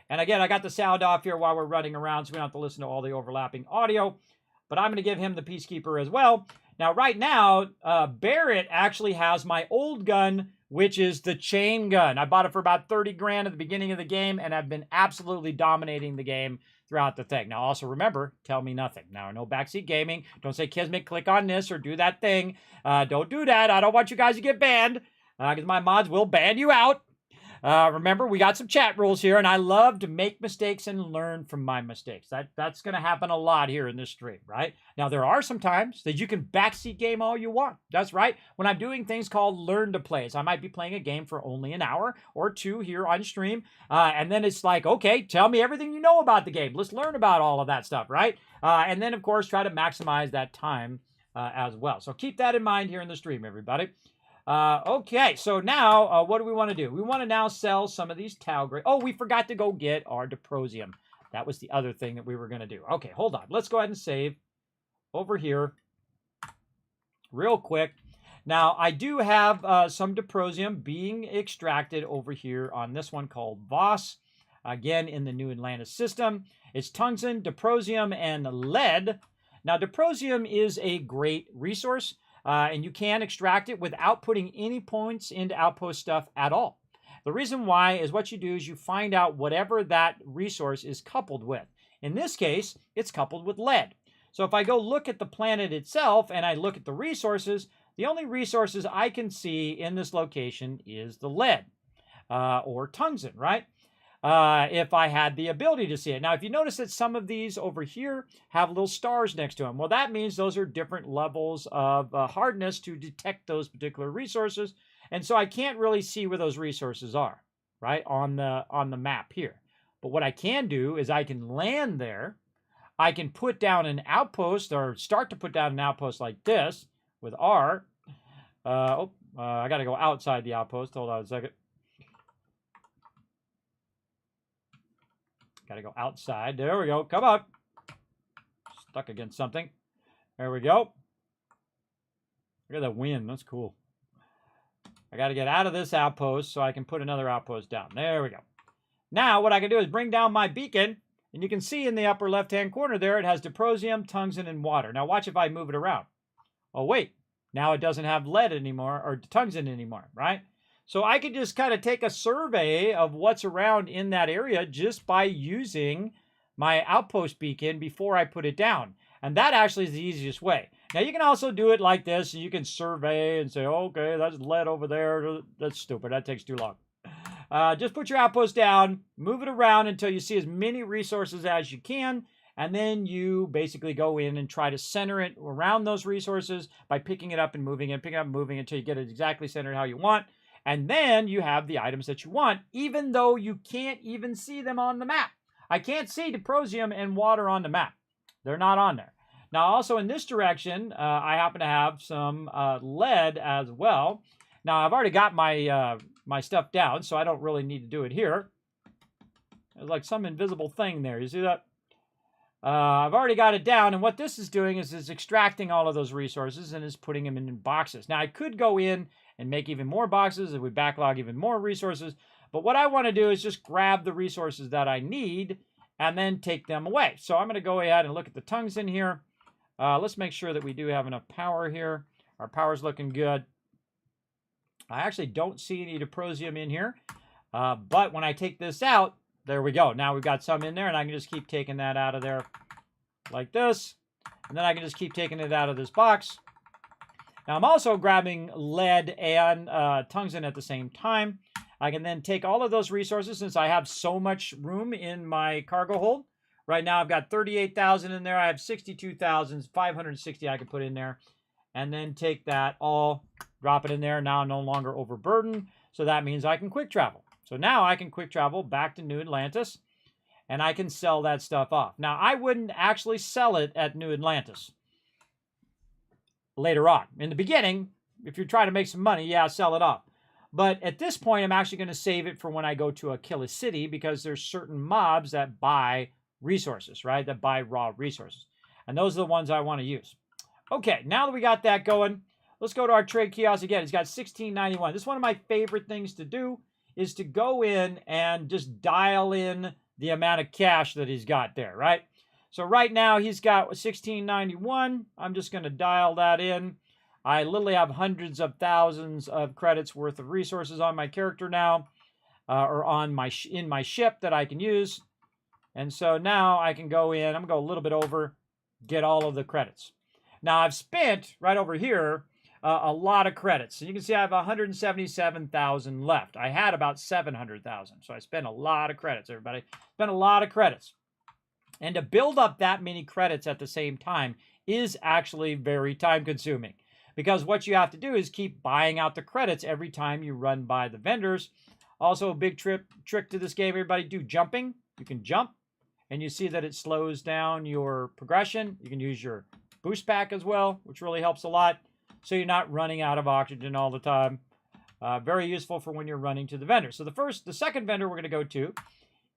And again, I got the sound off here while we're running around, so we don't have to listen to all the overlapping audio. But I'm going to give him the Peacekeeper as well. Now, right now, Barrett actually has my old gun, which is the chain gun. I bought it for about 30 grand at the beginning of the game, and I've been absolutely dominating the game throughout the thing. Now, also remember, tell me nothing. Now, no backseat gaming. Don't say, Kismet, click on this or do that thing. Don't do that. I don't want you guys to get banned, because my mods will ban you out. Remember, we got some chat rules here, and I love to make mistakes and learn from my mistakes. That's going to happen a lot here in this stream, right? Now, there are some times that you can backseat game all you want. That's right. When I'm doing things called learn to plays, I might be playing a game for only an hour or two here on stream, and then it's like, okay, tell me everything you know about the game. Let's learn about all of that stuff, right? And then, of course, try to maximize that time as well. So keep that in mind here in the stream, everybody. Okay, so now what do we want to do? We want to now sell some of these Tau grade. Oh, we forgot to go get our Diprosium. That was the other thing that we were going to do. Okay, hold on. Let's go ahead and save over here real quick. Now, I do have some Diprosium being extracted over here on this one called Voss. Again, in the New Atlantis system. It's tungsten, Diprosium, and lead. Now, Diprosium is a great resource. And you can extract it without putting any points into outpost stuff at all. The reason why is what you do is you find out whatever that resource is coupled with. In this case, it's coupled with lead. So if I go look at the planet itself and I look at the resources, the only resources I can see in this location is the lead or tungsten, right? If I had the ability to see it. Now, if you notice that some of these over here have little stars next to them, well, that means those are different levels of hardness to detect those particular resources. And so I can't really see where those resources are, right, on the map here. But what I can do is I can land there. I can put down an outpost or start to put down an outpost like this with R. I got to go outside the outpost. Hold on a second. Got to go outside. There we go. Come on. Stuck against something. There we go. Look at that wind. That's cool. I got to get out of this outpost so I can put another outpost down. There we go. Now what I can do is bring down my beacon. And you can see in the upper left-hand corner there, it has Diprosium, tungsten, and water. Now watch if I move it around. Oh, wait. Now it doesn't have lead anymore or tungsten anymore, right? So I could just kind of take a survey of what's around in that area just by using my outpost beacon before I put it down. And that actually is the easiest way. Now you can also do it like this. And you can survey and say, okay, that's lead over there. That's stupid. That takes too long. Just put your outpost down, move it around until you see as many resources as you can. And then you basically go in and try to center it around those resources by picking it up and moving it, picking it up and moving it until you get it exactly centered how you want. And then you have the items that you want, even though you can't even see them on the map. I can't see Diprosium and water on the map. They're not on there. Now, also in this direction, I happen to have some lead as well. Now, I've already got my my stuff down, so I don't really need to do it here. There's like some invisible thing there. You see that? I've already got it down, and what this is doing is extracting all of those resources and is putting them in boxes. Now, I could go in and make even more boxes if we backlog even more resources, but what I want to do is just grab the resources that I need and then take them away. So I'm going to go ahead and look at the tungsten here. Let's make sure that we do have enough power here. Our power's looking good. I actually don't see any Diprosium in here, but when I take this out, there we go. Now we've got some in there, and I can just keep taking that out of there like this. And then I can just keep taking it out of this box. Now I'm also grabbing lead and tungsten at the same time. I can then take all of those resources since I have so much room in my cargo hold. Right now I've got 38,000 in there. I have 62,560 I can put in there. And then take that all, drop it in there. Now I'm no longer overburdened. So that means I can quick travel. So now I can quick travel back to New Atlantis, and I can sell that stuff off. Now, I wouldn't actually sell it at New Atlantis later on. In the beginning, if you're trying to make some money, yeah, sell it off. But at this point, I'm actually going to save it for when I go to Aquila City because there's certain mobs that buy resources, right? That buy raw resources. And those are the ones I want to use. Okay, now that we got that going, let's go to our trade kiosk again. It's got 1691. This is one of my favorite things to do. Is to go in and just dial in the amount of cash that he's got there, right? So right now he's got 1691. I'm just going to dial that in. I literally have hundreds of thousands of credits worth of resources on my character now, or on my in my ship that I can use. And so now I can go in. I'm going to go a little bit over, get all of the credits. Now I've spent right over here a lot of credits. So you can see I have 177,000 left. I had about 700,000. So I spent a lot of credits, everybody. Spent a lot of credits. And to build up that many credits at the same time is actually very time consuming. Because what you have to do is keep buying out the credits every time you run by the vendors. Also, a big trick to this game, everybody, do jumping. You can jump, and you see that it slows down your progression. You can use your boost pack as well, which really helps a lot. So you're not running out of oxygen all the time. Very useful for when you're running to the vendor. So the second vendor we're going to go to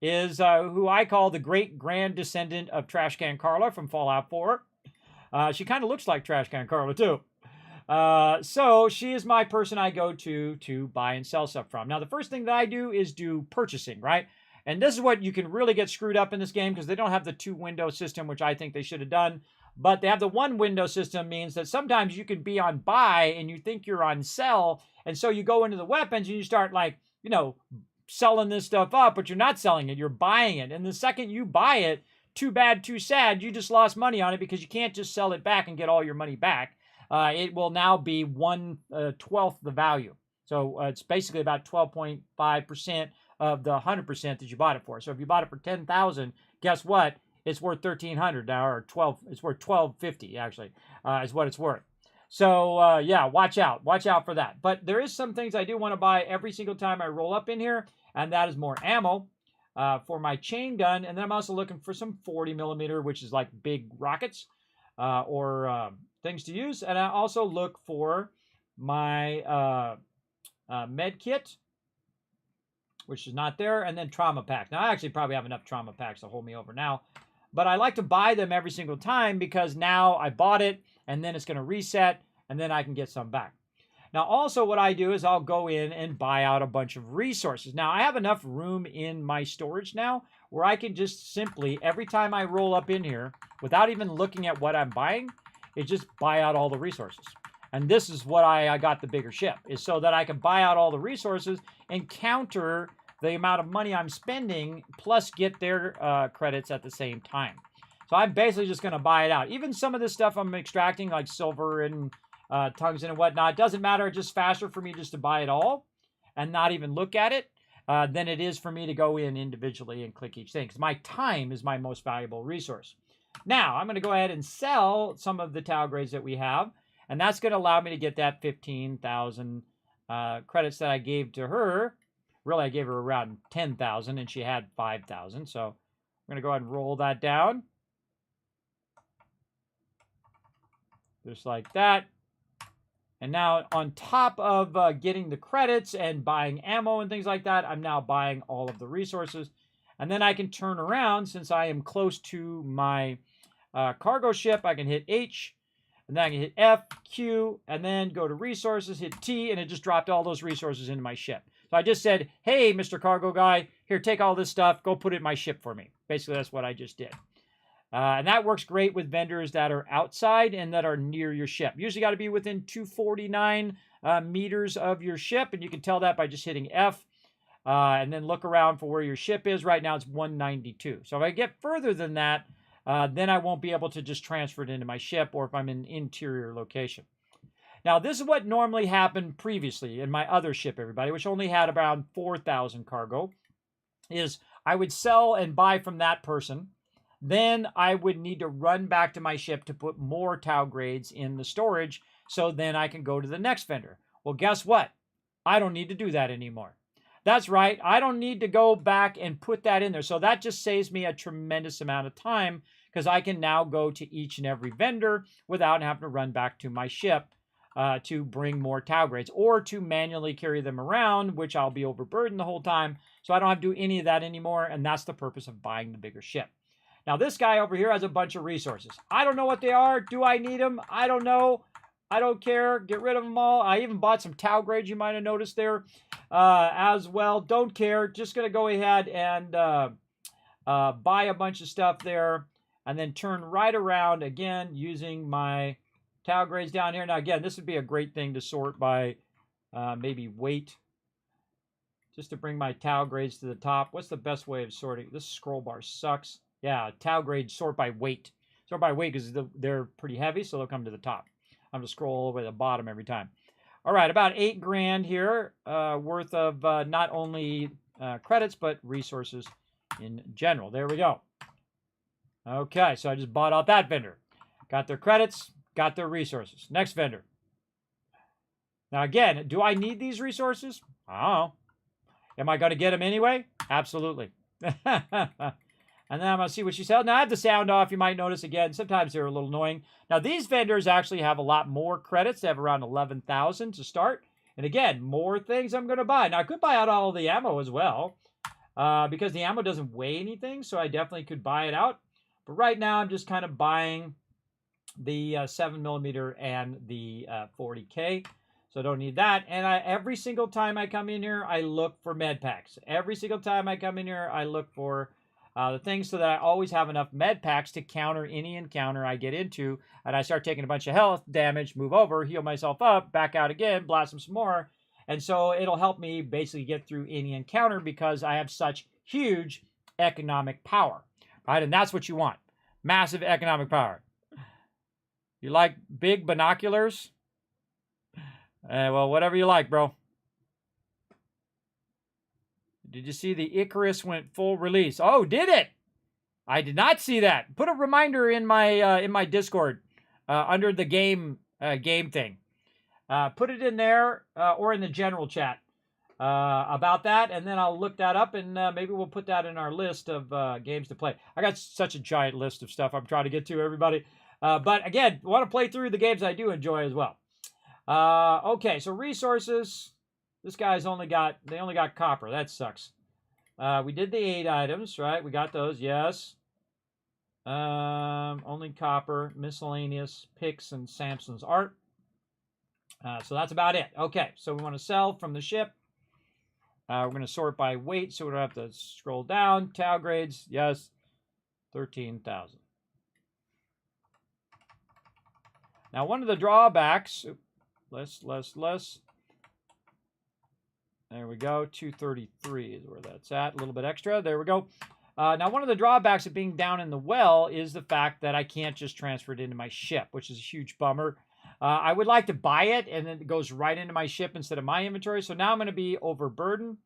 is who I call the great grand descendant of Trash Can Carla from Fallout 4. She kind of looks like Trash Can Carla too. So she is my person I go to buy and sell stuff from. Now, the first thing that I do is do purchasing, right? And this is what you can really get screwed up in this game because they don't have the 2-window system, which I think they should have done. But they have the 1-window system, means that sometimes you can be on buy and you think you're on sell. And so you go into the weapons and you start like, selling this stuff up, but you're not selling it. You're buying it. And the second you buy it, too bad, too sad, you just lost money on it because you can't just sell it back and get all your money back. It will now be 1/12 the value. So it's basically about 12.5% of the 100% that you bought it for. So if you bought it for 10,000, guess what? It's worth 1,300 now, or 12. It's worth 1,250 actually, is what it's worth. So yeah, watch out for that. But there is some things I do want to buy every single time I roll up in here, and that is more ammo for my chain gun. And then I'm also looking for some 40mm, which is like big rockets or things to use. And I also look for my med kit, which is not there, and then trauma packs. Now, I actually probably have enough trauma packs to hold me over now, but I like to buy them every single time because now I bought it, and then it's going to reset, and then I can get some back. Now, also what I do is I'll go in and buy out a bunch of resources. Now, I have enough room in my storage now where I can just simply, every time I roll up in here, without even looking at what I'm buying, is just buy out all the resources. And this is what I got the bigger ship, is so that I can buy out all the resources and counter the amount of money I'm spending, plus get their credits at the same time. So I'm basically just going to buy it out. Even some of this stuff I'm extracting, like silver and tungsten and whatnot, doesn't matter. It's just faster for me just to buy it all and not even look at it than it is for me to go in individually and click each thing. Because my time is my most valuable resource. Now, I'm going to go ahead and sell some of the Tau grades that we have. And that's going to allow me to get that 15,000 credits that I gave to her. Really, I gave her around 10,000, and she had 5,000. So I'm going to go ahead and roll that down. Just like that. And now, on top of getting the credits and buying ammo and things like that, I'm now buying all of the resources. And then I can turn around, since I am close to my cargo ship, I can hit H. And then I can hit F, Q, and then go to resources, hit T, and it just dropped all those resources into my ship. So I just said, hey, Mr. Cargo Guy, here, take all this stuff, go put it in my ship for me. Basically, that's what I just did. And that works great with vendors that are outside and that are near your ship. Usually got to be within 249 meters of your ship, and you can tell that by just hitting F. And then look around for where your ship is. Right now, it's 192. So if I get further than that, then I won't be able to just transfer it into my ship, or if I'm in an interior location. Now, this is what normally happened previously in my other ship, everybody, which only had around 4,000 cargo, is I would sell and buy from that person. Then I would need to run back to my ship to put more Tau grades in the storage, so then I can go to the next vendor. Well, guess what? I don't need to do that anymore. That's right. I don't need to go back and put that in there. So that just saves me a tremendous amount of time, because I can now go to each and every vendor without having to run back to my ship to bring more Tau grades, or to manually carry them around, which I'll be overburdened the whole time. So I don't have to do any of that anymore, and that's the purpose of buying the bigger ship. Now, this guy over here has a bunch of resources. I don't know what they are. Do I need them? I don't know. I don't care. Get rid of them all. I even bought some Tau grades, you might have noticed there as well. Don't care. Just going to go ahead and buy a bunch of stuff there, and then turn right around again using my Tau grades down here. Now, again, this would be a great thing to sort by maybe weight, just to bring my Tau grades to the top. What's the best way of sorting? This scroll bar sucks. Yeah, Tau grades sort by weight. Sort by weight because they're pretty heavy, so they'll come to the top. I'm going to scroll all the way to the bottom every time. All right, about 8 grand here worth of not only credits, but resources in general. There we go. Okay, so I just bought out that vendor. Got their credits, got their resources. Next vendor. Now again, do I need these resources? I don't know. Am I going to get them anyway? Absolutely. And then I'm going to see what she sells. Now I have the sound off. You might notice again, sometimes they're a little annoying. Now these vendors actually have a lot more credits. They have around 11,000 to start. And again, more things I'm going to buy. Now I could buy out all the ammo as well because the ammo doesn't weigh anything. So I definitely could buy it out. But right now I'm just kind of buying the 7mm and the 40K. So I don't need that. And every single time I come in here, I look for med packs. Every single time I come in here, I look for the things so that I always have enough med packs to counter any encounter I get into. And I start taking a bunch of health damage, move over, heal myself up, back out again, blast them some more. And so it'll help me basically get through any encounter because I have such huge economic power. Right? And that's what you want. Massive economic power. You like big binoculars? Well, whatever you like, bro. Did you see the Icarus went full release? Oh, did it? I did not see that. Put a reminder in my Discord under the game thing. Put it in there or in the general chat about that, and then I'll look that up, and maybe we'll put that in our list of games to play. I got such a giant list of stuff I'm trying to get to, everybody. But again, want to play through the games I do enjoy as well. Okay, so resources. This guy's only got copper. That sucks. We did the 8 items, right? We got those, yes. Only copper, miscellaneous, picks, and Samson's art. So that's about it. Okay, so we want to sell from the ship. We're going to sort by weight, so we don't have to scroll down. Tau grades, yes, 13,000. Now, one of the drawbacks, less. There we go. 233 is where that's at. A little bit extra. There we go. Now, one of the drawbacks of being down in the well is the fact that I can't just transfer it into my ship, which is a huge bummer. I would like to buy it, and then it goes right into my ship instead of my inventory. So now I'm going to be overburdened.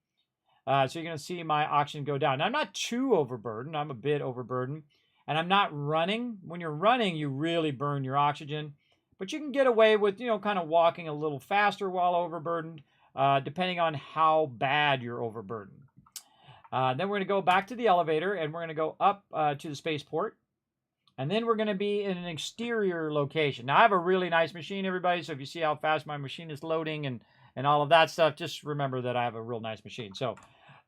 So you're going to see my oxygen go down. Now, I'm not too overburdened. I'm a bit overburdened. And I'm not running. When you're running, you really burn your oxygen. But you can get away with, kind of walking a little faster while overburdened. Depending on how bad you're overburdened. Then we're going to go back to the elevator, and we're going to go up to the spaceport. And then we're going to be in an exterior location. Now, I have a really nice machine, everybody, so if you see how fast my machine is loading and all of that stuff, just remember that I have a real nice machine. So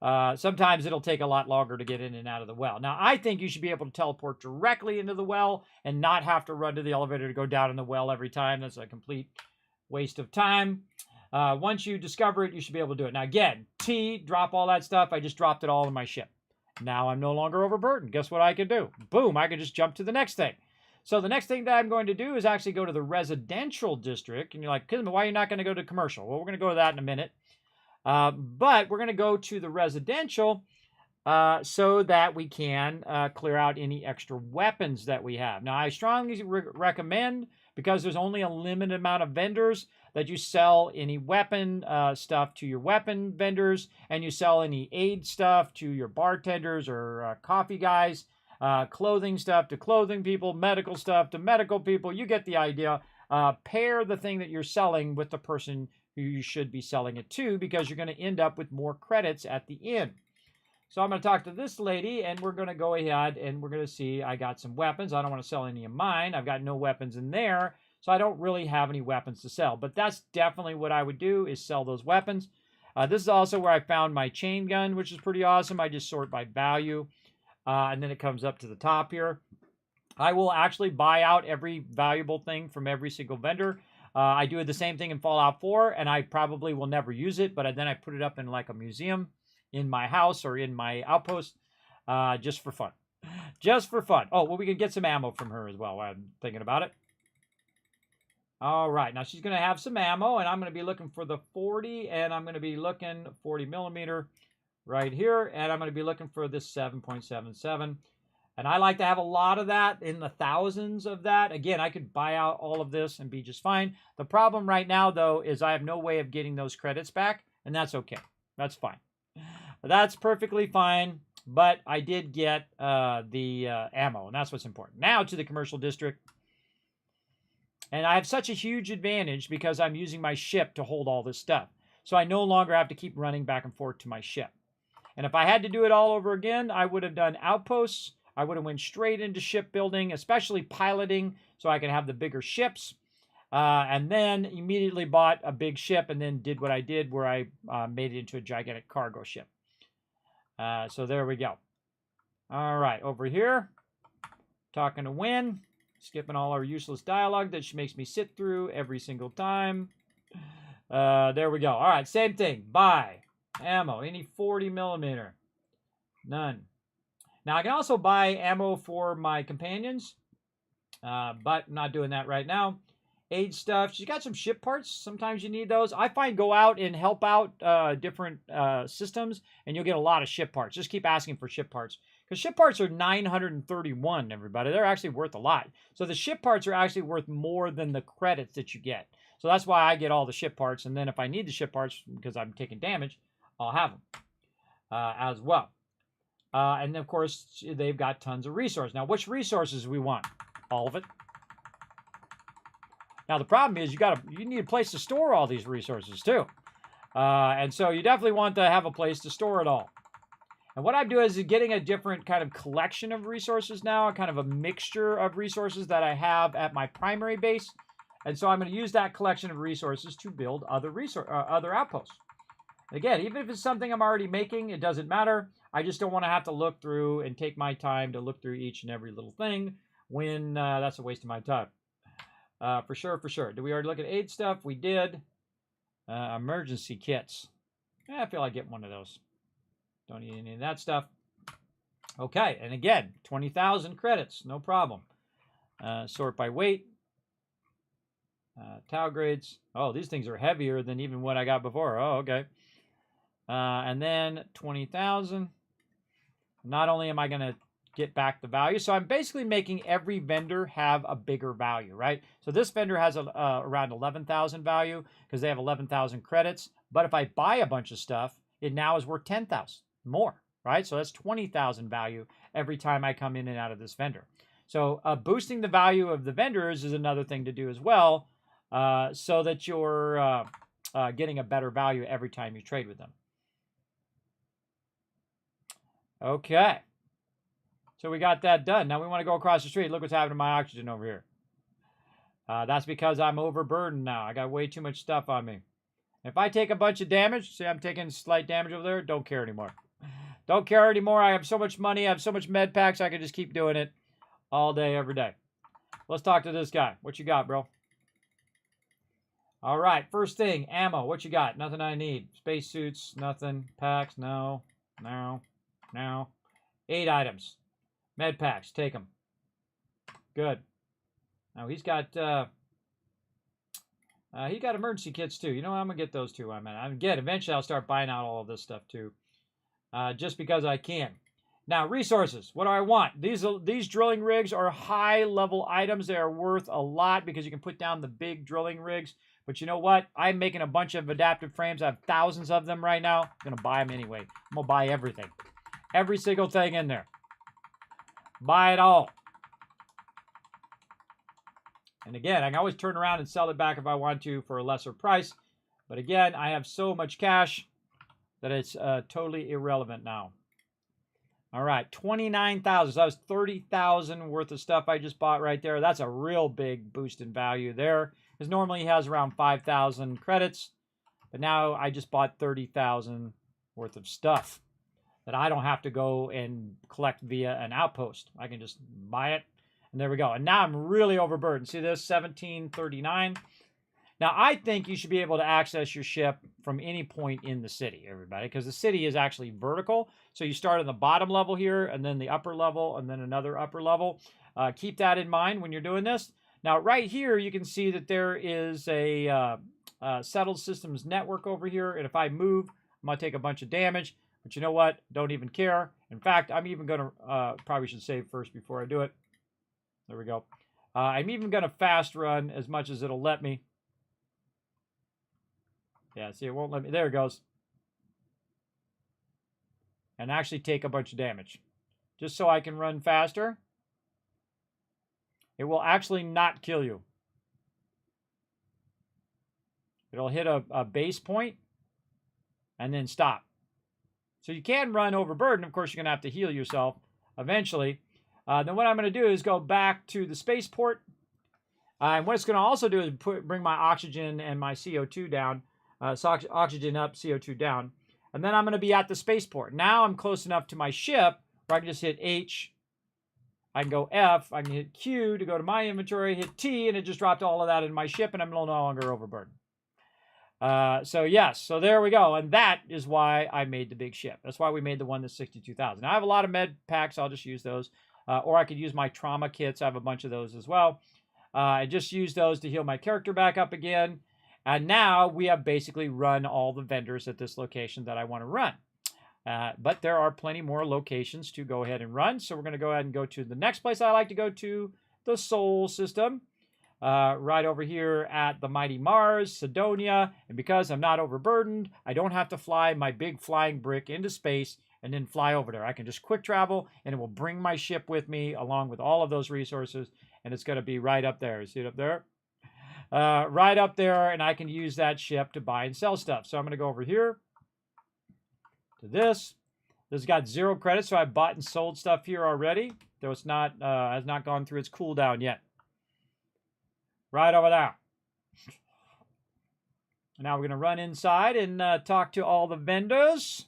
sometimes it'll take a lot longer to get in and out of the well. Now, I think you should be able to teleport directly into the well and not have to run to the elevator to go down in the well every time. That's a complete waste of time. Once you discover it, you should be able to do it. Now, again, drop all that stuff. I just dropped it all in my ship. Now I'm no longer overburdened. Guess what I can do? Boom, I can just jump to the next thing. So the next thing that I'm going to do is actually go to the residential district. And you're like, Kismet, why are you not going to go to commercial? Well, we're going to go to that in a minute. But we're going to go to the residential so that we can clear out any extra weapons that we have. Now, I strongly recommend, because there's only a limited amount of vendors, that you sell any weapon stuff to your weapon vendors, and you sell any aid stuff to your bartenders or coffee guys, clothing stuff to clothing people, medical stuff to medical people. You get the idea. Pair the thing that you're selling with the person who you should be selling it to, because you're going to end up with more credits at the end. So I'm going to talk to this lady, and we're going to go ahead and we're going to see I got some weapons. I don't want to sell any of mine. I've got no weapons in there. So I don't really have any weapons to sell. But that's definitely what I would do, is sell those weapons. This is also where I found my chain gun, which is pretty awesome. I just sort by value. And then it comes up to the top here. I will actually buy out every valuable thing from every single vendor. I do the same thing in Fallout 4, and I probably will never use it. But then I put it up in like a museum in my house or in my outpost just for fun. Just for fun. Oh, well, we can get some ammo from her as well while I'm thinking about it. All right, now she's going to have some ammo, and I'm going to be looking for the 40, and I'm going to be looking 40 millimeter right here, and I'm going to be looking for this 7.77. And I like to have a lot of that, in the thousands of that. Again, I could buy out all of this and be just fine. The problem right now, though, is I have no way of getting those credits back, and that's okay. That's fine. That's perfectly fine, but I did get the ammo, and that's what's important. Now to the commercial district. And I have such a huge advantage because I'm using my ship to hold all this stuff. So I no longer have to keep running back and forth to my ship. And if I had to do it all over again, I would have done outposts. I would have went straight into shipbuilding, especially piloting, so I could have the bigger ships. And then immediately bought a big ship and then did what I did, where I made it into a gigantic cargo ship. So there we go. All right, over here, talking to Win, skipping all our useless dialogue that she makes me sit through every single time. There we go. All right, same thing. Buy ammo, any 40 millimeter. None. Now, I can also buy ammo for my companions, but I'm not doing that right now. Aid stuff. She's got some ship parts. Sometimes you need those. I find go out and help out different systems, and you'll get a lot of ship parts. Just keep asking for ship parts. Because ship parts are 931, everybody. They're actually worth a lot. So the ship parts are actually worth more than the credits that you get. So that's why I get all the ship parts. And then if I need the ship parts, because I'm taking damage, I'll have them as well. And then, of course, they've got tons of resources. Now, which resources we want? All of it. Now, the problem is you need a place to store all these resources, too. And so you definitely want to have a place to store it all. And what I'm doing is getting a different kind of collection of resources now, kind of a mixture of resources that I have at my primary base. And so I'm going to use that collection of resources to build other outposts. Again, even if it's something I'm already making, it doesn't matter. I just don't want to have to look through and take my time to look through each and every little thing when that's a waste of my time. For sure, for sure. Did we already look at aid stuff? We did. Emergency kits. Yeah, I feel like getting one of those. Don't need any of that stuff. Okay, and again, 20,000 credits. No problem. Sort by weight. Tau grades. Oh, these things are heavier than even what I got before. Oh, okay. And then 20,000. Not only am I going to get back the value, so I'm basically making every vendor have a bigger value, right? So this vendor has around 11,000 value because they have 11,000 credits. But if I buy a bunch of stuff, it now is worth 10,000 more, right? So that's 20,000 value every time I come in and out of this vendor. So boosting the value of the vendors is another thing to do as well, so that you're getting a better value every time you trade with them. Okay. So we got that done. Now we want to go across the street. Look what's happening to my oxygen over here. That's because I'm overburdened now. I got way too much stuff on me. If I take a bunch of damage, see I'm taking slight damage over there, don't care anymore. Don't care anymore. I have so much money. I have so much med packs. I can just keep doing it all day, every day. Let's talk to this guy. What you got, bro? All right. First thing, ammo. What you got? Nothing I need. Spacesuits, nothing. Packs, no. No. No. 8 items. Med packs. Take them. Good. Now he's got emergency kits too. You know what? I'm gonna get those too. Eventually I'll start buying out all of this stuff too, just because I can. Now resources. What do I want? These drilling rigs are high level items. They are worth a lot because you can put down the big drilling rigs. But you know what? I'm making a bunch of adaptive frames. I have thousands of them right now. I'm gonna buy them anyway. I'm gonna buy everything, every single thing in there. Buy it all. And again, I can always turn around and sell it back if I want to for a lesser price. But again, I have so much cash that it's totally irrelevant now. All right, 29,000. So that was 30,000 worth of stuff I just bought right there. That's a real big boost in value there. Because normally he has around 5,000 credits. But now I just bought 30,000 worth of stuff that I don't have to go and collect via an outpost. I can just buy it. And there we go. And now I'm really overburdened. See this? 1739. Now, I think you should be able to access your ship from any point in the city, everybody, because the city is actually vertical. So you start on the bottom level here, and then the upper level, and then another upper level. Keep that in mind when you're doing this. Now, right here, you can see that there is a settled systems network over here. And if I move, I'm going to take a bunch of damage. But you know what? Don't even care. In fact, I'm even going to, probably should save first before I do it. There we go. I'm even going to fast run as much as it'll let me. Yeah, see, it won't let me. There it goes. And actually take a bunch of damage. Just so I can run faster. It will actually not kill you. It'll hit a base point and then stop. So you can run overburden. Of course, you're going to have to heal yourself eventually. Then what I'm going to do is go back to the spaceport. And what it's going to also do is bring my oxygen and my CO2 down. So oxygen up, CO2 down. And then I'm going to be at the spaceport. Now I'm close enough to my ship where I can just hit H. I can go F. I can hit Q to go to my inventory, hit T, and it just dropped all of that in my ship, and I'm no longer overburdened. So yes, so there we go. And that is why I made the big ship. That's why we made the one that's 62,000. Now I have a lot of med packs. I'll just use those. Or I could use my trauma kits. I have a bunch of those as well. I just use those to heal my character back up again. And now we have basically run all the vendors at this location that I want to run. But there are plenty more locations to go ahead and run. So we're going to go ahead and go to the next place I like to go to, the Sol system. Right over here at the mighty Mars, Sidonia. And because I'm not overburdened, I don't have to fly my big flying brick into space and then fly over there. I can just quick travel, and it will bring my ship with me along with all of those resources. And it's going to be right up there. See it up there? Right up there, and I can use that ship to buy and sell stuff. So I'm going to go over here to this. This has got 0 credits, so I bought and sold stuff here already, though it's not has not gone through its cooldown yet. Right over there. Now we're going to run inside and talk to all the vendors.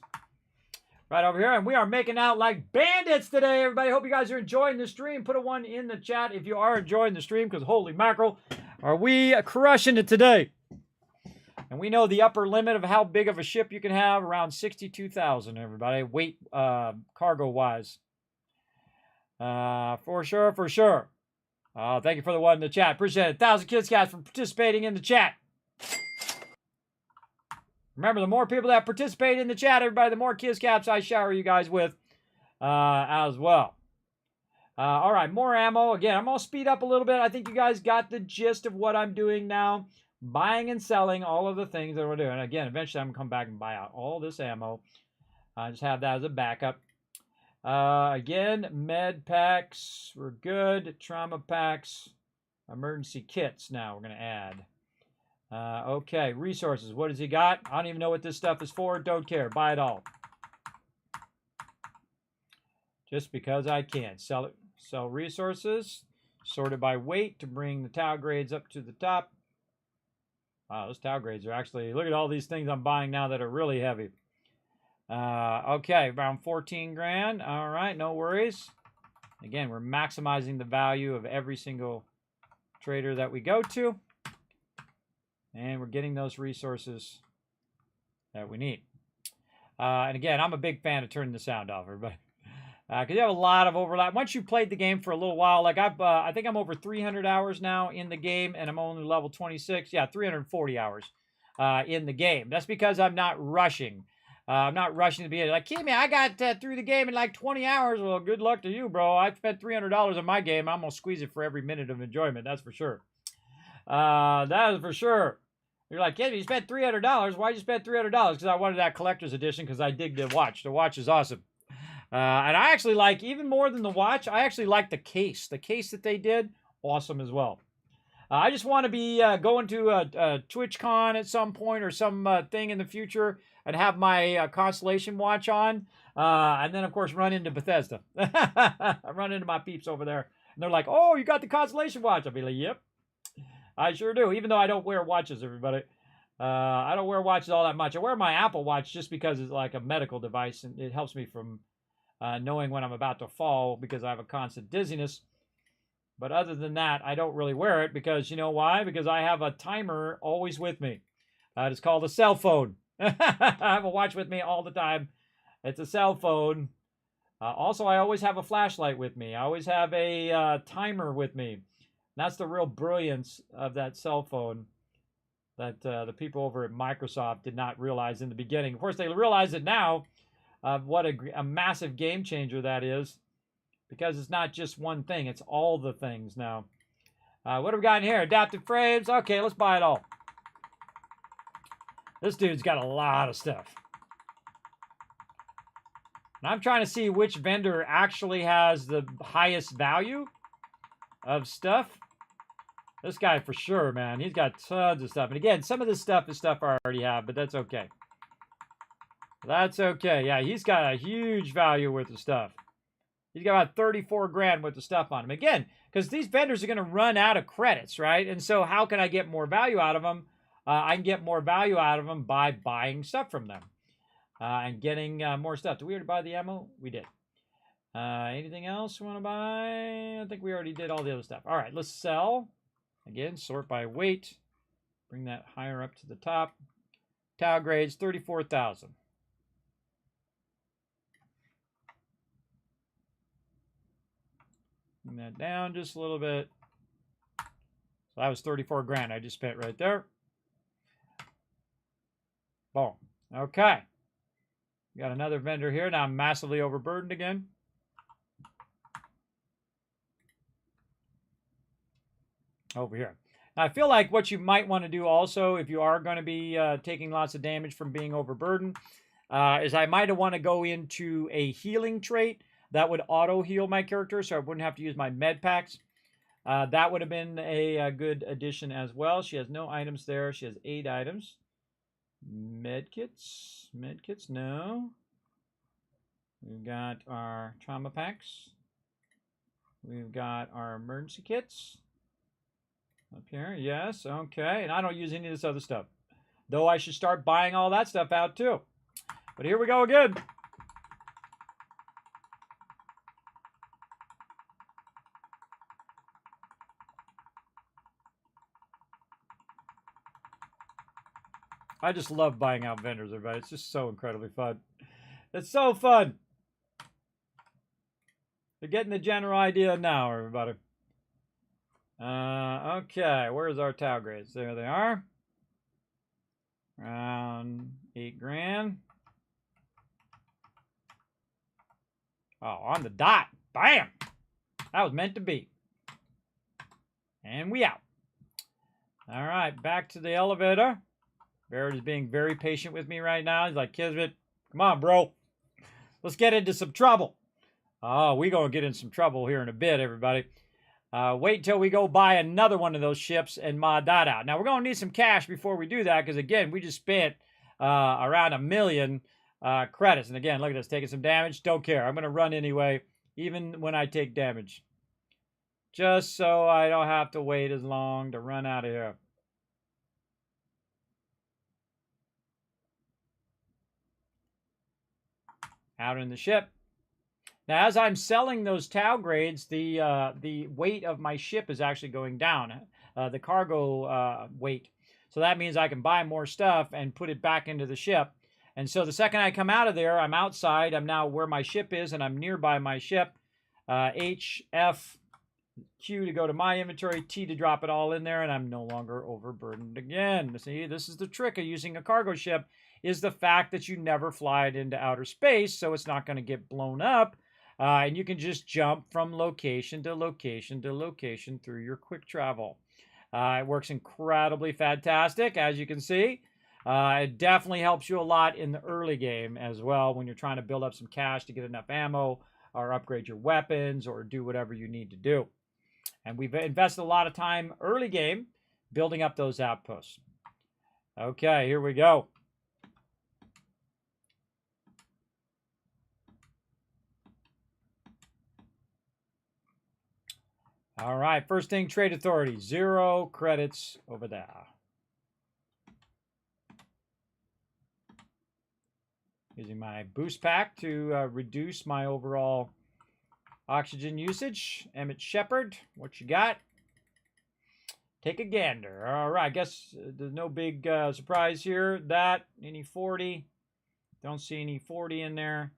Right over here. And we are making out like bandits today, everybody. Hope you guys are enjoying the stream. Put a 1 in the chat if you are enjoying the stream, because holy mackerel, are we crushing it today. And we know the upper limit of how big of a ship you can have, around 62,000, everybody. Weight, cargo-wise. For sure, for sure. Thank you for the 1 in the chat. Appreciate it. 1,000 Kids Cats for participating in the chat. Remember, the more people that participate in the chat, everybody, the more Kids Caps I shower you guys with as well. All right, more ammo. Again, I'm going to speed up a little bit. I think you guys got the gist of what I'm doing now. Buying and selling all of the things that we're doing. And again, eventually I'm going to come back and buy out all this ammo. Just have that as a backup. Again, med packs. We're good. Trauma packs. Emergency kits now we're going to add. Okay, resources. What has he got? I don't even know what this stuff is for. Don't care. Buy it all. Just because I can. Sell it. Sell resources. Sorted by weight to bring the Tau grades up to the top. Wow, those Tau grades are actually... Look at all these things I'm buying now that are really heavy. Okay, around 14 grand. All right, no worries. Again, we're maximizing the value of every single trader that we go to. And we're getting those resources that we need. And again, I'm a big fan of turning the sound off, everybody. Because you have a lot of overlap. Once you've played the game for a little while, like I think I'm over 300 hours now in the game, and I'm only level 26. Yeah, 340 hours in the game. That's because I'm not rushing. I'm not rushing to be like, Kimmy, I got through the game in like 20 hours. Well, good luck to you, bro. I spent $300 on my game. I'm going to squeeze it for every minute of enjoyment. That's for sure. That is for sure. You're like, Kimmy, you spent $300. Why'd you spend $300? Because I wanted that collector's edition because I dig the watch. The watch is awesome. And I actually like, even more than the watch, I actually like the case. The case that they did, awesome as well. I just want to be going to a TwitchCon at some point or some thing in the future and have my Constellation watch on. And then, of course, run into Bethesda. I run into my peeps over there. And they're like, oh, you got the Constellation watch. I'll be like, yep, I sure do. Even though I don't wear watches, everybody. I don't wear watches all that much. I wear my Apple Watch just because it's like a medical device. And it helps me from knowing when I'm about to fall because I have a constant dizziness. But other than that, I don't really wear it because, you know why? Because I have a timer always with me. It's called a cell phone. I have a watch with me all the time. It's a cell phone. Also, I always have a flashlight with me. I always have a timer with me. And that's the real brilliance of that cell phone that the people over at Microsoft did not realize in the beginning. Of course, they realize it now what a massive game changer that is, because it's not just one thing, it's all the things now. What have we got in here? Adaptive frames. Okay, let's buy it all. This dude's got a lot of stuff. And I'm trying to see which vendor actually has the highest value of stuff. This guy for sure, man. He's got tons of stuff. And again, some of this stuff is stuff I already have, but that's okay. That's okay. Yeah, he's got a huge value worth of stuff. He's got about 34 grand worth of stuff on him. Again, because these vendors are going to run out of credits, right? And so how can I get more value out of them? I can get more value out of them by buying stuff from them. And getting more stuff. Did we already buy the ammo? We did. Anything else we want to buy? I think we already did all the other stuff. All right, let's sell. Again, sort by weight. Bring that higher up to the top. Tau grades, 34,000. Bring that down just a little bit. So that was 34 grand I just spent right there. Boom. Okay. Got another vendor here. Now I'm massively overburdened again. Over here. Now I feel like what you might want to do also, if you are going to be taking lots of damage from being overburdened, is I might want to go into a healing trait that would auto heal my character, so I wouldn't have to use my med packs. That would have been a good addition as well. She has no items there. She has 8 items. Medkits. Medkits, no. We've got our trauma packs. We've got our emergency kits. Up here, yes, okay. And I don't use any of this other stuff. Though I should start buying all that stuff out too. But here we go again. I just love buying out vendors, everybody. It's just so incredibly fun. It's so fun. You're getting the general idea now, everybody. Okay, where's our Tau grades? There they are. Around 8 grand. Oh, on the dot. Bam! That was meant to be. And we out. All right, back to the elevator. Barrett is being very patient with me right now. He's like, Kismet, come on, bro. Let's get into some trouble. Oh, we're going to get in some trouble here in a bit, everybody. Wait until we go buy another one of those ships and mod that out. Now, we're going to need some cash before we do that because, again, we just spent around 1 million credits. And, again, look at this, taking some damage. Don't care. I'm going to run anyway, even when I take damage. Just so I don't have to wait as long to run out of here. Out in the ship. Now, as I'm selling those Tau grades, the weight of my ship is actually going down, the cargo weight. So that means I can buy more stuff and put it back into the ship. And so the second I come out of there, I'm outside. I'm now where my ship is, and I'm nearby my ship. H, F, Q to go to my inventory, T to drop it all in there, and I'm no longer overburdened again. See, this is the trick of using a cargo ship, is the fact that you never fly it into outer space, so it's not going to get blown up. And you can just jump from location to location to location through your quick travel. It works incredibly fantastic, as you can see. It definitely helps you a lot in the early game as well when you're trying to build up some cash to get enough ammo or upgrade your weapons or do whatever you need to do. And we've invested a lot of time early game building up those outposts. Okay, here we go. All right, first thing, trade authority, 0 credits over there. Using my boost pack to reduce my overall oxygen usage. Emmett Shepard, what you got? Take a gander. All right, I guess there's no big surprise here. That, any 40? Don't see any 40 in there.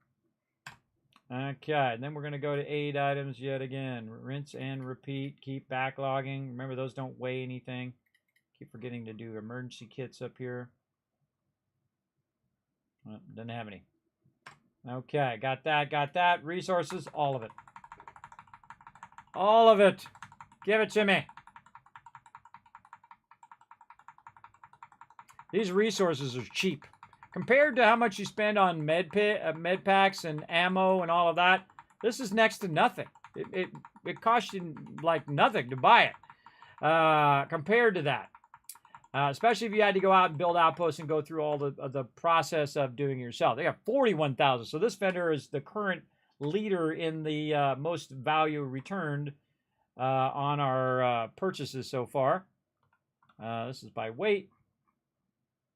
Okay, and then we're going to go to 8 items yet again. Rinse and repeat. Keep backlogging. Remember, those don't weigh anything. Keep forgetting to do emergency kits up here. Well, doesn't have any. Okay, got that. Resources, all of it. All of it. Give it to me. These resources are cheap. Compared to how much you spend on med packs and ammo and all of that, this is next to nothing. It costs you like nothing to buy it compared to that. Especially if you had to go out and build outposts and go through all the process of doing it yourself. They got 41,000. So this vendor is the current leader in the most value returned on our purchases so far. This is by weight.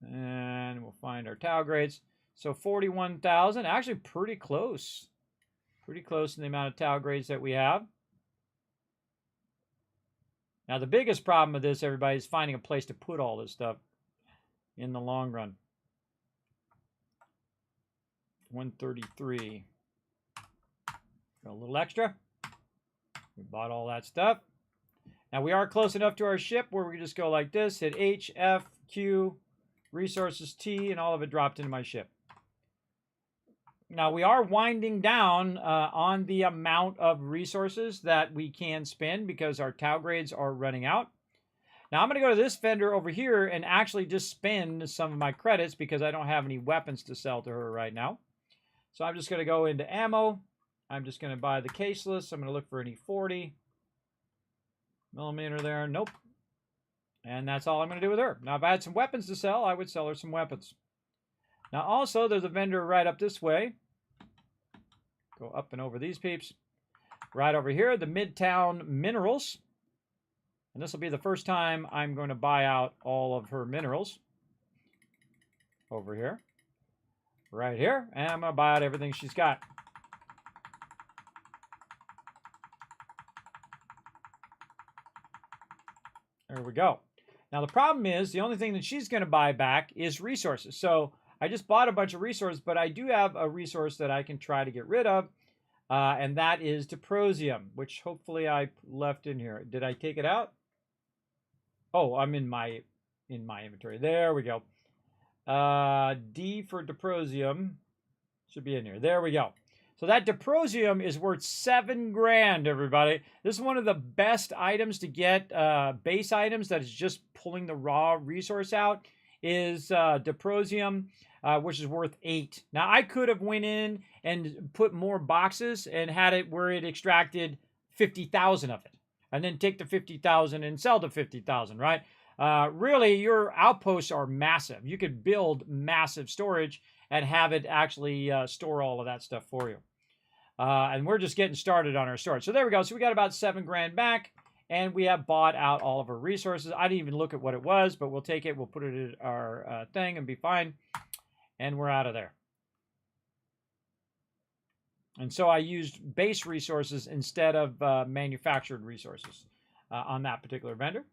And we'll find our tau grades. So 41,000, actually pretty close. Pretty close in the amount of tau grades that we have. Now the biggest problem with this, everybody, is finding a place to put all this stuff in the long run. 133. Got a little extra. We bought all that stuff. Now we are close enough to our ship where we can just go like this, hit H, F, Q, resources T, and all of it dropped into my ship. Now we are winding down on the amount of resources that we can spend because our tau grades are running out. Now I'm going to go to this vendor over here and actually just spend some of my credits because I don't have any weapons to sell to her right now. So I'm just going to go into ammo. I'm just going to buy the caseless. I'm going to look for any 40 millimeter there. Nope. And that's all I'm going to do with her. Now, if I had some weapons to sell, I would sell her some weapons. Now, also, there's a vendor right up this way. Go up and over these peeps. Right over here, the Midtown Minerals. And this will be the first time I'm going to buy out all of her minerals. Over here. Right here. And I'm going to buy out everything she's got. There we go. Now, the problem is the only thing that she's going to buy back is resources. So I just bought a bunch of resources, but I do have a resource that I can try to get rid of, and that is Diprosium, which hopefully I left in here. Did I take it out? Oh, I'm in my inventory. There we go. D for Diprosium should be in here. There we go. So that Diprosium is worth 7 grand, everybody. This is one of the best items to get, base items that is just pulling the raw resource out, is Diprosium, which is worth 8. Now, I could have went in and put more boxes and had it where it extracted 50,000 of it, and then take the 50,000 and sell the 50,000, right? Really, your outposts are massive. You could build massive storage and have it actually store all of that stuff for you. And we're just getting started on our storage. So there we go. So we got about 7 grand back, and we have bought out all of our resources. I didn't even look at what it was, but we'll take it. We'll put it in our thing and be fine. And we're out of there. And so I used base resources instead of manufactured resources on that particular vendor.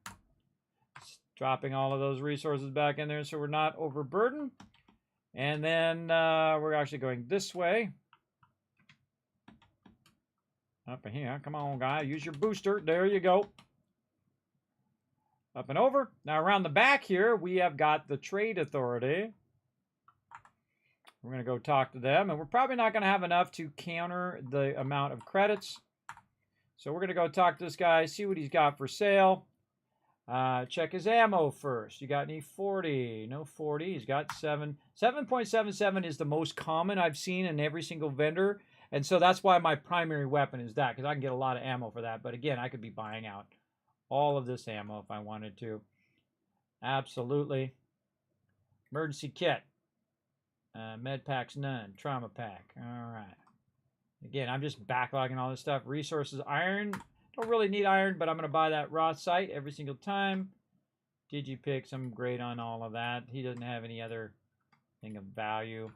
Just dropping all of those resources back in there so we're not overburdened. And then we're actually going this way. Up in here. Come on, guy. Use your booster. There you go. Up and over. Now, around the back here, we have got the Trade Authority. We're going to go talk to them. And we're probably not going to have enough to counter the amount of credits. So we're going to go talk to this guy, see what he's got for sale. Check his ammo first. You got any 40? No 40. He's got 7. 7.77 is the most common I've seen in every single vendor. And so that's why my primary weapon is that, because I can get a lot of ammo for that. But again, I could be buying out all of this ammo if I wanted to. Absolutely. Emergency kit. Med packs, none. Trauma pack. All right. Again, I'm just backlogging all this stuff. Resources, iron. Don't really need iron, but I'm going to buy that raw site every single time. Digipix, I'm great on all of that. He doesn't have any other thing of value.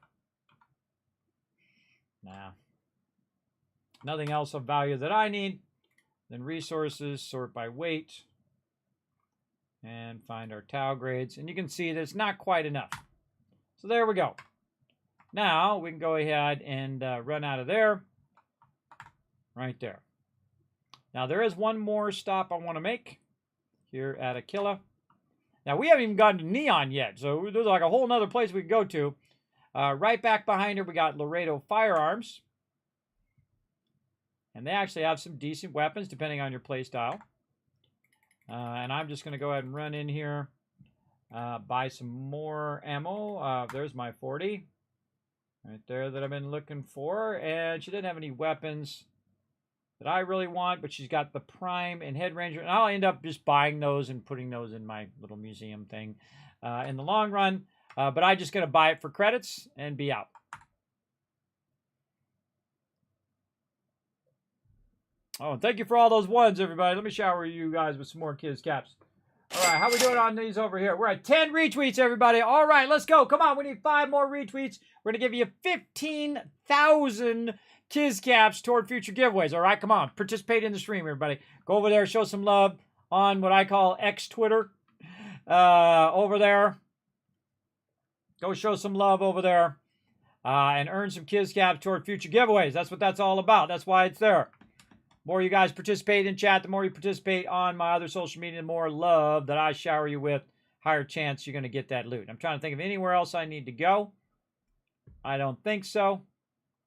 Nah. Nothing else of value that I need. Then resources, sort by weight. And find our tau grades. And you can see that it's not quite enough. So there we go. Now we can go ahead and run out of there. Right there. Now there is one more stop I want to make. Here at Aquila. Now we haven't even gotten to Neon yet. So there's like a whole nother place we can go to. Right back behind her, we got Laredo Firearms. And they actually have some decent weapons, depending on your playstyle. And I'm just going to go ahead and run in here, buy some more ammo. There's my 40. Right there that I've been looking for. And she didn't have any weapons that I really want, but she's got the Prime and Head Ranger. And I'll end up just buying those and putting those in my little museum thing in the long run. But I'm just going to buy it for credits and be out. Oh, and thank you for all those ones, everybody. Let me shower you guys with some more Kids Caps. All right, how we doing on these over here? We're at 10 retweets, everybody. All right, let's go. Come on, we need 5 more retweets. We're going to give you 15,000 Kids Caps toward future giveaways. All right, come on. Participate in the stream, everybody. Go over there, show some love on what I call X Twitter. Over there. Go show some love over there. And earn some Kids Caps toward future giveaways. That's what that's all about. That's why it's there. The more you guys participate in chat, the more you participate on my other social media, the more love that I shower you with, higher chance you're going to get that loot. I'm trying to think of anywhere else I need to go. I don't think so.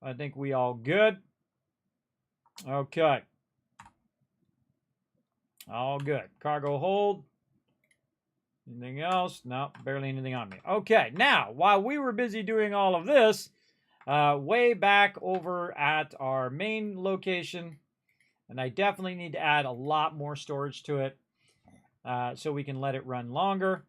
I think we all good. Okay. All good. Cargo hold. Anything else? No, barely anything on me. Okay, now, while we were busy doing all of this, way back over at our main location, and I definitely need to add a lot more storage to it so we can let it run longer.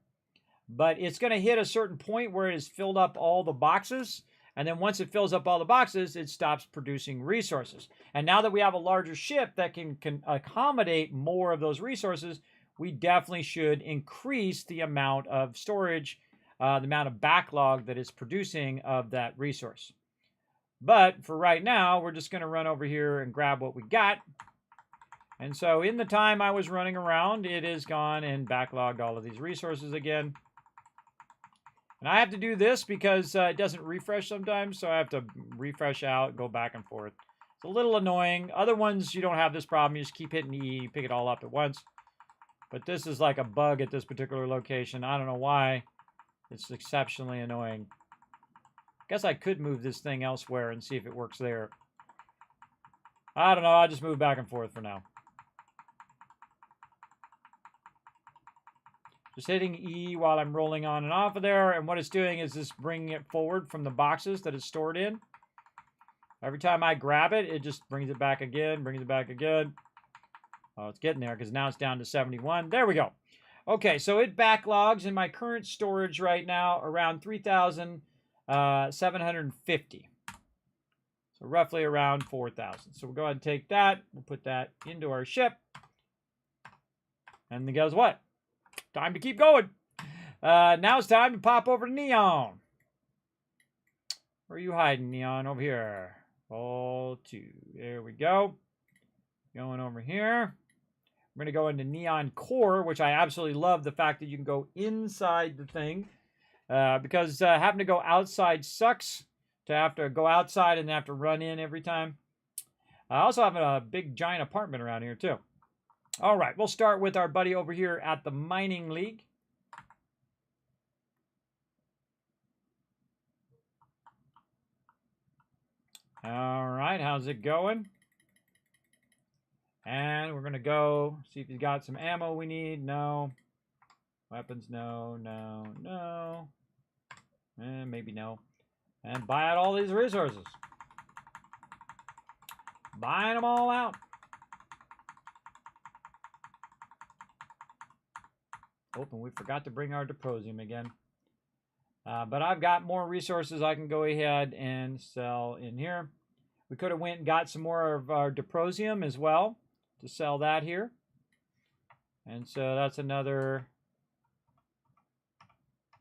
But it's going to hit a certain point where it has filled up all the boxes. And then once it fills up all the boxes, it stops producing resources. And now that we have a larger ship that can accommodate more of those resources, we definitely should increase the amount of storage, the amount of backlog that it's producing of that resource. But for right now, we're just going to run over here and grab what we got. And so in the time I was running around, it is gone and backlogged all of these resources again. And I have to do this because it doesn't refresh sometimes, so I have to refresh out, go back and forth. It's a little annoying. Other ones, you don't have this problem. You just keep hitting E, pick it all up at once. But this is like a bug at this particular location. I don't know why. It's exceptionally annoying. Guess I could move this thing elsewhere and see if it works there. I don't know. I'll just move back and forth for now. Just hitting E while I'm rolling on and off of there. And what it's doing is just bringing it forward from the boxes that it's stored in. Every time I grab it, it just brings it back again, brings it back again. Oh, it's getting there because now it's down to 71. There we go. Okay, so it backlogs in my current storage right now around 3,750. So roughly around 4,000. So we'll go ahead and take that. We'll put that into our ship. And then guess what? Time to keep going. Now it's time to pop over to Neon. Where are you hiding, Neon? Over here. All 2. There we go. Going over here. We're going to go into Neon Core, which I absolutely love the fact that you can go inside the thing. Because having to go outside sucks. To have to go outside and have to run in every time. I also have a big giant apartment around here too. All right, we'll start with our buddy over here at the Mining League. All right, how's it going? And we're going to go see if he's got some ammo we need. No. Weapons, no, no, no. And maybe no. And buy out all these resources. Buying them all out. Oh, and we forgot to bring our Deprosium again. But I've got more resources I can go ahead and sell in here. We could have went and got some more of our Deprosium as well to sell that here. And so that's another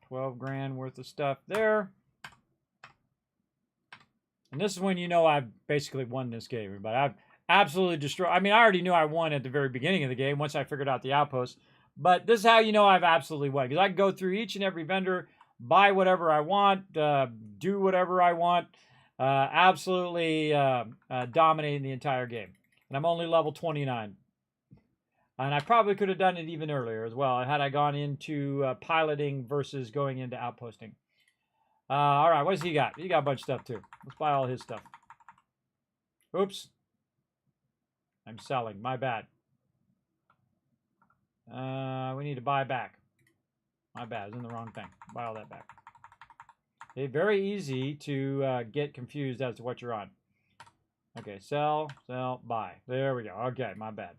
12 grand worth of stuff there. And this is when you know I've basically won this game, everybody. I've absolutely destroyed. I mean, I already knew I won at the very beginning of the game once I figured out the outpost. But this is how you know I've absolutely won. Because I can go through each and every vendor, buy whatever I want, do whatever I want. Absolutely dominating the entire game. And I'm only level 29. And I probably could have done it even earlier as well, had I gone into piloting versus going into outposting. All right, what does he got? He got a bunch of stuff too. Let's buy all his stuff. Oops. I'm selling. My bad. We need to buy back. My bad. I was in the wrong thing. Buy all that back. It's very easy to get confused as to what you're on. Okay, sell, buy. There we go. Okay, my bad.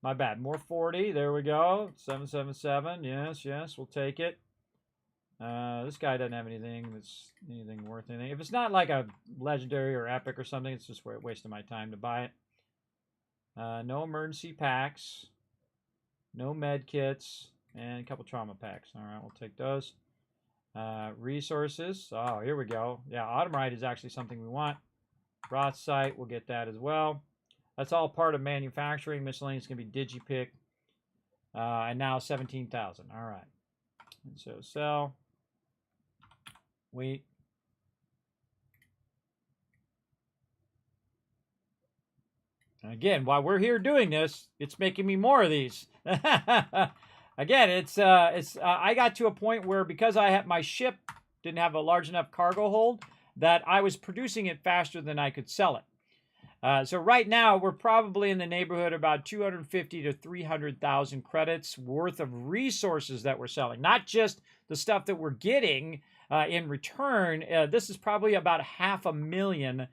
My bad. More 40. There we go. 777. Yes, we'll take it. This guy doesn't have anything that's anything worth anything. If it's not like a legendary or epic or something, it's just wasting my time to buy it. No emergency packs. No med kits. And a couple trauma packs. All right, we'll take those. Resources. Oh, here we go. Yeah, Automrite is actually something we want. Broth site, we'll get that as well. That's all part of manufacturing. Miscellaneous is going to be DigiPick. And now 17,000. All right. And so sell. Wait. And again, while we're here doing this, it's making me more of these. Again, I got to a point where because my ship didn't have a large enough cargo hold, that I was producing it faster than I could sell it. So right now, we're probably in the neighborhood about 250 to 300,000 credits worth of resources that we're selling. Not just the stuff that we're getting in return. This is probably about 500,000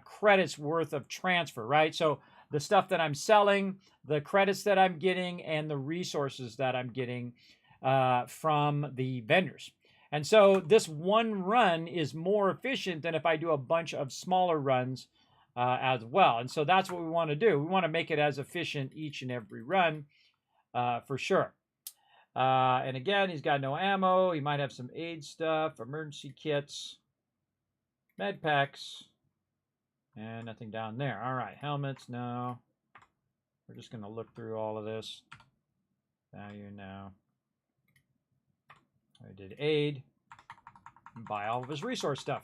credits worth of transfer, right? So the stuff that I'm selling, the credits that I'm getting, and the resources that I'm getting from the vendors. And so this one run is more efficient than if I do a bunch of smaller runs as well. And so that's what we want to do. We want to make it as efficient each and every run for sure. And again, he's got no ammo. He might have some aid stuff, emergency kits, med packs, and nothing down there. All right, helmets, no. We're just going to look through all of this. Value, no. I did aid. Buy all of his resource stuff.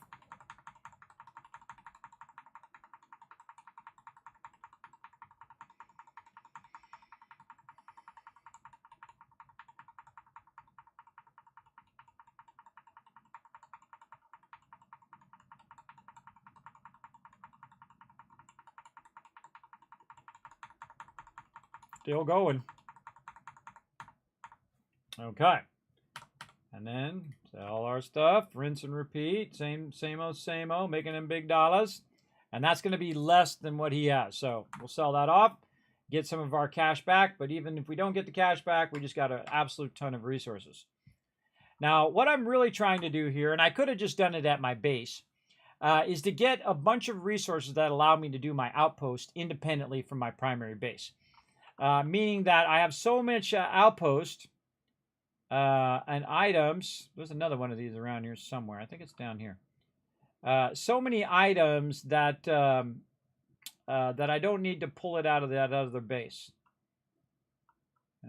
Still going. Okay. And then sell our stuff, rinse and repeat, same old, making them big dollars. And that's going to be less than what he has. So we'll sell that off, get some of our cash back. But even if we don't get the cash back, we just got an absolute ton of resources. Now, what I'm really trying to do here, and I could have just done it at my base, is to get a bunch of resources that allow me to do my outpost independently from my primary base. Meaning that I have so much outpost and items. There's another one of these around here somewhere. I think it's down here. So many items that that I don't need to pull it out of that other base.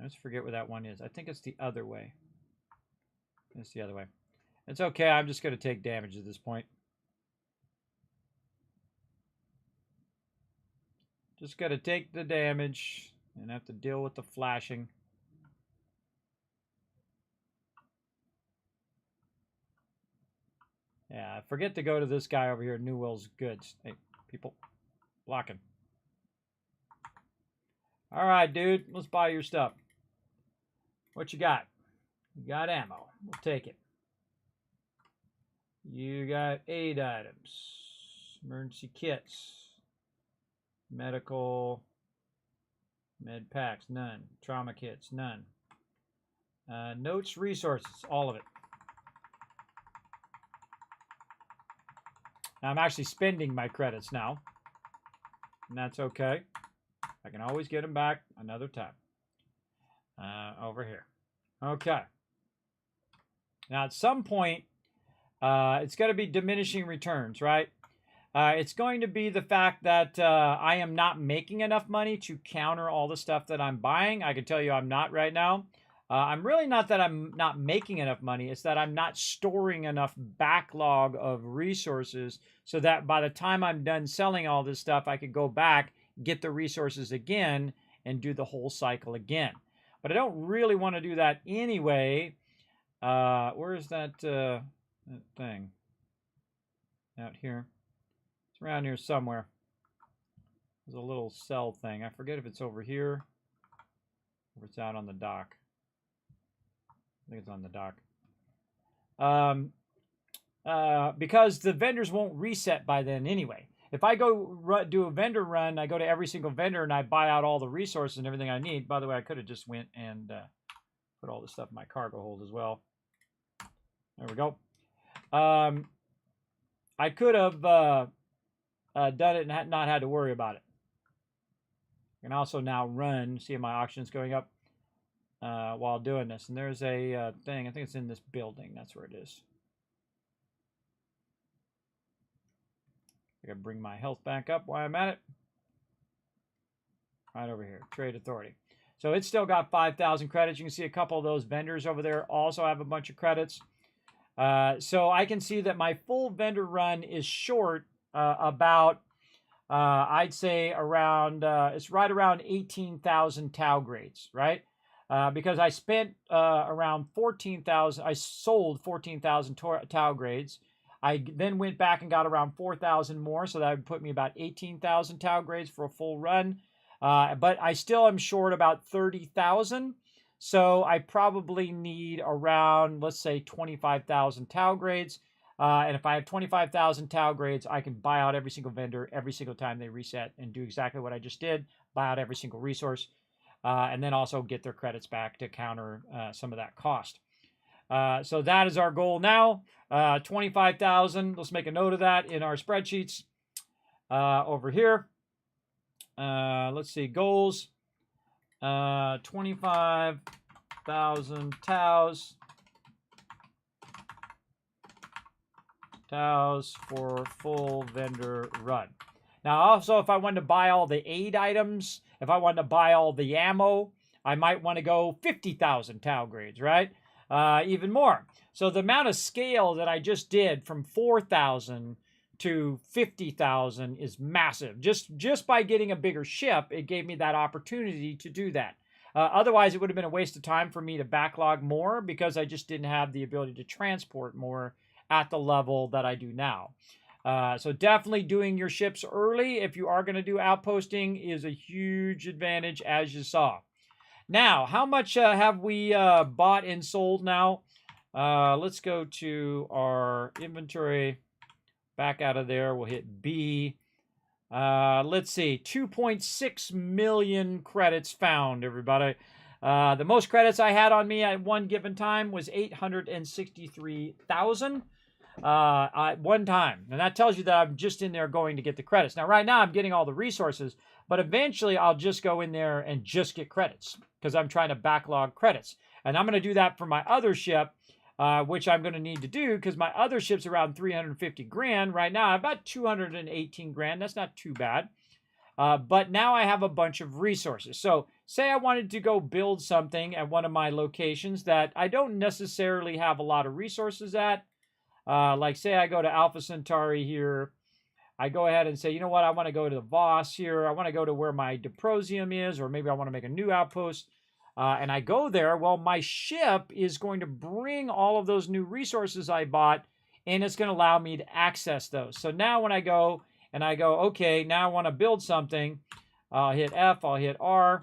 Let's forget where that one is. I think it's the other way. It's the other way. It's okay. I'm just going to take damage at this point. Just got to take the damage and have to deal with the flashing. Yeah, forget to go to this guy over here, New Will's Goods. Hey, people, blocking. All right, dude, let's buy your stuff. What you got? You got ammo. We'll take it. You got aid items, emergency kits, medical, med packs, none. Trauma kits, none. Notes, resources, all of it. Now, I'm actually spending my credits now, and that's okay. I can always get them back another time. Over here. Okay. Now, at some point, it's going to be diminishing returns, right? It's going to be the fact that I am not making enough money to counter all the stuff that I'm buying. I can tell you I'm not right now. I'm really not that I'm not making enough money. It's that I'm not storing enough backlog of resources so that by the time I'm done selling all this stuff, I could go back, get the resources again, and do the whole cycle again. But I don't really want to do that anyway. Where is that? that thing out here. It's around here somewhere. There's a little cell thing. I forget if it's over here or if it's out on the dock. I think it's on the dock. Because the vendors won't reset by then anyway. If I go do a vendor run, I go to every single vendor and I buy out all the resources and everything I need. By the way, I could have just went and put all this stuff in my cargo hold as well. There we go. I could have done it and not had to worry about it. I can also now run, see my auctions going up while doing this. And there's a thing, I think it's in this building. That's where it is. I gotta bring my health back up while I'm at it. Right over here, Trade Authority. So it's still got 5,000 credits. You can see a couple of those vendors over there also have a bunch of credits. So I can see that my full vendor run is short about, I'd say around, it's right around 18,000 Tau grades, right? Because I spent around 14,000, I sold 14,000 Tau grades. I then went back and got around 4,000 more, so that would put me about 18,000 Tau grades for a full run. But I still am short about 30,000. So I probably need around, let's say, 25,000 Tau grades. And if I have 25,000 Tau grades, I can buy out every single vendor every single time they reset and do exactly what I just did, buy out every single resource, and then also get their credits back to counter some of that cost. So that is our goal now, 25,000. Let's make a note of that in our spreadsheets over here. Let's see, goals. 25,000 Taus for full vendor run. Now, also, if I wanted to buy all the aid items, if I wanted to buy all the ammo, I might want to go 50,000 Tau grades, right? Even more. So the amount of scale that I just did from 4,000 to 50,000 is massive. Just by getting a bigger ship, it gave me that opportunity to do that. Otherwise, it would have been a waste of time for me to backlog more because I just didn't have the ability to transport more at the level that I do now. So definitely doing your ships early if you are going to do outposting is a huge advantage, as you saw. Now, how much have we bought and sold now? Let's go to our inventory. Back out of there, we'll hit B. Let's see, 2.6 million credits found, everybody. The most credits I had on me at one given time was 863,000 at one time. And that tells you that I'm just in there going to get the credits. Now, right now, I'm getting all the resources, but eventually I'll just go in there and just get credits because I'm trying to backlog credits. And I'm going to do that for my other ship, which I'm going to need to do because my other ship's around 350 grand. Right now, I'm about 218 grand. That's not too bad. But now I have a bunch of resources. So say I wanted to go build something at one of my locations that I don't necessarily have a lot of resources at. Like say I go to Alpha Centauri here. I go ahead and say, you know what, I want to go to the Voss here. I want to go to where my Diprosium is, or maybe I want to make a new outpost. And I go there, well, my ship is going to bring all of those new resources I bought, and it's going to allow me to access those. So now when I go, okay, now I want to build something, I'll hit F, I'll hit R.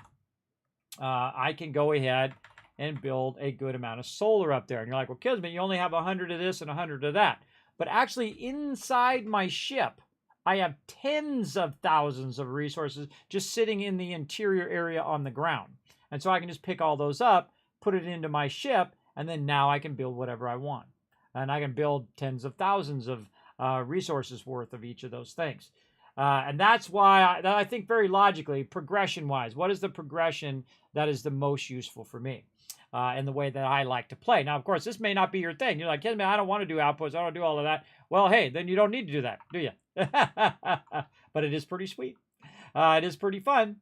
I can go ahead and build a good amount of solar up there. And you're like, well, Kismet, you only have 100 of this and 100 of that. But actually, inside my ship, I have tens of thousands of resources just sitting in the interior area on the ground. And so I can just pick all those up, put it into my ship, and then now I can build whatever I want. And I can build tens of thousands of resources worth of each of those things. And that's why I think very logically, progression-wise, what is the progression that is the most useful for me in the way that I like to play? Now, of course, this may not be your thing. You're like, hey, man, I don't want to do outposts. I don't do all of that. Well, hey, then you don't need to do that, do you? But it is pretty sweet. It is pretty fun.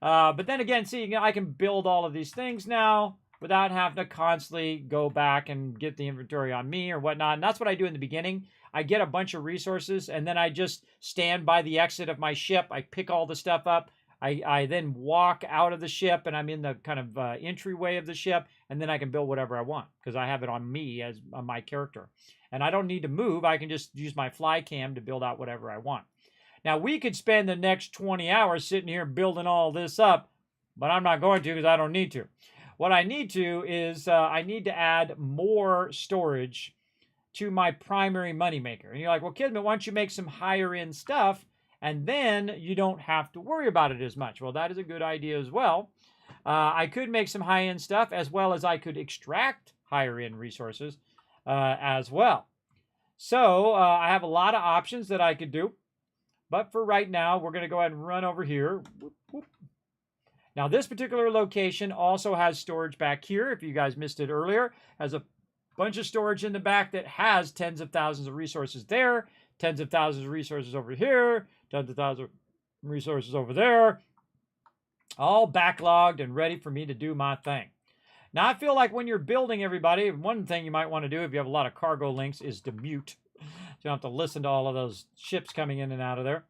But then again, see, I can build all of these things now without having to constantly go back and get the inventory on me or whatnot. And that's what I do in the beginning. I get a bunch of resources, and then I just stand by the exit of my ship. I pick all the stuff up. I then walk out of the ship, and I'm in the kind of entryway of the ship, and then I can build whatever I want because I have it on me as my character. And I don't need to move. I can just use my fly cam to build out whatever I want. Now, we could spend the next 20 hours sitting here building all this up, but I'm not going to because I don't need to. What I need to is I need to add more storage to my primary moneymaker. And you're like, well, Kismet, why don't you make some higher end stuff and then you don't have to worry about it as much? Well, that is a good idea as well. I could make some high end stuff as well as I could extract higher end resources as well. So I have a lot of options that I could do. But for right now, we're going to go ahead and run over here. Whoop, whoop. Now, this particular location also has storage back here. If you guys missed it earlier, has a bunch of storage in the back that has tens of thousands of resources there, tens of thousands of resources over here, tens of thousands of resources over there, all backlogged and ready for me to do my thing. Now, I feel like when you're building, everybody, one thing you might want to do if you have a lot of cargo links is to mute. So you don't have to listen to all of those ships coming in and out of there.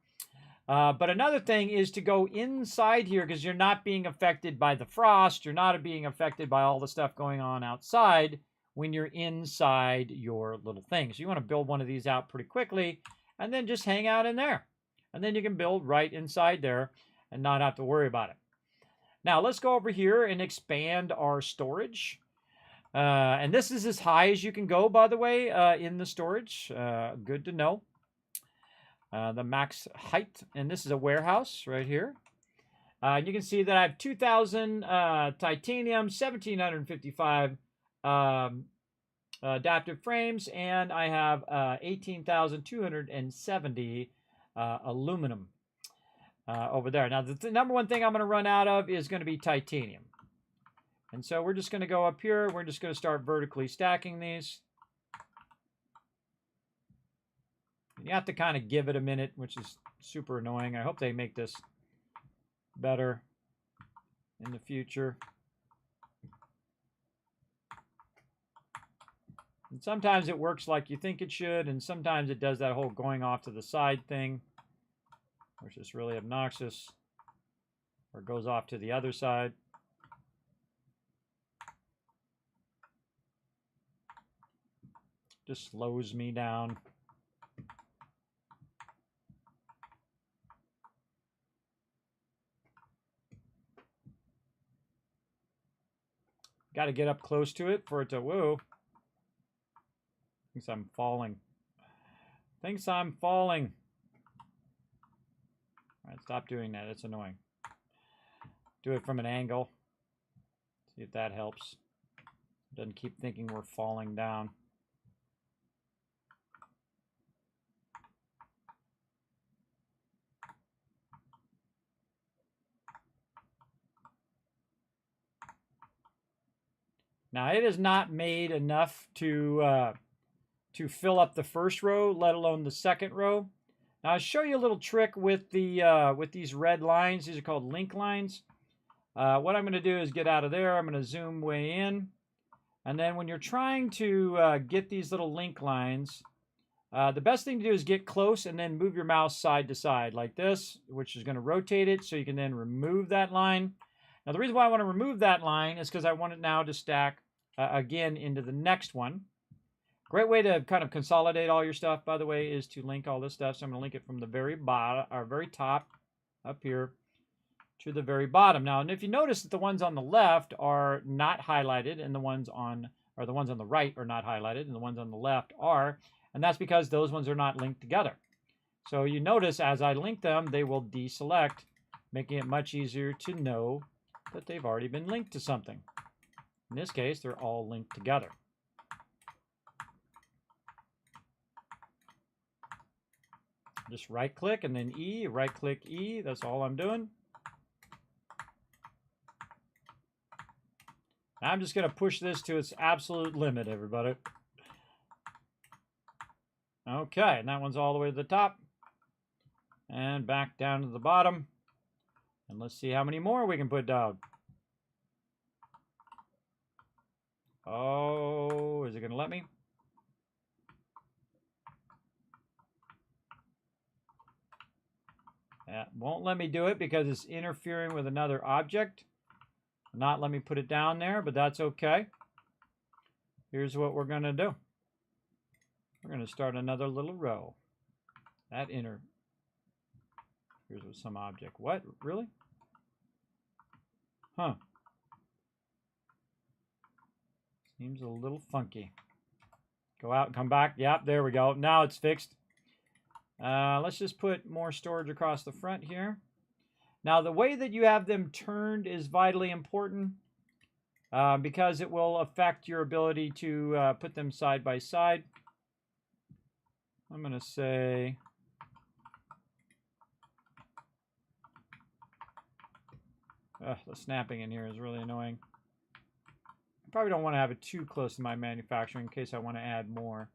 But another thing is to go inside here because you're not being affected by the frost. You're not being affected by all the stuff going on outside when you're inside your little thing. So you want to build one of these out pretty quickly and then just hang out in there. And then you can build right inside there and not have to worry about it. Now let's go over here and expand our storage. And this is as high as you can go, by the way, in the storage. Good to know. The max height, and this is a warehouse right here. And you can see that I have 2,000 titanium, 1,755 adaptive frames, and I have 18,270 aluminum over there. Now, the number one thing I'm going to run out of is going to be titanium. And so we're just going to go up here. We're just going to start vertically stacking these. You have to kind of give it a minute, which is super annoying. I hope they make this better in the future. And sometimes it works like you think it should, and sometimes it does that whole going off to the side thing, which is really obnoxious, or goes off to the other side. Just slows me down. Got to get up close to it for it to, whoa. Thinks I'm falling. Thinks I'm falling. All right, stop doing that. It's annoying. Do it from an angle. See if that helps. Doesn't keep thinking we're falling down. Now, it is not made enough to fill up the first row, let alone the second row. Now, I'll show you a little trick with the with these red lines. These are called link lines. What I'm going to do is get out of there. I'm going to zoom way in. And then when you're trying to get these little link lines, the best thing to do is get close and then move your mouse side to side like this, which is going to rotate it so you can then remove that line. Now, the reason why I want to remove that line is because I want it now to stack again into the next one. Great way to kind of consolidate all your stuff, by the way, is to link all this stuff. So I'm going to link it from the very bottom, or very top up here to the very bottom. Now, and if you notice that the ones on the left are not highlighted and the ones on, or the ones on the right are not highlighted and the ones on the left are, and that's because those ones are not linked together. So you notice as I link them, they will deselect, making it much easier to know that they've already been linked to something. In this case, they're all linked together. Just right click and then E, right click E, that's all I'm doing. I'm just going to push this to its absolute limit, everybody. Okay, and that one's all the way to the top. And back down to the bottom. And let's see how many more we can put down. Oh, is it going to let me? That won't let me do it because it's interfering with another object. Not let me put it down there, but that's okay. Here's what we're going to do. We're going to start another little row. That inner. Here's with some object. What? Really? Huh. Seems a little funky. Go out and come back. Yep, there we go. Now it's fixed. Let's just put more storage across the front here. Now, the way that you have them turned is vitally important because it will affect your ability to put them side by side. I'm going to say... the snapping in here is really annoying. I probably don't want to have it too close to my manufacturing in case I want to add more.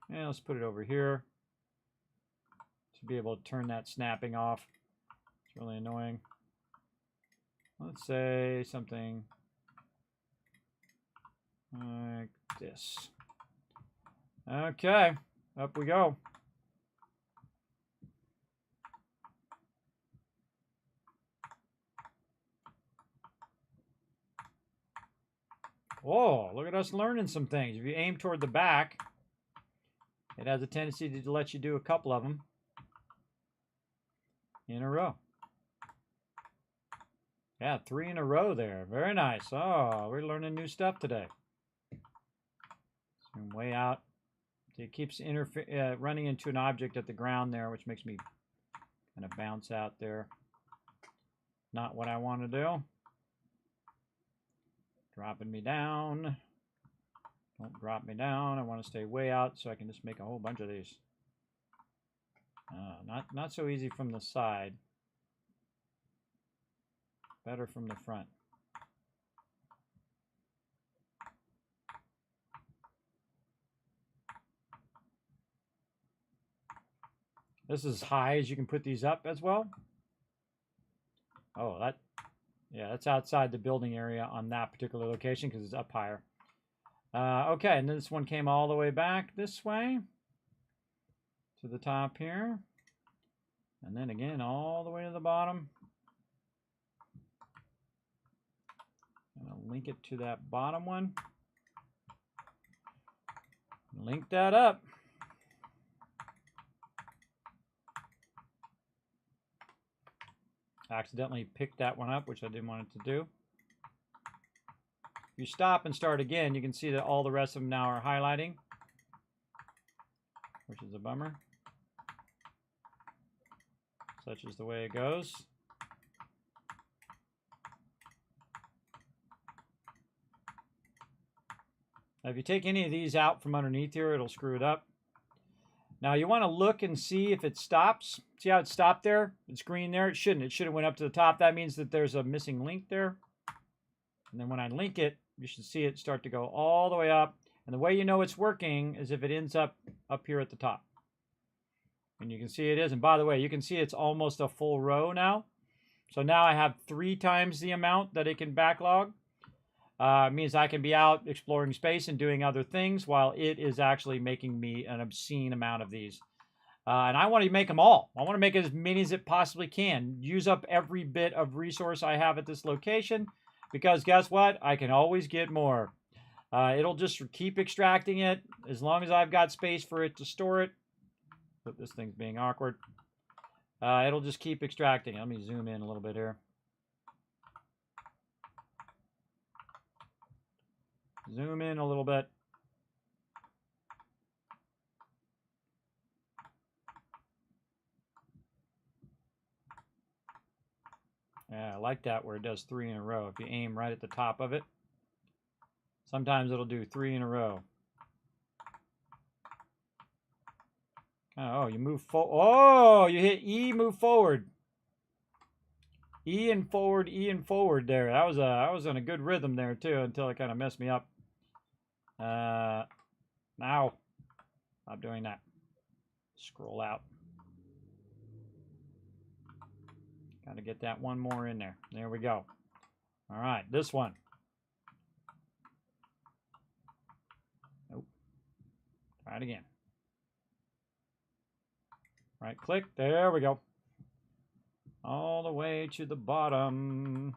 And let's put it over here to be able to turn that snapping off. It's really annoying. Let's say something like this. Okay, up we go. Whoa, look at us learning some things. If you aim toward the back, it has a tendency to let you do a couple of them in a row. Yeah, 3 in a row there. Very nice. Oh, we're learning new stuff today. Zoom way out. It keeps running into an object at the ground there, which makes me kind of bounce out there. Not what I want to do. Dropping me down. Don't drop me down. I want to stay way out so I can just make a whole bunch of these. Not so easy from the side. Better from the front. This is as high as you can put these up as well. Oh, yeah, that's outside the building area on that particular location because it's up higher. Okay, and this one came all the way back this way to the top here. And then again, all the way to the bottom. I'm going to link it to that bottom one. Link that up. Accidentally picked that one up, which I didn't want it to do. If you stop and start again, you can see that all the rest of them now are highlighting, which is a bummer. Such is the way it goes. Now, if you take any of these out from underneath here, it'll screw it up. Now you want to look and see if it stops. See how it stopped there? It's green there. It shouldn't. It should have went up to the top. That means that there's a missing link there. And then when I link it, you should see it start to go all the way up. And the way you know it's working is if it ends up here at the top. And you can see it is. And by the way, you can see it's almost a full row now. So now I have 3 times the amount that it can backlog. It means I can be out exploring space and doing other things while it is actually making me an obscene amount of these. And I want to make them all. I want to make as many as it possibly can. Use up every bit of resource I have at this location because guess what? I can always get more. It'll just keep extracting it as long as I've got space for it to store it. But this thing's being awkward. It'll just keep extracting. Let me zoom in a little bit here. Zoom in a little bit. Yeah, I like that where it does 3 in a row. If you aim right at the top of it, sometimes it'll do 3 in a row. Oh, you move forward. Oh, you hit E, move forward. E and forward there. I was in a good rhythm there too until it kind of messed me up. Now, stop doing that. Scroll out. Got to get that one more in there. There we go. All right, this one. Nope. Try it again. Right click. There we go. All the way to the bottom.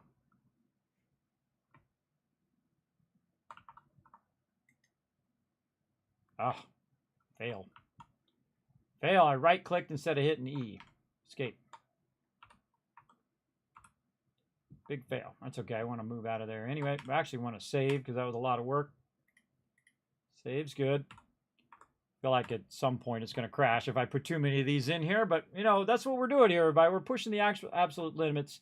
Ah, Fail. Fail. I right-clicked instead of hitting E. Escape. Big fail. That's okay. I want to move out of there. Anyway, I actually want to save because that was a lot of work. Save's good. Feel like at some point it's going to crash if I put too many of these in here. But, you know, that's what we're doing here, everybody. We're pushing the actual absolute limits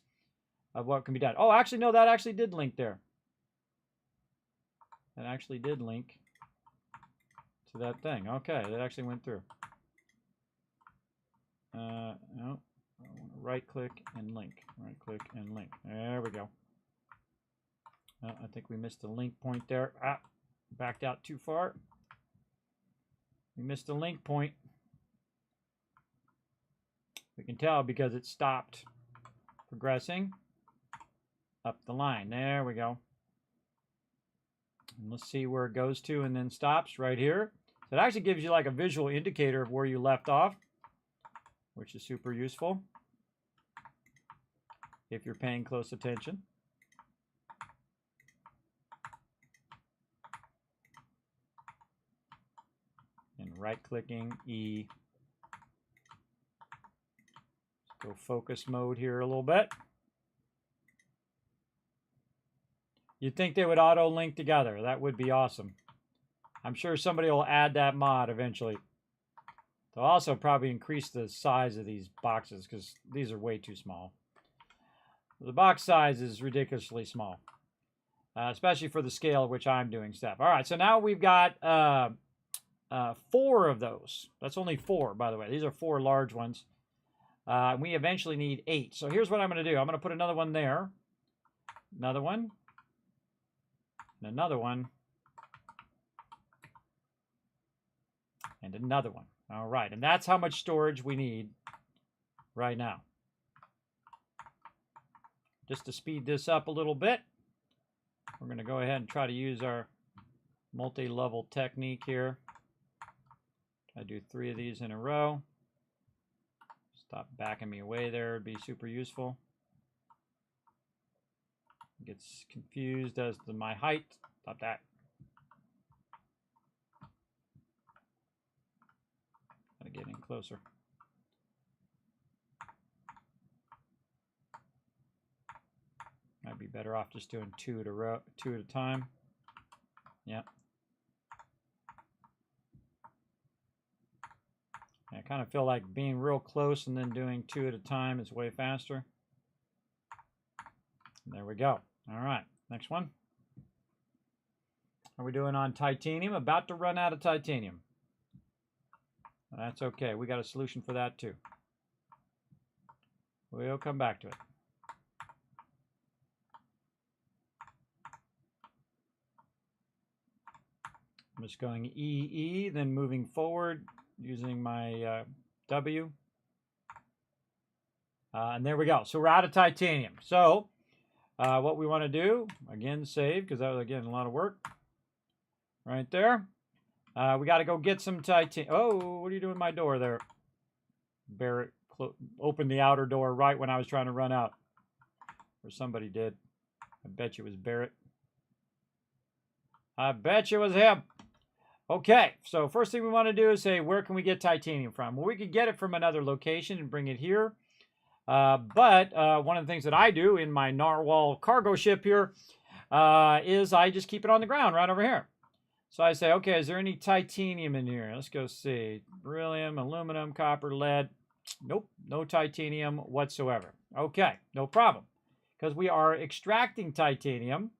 of what can be done. Oh, actually, no, that actually did link there. That actually did link to that thing. Okay, that actually went through. No, I want to right-click and link. Right-click and link. There we go. I think we missed the link point there. Ah, backed out too far. We missed a link point. We can tell because it stopped progressing up the line. There we go. And let's see where it goes to and then stops right here. So it actually gives you like a visual indicator of where you left off, which is super useful if you're paying close attention. And right-clicking E. Let's go focus mode here a little bit. You'd think they would auto-link together. That would be awesome. I'm sure somebody will add that mod eventually. They'll also probably increase the size of these boxes because these are way too small. The box size is ridiculously small, especially for the scale at which I'm doing stuff. All right, so now we've got 4 of those. That's only 4, by the way. These are 4 large ones. We eventually need 8. So here's what I'm going to do. I'm going to put another one there. Another one. And another one. And another one. All right, and that's how much storage we need right now. Just to speed this up a little bit, we're going to go ahead and try to use our multi-level technique here. I do 3 of these in a row. Stop backing me away there. It'd be super useful. Gets confused as to my height. Stop that. Gotta get in closer. Might be better off just doing 2 at a time. Yep. I kind of feel like being real close and then doing 2 at a time is way faster. There we go. All right, next one. How are we doing on titanium? About to run out of titanium. That's okay. We got a solution for that too. We'll come back to it. I'm just going EE, then moving forward using my W. And there we go. So we're out of titanium. So what we want to do, again, save, because that was, again, a lot of work. Right there. We got to go get some titanium. Oh, what are you doing with my door there? Barrett opened the outer door right when I was trying to run out. Or somebody did. I bet you it was Barrett. I bet you it was him. Okay, so first thing we want to do is say, where can we get titanium from? Well, we could get it from another location and bring it here. But one of the things that I do in my narwhal cargo ship here is I just keep it on the ground right over here. So I say, okay, is there any titanium in here? Let's go see. Beryllium, aluminum, copper, lead. Nope, no titanium whatsoever. Okay, no problem. Because we are extracting titanium,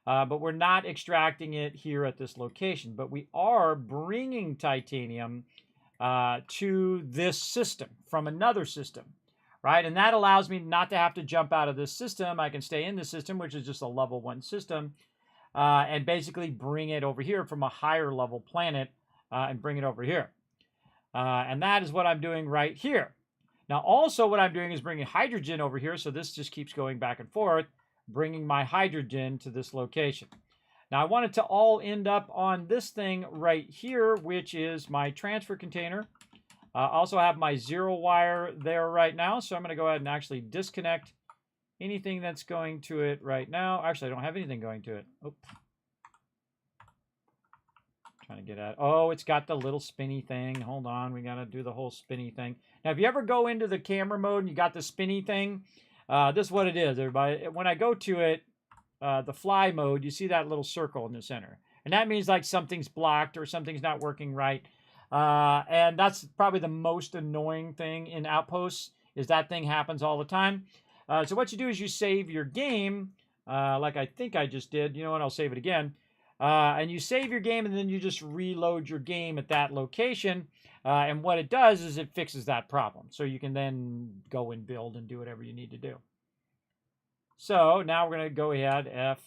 but we're not extracting it here at this location. But we are bringing titanium to this system from another system, right? And that allows me not to have to jump out of this system. I can stay in the system, which is just a level 1 system, and basically bring it over here from a higher level planet and bring it over here. And that is what I'm doing right here. Now, also what I'm doing is bringing hydrogen over here, so this just keeps going back and forth, bringing my hydrogen to this location. Now, I want it to all end up on this thing right here, which is my transfer container. I also have my 0 wire there right now, so I'm going to go ahead and actually disconnect anything that's going to it right now. Actually, I don't have anything going to it. Oh. Trying to get at. Oh, it's got the little spinny thing. Hold on, we got to do the whole spinny thing. Now, if you ever go into the camera mode and you got the spinny thing, this is what it is, everybody. When I go to it, the fly mode, you see that little circle in the center. And that means like something's blocked or something's not working right. And that's probably the most annoying thing in Outposts, is that thing happens all the time. So what you do is you save your game, like I think I just did. You know what? I'll save it again. And you save your game, and then you just reload your game at that location. And what it does is it fixes that problem. So you can then go and build and do whatever you need to do. So now we're going to go ahead, F,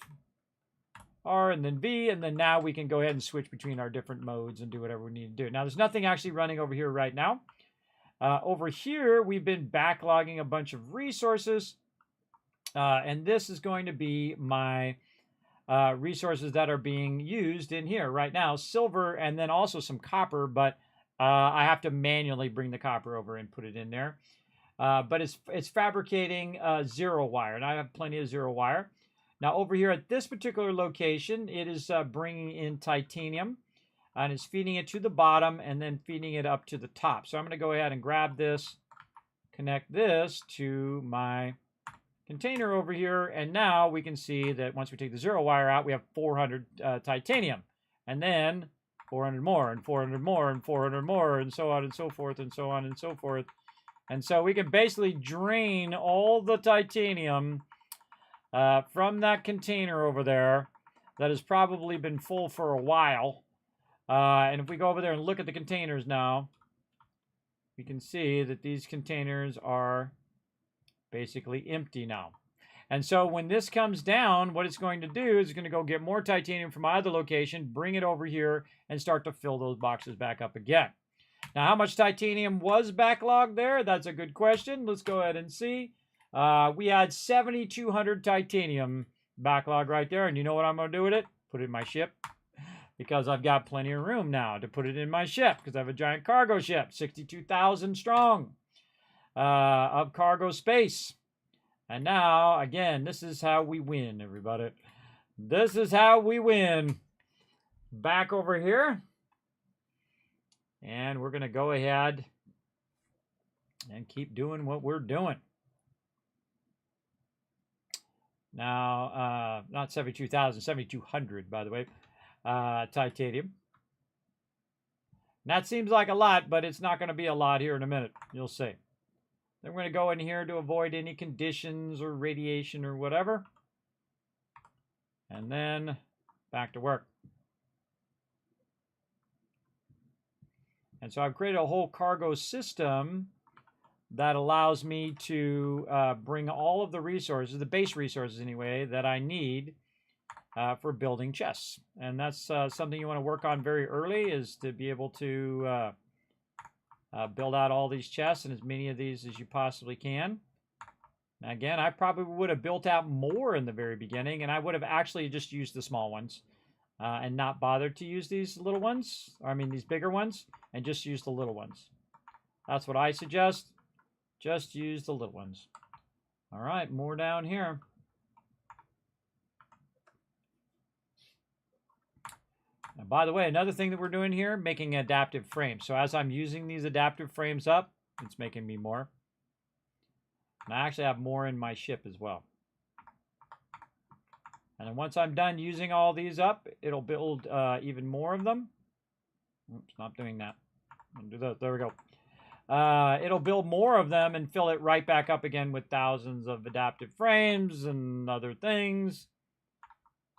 R, and then V, and then now we can go ahead and switch between our different modes and do whatever we need to do. Now, there's nothing actually running over here right now. Over here, we've been backlogging a bunch of resources, and this is going to be my resources that are being used in here right now. Silver, and then also some copper, but I have to manually bring the copper over and put it in there. But it's fabricating zero wire, and I have plenty of zero wire. Now, over here at this particular location, it is bringing in titanium, and it's feeding it to the bottom and then feeding it up to the top. So I'm going to go ahead and grab this, connect this to my container over here, and now we can see that once we take the zero wire out, we have 400 titanium, and then 400 more, and 400 more, and 400 more, and so on and so forth, and so on and so forth. And so we can basically drain all the titanium from that container over there that has probably been full for a while. And if we go over there and look at the containers now, we can see that these containers are basically empty now. And so when this comes down, what it's going to do is it's going to go get more titanium from my other location, bring it over here, and start to fill those boxes back up again. Now, how much titanium was backlogged there? That's a good question. Let's go ahead and see. We had 7,200 titanium backlog right there. And you know what I'm going to do with it? Put it in my ship. Because I've got plenty of room now to put it in my ship. Because I have a giant cargo ship, 62,000 strong of cargo space. And now, again, this is how we win, everybody. This is how we win. Back over here. And we're going to go ahead and keep doing what we're doing. Now, not 72,000, 7,200, by the way, titanium. And that seems like a lot, but it's not going to be a lot here in a minute. You'll see. Then we're going to go in here to avoid any conditions or radiation or whatever. And then back to work. And so I've created a whole cargo system that allows me to bring all of the resources, the base resources anyway, that I need for building chests. And that's something you want to work on very early, is to be able to build out all these chests and as many of these as you possibly can. Now, again, I probably would have built out more in the very beginning, and I would have actually just used the small ones and not bothered to use these little ones, or I mean these bigger ones, and just use the little ones. That's what I suggest. Just use the little ones. All right, more down here. And by the way, another thing that we're doing here, making adaptive frames. So as I'm using these adaptive frames up, it's making me more. And I actually have more in my ship as well. And then once I'm done using all these up, it'll build even more of them. Oops, not doing that. I'll do that. There we go. It'll build more of them and fill it right back up again with thousands of adaptive frames and other things.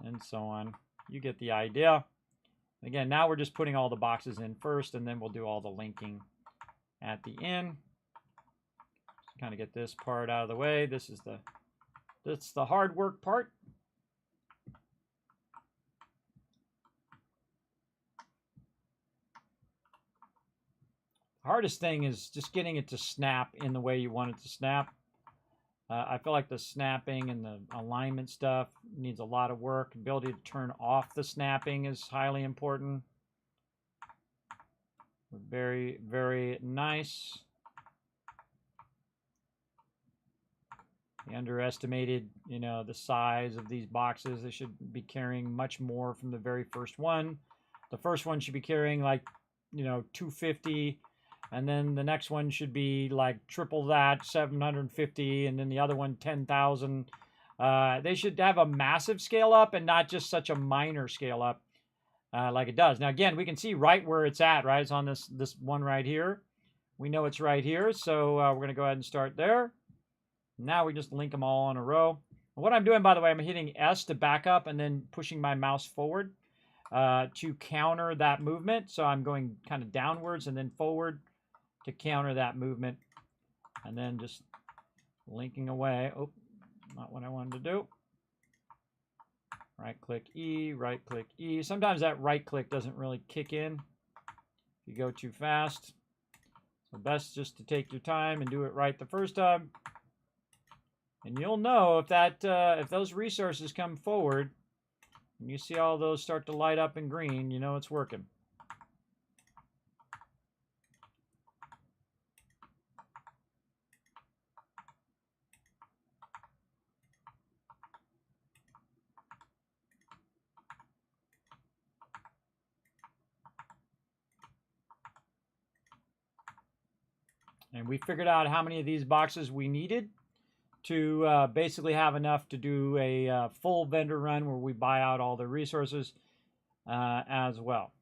And so on. You get the idea. Again, now we're just putting all the boxes in first, and then we'll do all the linking at the end. Just kind of get this part out of the way. This is the hard work part. The hardest thing is just getting it to snap in the way you want it to snap. I feel like the snapping and the alignment stuff needs a lot of work. Ability to turn off the snapping is highly important. Very, very nice. I underestimated, the size of these boxes. They should be carrying much more from the very first one. The first one should be carrying like, 250, and then the next one should be like triple that, 750, and then the other one 10,000. They should have a massive scale up and not just such a minor scale up like it does. Now again, we can see right where it's at, right? It's on this one right here. We know it's right here, so we're going to go ahead and start there. Now we just link them all in a row. And what I'm doing, by the way, I'm hitting S to back up and then pushing my mouse forward to counter that movement. So I'm going kind of downwards and then forward to counter that movement. And then just linking away. Oh, not what I wanted to do. Right-click E, right-click E. Sometimes that right-click doesn't really kick in if you go too fast. So best just to take your time and do it right the first time. And you'll know if those resources come forward and you see all those start to light up in green, you know it's working. And we figured out how many of these boxes we needed to basically have enough to do a full vendor run where we buy out all the resources as well.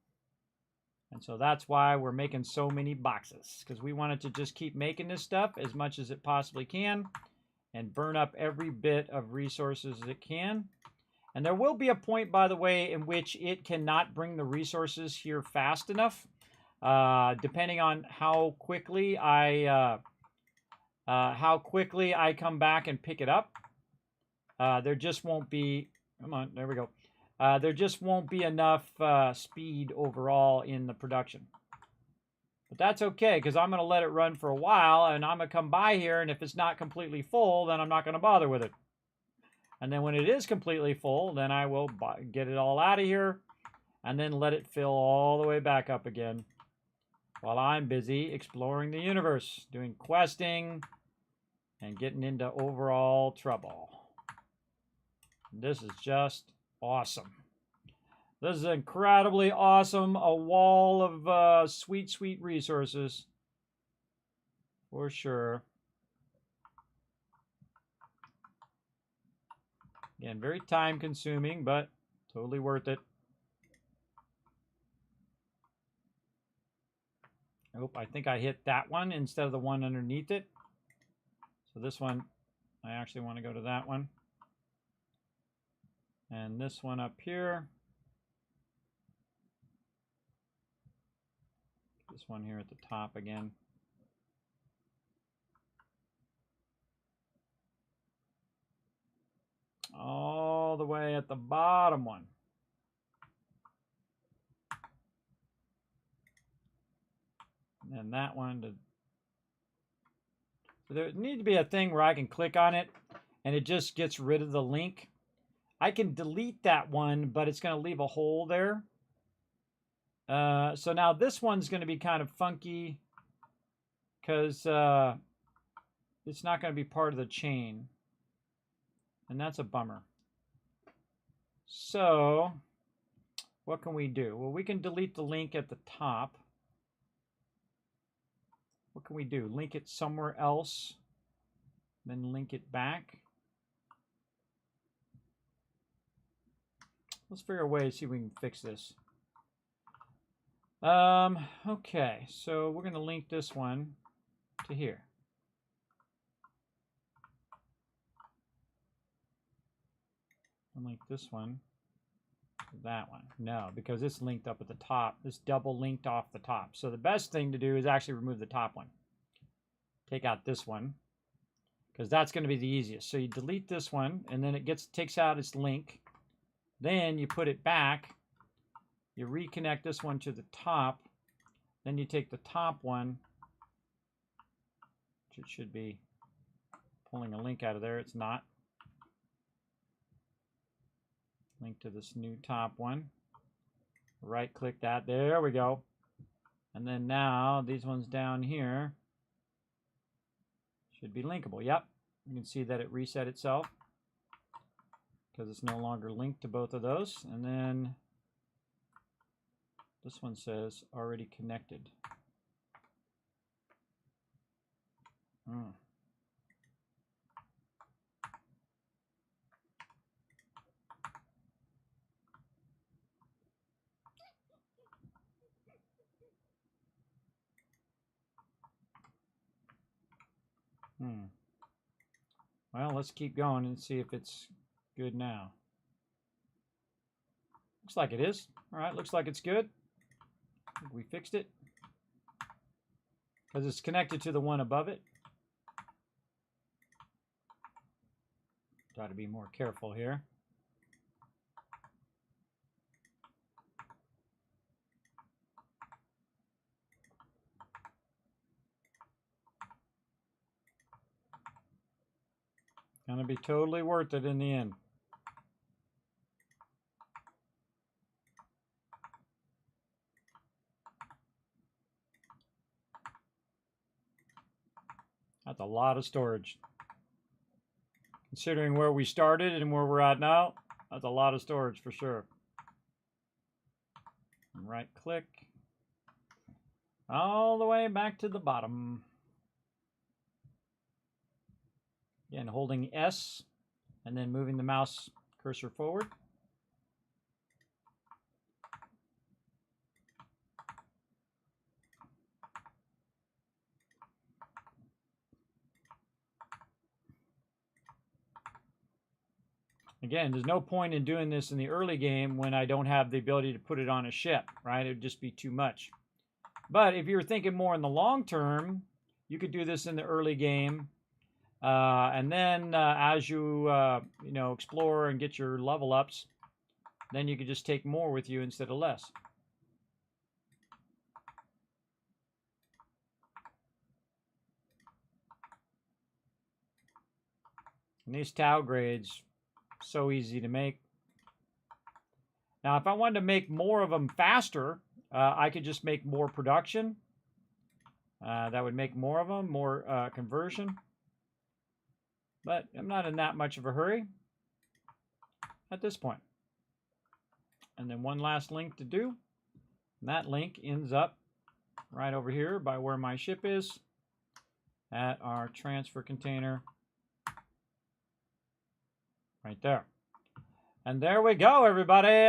And so that's why we're making so many boxes, because we wanted to just keep making this stuff as much as it possibly can and burn up every bit of resources it can. And there will be a point, by the way, in which it cannot bring the resources here fast enough, depending on how quickly I come back and pick it up. There just won't be, come on, there we go. There just won't be enough speed overall in the production. But that's okay, because I'm going to let it run for a while, and I'm going to come by here, and if it's not completely full, then I'm not going to bother with it. And then when it is completely full, then I will get it all out of here, and then let it fill all the way back up again, while I'm busy exploring the universe, doing questing, and getting into overall trouble. This is just awesome. This is incredibly awesome. A wall of sweet, sweet resources. For sure. Again, very time consuming, but totally worth it. Oh, I think I hit that one instead of the one underneath it. So this one, I actually want to go to that one. And this one up here. This one here at the top again. All the way at the bottom one. And then that one to... So there needs to be a thing where I can click on it and it just gets rid of the link. I can delete that one, but it's going to leave a hole there. So now this one's going to be kind of funky because it's not going to be part of the chain. And that's a bummer. So what can we do? Well, we can delete the link at the top. What can we do? Link it somewhere else, then link it back. Let's figure a way to see if we can fix this. Okay, so we're going to link this one to here. And link this one to that one. No, because it's linked up at the top. It's double linked off the top. So the best thing to do is actually remove the top one. Take out this one, because that's going to be the easiest. So you delete this one, and then it takes out its link. Then you put it back. You reconnect this one to the top. Then you take the top one, which it should be pulling a link out of there. It's not. Link to this new top one. Right click that. There we go. And then now these ones down here should be linkable. Yep. You can see that it reset itself because it's no longer linked to both of those. And then This one says already connected. Well, let's keep going and see if it's good now. Looks like it is. All right, looks like it's good. I think we fixed it. Because it's connected to the one above it. Got to be more careful here. Gonna be totally worth it in the end. That's a lot of storage. Considering where we started and where we're at now, that's a lot of storage for sure. Right click. All the way back to the bottom. Again, holding S and then moving the mouse cursor forward. Again, there's no point in doing this in the early game when I don't have the ability to put it on a ship, right? It would just be too much. But if you're thinking more in the long term, you could do this in the early game. And then as you, explore and get your level ups, then you could just take more with you instead of less. And these tau grades, so easy to make. Now, if I wanted to make more of them faster, I could just make more production. That would make more of them, more conversion. But I'm not in that much of a hurry at this point. And then one last link to do. And that link ends up right over here by where my ship is at our transfer container. Right there. And there we go, everybody.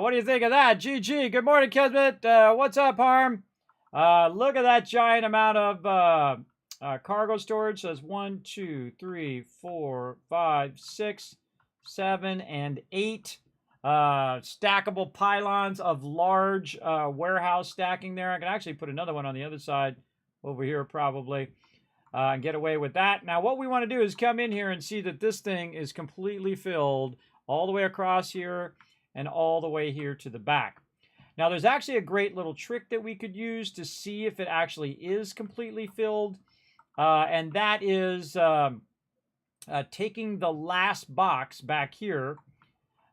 What do you think of that? GG. Good morning, Kismet. What's up, Harm? Look at that giant amount of cargo storage. Says 1, 2, 3, 4, 5, 6, 7, and 8 stackable pylons of large warehouse stacking there. I can actually put another one on the other side over here probably and get away with that. Now what we want to do is come in here and see that this thing is completely filled all the way across here and all the way here to the back. Now there's actually a great little trick that we could use to see if it actually is completely filled. And that is taking the last box back here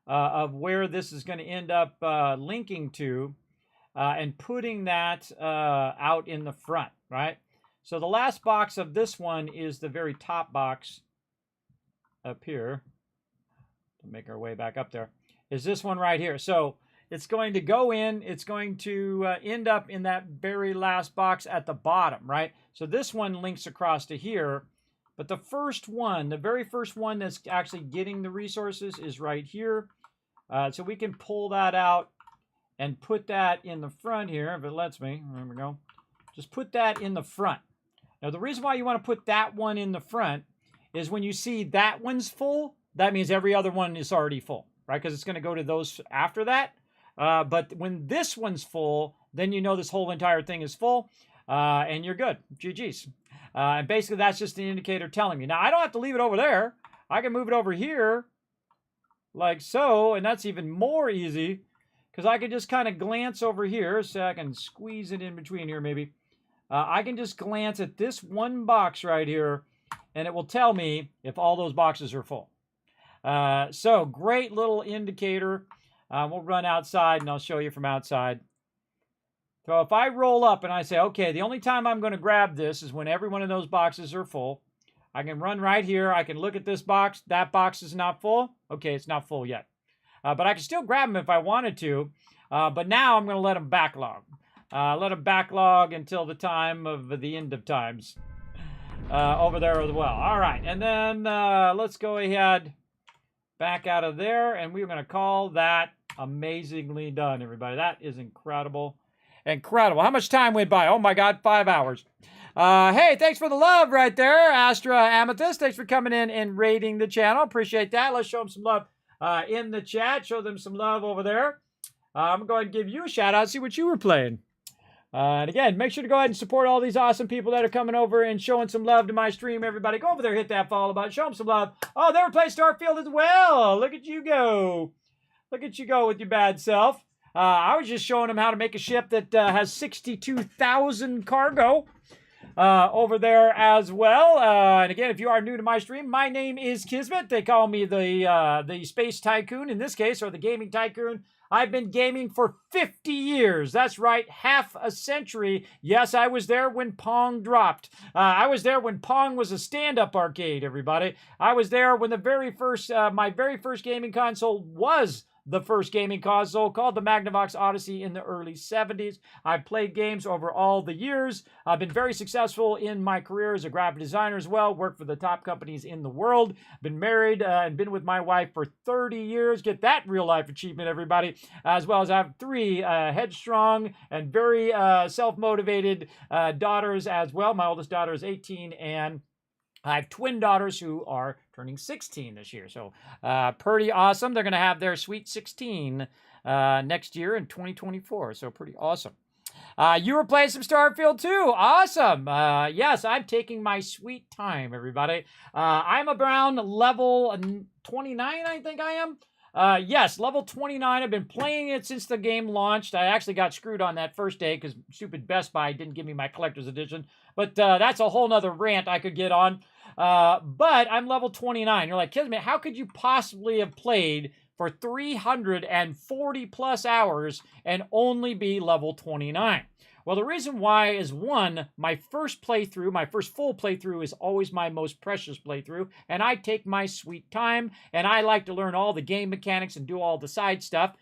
of where this is going to end up linking to and putting that out in the front, right? So the last box of this one is the very top box up here. To make our way back up there is this one right here. So it's going to go in, it's going to end up in that very last box at the bottom, right? So this one links across to here, but the first one, the very first one that's actually getting the resources is right here. So we can pull that out and put that in the front here, if it lets me. There we go. Just put that in the front. Now the reason why you want to put that one in the front is when you see that one's full, that means every other one is already full, right? Because it's going to go to those after that. But when this one's full, then you know this whole entire thing is full, and you're good. GG's. And basically, that's just an indicator telling me. Now, I don't have to leave it over there. I can move it over here, like so, and that's even more easy, because I can just kind of glance over here, so I can squeeze it in between here, maybe. I can just glance at this one box right here, and it will tell me if all those boxes are full. So great little indicator. We'll run outside and I'll show you from outside. So if I roll up and I say, okay, the only time I'm going to grab this is when every one of those boxes are full. I can run right here. I can look at this box. That box is not full. Okay, it's not full yet. But I can still grab them if I wanted to. But now I'm going to let them backlog. Let them backlog until the time of the end of times over there as well. All right, and then let's go ahead back out of there, and we're going to call that amazingly done, everybody. That is incredible. Incredible. How much time went by? Oh, my God, 5 hours. Hey, thanks for the love right there, Astra Amethyst. Thanks for coming in and rating the channel. Appreciate that. Let's show them some love in the chat. Show them some love over there. I'm going to go ahead and give you a shout out, see what you were playing. And again, make sure to go ahead and support all these awesome people that are coming over and showing some love to my stream. Everybody, go over there, hit that follow button, show them some love. Oh, they were playing Starfield as well. Look at you go. Look at you go with your bad self. I was just showing them how to make a ship that has 62,000 cargo over there as well. And again, if you are new to my stream, my name is Kismet. They call me the Space Tycoon in this case, or the Gaming Tycoon. I've been gaming for 50 years. That's right, half a century. Yes, I was there when Pong dropped. I was there when Pong was a stand-up arcade, everybody. I was there when the very first, my very first gaming console was the first gaming console, called the Magnavox Odyssey, in the early 70s. I've played games over all the years. I've been very successful in my career as a graphic designer as well, worked for the top companies in the world, been married and been with my wife for 30 years. Get that real life achievement, everybody. As well as I have 3 headstrong and very self-motivated daughters as well. My oldest daughter is 18, and I have twin daughters who are turning 16 this year. So pretty awesome. They're going to have their sweet 16 next year in 2024. So pretty awesome. You were playing some Starfield too. Awesome. Yes, I'm taking my sweet time, everybody. I'm around level 29, I think I am. Yes, level 29. I've been playing it since the game launched. I actually got screwed on that first day because stupid Best Buy didn't give me my collector's edition. But that's a whole nother rant I could get on. But I'm level 29. You're like, Kismet, how could you possibly have played for 340 plus hours and only be level 29? Well, the reason why is, one, my first playthrough, my first full playthrough is always my most precious playthrough, and I take my sweet time, and I like to learn all the game mechanics and do all the side stuff.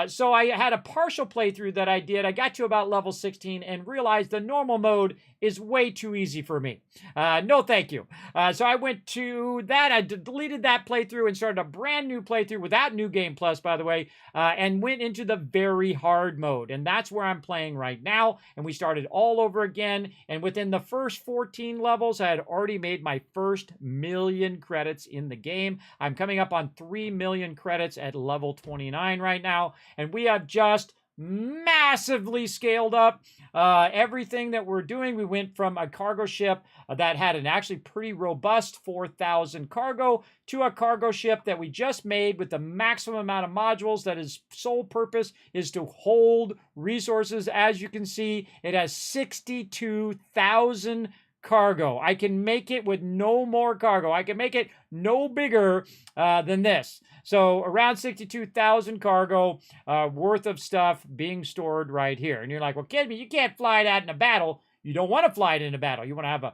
So I had a partial playthrough that I did. I got to about level 16 and realized the normal mode is way too easy for me. No thank you. So I went to that. I deleted that playthrough and started a brand new playthrough without New Game Plus, by the way, and went into the very hard mode. And that's where I'm playing right now. And we started all over again. And within the first 14 levels, I had already made my first 1,000,000 credits in the game. I'm coming up on 3 million credits at level 29 right now. And we have just massively scaled up everything that we're doing. We went from a cargo ship that had an actually pretty robust 4,000 cargo to a cargo ship that we just made with the maximum amount of modules that its sole purpose is to hold resources. As you can see, it has 62,000 cargo. I can make it with no more cargo. I can make it no bigger than this. So around 62,000 cargo worth of stuff being stored right here. And you're like, well, kid, you can't fly that in a battle. You don't want to fly it in a battle. You want to have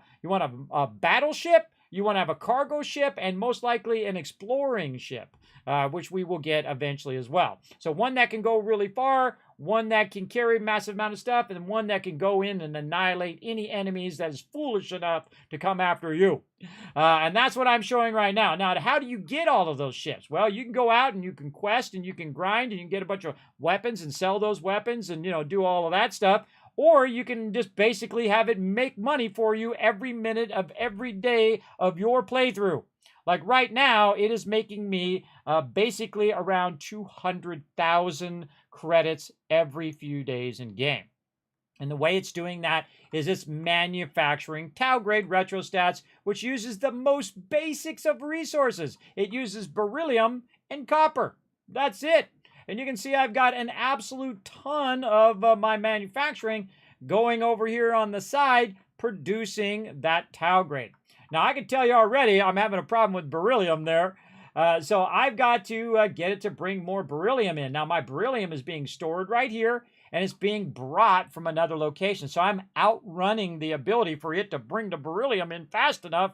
a battleship. You want to have a cargo ship, and most likely an exploring ship, which we will get eventually as well. So one that can go really far, one that can carry a massive amount of stuff, and one that can go in and annihilate any enemies that is foolish enough to come after you. And that's what I'm showing right now. Now, how do you get all of those ships? Well, you can go out and you can quest and you can grind and you can get a bunch of weapons and sell those weapons and, do all of that stuff. Or you can just basically have it make money for you every minute of every day of your playthrough. Like right now, it is making me basically around 200,000 credits every few days in game. And the way it's doing that is it's manufacturing Tau-grade retrostats, which uses the most basics of resources. It uses beryllium and copper. That's it. And you can see I've got an absolute ton of my manufacturing going over here on the side, producing that Tau-grade. Now, I can tell you already, I'm having a problem with beryllium there. So I've got to get it to bring more beryllium in. Now, my beryllium is being stored right here, and it's being brought from another location. So I'm outrunning the ability for it to bring the beryllium in fast enough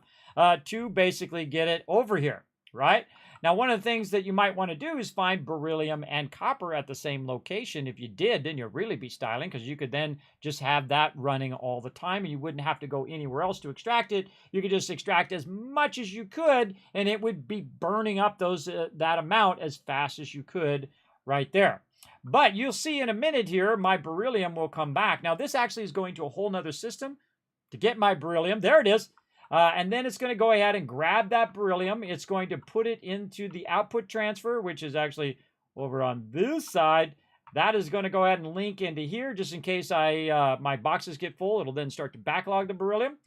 to basically get it over here. right? Now, one of the things that you might want to do is find beryllium and copper at the same location. If you did, then you'd really be styling, because you could then just have that running all the time and you wouldn't have to go anywhere else to extract it. You could just extract as much as you could and it would be burning up those that amount as fast as you could right there. But you'll see in a minute here, my beryllium will come back. Now, this actually is going to a whole nother system to get my beryllium. There it is. And then it's going to go ahead and grab that beryllium. It's going to put it into the output transfer, which is actually over on this side. That is going to go ahead and link into here just in case my boxes get full. It'll then start to backlog the beryllium.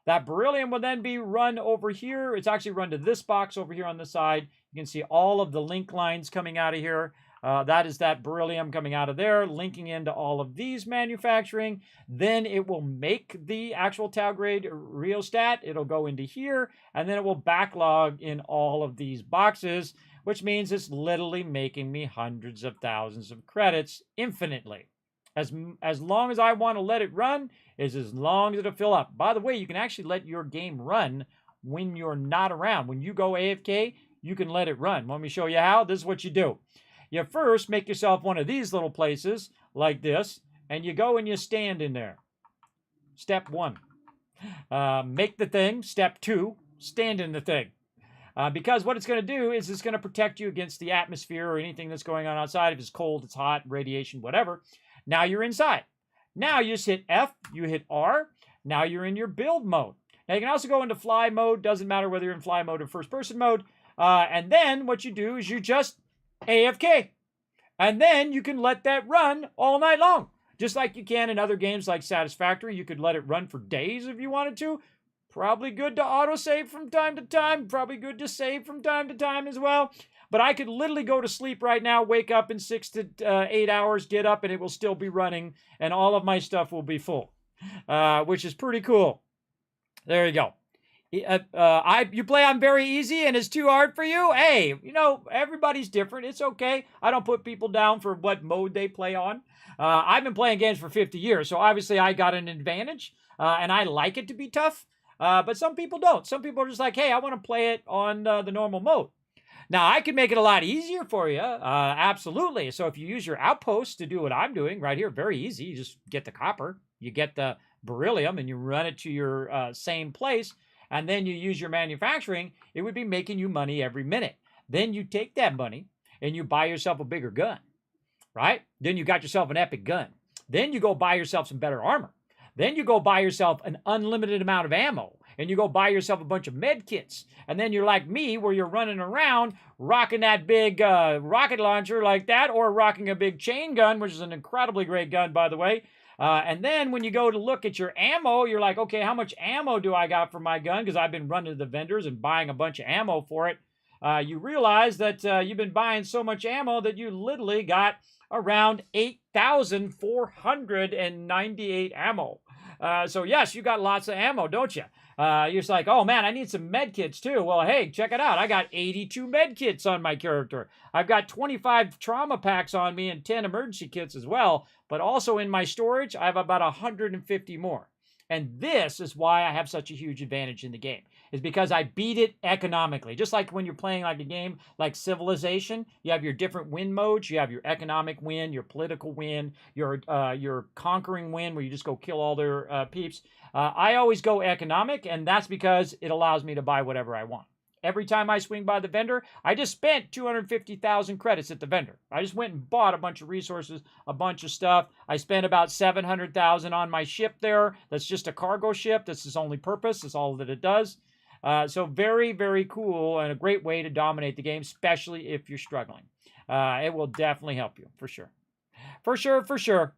That beryllium will then be run over here. It's actually run to this box over here on the side. You can see all of the link lines coming out of here. That is that beryllium coming out of there, linking into all of these manufacturing. Then it will make the actual Tau grade rheostat. It'll go into here, and then it will backlog in all of these boxes, which means it's literally making me hundreds of thousands of credits infinitely. As long as I want to let it run, is as long as it'll fill up. By the way, you can actually let your game run when you're not around. When you go AFK, you can let it run. Let me show you how. This is what you do. You first make yourself one of these little places like this, and you go and you stand in there. Step 1. Make the thing. Step 2, stand in the thing. Because what it's going to do is it's going to protect you against the atmosphere or anything that's going on outside. If it's cold, it's hot, radiation, whatever. Now you're inside. Now you just hit F, you hit R. Now you're in your build mode. Now you can also go into fly mode. Doesn't matter whether you're in fly mode or first person mode. And then what you do is you just AFK. And then you can let that run all night long. Just like you can in other games like Satisfactory. You could let it run for days if you wanted to. Probably good to autosave from time to time. Probably good to save from time to time as well. But I could literally go to sleep right now, wake up in 6 to 8 hours, get up, and it will still be running. And all of my stuff will be full. Which is pretty cool. There you go. You play on very easy and it's too hard for you? Hey, you know, everybody's different. It's okay. I don't put people down for what mode they play on. I've been playing games for 50 years, so obviously I got an advantage, and I like it to be tough, but some people don't. Some people are just like, hey, I want to play it on the normal mode. Now, I can make it a lot easier for you, absolutely. So if you use your outpost to do what I'm doing right here, very easy. You just get the copper, you get the beryllium, and you run it to your same place. And then you use your manufacturing, it would be making you money every minute. Then you take that money and you buy yourself a bigger gun, right? Then you got yourself an epic gun. Then you go buy yourself some better armor. Then you go buy yourself an unlimited amount of ammo. And you go buy yourself a bunch of med kits. And then you're like me, where you're running around rocking that big rocket launcher like that, or rocking a big chain gun, which is an incredibly great gun, by the way. And then when you go to look at your ammo, you're like, okay, how much ammo do I got for my gun? Because I've been running to the vendors and buying a bunch of ammo for it. You realize that you've been buying so much ammo that you literally got around 8,498 ammo. So yes, you got lots of ammo, don't you? You're just like, oh man, I need some med kits too. Well, hey, check it out. I got 82 med kits on my character. I've got 25 trauma packs on me and 10 emergency kits as well. But also in my storage, I have about 150 more. And this is why I have such a huge advantage in the game, is because I beat it economically. Just like when you're playing like a game like Civilization, you have your different win modes. You have your economic win, your political win, your conquering win, where you just go kill all their peeps. I always go economic, and that's because it allows me to buy whatever I want. Every time I swing by the vendor, I just spent 250,000 credits at the vendor. I just went and bought a bunch of resources, a bunch of stuff. I spent about 700,000 on my ship there. That's just a cargo ship. That's its only purpose. That's all that it does. So very, very cool and a great way to dominate the game, especially if you're struggling. It will definitely help you, for sure. For sure, for sure.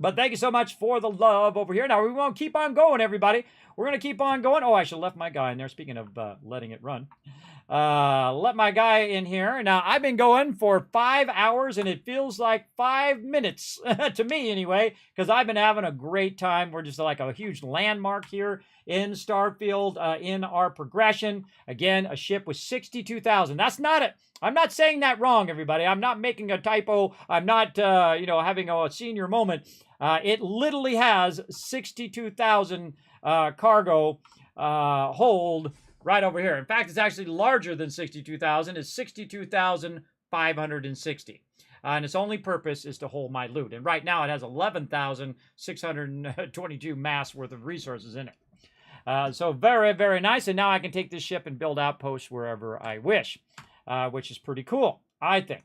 But thank you so much for the love over here. Now, we won't keep on going, everybody. We're going to keep on going. Oh, I should have left my guy in there. Speaking of letting it run. Let my guy in here. Now, I've been going for 5 hours, and it feels like 5 minutes, to me anyway, because I've been having a great time. We're just like a huge landmark here in Starfield in our progression. Again, a ship with 62,000. That's not it. I'm not saying that wrong, everybody. I'm not making a typo. I'm not, having a senior moment. It literally has 62,000 cargo hold right over here. In fact, it's actually larger than 62,000. It's 62,560. And its only purpose is to hold my loot. And right now it has 11,622 mass worth of resources in it. So very, very nice. And now I can take this ship and build outposts wherever I wish, which is pretty cool, I think.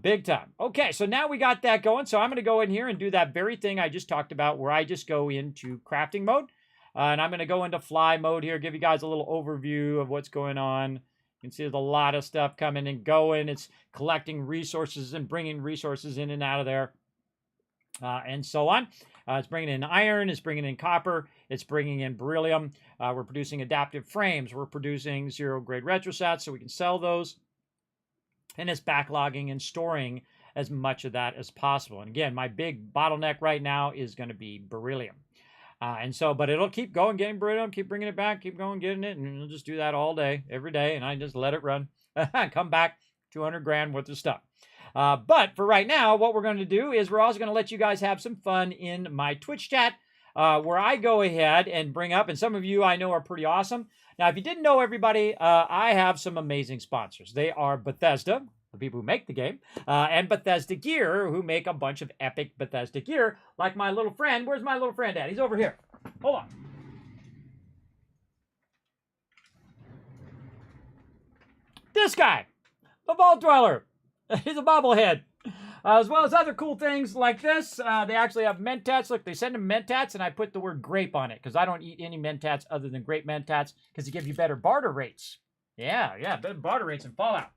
Big time. Okay, so now we got that going. So I'm going to go in here and do that very thing I just talked about, where I just go into crafting mode. And I'm going to go into fly mode here, give you guys a little overview of what's going on. You can see there's a lot of stuff coming and going. It's collecting resources and bringing resources in and out of there, and so on. It's bringing in iron, it's bringing in copper, it's bringing in beryllium. We're producing adaptive frames. We're producing zero-grade retrosats, so we can sell those. And it's backlogging and storing as much of that as possible. And again, my big bottleneck right now is going to be beryllium. And so, but it'll keep going, getting beryllium, keep bringing it back, keep going, getting it, and it'll just do that all day, every day, and I just let it run. Come back, 200 grand worth of stuff. But for right now, what we're going to do is we're also going to let you guys have some fun in my Twitch chat, where I go ahead and bring up, and some of you I know are pretty awesome. Now, if you didn't know, everybody, I have some amazing sponsors. They are Bethesda, the people who make the game, and Bethesda Gear, who make a bunch of epic Bethesda gear, like my little friend. Where's my little friend at? He's over here. Hold on. This guy, the Vault Dweller. He's a bobblehead. As well as other cool things like this. They actually have mentats. Look, they send them mentats, and I put the word grape on it because I don't eat any mentats other than grape mentats because they give you better barter rates. Yeah, better barter rates in Fallout.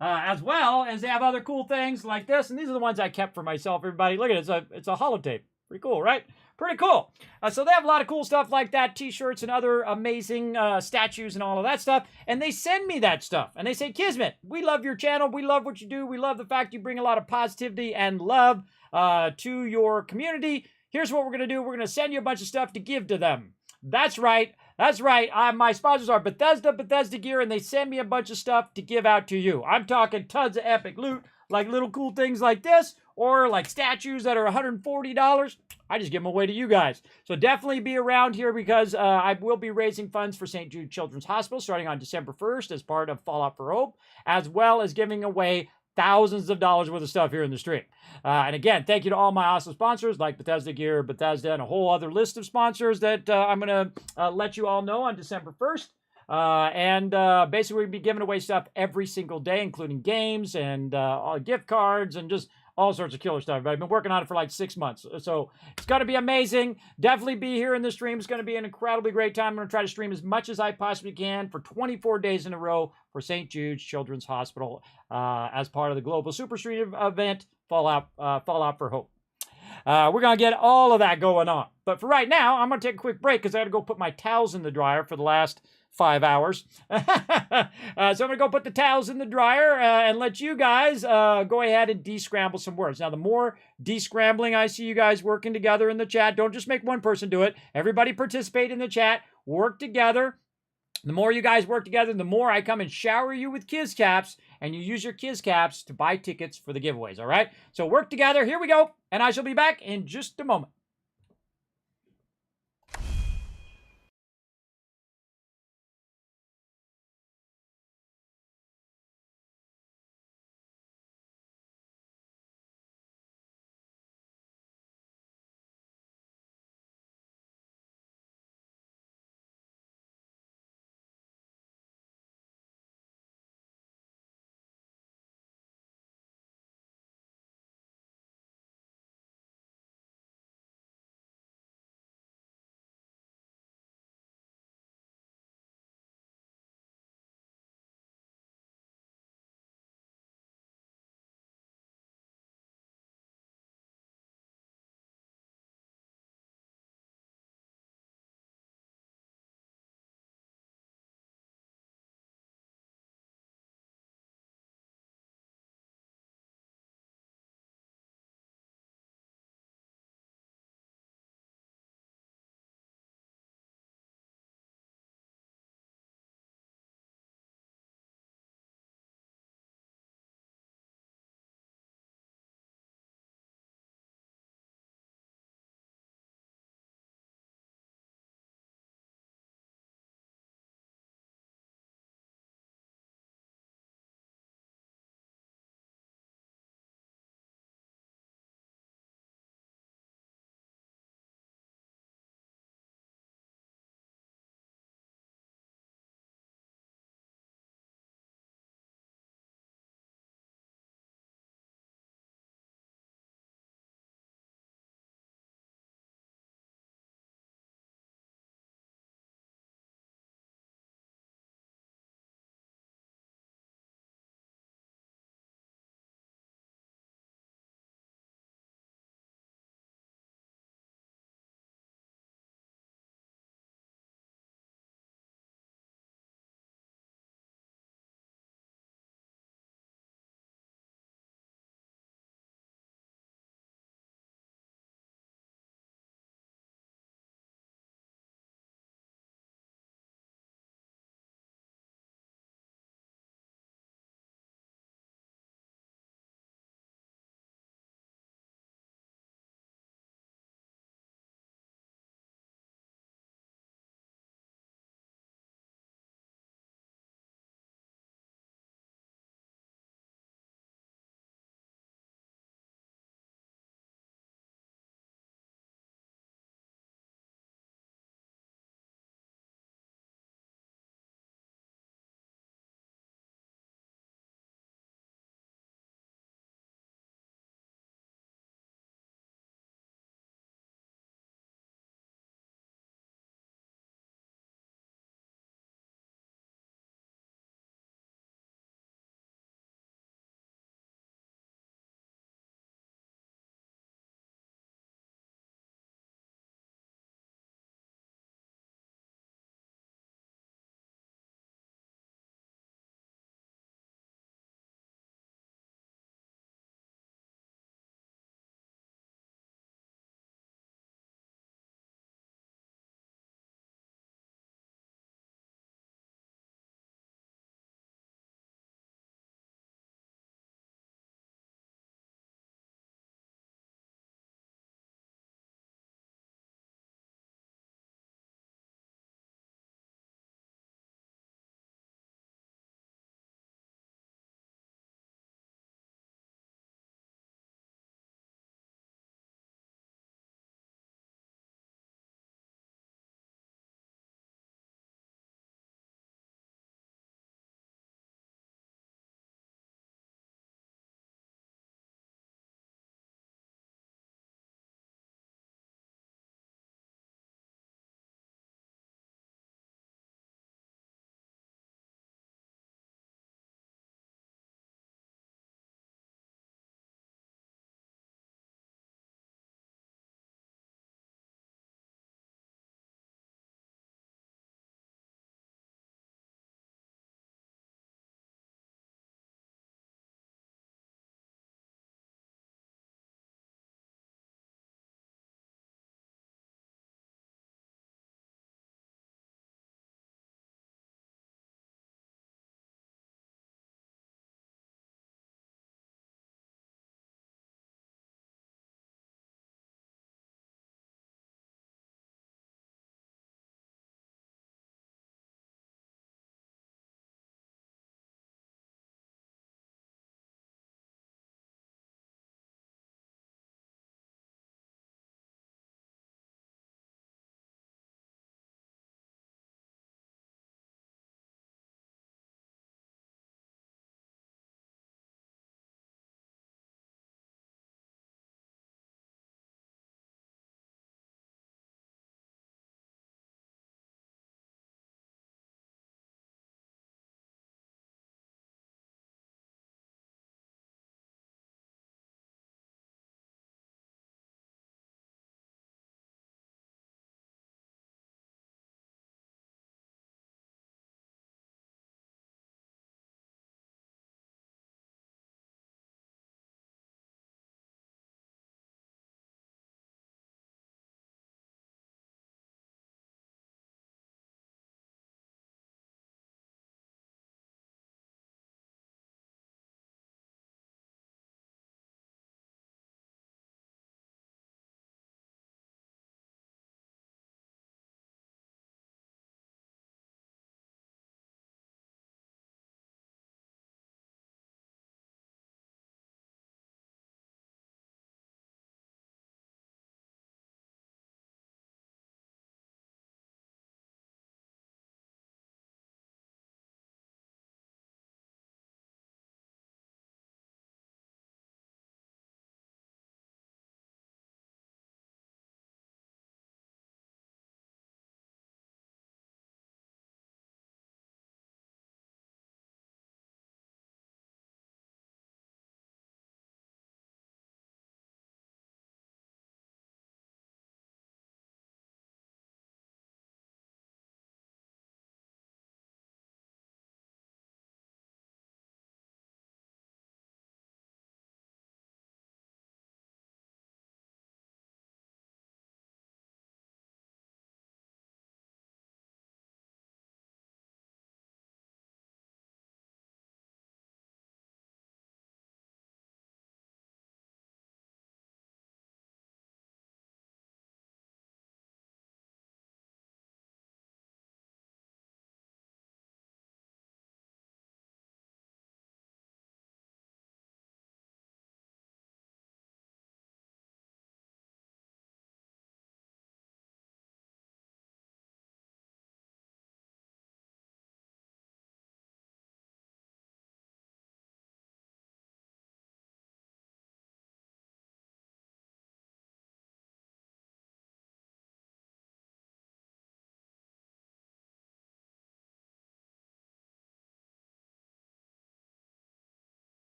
As well as they have other cool things like this, and these are the ones I kept for myself, everybody. Look at it, it's a holotape. Pretty cool, right? Pretty cool. So they have a lot of cool stuff like that, t-shirts and other amazing statues and all of that stuff, and they send me that stuff, and they say, Kismet, we love your channel, we love what you do, we love the fact you bring a lot of positivity and love to your community. Here's what we're going to do. We're going to send you a bunch of stuff to give to them. That's right. That's right. My sponsors are Bethesda Gear, and they send me a bunch of stuff to give out to you. I'm talking tons of epic loot, like little cool things like this, or like statues that are $140. I just give them away to you guys. So definitely be around here because I will be raising funds for St. Jude Children's Hospital starting on December 1st as part of Fallout for Hope, as well as giving away thousands of dollars worth of stuff here in the stream. And again, thank you to all my awesome sponsors like Bethesda Gear, Bethesda, and a whole other list of sponsors that I'm going to let you all know on December 1st. Basically, we'll be giving away stuff every single day, including games and gift cards and just all sorts of killer stuff. But I've been working on it for like 6 months. So it's going to be amazing. Definitely be here in the stream. It's going to be an incredibly great time. I'm going to try to stream as much as I possibly can for 24 days in a row for St. Jude's Children's Hospital as part of the Global Super Stream event, Fallout for Hope. We're going to get all of that going on. But for right now, I'm going to take a quick break because I got to go put my towels in the dryer for the last 5 hours. So I'm going to go put the towels in the dryer and let you guys go ahead and descramble some words. Now, the more descrambling I see you guys working together in the chat, don't just make one person do it. Everybody participate in the chat. Work together. The more you guys work together, the more I come and shower you with Kiz Caps, and you use your Kiz Caps to buy tickets for the giveaways, all right? So work together. Here we go, and I shall be back in just a moment.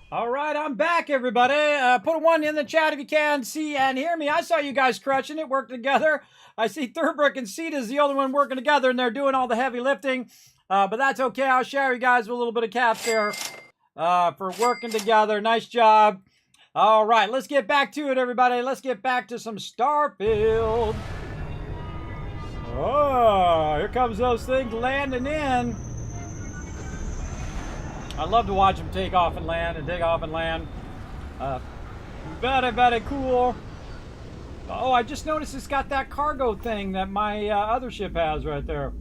All right, I'm back, everybody. Put a 1 in the chat if you can see and hear me. I saw you guys crushing it, working together. I see Thurbrick and Sita's the only one working together, and they're doing all the heavy lifting. But that's okay. I'll share you guys with a little bit of caps there for working together. Nice job. All right, let's get back to it, everybody. Let's get back to some Starfield. Oh, here comes those things landing in. I love to watch them take off and land and take off and land. Very, very cool. Oh, I just noticed it's got that cargo thing that my other ship has right there.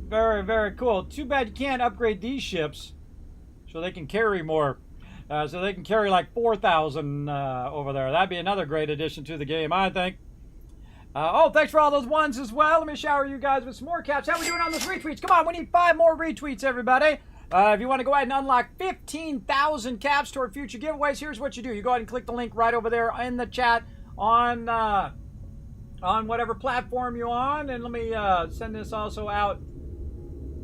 Very, very cool. Too bad you can't upgrade these ships so they can carry more. So they can carry like 4,000 over there. That'd be another great addition to the game, I think. Oh, thanks for all those ones as well. Let me shower you guys with some more caps. How we doing on those retweets? Come on, we need 5 more retweets, everybody. If you want to go ahead and unlock 15,000 caps toward future giveaways, here's what you do. You go ahead and click the link right over there in the chat on whatever platform you're on. And let me send this also out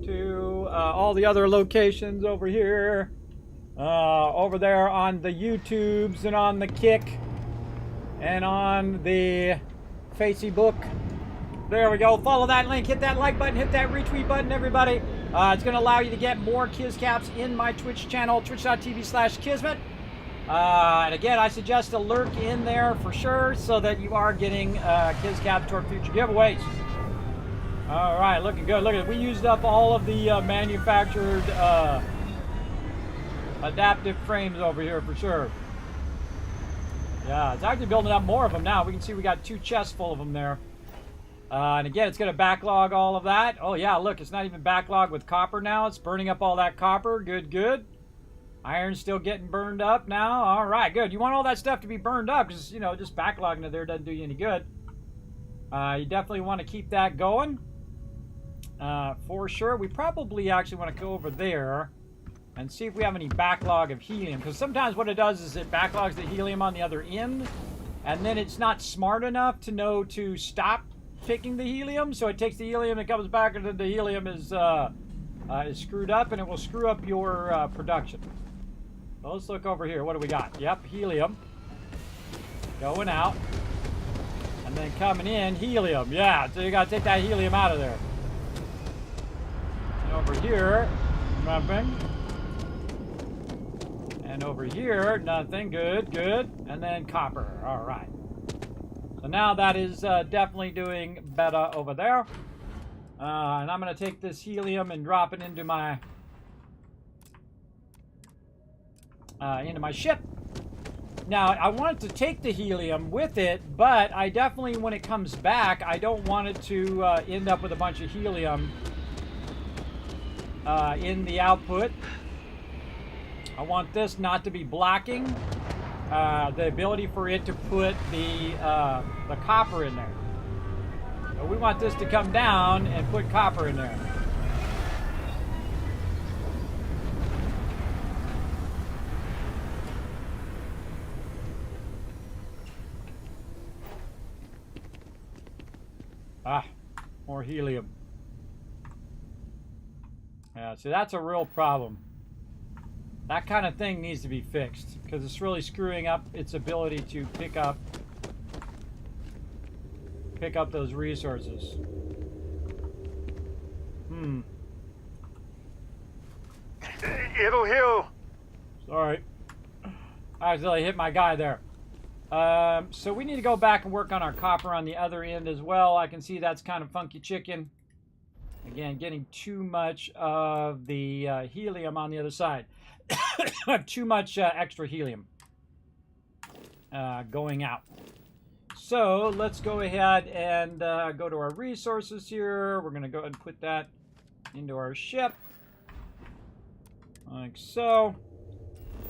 to all the other locations over here. Over there on the YouTubes and on the Kick and on the Facebook. There we go. Follow that link. Hit that like button. Hit that retweet button, everybody. It's going to allow you to get more KizCaps in my Twitch channel, twitch.tv/Kismet. And again, I suggest a lurk in there for sure so that you are getting KizCaps toward future giveaways. All right, looking good. Look at it. We used up all of the manufactured adaptive frames over here for sure. Yeah, it's actually building up more of them now. We can see we got 2 chests full of them there. And again, it's going to backlog all of that. Oh, yeah, look, it's not even backlogged with copper now. It's burning up all that copper. Good, good. Iron's still getting burned up now. All right, good. You want all that stuff to be burned up because, you know, just backlogging it there doesn't do you any good. You definitely want to keep that going for sure. We probably actually want to go over there and see if we have any backlog of helium. Because sometimes what it does is it backlogs the helium on the other end, and then it's not smart enough to know to stop picking the helium, so it takes the helium and comes back, and then the helium is screwed up, and it will screw up your production. So let's look over here. What do we got? Yep, helium. Going out. And then coming in, helium. Yeah, so you got to take that helium out of there. And over here, nothing. And over here, nothing. Good, good. And then copper. All right. So now that is definitely doing better over there. And I'm going to take this helium and drop it into my ship. Now, I want to take the helium with it, but I definitely, when it comes back, I don't want it to end up with a bunch of helium in the output. I want this not to be blocking the ability for it to put the copper in there. So we want this to come down and put copper in there. Ah, more helium. Yeah, so that's a real problem. That kind of thing needs to be fixed because it's really screwing up its ability to pick up those resources. It'll heal. Sorry. I accidentally hit my guy there. So we need to go back and work on our copper on the other end as well. I can see that's kind of funky chicken. Again, getting too much of the helium on the other side. I have too much extra helium going out. So let's go ahead and go to our resources here. We're going to go ahead and put that into our ship. Like so.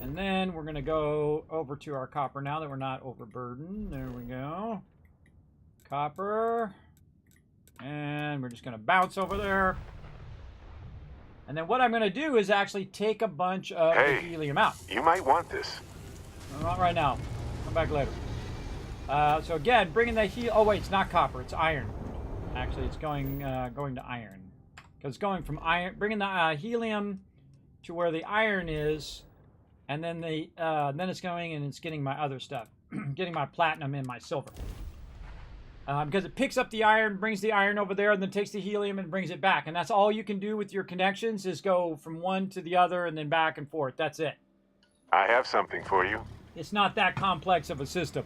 And then we're going to go over to our copper now that we're not overburdened. There we go. Copper. And we're just going to bounce over there. And then what I'm going to do is actually take a bunch of the helium out. You might want this. Not right now. Come back later. So again, bringing the helium. Oh wait, it's not copper. It's iron. Actually, it's going to iron. Because going from iron, bringing the helium to where the iron is and then then it's going and it's getting my other stuff, getting my platinum and my silver. Because it picks up the iron, brings the iron over there, and then takes the helium and brings it back. And that's all you can do with your connections is go from one to the other and then back and forth. That's it. I have something for you. It's not that complex of a system.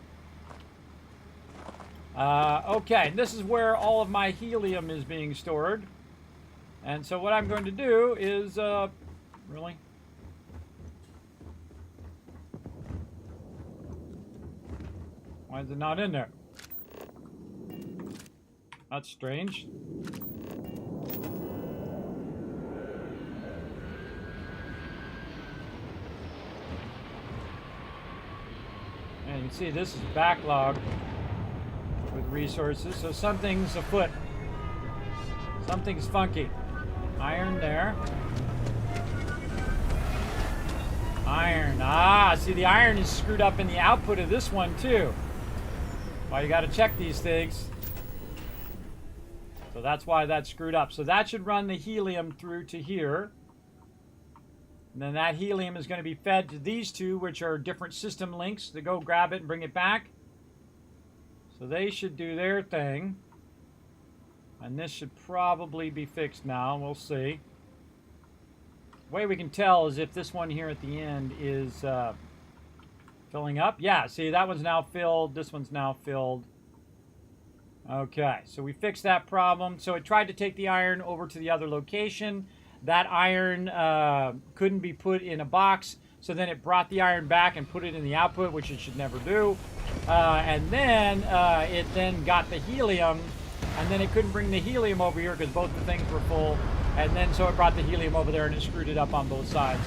Okay, this is where all of my helium is being stored. And so what I'm going to do is, really? Why is it not in there? That's strange. And you can see this is backlogged with resources, so something's afoot. Something's funky. Iron there. Iron. Ah, see, the iron is screwed up in the output of this one too. Well, you got to check these things. So that's why that's screwed up. So that should run the helium through to here. And then that helium is going to be fed to these two, which are different system links to go grab it and bring it back. So they should do their thing. And this should probably be fixed now. We'll see. The way we can tell is if this one here at the end is filling up. Yeah, see, that one's now filled. This one's now filled. Okay, so we fixed that problem. So it tried to take the iron over to the other location. That iron couldn't be put in a box, so then it brought the iron back and put it in the output, which it should never do. And then it then got the helium, and then it couldn't bring the helium over here because both the things were full. And then so it brought the helium over there and it screwed it up on both sides.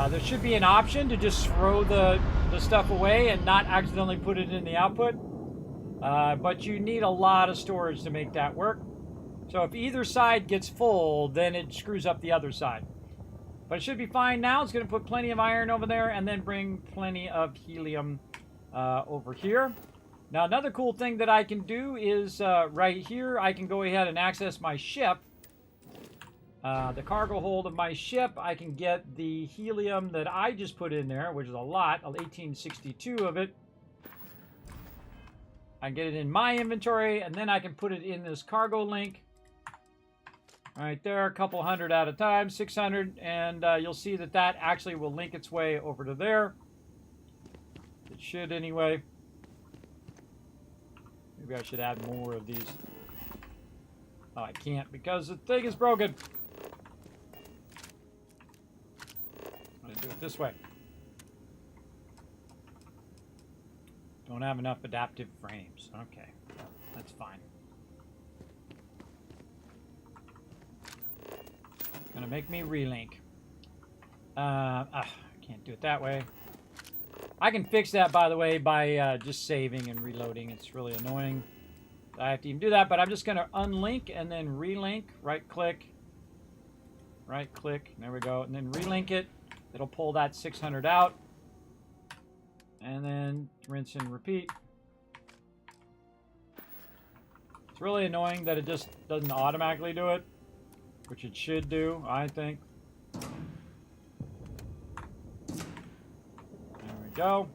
There should be an option to just throw the stuff away and not accidentally put it in the output. But you need a lot of storage to make that work. So if either side gets full, then it screws up the other side. But it should be fine now. It's going to put plenty of iron over there and then bring plenty of helium over here. Now, another cool thing that I can do is right here, I can go ahead and access my ship. The cargo hold of my ship, I can get the helium that I just put in there, which is a lot, 1862 of it. I can get it in my inventory, and then I can put it in this cargo link. Right there, a couple hundred at a time, 600, and you'll see that that actually will link its way over to there. It should anyway. Maybe I should add more of these. Oh, I can't because the thing is broken. I'm going to do it this way. Don't have enough adaptive frames. Okay, that's fine. Gonna make me relink. I can't do it that way. I can fix that, by the way, by just saving and reloading. It's really annoying. I have to even do that, but I'm just gonna unlink and then relink. Right click. Right click. There we go. And then relink it. It'll pull that 600 out. And then rinse and repeat. It's really annoying that it just doesn't automatically do it, which it should do, I think. There we go.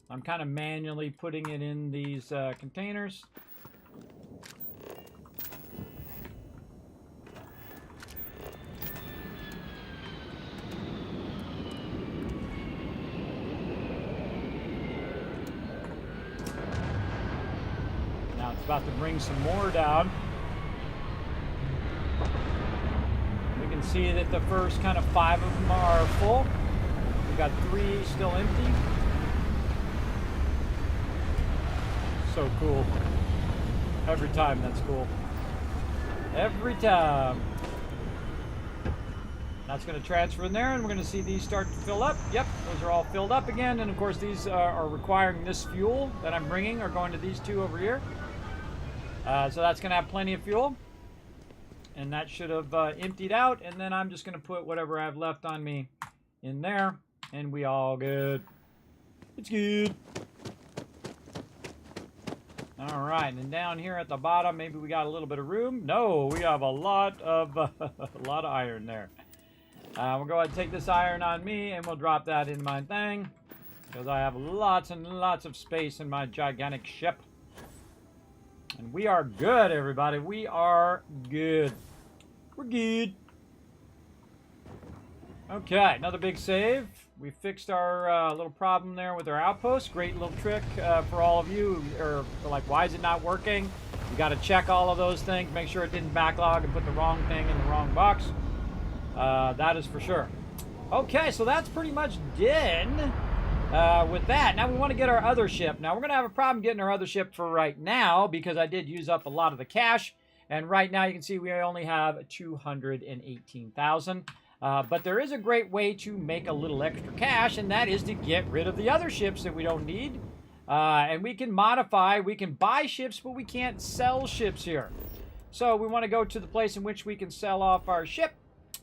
I'm kind of manually putting it in these containers. Now it's about to bring some more down. We can see that the first kind of 5 of them are full. We've got 3 still empty. So cool. Every time that's cool. Every time. That's going to transfer in there, and we're going to see these start to fill up. Yep, those are all filled up again, and of course these are requiring this fuel that I'm bringing are going to these 2 over here. So that's going to have plenty of fuel. And that should have emptied out, and then I'm just going to put whatever I have left on me in there, and we all good. It's good. All right, and down here at the bottom, maybe we got a little bit of room. No, we have a lot of iron there. We'll go ahead and take this iron on me, and we'll drop that in my thing. Because I have lots and lots of space in my gigantic ship. And we are good, everybody. We are good. We're good. Okay, another big save. We fixed our little problem there with our outpost. Great little trick for all of you who are like, why is it not working? You got to check all of those things. Make sure it didn't backlog and put the wrong thing in the wrong box. That is for sure. Okay, so that's pretty much done with that. Now we want to get our other ship. Now we're going to have a problem getting our other ship for right now because I did use up a lot of the cash. And right now you can see we only have 218,000. But there is a great way to make a little extra cash, and that is to get rid of the other ships that we don't need. And we can modify, we can buy ships, but we can't sell ships here. So we want to go to the place in which we can sell off our ship,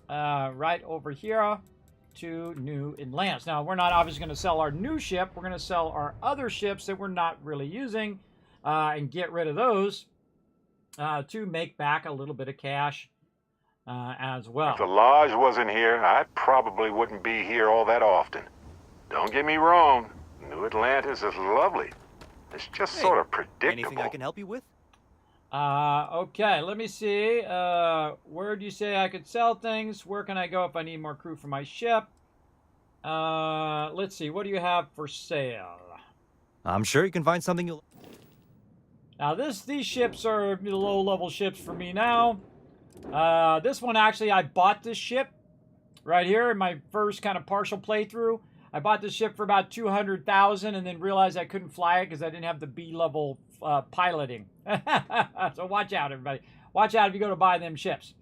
right over here to New Atlantis. Now, we're not obviously going to sell our new ship. We're going to sell our other ships that we're not really using and get rid of those to make back a little bit of cash as well. If the Lodge wasn't here, I probably wouldn't be here all that often. Don't get me wrong, New Atlantis is lovely. It's just sort of predictable. Anything I can help you with? Okay, let me see. Where do you say I could sell things? Where can I go if I need more crew for my ship? Let's see. What do you have for sale? I'm sure you can find something you'll... Now, these ships are low-level ships for me now. This one, actually, I bought this ship right here in my first kind of partial playthrough. I bought this ship for about 200,000 and then realized I couldn't fly it because I didn't have the B-level piloting. So watch out, everybody. Watch out if you go to buy them ships.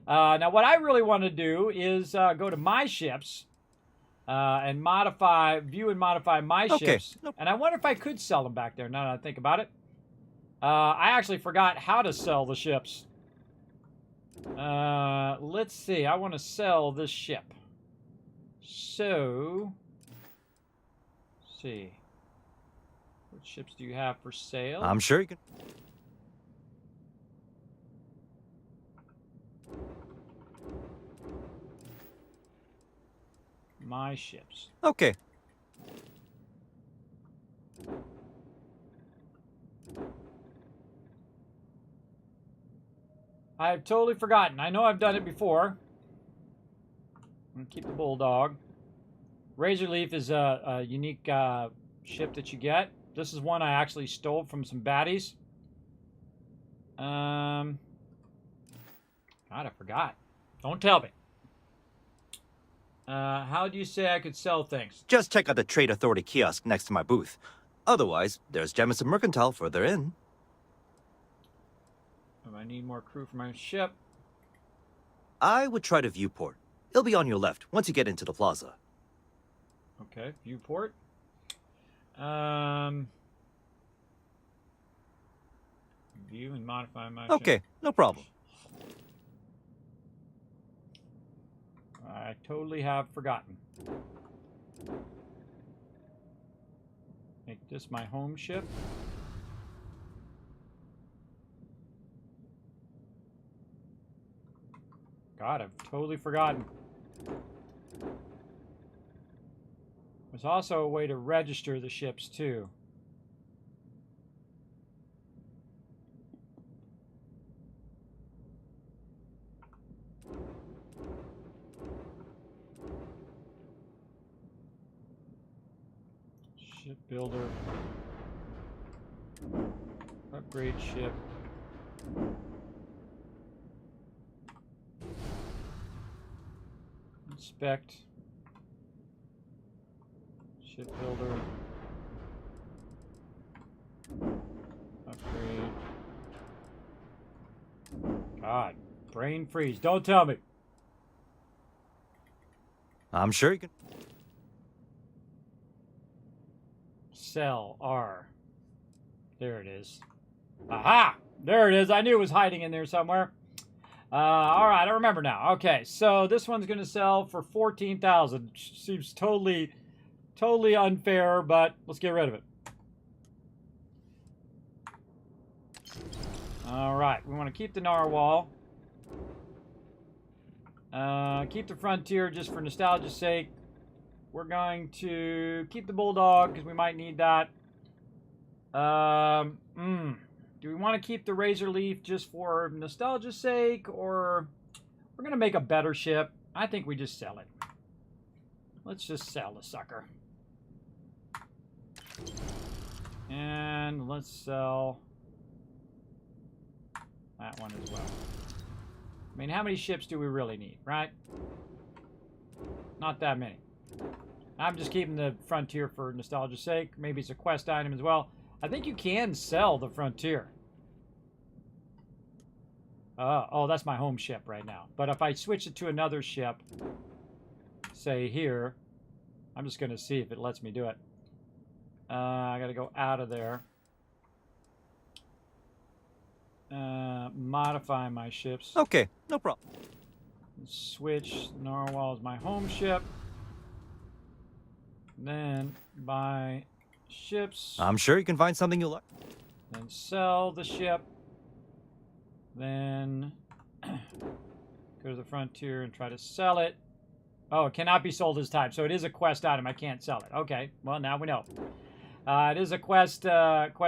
Now, what I really want to do is go to my ships and modify, view and modify my ships. Nope. And I wonder if I could sell them back there now that I think about it. I actually forgot how to sell the ships. Let's see. I want to sell this ship. So, let's see. What ships do you have for sale? I'm sure you can... My ships. Okay. I've totally forgotten. I know I've done it before. I'm going to keep the Bulldog. Razorleaf is a unique ship that you get. This is one I actually stole from some baddies. God, I forgot. Don't tell me. How do you say I could sell things? Just check out the Trade Authority kiosk next to my booth. Otherwise, there's Jemison Mercantile further in. If I need more crew for my ship. I would try to Viewport. It'll be on your left once you get into the plaza. Okay, Viewport. View and modify my ship. Okay, no problem. I totally have forgotten. Make this my home ship. God, I've totally forgotten. There's also a way to register the ships, too. Shipbuilder. Upgrade ship. Inspect. Shipbuilder. Upgrade. God, brain freeze. Don't tell me. I'm sure you can... Cell R. There it is. Aha! There it is. I knew it was hiding in there somewhere. All right, I remember now. Okay, so this one's going to sell for 14,000. Seems totally unfair, but let's get rid of it. All right, we want to keep the narwhal. Keep the Frontier just for nostalgia's sake. We're going to keep the Bulldog because we might need that. Do we want to keep the Razor Leaf just for nostalgia's sake, or we're going to make a better ship? I think we just sell it. Let's just sell the sucker. And let's sell that one as well. I mean, how many ships do we really need, right? Not that many. I'm just keeping the Frontier for nostalgia's sake. Maybe it's a quest item as well. I think you can sell the Frontier. Oh, that's my home ship right now. But if I switch it to another ship, say here, I'm just going to see if it lets me do it. I got to go out of there. Modify my ships. Okay, no problem. Switch Narwhal as my home ship. Then buy ships. I'm sure you can find something you like. Then sell the ship. Then go to the Frontier and try to sell it. Oh, it cannot be sold this time. So it is a quest item. I can't sell it. Okay, well, now we know. It is a quest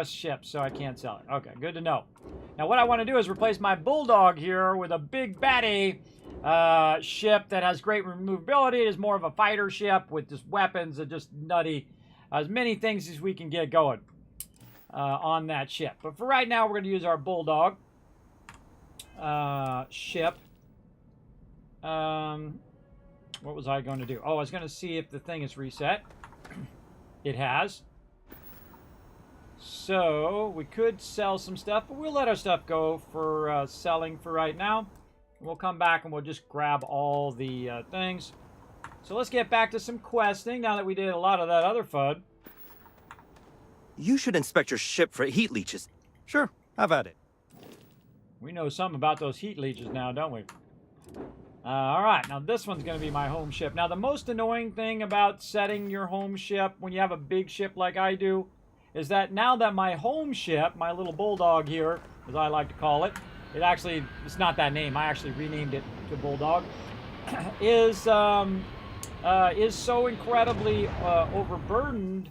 ship, so I can't sell it. Okay, good to know. Now, what I want to do is replace my Bulldog here with a big baddie ship that has great removability. It is more of a fighter ship with just weapons and just nutty. As many things as we can get going on that ship. But for right now, we're going to use our Bulldog ship. What was I going to do? Oh, I was going to see if the thing is reset. It has. So, we could sell some stuff, but we'll let our stuff go for selling for right now. We'll come back and we'll just grab all the things. So let's get back to some questing now that we did a lot of that other fun. You should inspect your ship for heat leeches. Sure, have at it. We know something about those heat leeches now, don't we? Alright, now this one's going to be my home ship. Now, the most annoying thing about setting your home ship when you have a big ship like I do is that now that my home ship, my little Bulldog here, as I like to call it, it's not that name, I actually renamed it to Bulldog, is so incredibly overburdened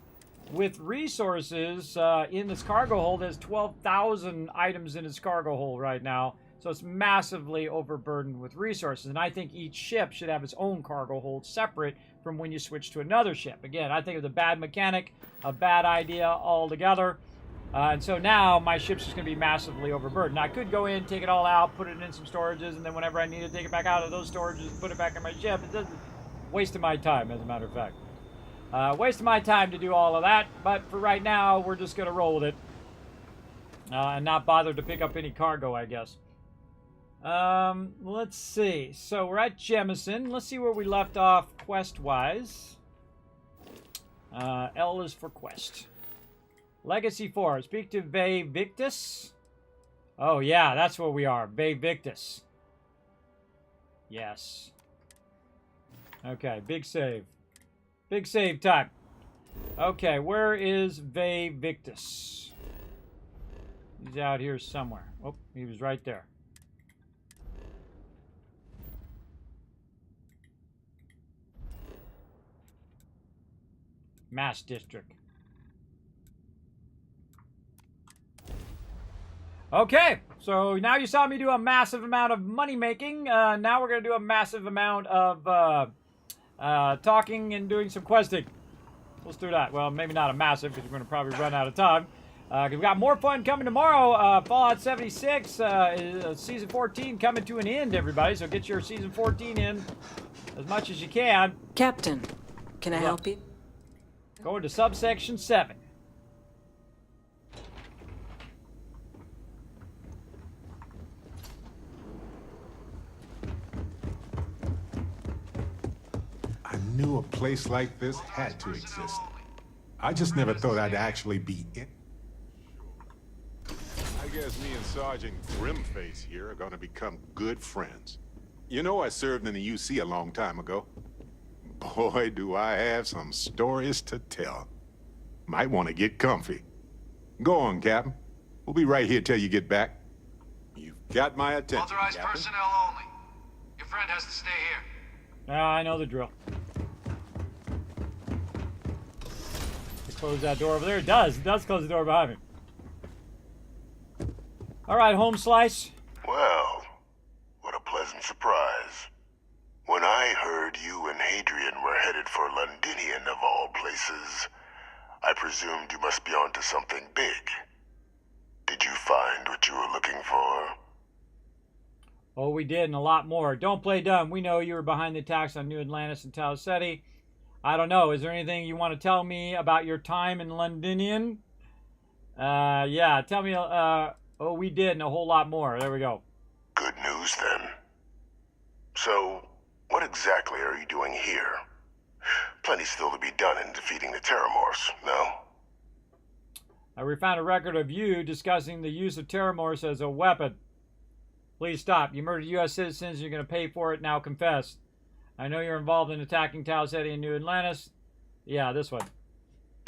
with resources in its cargo hold. There's 12,000 items in its cargo hold right now. So it's massively overburdened with resources. And I think each ship should have its own cargo hold separate from when you switch to another ship. Again, I think it's a bad mechanic, a bad idea altogether. And so now my ship's just going to be massively overburdened. Now, I could go in, take it all out, put it in some storages, and then whenever I need to take it back out of those storages and put it back in my ship, it doesn't waste my time, as a matter of fact. Wasting my time to do all of that, but for right now, we're just going to roll with it. And not bother to pick up any cargo, I guess. Let's see. So we're at Jemison. Let's see where we left off quest-wise. L is for quest. Legacy 4. Speak to Ve Victus. Oh, yeah, that's where we are. Ve Victus. Yes. Okay, big save. Big save time. Okay, where is Ve Victus? He's out here somewhere. Oh, he was right there. Mass District. Okay, so now you saw me do a massive amount of money making. Now we're going to do a massive amount of talking and doing some questing. Let's do that. Well, maybe not a massive, because we're going to probably run out of time. We've got more fun coming tomorrow. Fallout 76, Season 14 coming to an end, everybody. So get your Season 14 in as much as you can. Captain, can I help you? Going to subsection 7. I knew a place like this had to exist. I just never thought I'd actually be in. I guess me and Sergeant Grimface here are gonna become good friends. You know, I served in the UC a long time ago. Boy, do I have some stories to tell. Might want to get comfy. Go on, Captain. We'll be right here till you get back. You've got my attention, Authorized Captain. personnel only. If friend has to stay here. I know the drill. Close that door over there. It does. It does close the door behind me. All right, home slice. Well, what a pleasant surprise. When I heard you and Hadrian were headed for Londinian of all places, I presumed you must be onto something big. Did you find what you were looking for? Oh, we did, and a lot more. Don't play dumb. We know you were behind the attacks on New Atlantis and Tau Ceti. I don't know. Is there anything you want to tell me about your time in Londinian? Yeah, tell me. Oh, we did, and a whole lot more. There we go. Good news, then. So, what exactly are you doing here? Plenty still to be done in defeating the Terramorphs, no? We found a record of you discussing the use of Terramorphs as a weapon. Please stop. You murdered U.S. citizens. You're going to pay for it. Now confess. I know you're involved in attacking Tau Ceti and New Atlantis. Yeah, this one.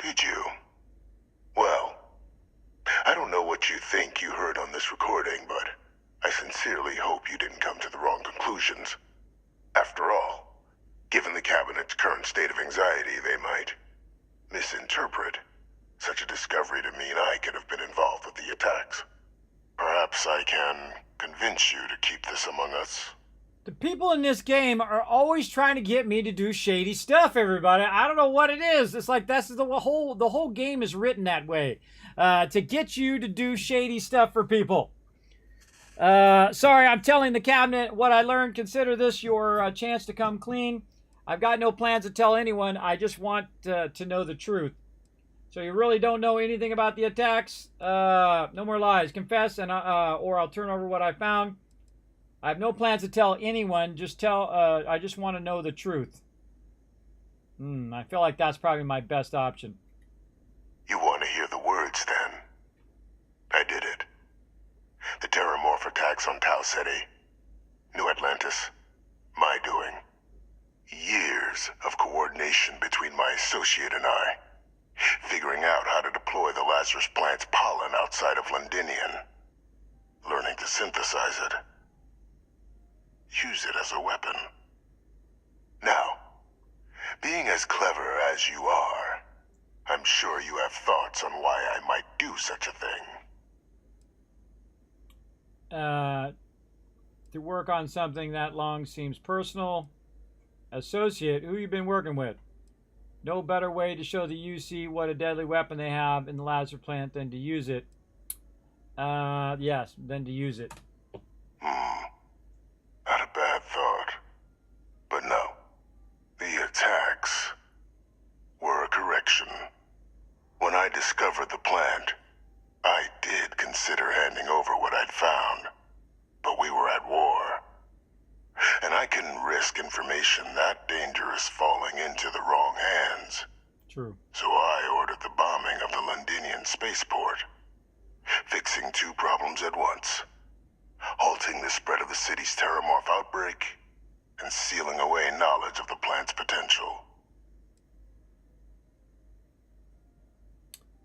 Did you? Well, I don't know what you think you heard on this recording, but I sincerely hope you didn't come to the wrong conclusions. After all, given the Cabinet's current state of anxiety, they might misinterpret such a discovery to mean I could have been involved with the attacks. Perhaps I can convince you to keep this among us. The people in this game are always trying to get me to do shady stuff, everybody. I don't know what it is. It's like that's the whole game is written that way. To get you to do shady stuff for people. Sorry, I'm telling the Cabinet what I learned. Consider this your chance to come clean. I've got no plans to tell anyone. I just want to know the truth. So you really don't know anything about the attacks? No more lies. Confess, and or I'll turn over what I found. I have no plans to tell anyone. I just want to know the truth. I feel like that's probably my best option. You want to hear the words, then? I did it. The Terramorph attacks on Tau Ceti, New Atlantis, my doing. Years of coordination between my associate and I. Figuring out how to deploy the Lazarus plant's pollen outside of Londinian. Learning to synthesize it. Use it as a weapon. Now, being as clever as you are, I'm sure you have thoughts on why I might do such a thing. To work on something that long seems personal. Associate, who you been working with? No better way to show the UC what a deadly weapon they have in the Lazarus plant than to use it. Yes, than to use it. Not a bad thought. But no. The attacks were a correction. When I discovered the plant, I did consider handing over what I'd found. But we were at war. And I couldn't risk information that dangerous falling into the wrong hands. True. So I ordered the bombing of the Londinian spaceport. Fixing two problems at once. Halting the spread of the city's Terramorph outbreak, and sealing away knowledge of the plant's potential.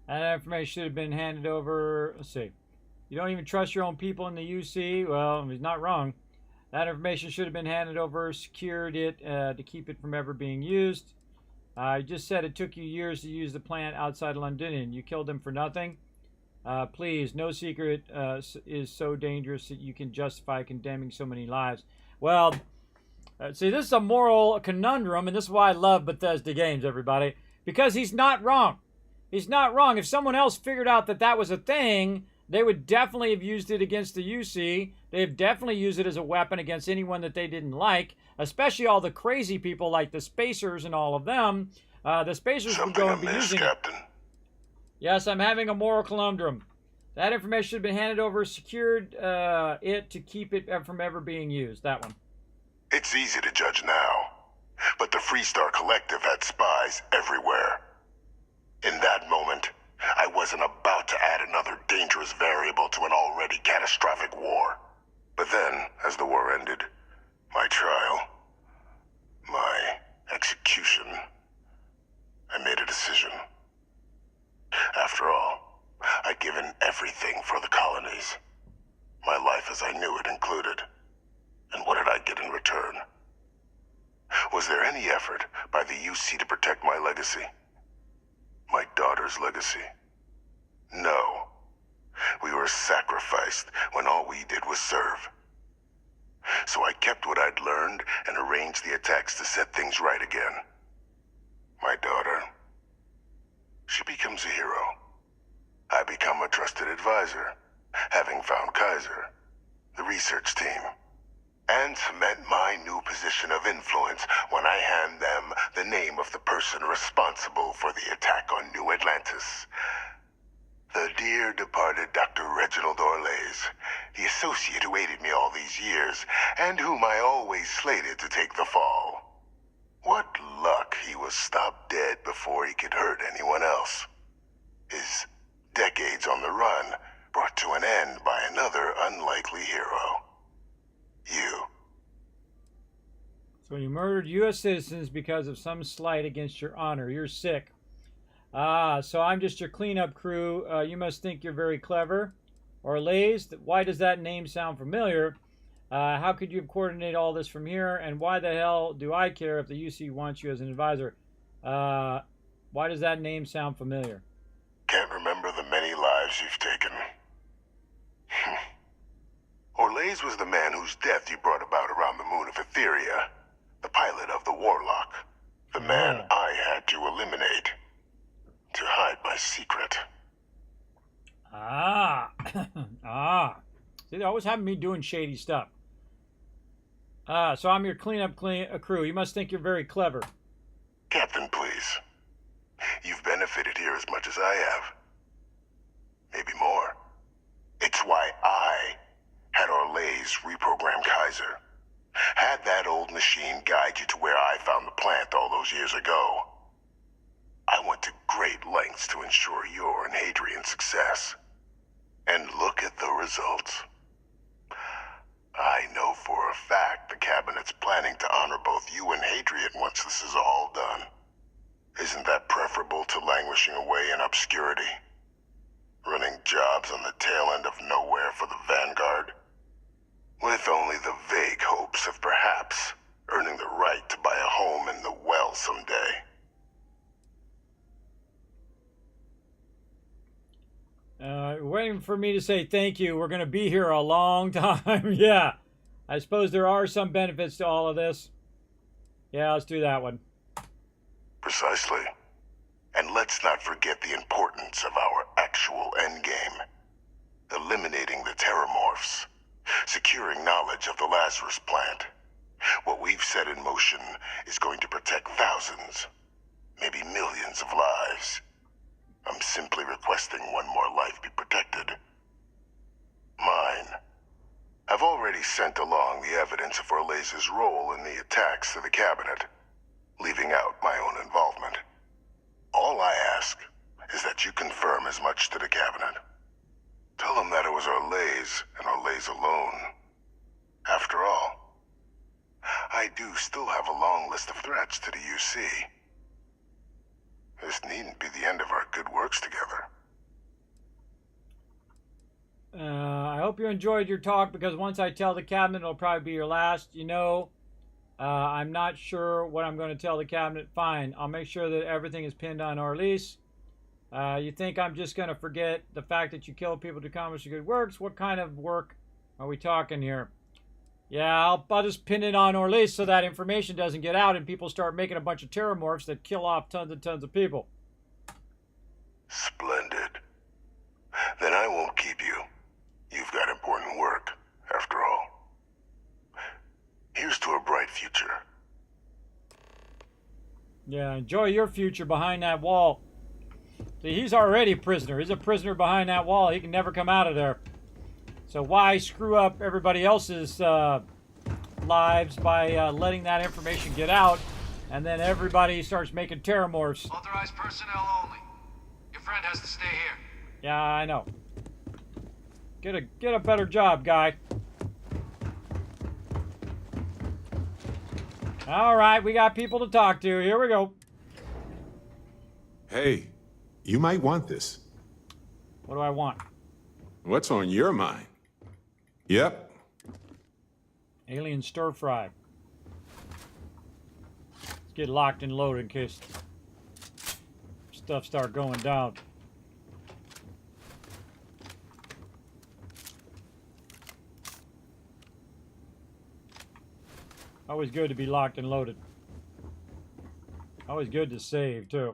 That information should have been handed over. Let's see. You don't even trust your own people in the UC? Well, he's not wrong. That information should have been handed over, secured it to keep it from ever being used. I just said it took you years to use the plant outside of Londinian. You killed them for nothing? Please, no secret is so dangerous that you can justify condemning so many lives. Well, see, this is a moral conundrum, and this is why I love Bethesda games, everybody. Because he's not wrong. He's not wrong. If someone else figured out that that was a thing, they would definitely have used it against the UC. They've definitely used it as a weapon against anyone that they didn't like, especially all the crazy people like the Spacers and all of them. The Spacers would go and be using Captain? Yes, I'm having a moral conundrum. That information should have been handed over, secured it to keep it from ever being used. That one. It's easy to judge now, but the Freestar Collective had spies everywhere. In that moment, I wasn't about to add another dangerous variable to an already catastrophic war. But then, as the war ended, my trial, my execution, I made a decision. After all, I'd given everything for the colonies. My life as I knew it included. And what did I get in return? Was there any effort by the UC to protect my legacy? My daughter's legacy? No. We were sacrificed when all we did was serve. So I kept what I'd learned and arranged the attacks to set things right again. My daughter, she becomes a hero. I become a trusted advisor, having found Kaiser, the research team, and cement my new position of influence when I hand them the name of the person responsible for the attack on New Atlantis. The dear departed Dr. Reginald Orlays, the associate who aided me all these years, and whom I always slated to take the fall. What luck he was stopped dead before he could hurt anyone else. His decades on the run brought to an end by another unlikely hero. You. So you murdered U.S. citizens because of some slight against your honor. You're sick. Ah, so I'm just your cleanup crew. You must think you're very clever. Orlays, why does that name sound familiar? How could you coordinate all this from here? And why the hell do I care if the UC wants you as an advisor? Why does that name sound familiar? Can't remember the many lives you've taken. Orlays was the man whose death you brought about around the moon of Etheria. The pilot of the Warlock. The man I had to eliminate. To hide my secret. Ah. Ah. See, they always have me doing shady stuff. So I'm your cleanup crew. You must think you're very clever. Captain, please. You've benefited here as much as I have. Maybe more. It's why I had Orlays reprogram Kaiser. Had that old machine guide you to where I found the plant all those years ago. I went to great lengths to ensure your and Hadrian's success. And look at the results. I know for a fact the Cabinet's planning to honor both you and Hadrian once this is all done. Isn't that preferable to languishing away in obscurity? Running jobs on the tail end of nowhere for the Vanguard? With only the vague hopes of perhaps earning the right to buy a home in the well someday. Waiting for me to say thank you. We're going to be here a long time. Yeah. I suppose there are some benefits to all of this. Yeah, let's do that one. Precisely. And let's not forget the importance of our actual endgame. Eliminating the Terramorphs. Securing knowledge of the Lazarus plant. What we've set in motion is going to protect thousands, maybe millions of lives. I'm simply requesting one more life be protected. Mine. I've already sent along the evidence of Orlays' role in the attacks to the Cabinet, leaving out my own involvement. All I ask is that you confirm as much to the Cabinet. Tell them that it was Orlays and Orlays alone. After all, I do still have a long list of threats to the UC. This needn't be the end of our good works together. I hope you enjoyed your talk, because once I tell the Cabinet, it'll probably be your last. You know, I'm not sure what I'm going to tell the Cabinet. Fine, I'll make sure that everything is pinned on Orlays. You think I'm just going to forget the fact that you killed people to accomplish your good works? What kind of work are we talking here? Yeah, I'll just pin it on Orlays so that information doesn't get out and people start making a bunch of terramorphs that kill off tons and tons of people. Splendid. Then I won't keep you. You've got important work, after all. Here's to a bright future. Yeah, enjoy your future behind that wall. See, he's already a prisoner. He's a prisoner behind that wall. He can never come out of there. So why screw up everybody else's lives by letting that information get out, and then everybody starts making terramorphs? Authorized personnel only. Your friend has to stay here. Yeah, I know. Get a better job, guy. All right, we got people to talk to. Here we go. Hey, you might want this. What do I want? What's on your mind? Yep. Alien stir fry. get locked and loaded in case stuff start going down. Always good to be locked and loaded. Always good to save, too.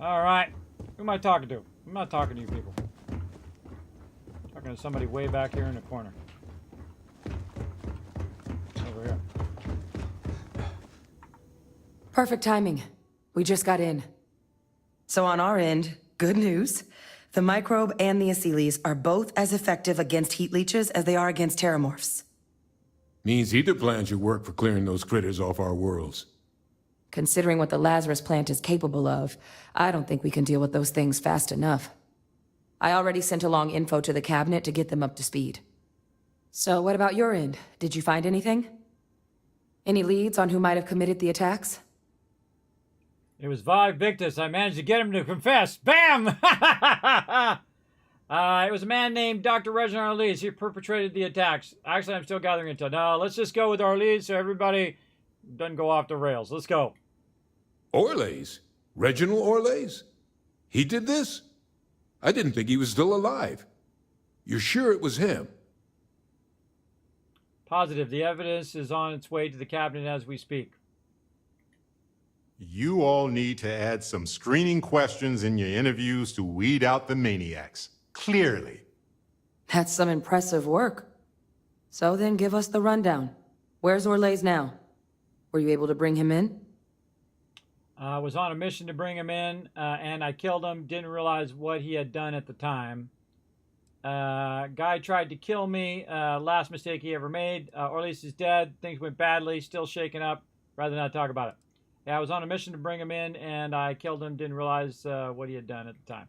Alright. Who am I talking to? I'm not talking to you people. I'm talking to somebody way back here in the corner. Over here. Perfect timing. We just got in. So on our end, good news. The microbe and the Asylees are both as effective against heat leeches as they are against terramorphs. Means either plan should work for clearing those critters off our worlds. Considering what the Lazarus plant is capable of, I don't think we can deal with those things fast enough. I already sent along info to the cabinet to get them up to speed. So what about your end? Did you find anything? Any leads on who might have committed the attacks? It was Vive Victus. I managed to get him to confess. Bam! It was a man named Dr. Reginald Orleans. He perpetrated the attacks. Actually, I'm still gathering intel. No, let's just go with Orleans so everybody doesn't go off the rails. Let's go. Orleans? Reginald Orleans? He did this? I didn't think he was still alive. You're sure it was him? Positive. The evidence is on its way to the cabinet as we speak. You all need to add some screening questions in your interviews to weed out the maniacs. Clearly. That's some impressive work. So then give us the rundown. Where's Orleans now? Were you able to bring him in? I was on a mission to bring him in, and I killed him. Didn't realize what he had done at the time. Guy tried to kill me. Last mistake he ever made. Orleans is dead. Things went badly. Still shaken up. Rather not talk about it. Yeah, I was on a mission to bring him in, and I killed him. Didn't realize what he had done at the time.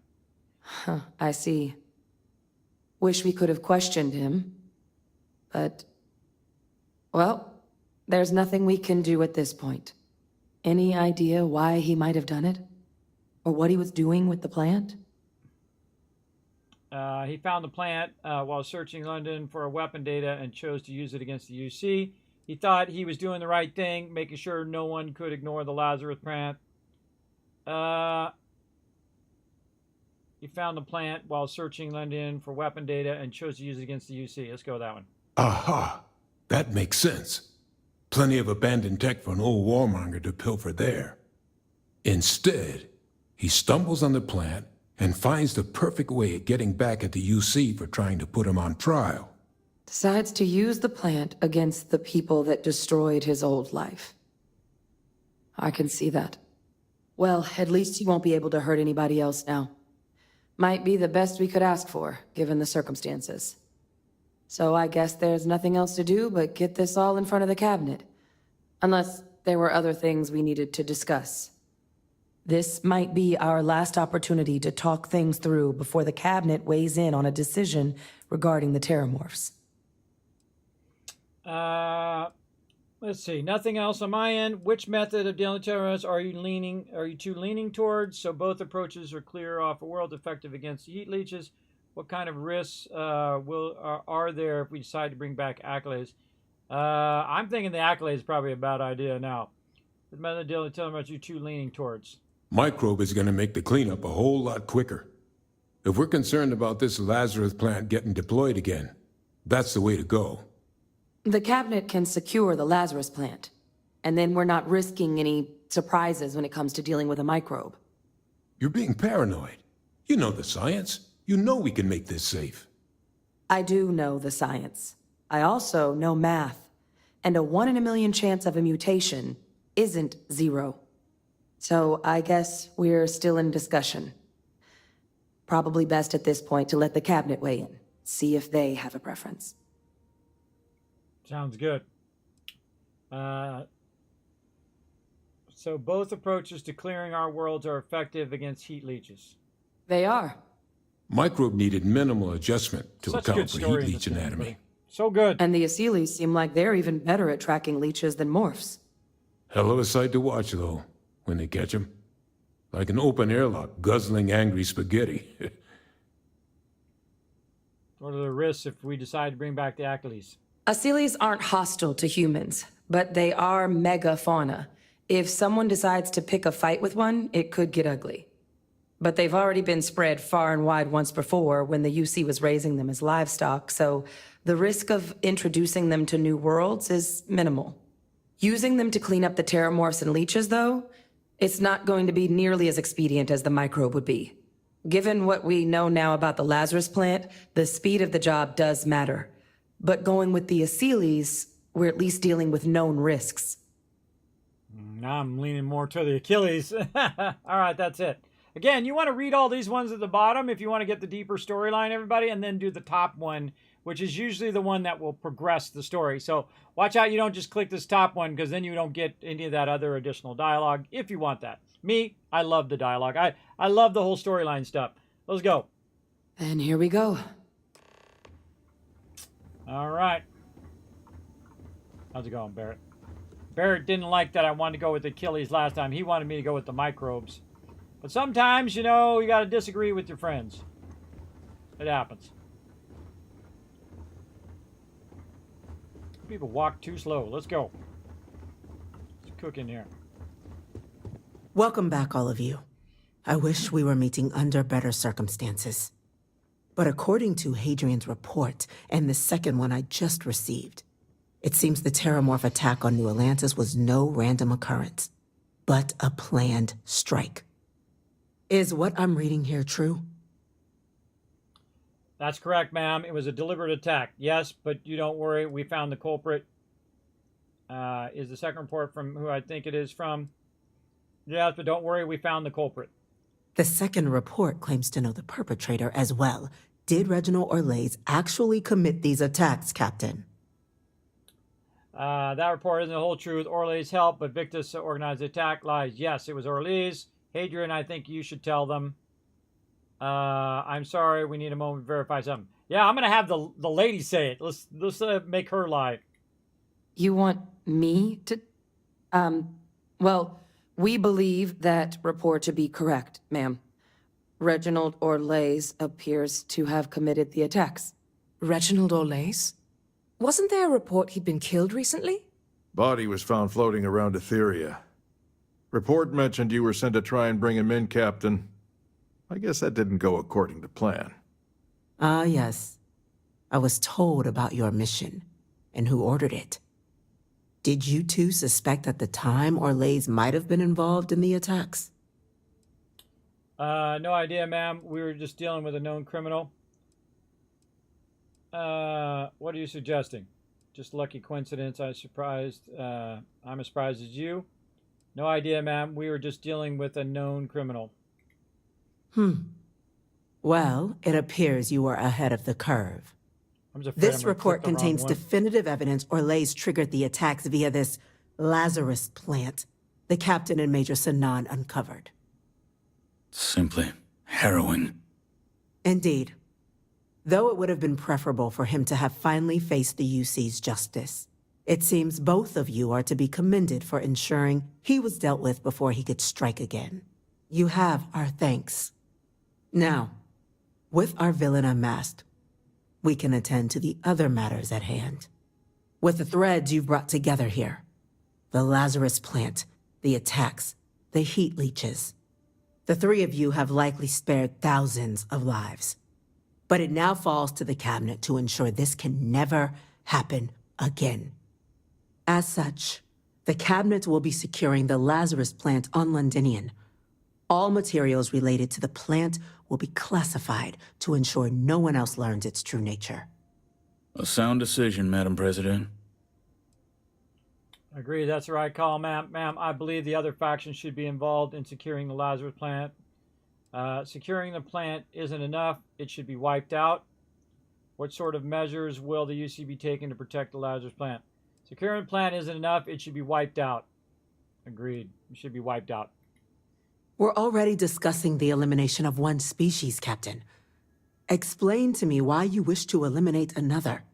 Huh, I see. Wish we could have questioned him. But, well, there's nothing we can do at this point. Any idea why he might have done it? Or what he was doing with the plant? He found the plant while searching London for weapon data and chose to use it against the UC. He thought he was doing the right thing, making sure no one could ignore the Lazarus plant. He found the plant while searching London for weapon data and chose to use it against the UC. Let's go with that one. Aha! That makes sense. Plenty of abandoned tech for an old warmonger to pilfer there. Instead, he stumbles on the plant and finds the perfect way of getting back at the UC for trying to put him on trial. Decides to use the plant against the people that destroyed his old life. I can see that. Well, at least he won't be able to hurt anybody else now. Might be the best we could ask for, given the circumstances. So I guess there's nothing else to do but get this all in front of the cabinet. Unless there were other things we needed to discuss. This might be our last opportunity to talk things through before the cabinet weighs in on a decision regarding the terramorphs. Let's see. Nothing else on my end. Which method of dealing with terrorists are you two leaning towards? So both approaches are clear off a world effective against heat leeches. What kind of risks are there if we decide to bring back accolades? I'm thinking the accolades is probably a bad idea now. The method of dealing with terrorists are you two leaning towards? Microbe is going to make the cleanup a whole lot quicker. If we're concerned about this Lazarus plant getting deployed again, that's the way to go. The cabinet can secure the Lazarus plant, and then we're not risking any surprises when it comes to dealing with a microbe. You're being paranoid. You know the science. You know we can make this safe. I do know the science. I also know math, and a 1 in a million chance of a mutation isn't 0. So I guess we're still in discussion. Probably best at this point to let the cabinet weigh in, see if they have a preference. Sounds good. So both approaches to clearing our worlds are effective against heat leeches. They are. Microbe needed minimal adjustment to Such a account good for story heat in leech this game, anatomy. buddy. So good. And the Asylees seem like they're even better at tracking leeches than morphs. Hell of a sight to watch, though, when they catch them. Like an open airlock guzzling angry spaghetti. What are the risks if we decide to bring back the Achilles? Asylees aren't hostile to humans, but they are megafauna. If someone decides to pick a fight with one, it could get ugly. But they've already been spread far and wide once before when the UC was raising them as livestock, so the risk of introducing them to new worlds is minimal. Using them to clean up the terramorphs and leeches, though, it's not going to be nearly as expedient as the microbe would be. Given what we know now about the Lazarus plant, the speed of the job does matter. But going with the Achilles, we're at least dealing with known risks. Now I'm leaning more to the Achilles. All right, that's it. Again, you want to read all these ones at the bottom if you want to get the deeper storyline, everybody, and then do the top one, which is usually the one that will progress the story. So watch out you don't just click this top one, because then you don't get any of that other additional dialogue if you want that. Me, I love the dialogue. I love the whole storyline stuff. Let's go. And here we go. All right. How's it going, Barrett? Barrett didn't like that I wanted to go with Achilles last time. He wanted me to go with the microbes. But sometimes, you know, you got to disagree with your friends. It happens. People walk too slow. Let's go. Let's cook in here. Welcome back, all of you. I wish we were meeting under better circumstances. But according to Hadrian's report, and the second one I just received, it seems the Terramorph attack on New Atlantis was no random occurrence, but a planned strike. Is what I'm reading here true? That's correct, ma'am. It was a deliberate attack. Yes, but you don't worry. We found the culprit. Is the second report from who I think it is from? Yes, but don't worry. We found the culprit. The second report claims to know the perpetrator as well. Did Reginald Orlais actually commit these attacks, Captain? That report isn't the whole truth. Orlais helped, but Victus organized the attack. Lies. Yes, it was Orlais. Hadrian, I think you should tell them. I'm sorry, we need a moment to verify something. Yeah, I'm going to have the lady say it. Let's make her lie. You want me to? Well, we believe that report to be correct, ma'am. Reginald Orlais appears to have committed the attacks. Reginald Orlais? Wasn't there a report he'd been killed recently? Body was found floating around Etheria. Report mentioned you were sent to try and bring him in, Captain. I guess that didn't go according to plan. Ah, yes. I was told about your mission and who ordered it. Did you two suspect at the time Orlais might have been involved in the attacks? No idea, ma'am. We were just dealing with a known criminal. What are you suggesting? Just lucky coincidence. I'm as surprised as you. No idea, ma'am. We were just dealing with a known criminal. Well, it appears you were ahead of the curve. This report contains definitive evidence Orlais triggered the attacks via this Lazarus plant the captain and Major Sanan uncovered. Simply harrowing. Indeed. Though it would have been preferable for him to have finally faced the UC's justice, it seems both of you are to be commended for ensuring he was dealt with before he could strike again. You have our thanks. Now, with our villain unmasked, we can attend to the other matters at hand. With the threads you've brought together here, the Lazarus plant, the attacks, the heat leeches, the three of you have likely spared thousands of lives. But it now falls to the cabinet to ensure this can never happen again. As such, the cabinet will be securing the Lazarus plant on Londinian. All materials related to the plant will be classified to ensure no one else learns its true nature. A sound decision, Madam President. Agree, that's the right call, ma'am. Ma'am, I believe the other factions should be involved in securing the Lazarus plant. Securing the plant isn't enough. It should be wiped out. What sort of measures will the UC be taking to protect the Lazarus plant? Securing the plant isn't enough. It should be wiped out. Agreed. It should be wiped out. We're already discussing the elimination of one species, Captain. Explain to me why you wish to eliminate another.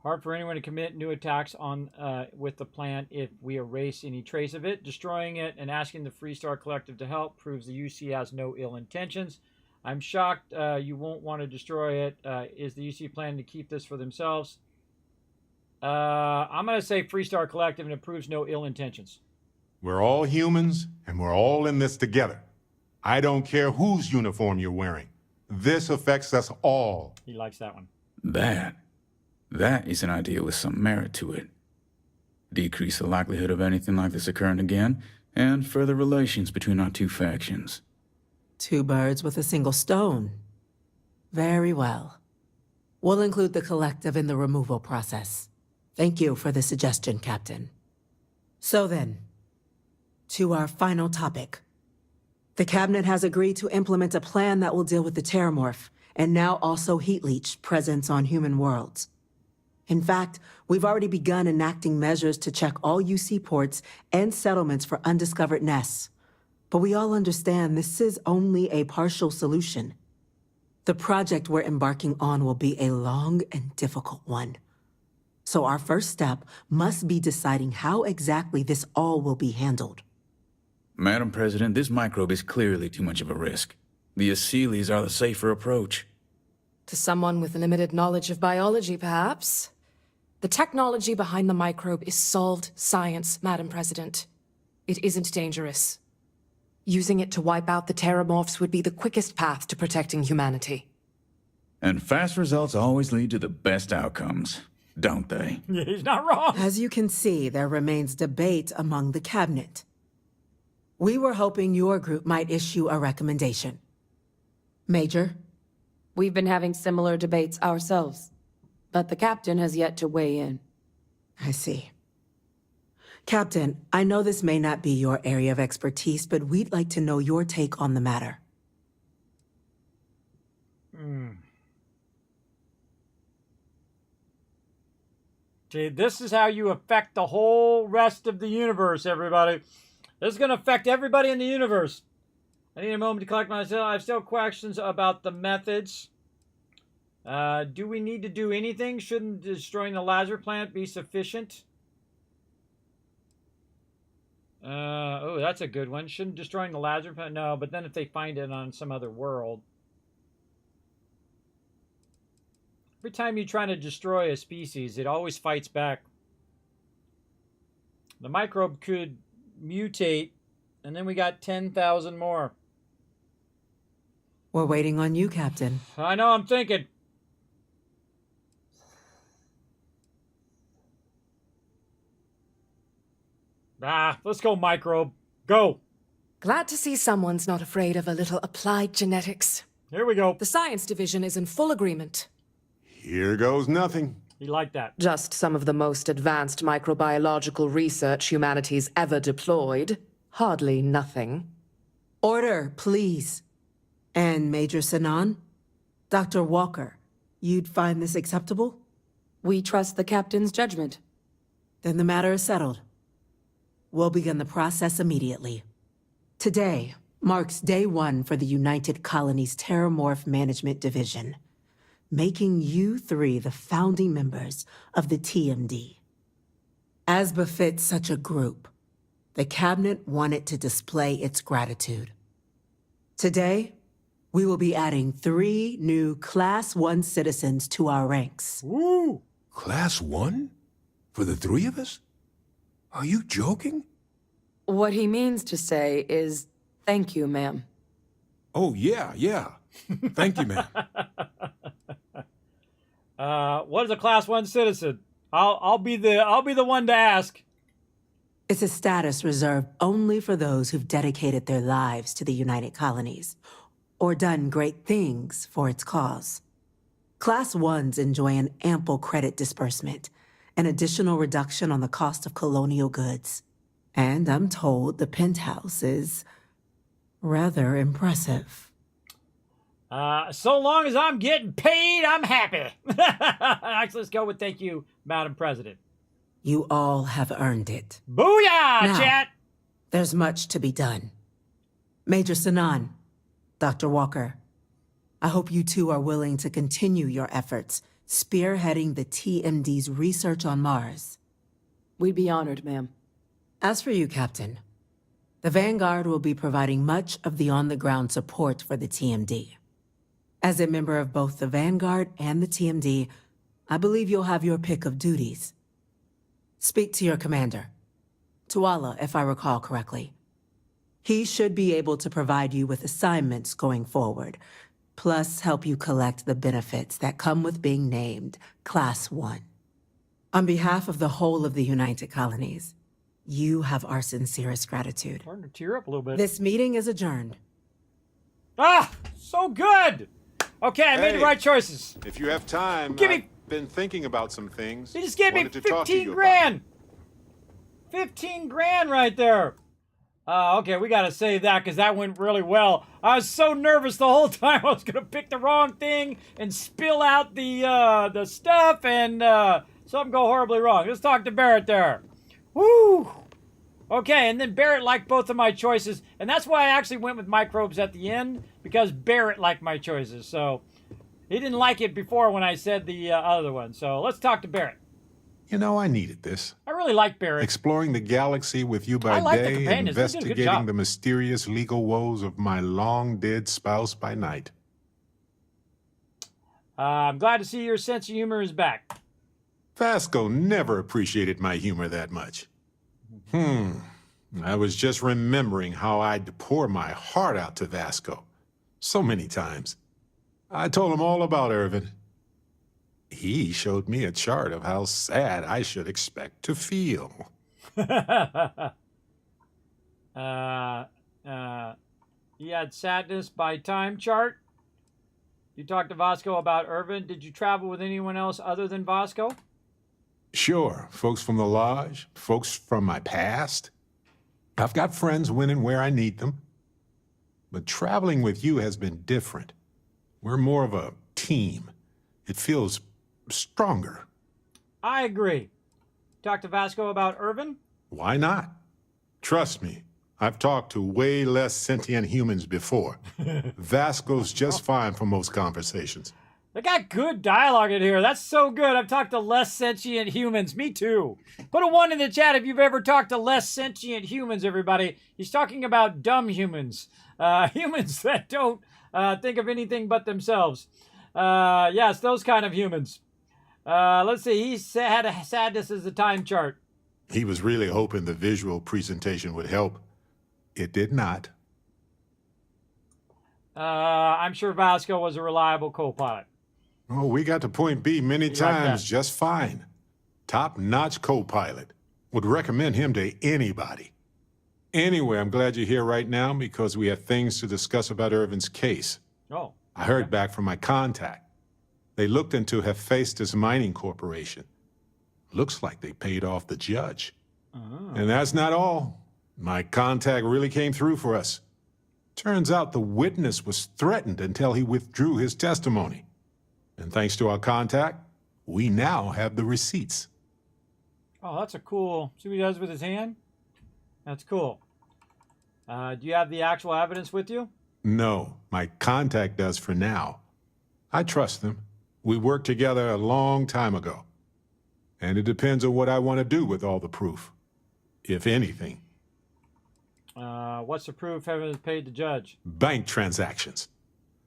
Hard for anyone to commit new attacks on with the plant if we erase any trace of it. Destroying it and asking the Freestar Collective to help proves the UC has no ill intentions. I'm shocked you won't want to destroy it. Is the UC planning to keep this for themselves? I'm going to say Freestar Collective, and it proves no ill intentions. We're all humans, and we're all in this together. I don't care whose uniform you're wearing. This affects us all. He likes that one. That is an idea with some merit to it. Decrease the likelihood of anything like this occurring again, and further relations between our two factions. 2 birds with a single stone. Very well. We'll include the collective in the removal process. Thank you for the suggestion, Captain. So then, to our final topic. The Cabinet has agreed to implement a plan that will deal with the Terramorph, and now also Heat Leech presence on human worlds. In fact, we've already begun enacting measures to check all UC ports and settlements for undiscovered nests. But we all understand this is only a partial solution. The project we're embarking on will be a long and difficult one. So our first step must be deciding how exactly this all will be handled. Madam President, this microbe is clearly too much of a risk. The Aseles are the safer approach. To someone with limited knowledge of biology, perhaps. The technology behind the microbe is solved science, Madam President. It isn't dangerous. Using it to wipe out the Terramorphs would be the quickest path to protecting humanity. And fast results always lead to the best outcomes, don't they? Yeah, he's not wrong. As you can see, there remains debate among the Cabinet. We were hoping your group might issue a recommendation. Major? We've been having similar debates ourselves, but the captain has yet to weigh in. I see. Captain, I know this may not be your area of expertise, but we'd like to know your take on the matter. See, this is how you affect the whole rest of the universe, everybody. This is going to affect everybody in the universe. I need a moment to collect myself. I have still questions about the methods. Do we need to do anything? Shouldn't destroying the laser plant be sufficient? Oh, that's a good one. Shouldn't destroying the laser plant? No, but then if they find it on some other world. Every time you try to destroy a species, it always fights back. The microbe could mutate, and then we got 10,000 more. We're waiting on you, Captain. I know, I'm thinking. Let's go, microbe. Go. Glad to see someone's not afraid of a little applied genetics. Here we go. The science division is in full agreement. Here goes nothing. He liked that. Just some of the most advanced microbiological research humanity's ever deployed. Hardly nothing. Order, please. And Major Sinan? Dr. Walker, you'd find this acceptable? We trust the captain's judgment. Then the matter is settled. We'll begin the process immediately. Today marks day 1 for the United Colonies Terramorph Management Division, making you 3 the founding members of the TMD. As befits such a group, the Cabinet wanted to display its gratitude. Today, we will be adding 3 new Class 1 citizens to our ranks. Woo! Class 1? For the 3 of us? Are you joking? What he means to say is, thank you, ma'am. Oh, yeah. Thank you, ma'am. What is a Class 1 citizen? I'll be the one to ask. It's a status reserved only for those who've dedicated their lives to the United Colonies, or done great things for its cause. Class 1s enjoy an ample credit disbursement, an additional reduction on the cost of colonial goods. And I'm told the penthouse is rather impressive. So long as I'm getting paid, I'm happy. Actually, let's go with thank you, Madam President. You all have earned it. Booyah, Now, chat! There's much to be done. Major Sinan, Dr. Walker, I hope you two are willing to continue your efforts spearheading the TMD's research on Mars. We'd be honored, ma'am. As for you, Captain, the Vanguard will be providing much of the on-the-ground support for the TMD. As a member of both the Vanguard and the TMD, I believe you'll have your pick of duties. Speak to your commander. Tuala, if I recall correctly. He should be able to provide you with assignments going forward, plus help you collect the benefits that come with being named Class 1. On behalf of the whole of the United Colonies, you have our sincerest gratitude. Starting to tear up a little bit. This meeting is adjourned. Ah, so good. Okay, I made the right choices. If you have time, I've been thinking about some things. You just gave me Wanted to talk to 15 you grand. 15 grand right there. Okay, we got to save that because that went really well. I was so nervous the whole time I was going to pick the wrong thing and spill out the stuff and something go horribly wrong. Let's talk to Barrett there. Woo! Okay, and then Barrett liked both of my choices, and that's why I actually went with microbes at the end, because Barrett liked my choices. So he didn't like it before when I said the other one. So let's talk to Barrett. You know, I needed this. I really like Barrett. Exploring the galaxy with you by like the day, companions. They did a good investigating job. the mysterious legal woes of my long-dead spouse by night. I'm glad to see your sense of humor is back. Vasco never appreciated my humor that much. I was just remembering how I'd pour my heart out to Vasco so many times. I told him all about Irvin. He showed me a chart of how sad I should expect to feel. He had sadness by time chart. You talked to Vasco about Irvin. Did you travel with anyone else other than Vasco? Sure, folks from the lodge, folks from my past. I've got friends when and where I need them. But traveling with you has been different. We're more of a team. It feels stronger. I agree. Talk to Vasco about Irvin? Why not? Trust me, I've talked to way less sentient humans before. Vasco's just fine for most conversations. They got good dialogue in here. That's so good. I've talked to less sentient humans. Me too. Put a 1 in the chat if you've ever talked to less sentient humans, everybody. He's talking about dumb humans. Humans that don't think of anything but themselves. Yes, those kind of humans. Let's see. He had a sadness as a time chart. He was really hoping the visual presentation would help. It did not. I'm sure Vasco was a reliable co-pilot. Oh, we got to point B many times just fine. Top-notch co-pilot. Would recommend him to anybody. Anyway, I'm glad you're here right now because we have things to discuss about Irvin's case. Oh. I heard back from my contact. They looked into Hephaestus Mining Corporation. Looks like they paid off the judge. And that's not all. My contact really came through for us. Turns out the witness was threatened until he withdrew his testimony. And thanks to our contact, we now have the receipts. Oh, that's a cool... See what he does with his hand? That's cool. Do you have the actual evidence with you? No, my contact does for now. I trust them. We worked together a long time ago. And it depends on what I want to do with all the proof. If anything. What's the proof Heaven paid the judge? Bank transactions.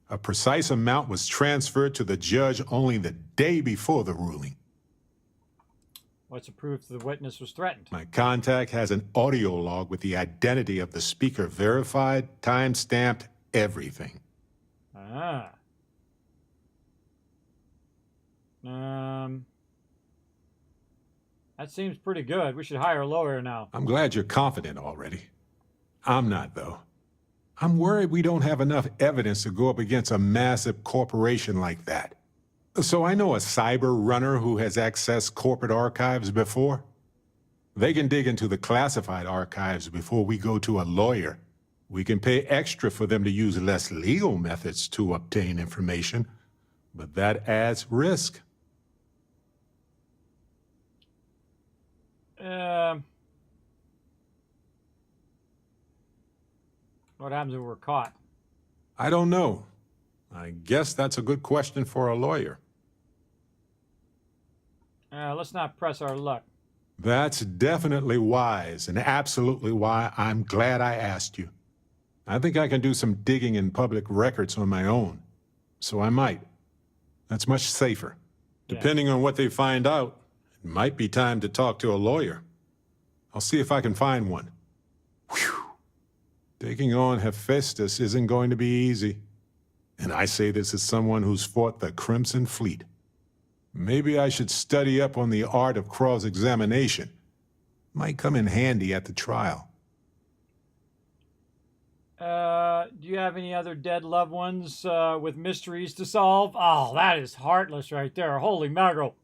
A precise amount was transferred to the judge only the day before the ruling. What's the proof the witness was threatened? My contact has an audio log with the identity of the speaker verified, time-stamped, everything. That seems pretty good. We should hire a lawyer now. I'm glad you're confident already. I'm not, though. I'm worried we don't have enough evidence to go up against a massive corporation like that. So I know a cyber runner who has accessed corporate archives before. They can dig into the classified archives before we go to a lawyer. We can pay extra for them to use less legal methods to obtain information, but that adds risk. What happens if we're caught? I don't know. I guess that's a good question for a lawyer. Let's not press our luck. That's definitely wise and absolutely why I'm glad I asked you. I think I can do some digging in public records on my own. So I might. That's much safer. Depending on what they find out, It might be time to talk to a lawyer. I'll see if I can find one. Whew. Taking on Hephaestus isn't going to be easy. And I say this as someone who's fought the Crimson Fleet. Maybe I should study up on the art of cross-examination. Might come in handy at the trial. Do you have any other dead loved ones with mysteries to solve? Oh, that is heartless right there. Holy mackerel.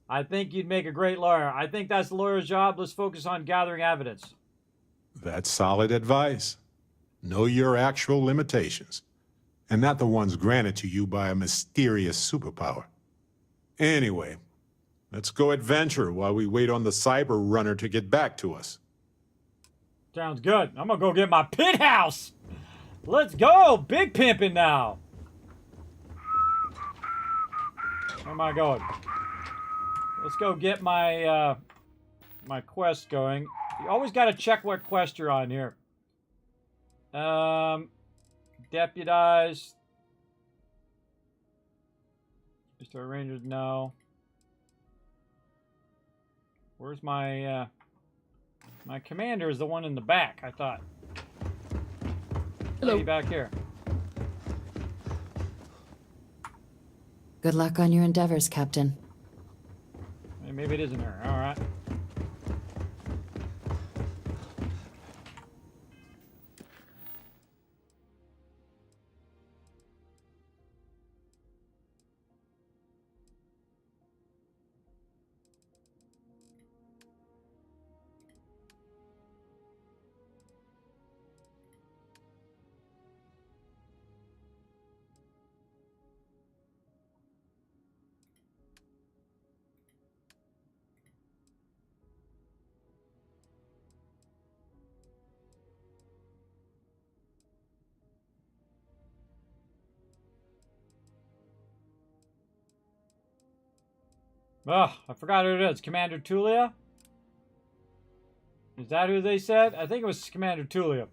I think you'd make a great lawyer. I think that's the lawyer's job. Let's focus on gathering evidence. That's solid advice. Know your actual limitations, and not the ones granted to you by a mysterious superpower. Anyway, let's go adventure while we wait on the cyber runner to get back to us. Sounds good. I'm gonna go get my pit house. Let's go. Big pimping now. Where am I going? Let's go get my my quest going. You always got to check what quest you're on here. Deputize. Restore Rangers, no. Where's my my commander is the one in the back, I thought. Hello. Lady back here. Good luck on your endeavors, Captain. Hey, maybe it isn't her. All right. Oh, I forgot who it is. Commander Tulia? Is that who they said? I think it was Commander Tulia.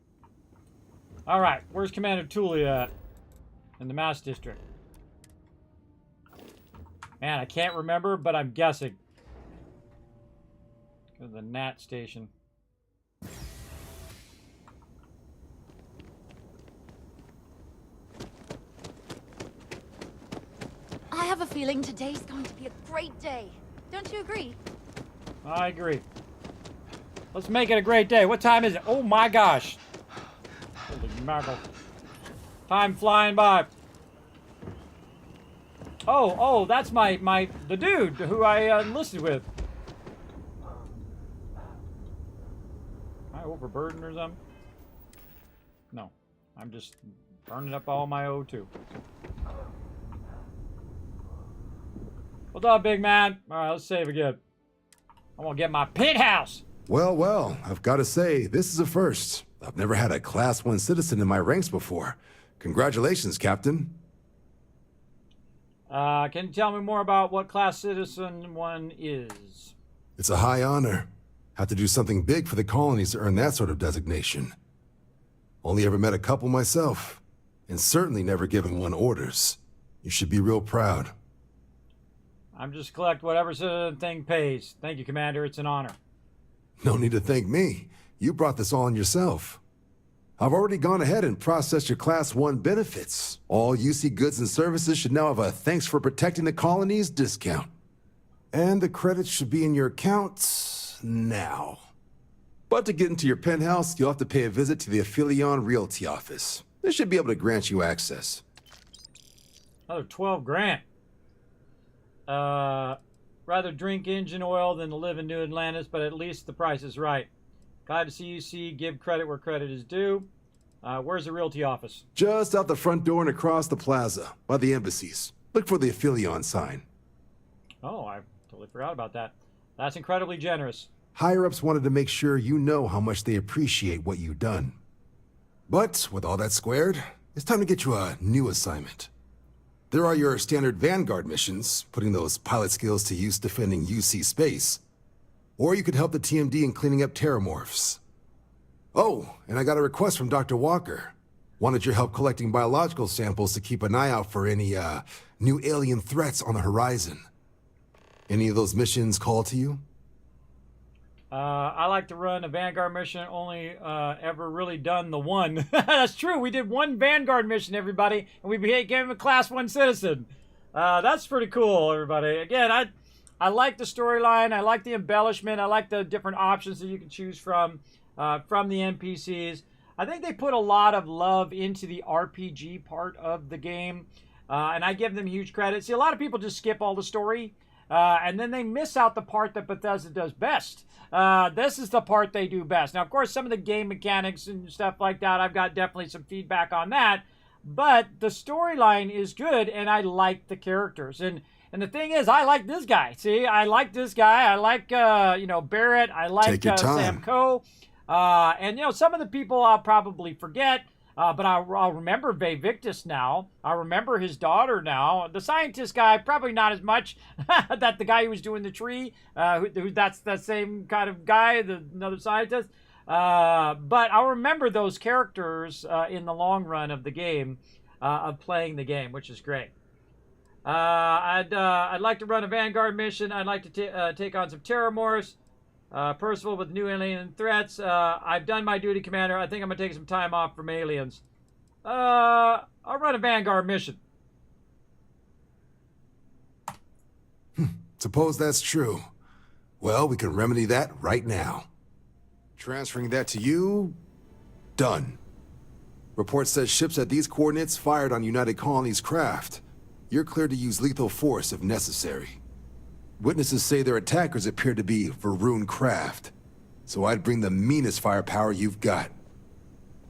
Alright, where's Commander Tulia at? In the Mass District. Man, I can't remember, but I'm guessing. Go to the Nat Station. I have a feeling today's going to be a great day. Don't you agree? I agree. Let's make it a great day. What time is it? Oh my gosh. Holy mackerel. Time flying by. Oh, that's the dude who I enlisted with. Am I overburdened or something? No. I'm just burning up all my O2. What's up, big man? All right, let's save again. I'm gonna get my pit house. Well, I've got to say, this is a first. I've never had a Class 1 citizen in my ranks before. Congratulations, Captain. Can you tell me more about what Class Citizen 1 is? It's a high honor. Have to do something big for the colonies to earn that sort of designation. Only ever met a couple myself, and certainly never given one orders. You should be real proud. I'm just collect whatever citizen thing pays. Thank you, Commander. It's an honor. No need to thank me. You brought this all on yourself. I've already gone ahead and processed your Class 1 benefits. All UC goods and services should now have a thanks for protecting the colonies discount. And the credits should be in your account now. But to get into your penthouse, you'll have to pay a visit to the Aphelion Realty office. They should be able to grant you access. Another 12 grand. Rather drink engine oil than to live in New Atlantis, but at least the price is right. Glad to see you give credit where credit is due. Where's the realty office? Just out the front door and across the plaza, by the embassies. Look for the Aphelion sign. Oh, I totally forgot about that. That's incredibly generous. Higher-ups wanted to make sure you know how much they appreciate what you've done. But with all that squared, it's time to get you a new assignment. There are your standard Vanguard missions, putting those pilot skills to use defending UC space. Or you could help the TMD in cleaning up terramorphs. Oh, and I got a request from Dr. Walker. Wanted your help collecting biological samples to keep an eye out for any, new alien threats on the horizon. Any of those missions call to you? I like to run a Vanguard mission, only ever really done the one. That's true, we did one Vanguard mission, everybody, and we became a Class 1 citizen. That's pretty cool, everybody. Again, I like the storyline, I like the embellishment, I like the different options that you can choose from the NPCs. I think they put a lot of love into the RPG part of the game, and I give them huge credit. See, a lot of people just skip all the story, and then they miss out the part that Bethesda does best. This is the part they do best. Now, of course, some of the game mechanics and stuff like that, I've got definitely some feedback on that, but the storyline is good, and I like the characters. And the thing is, I like this guy. See, I like this guy. I like, Barrett. I like Sam Coe. And, some of the people I'll probably forget, but I'll remember Victus now. I remember his daughter now. The scientist guy, probably not as much. That the guy who was doing the tree, that's the same kind of guy, another scientist. But I'll remember those characters in the long run of the game, of playing the game, which is great. I'd like to run a Vanguard mission. I'd like to take on some Terramorphs. Percival with new alien threats. I've done my duty, Commander. I think I'm going to take some time off from aliens. I'll run a Vanguard mission. Suppose that's true. Well, we can remedy that right now. Transferring that to you. Done. Report says ships at these coordinates fired on United Colony's craft. You're cleared to use lethal force if necessary. Witnesses say their attackers appear to be Varun craft, so I'd bring the meanest firepower you've got.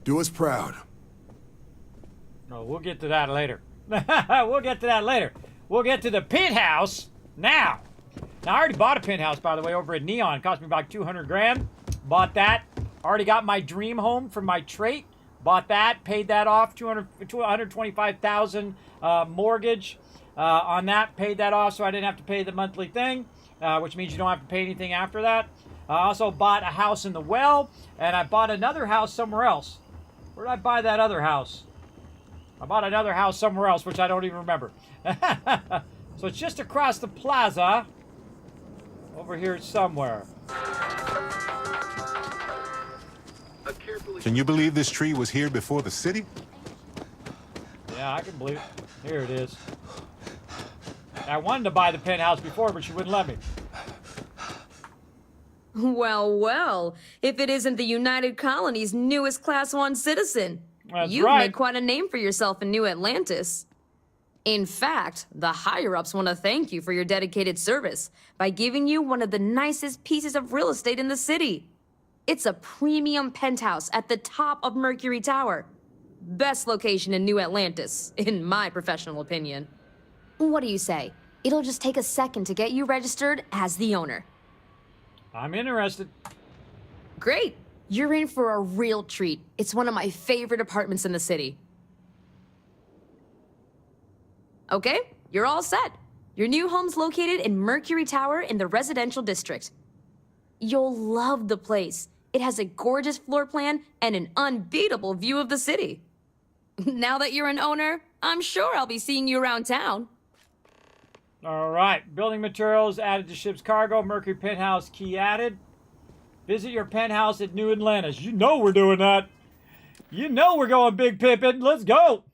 Do us proud. No, we'll get to that later. We'll get to that later. We'll get to the penthouse now. Now, I already bought a penthouse, by the way, over at Neon. It cost me about 200 grand. Bought that. Already got my dream home from my trait. Bought that, paid that off, $125,000 mortgage. On that, paid that off so I didn't have to pay the monthly thing, which means you don't have to pay anything after that. I also bought a house in the well, and I bought another house somewhere else. Where did I buy that other house? I bought another house somewhere else, which I don't even remember. So it's just across the plaza, over here somewhere. Can you believe this tree was here before the city? Yeah, I can believe it. Here it is. I wanted to buy the penthouse before, but she wouldn't let me. Well, well, if it isn't the United Colony's newest Class 1 citizen. That's You've right. made quite a name for yourself in New Atlantis. In fact, the higher-ups want to thank you for your dedicated service by giving you one of the nicest pieces of real estate in the city. It's a premium penthouse at the top of Mercury Tower. Best location in New Atlantis, in my professional opinion. What do you say? It'll just take a second to get you registered as the owner. I'm interested. Great. You're in for a real treat. It's one of my favorite apartments in the city. Okay, you're all set. Your new home's located in Mercury Tower in the residential district. You'll love the place. It has a gorgeous floor plan and an unbeatable view of the city. Now that you're an owner, I'm sure I'll be seeing you around town. All right. Building materials added to ship's cargo. Mercury penthouse key added. Visit your penthouse at New Atlantis. You know we're doing that. You know we're going Big Pippin. Let's go.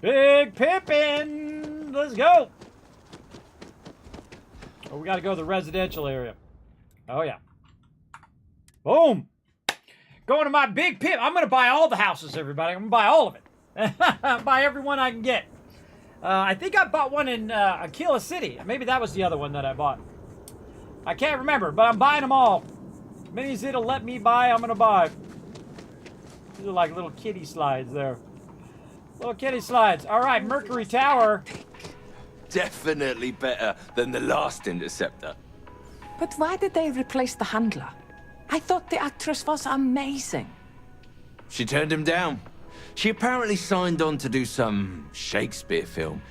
Big Pippin. Let's go. Oh, we got to go to the residential area. Oh, yeah. Boom. Going to my Big Pip. I'm going to buy all the houses, everybody. I'm going to buy all of it. Buy every one I can get. I think I bought one in Aquila City. Maybe that was the other one that I bought. I can't remember, but I'm buying them all. As many as it'll let me buy, I'm going to buy. These are like little kiddie slides there. Little kiddie slides. All right, Mercury Tower. Definitely better than the last Interceptor. But why did they replace the handler? I thought the actress was amazing. She turned him down. She apparently signed on to do some Shakespeare film.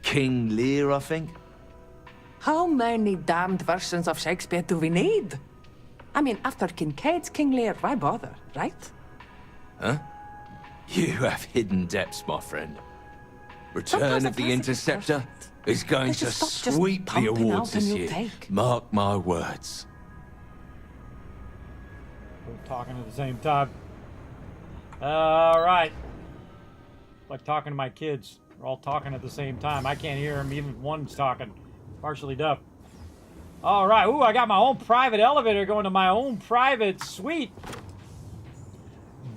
King Lear, I think. How many damned versions of Shakespeare do we need? I mean, after Kincaid's King Lear, why bother, right? Huh? You have hidden depths, my friend. Return of the Interceptor? is going Let's to just stop just sweep the pumping awards out and this you'll year. take. Mark my words. We're talking at the same time. All right. Like talking to my kids. We're all talking at the same time. I can't hear them, even if one's talking. Partially deaf. All right. Ooh, I got my own private elevator going to my own private suite.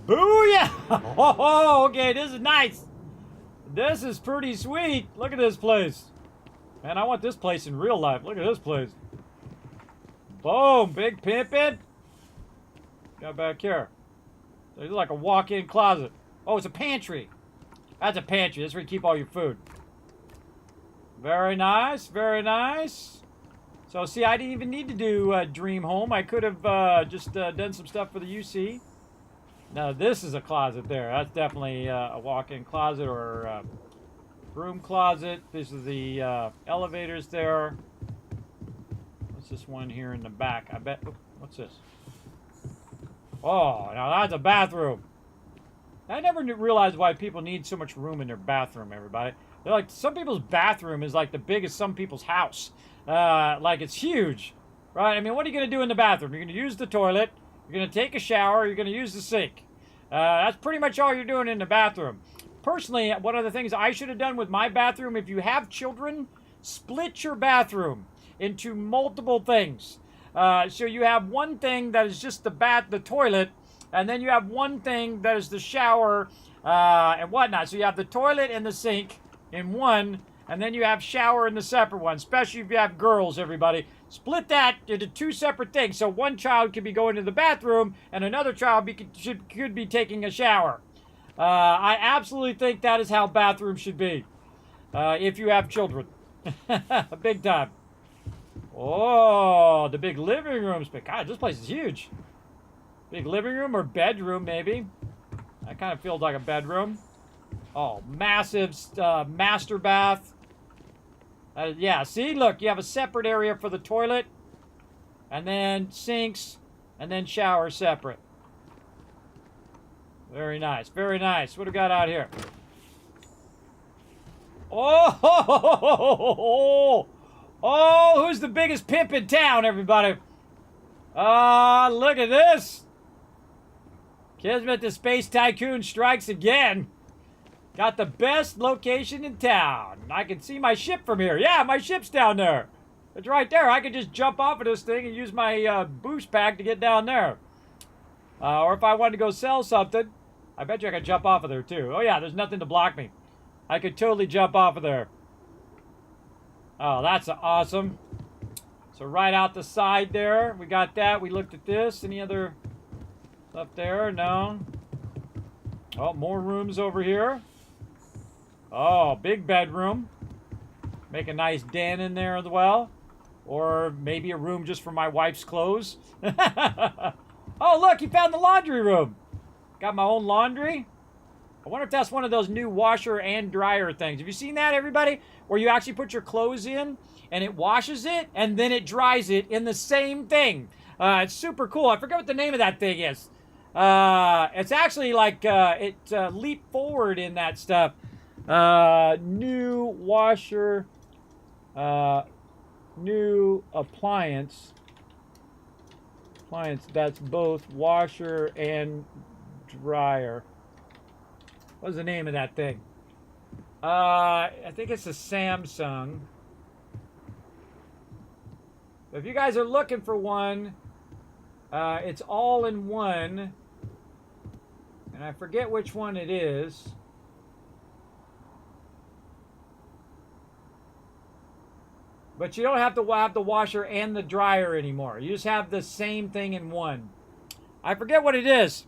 Booyah! Oh, okay, this is nice. This is pretty sweet. Look at this place. Man, I want this place in real life. Look at this place. Boom, big pimpin'. Got back here. There's like a walk-in closet. Oh, it's a pantry. That's a pantry. That's where you keep all your food. Very nice, very nice. So, see, I didn't even need to do Dream Home. I could have just done some stuff for the UC. Now, this is a closet there. That's definitely a walk-in closet or room closet. This is the elevators there. What's this one here in the back? I bet... Oh, what's this? Oh, now that's a bathroom. I never realized why people need so much room in their bathroom, everybody. They're like, some people's bathroom is like the biggest some people's house. Like, it's huge. Right? I mean, what are you going to do in the bathroom? You're going to use the toilet. You're going to take a shower. You're going to use the sink. That's pretty much all you're doing in the bathroom. Personally, one of the things I should have done with my bathroom, if you have children, split your bathroom into multiple things. So you have one thing that is just the toilet, and then you have one thing that is the shower and whatnot. So you have the toilet and the sink in one, and then you have shower in the separate one, especially if you have girls, everybody. Split that into two separate things. So one child could be going to the bathroom, and another child could be taking a shower. I absolutely think that is how bathrooms should be, if you have children. Big time. Oh, the big living rooms. But God, this place is huge. Big living room or bedroom, maybe. That kind of feels like a bedroom. Oh, massive master bath. Yeah, see, look, you have a separate area for the toilet, and then sinks, and then shower separate. Very nice, very nice. What do we got out here? Oh, who's the biggest pimp in town, everybody? Look at this. Kismet the Space Tycoon strikes again. Got the best location in town. I can see my ship from here. Yeah, my ship's down there. It's right there. I can just jump off of this thing and use my boost pack to get down there. Or if I wanted to go sell something, I bet you I could jump off of there too. Oh yeah, there's nothing to block me. I could totally jump off of there. Oh, that's awesome. So right out the side there, we got that. We looked at this. Any other stuff there? No. Oh, more rooms over here. Oh, big bedroom. Make a nice den in there as well. Or maybe a room just for my wife's clothes. Oh, look, you found the laundry room. Got my own laundry. I wonder if that's one of those new washer and dryer things. Have you seen that, everybody? Where you actually put your clothes in, and it washes it, and then it dries it in the same thing. It's super cool. I forget what the name of that thing is. It's actually like, it leaped forward in that stuff. New washer, new appliance, that's both washer and dryer. What's the name of that thing? I think it's a Samsung. If you guys are looking for one, it's all in one, and I forget which one it is. But you don't have to have the washer and the dryer anymore. You just have the same thing in one. I forget what it is.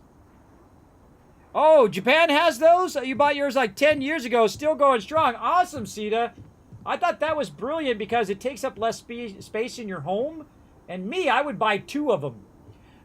Oh, Japan has those? You bought yours like 10 years ago, still going strong. Awesome, Sita. I thought that was brilliant because it takes up less space in your home. And me, I would buy 2 of them.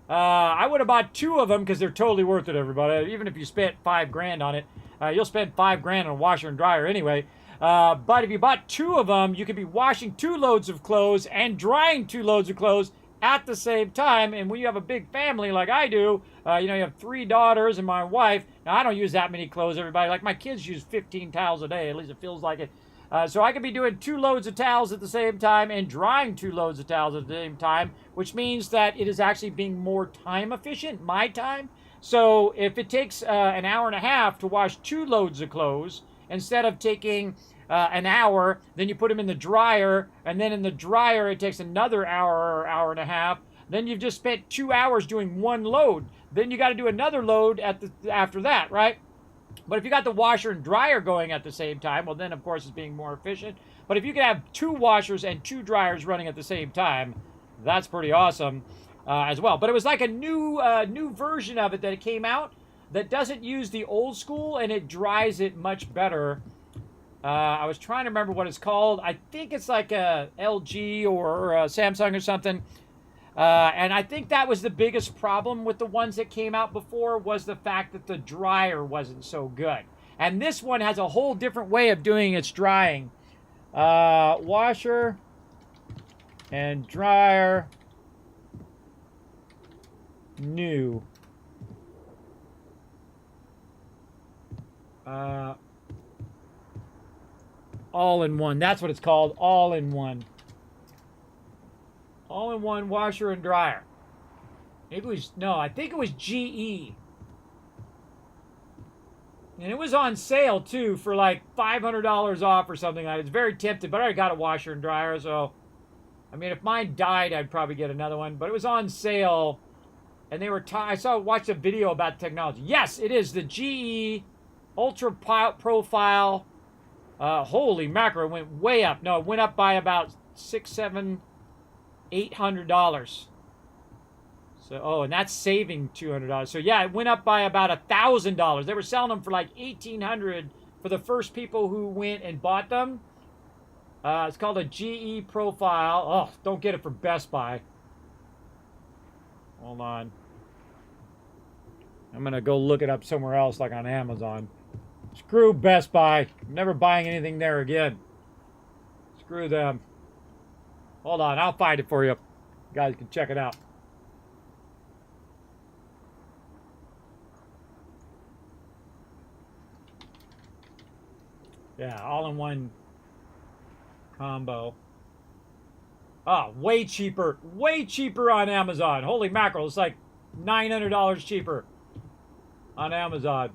I would have bought 2 of them because they're totally worth it, everybody. Even if you spent $5,000 on it, you'll spend $5,000 on a washer and dryer anyway. But if you bought 2 of them, you could be washing 2 loads of clothes and drying 2 loads of clothes at the same time. And when you have a big family like I do, you have 3 daughters and my wife. Now, I don't use that many clothes, everybody. Like, my kids use 15 towels a day. At least it feels like it. So I could be doing 2 loads of towels at the same time and drying 2 loads of towels at the same time, which means that it is actually being more time efficient, my time. So if it takes an hour and a half to wash 2 loads of clothes, instead of taking an hour, then you put them in the dryer, and then in the dryer it takes another hour or hour and a half, then you've just spent 2 hours doing 1 load. Then you got to do another load after that, right? But if you got the washer and dryer going at the same time, well, then, of course, it's being more efficient. But if you could have 2 washers and 2 dryers running at the same time, that's pretty awesome as well. But it was like a new version of it that came out that doesn't use the old school, and it dries it much better. I was trying to remember what it's called. I think it's like a LG or a Samsung or something. And I think that was the biggest problem with the ones that came out before, was the fact that the dryer wasn't so good. And this one has a whole different way of doing its drying. Washer and dryer, new. All in one. That's what it's called. All in one. All-in-one washer and dryer. Maybe it was, no, I think it was GE. And it was on sale, too, for like $500 off or something like that. It's very tempting, but I already got a washer and dryer, so... I mean, if mine died, I'd probably get another one. But it was on sale, and they were... watched a video about technology. Yes, it is the GE Ultra Profile. Holy mackerel, it went way up. No, it went up by about $800. So, and that's saving $200. So yeah, it went up by about $1,000. They were selling them for like $1,800 for the first people who went and bought them. It's called a GE Profile. Oh, don't get it from Best Buy. Hold on. I'm gonna go look it up somewhere else, like on Amazon. Screw Best Buy. I'm never buying anything there again. Screw them. Hold on, I'll find it for you. You guys can check it out. Yeah, all-in-one combo. Oh, way cheaper. Way cheaper on Amazon. Holy mackerel, it's like $900 cheaper on Amazon.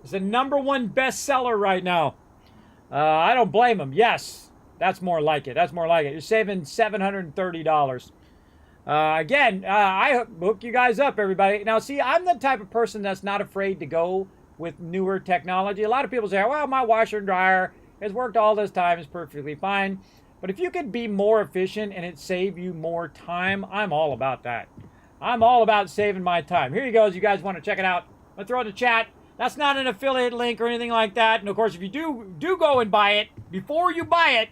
It's the #1 bestseller right now. I don't blame them. Yes. That's more like it. That's more like it. You're saving $730. Again, I hook you guys up, everybody. Now, see, I'm the type of person that's not afraid to go with newer technology. A lot of people say, well, my washer and dryer has worked all this time. It's perfectly fine. But if you could be more efficient and it save you more time, I'm all about that. I'm all about saving my time. Here you go. You guys want to check it out. I'm going to throw it in the chat. That's not an affiliate link or anything like that. And, of course, if you do go and buy it, before you buy it,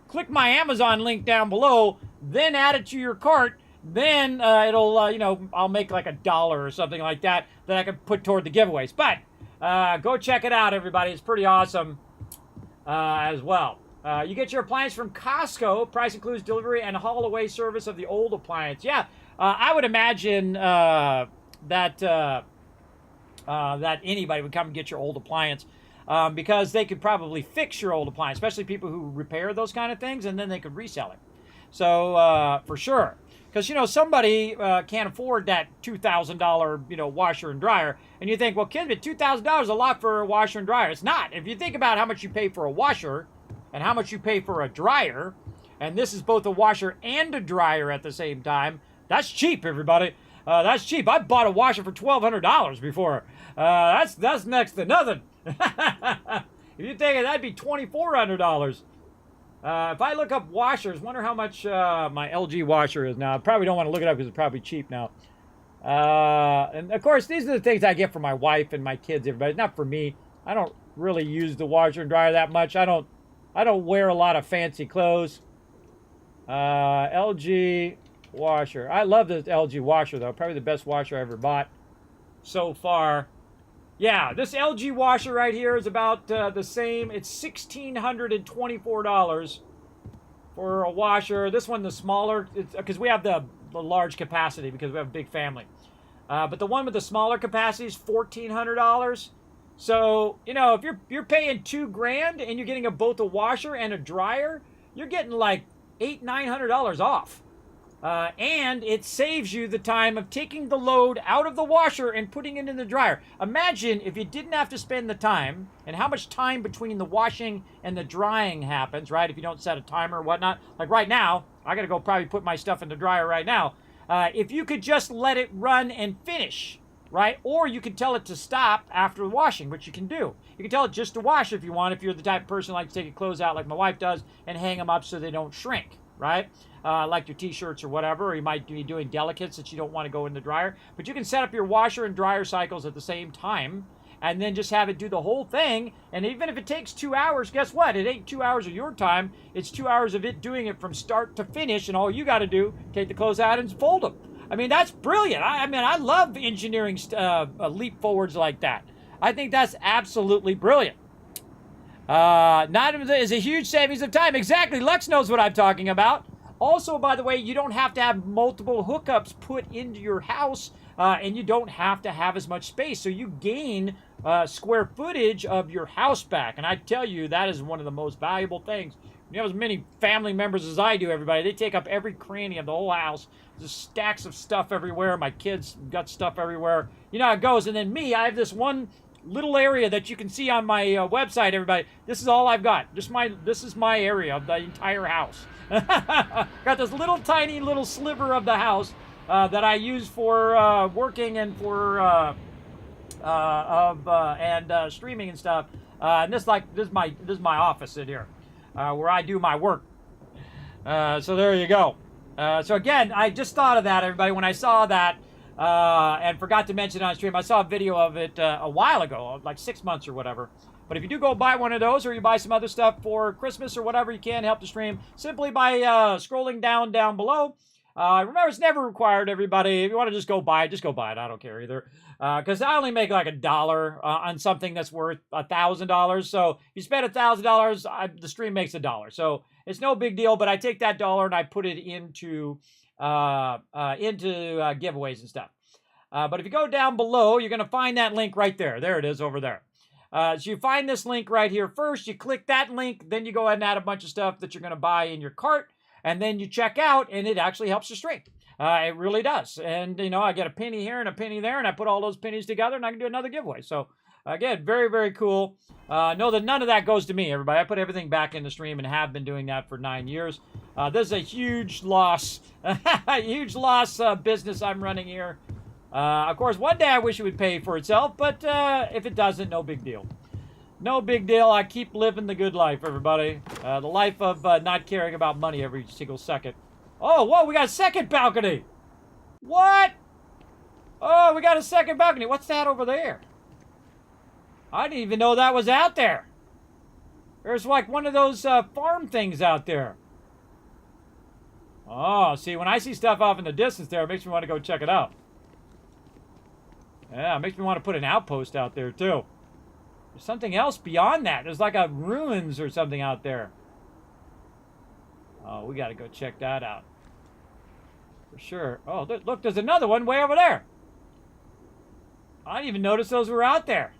click my Amazon link down below, then add it to your cart, then it'll, I'll make like $1 or something like that I can put toward the giveaways. But go check it out, everybody. It's pretty awesome as well. You get your appliance from Costco. Price includes delivery and haul-away service of the old appliance. Yeah, I would imagine that anybody would come and get your old appliance. Because they could probably fix your old appliance, especially people who repair those kind of things, and then they could resell it. So, for sure. Because, somebody can't afford that $2,000, washer and dryer. And you think, well, Kismet, $2,000 is a lot for a washer and dryer. It's not. If you think about how much you pay for a washer and how much you pay for a dryer, and this is both a washer and a dryer at the same time, that's cheap, everybody. That's cheap. I bought a washer for $1,200 before. That's next to nothing. If you think that'd be $2,400. If I look up washers, wonder how much my LG washer is now. I probably don't want to look it up because it's probably cheap now. And of course, these are the things I get for my wife and my kids. Everybody, not for me. I don't really use the washer and dryer that much. I don't wear a lot of fancy clothes. LG washer. I love this LG washer though. Probably the best washer I ever bought so far. Yeah, this LG washer right here is about the same. It's $1,624 for a washer. This one, the smaller, because we have the large capacity because we have a big family. But the one with the smaller capacity is $1,400. So, you know, if you're paying $2,000 and you're getting both a washer and a dryer, you're getting like $800-900 off. And it saves you the time of taking the load out of the washer and putting it in the dryer. Imagine if you didn't have to spend the time, and how much time between the washing and the drying happens, right? If you don't set a timer or whatnot. Like right now, I gotta go probably put my stuff in the dryer right now. If you could just let it run and finish, right? Or you could tell it to stop after washing, which you can do. You can tell it just to wash if you want, if you're the type of person who likes to take your clothes out like my wife does and hang them up so they don't shrink, right? Like your t-shirts or whatever, or you might be doing delicates that you don't want to go in the dryer. But you can set up your washer and dryer cycles at the same time and then just have it do the whole thing. And even if it takes 2 hours, guess what? It ain't 2 hours of your time. It's 2 hours of it doing it from start to finish, and all you got to do, take the clothes out and fold them. I mean, that's brilliant. I mean, I love engineering leap forwards like that. I think that's absolutely brilliant. Not is a huge savings of time. Exactly. Lux knows what I'm talking about. Also, by the way, you don't have to have multiple hookups put into your house, and you don't have to have as much space. So you gain square footage of your house back. And I tell you, that is one of the most valuable things. You have as many family members as I do, everybody. They take up every cranny of the whole house. There's stacks of stuff everywhere. My kids got stuff everywhere. You know how it goes. And then me, I have this one little area that you can see on my website, everybody. This is all I've got. This is my area of the entire house. Got this little tiny little sliver of the house that I use for working and for streaming and stuff. And this is my office in here, where I do my work. So there you go. So again, I just thought of that, everybody, when I saw that, and forgot to mention it on stream. I saw a video of it a while ago, like 6 months or whatever. But if you do go buy one of those, or you buy some other stuff for Christmas or whatever, you can help the stream simply by scrolling down below. Remember, it's never required, everybody. If you want to just go buy it, I don't care either. Because I only make like $1 on something that's worth $1,000. So if you spend $1,000, the stream makes $1. So it's no big deal. But I take that $1 and I put it into giveaways and stuff. But if you go down below, you're going to find that link right there. There it is over there. So you find this link right here first. You click that link. Then you go ahead and add a bunch of stuff that you're going to buy in your cart. And then you check out, and it actually helps the stream. It really does. And, you know, I get a penny here and a penny there, and I put all those pennies together, and I can do another giveaway. So, again, very, very cool. Know that none of that goes to me, everybody. I put everything back in the stream and have been doing that for 9 years. This is a huge loss, huge loss business I'm running here. Of course, one day I wish it would pay for itself, but if it doesn't, no big deal. No big deal. I keep living the good life, everybody. The life of not caring about money every single second. Oh, whoa, we got a second balcony. What? Oh, we got a second balcony. What's that over there? I didn't even know that was out there. There's like one of those farm things out there. Oh, see, when I see stuff off in the distance there, it makes me want to go check it out. Yeah, it makes me want to put an outpost out there, too. There's something else beyond that. There's like a ruins or something out there. Oh, we got to go check that out. For sure. Oh, look, there's another one way over there. I didn't even notice those were out there.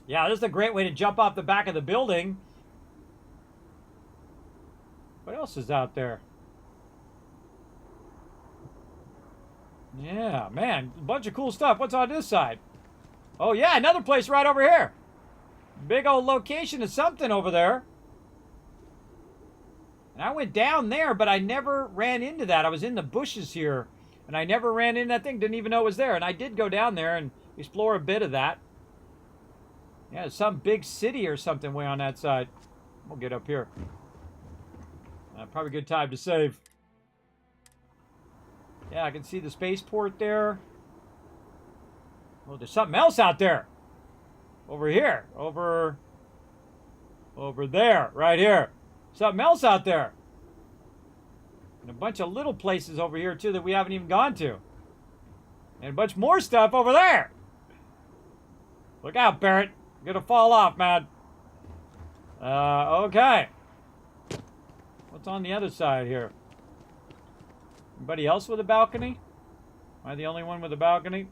Yeah, this is a great way to jump off the back of the building. What else is out there? Yeah, man, a bunch of cool stuff. What's on this side? Oh, yeah, another place right over here. Big old location of something over there. And I went down there, but I never ran into that. I was in the bushes here, and I never ran into that thing. Didn't even know it was there. And I did go down there and explore a bit of that. Yeah, some big city or something way on that side. We'll get up here. Probably a good time to save. Yeah, I can see the spaceport there. Oh, there's something else out there. Over here. Over there. Right here. Something else out there. And a bunch of little places over here, too, that we haven't even gone to. And a bunch more stuff over there. Look out, Barrett. You're going to fall off, man. Okay. What's on the other side here? Anybody else with a balcony? Am I the only one with a balcony?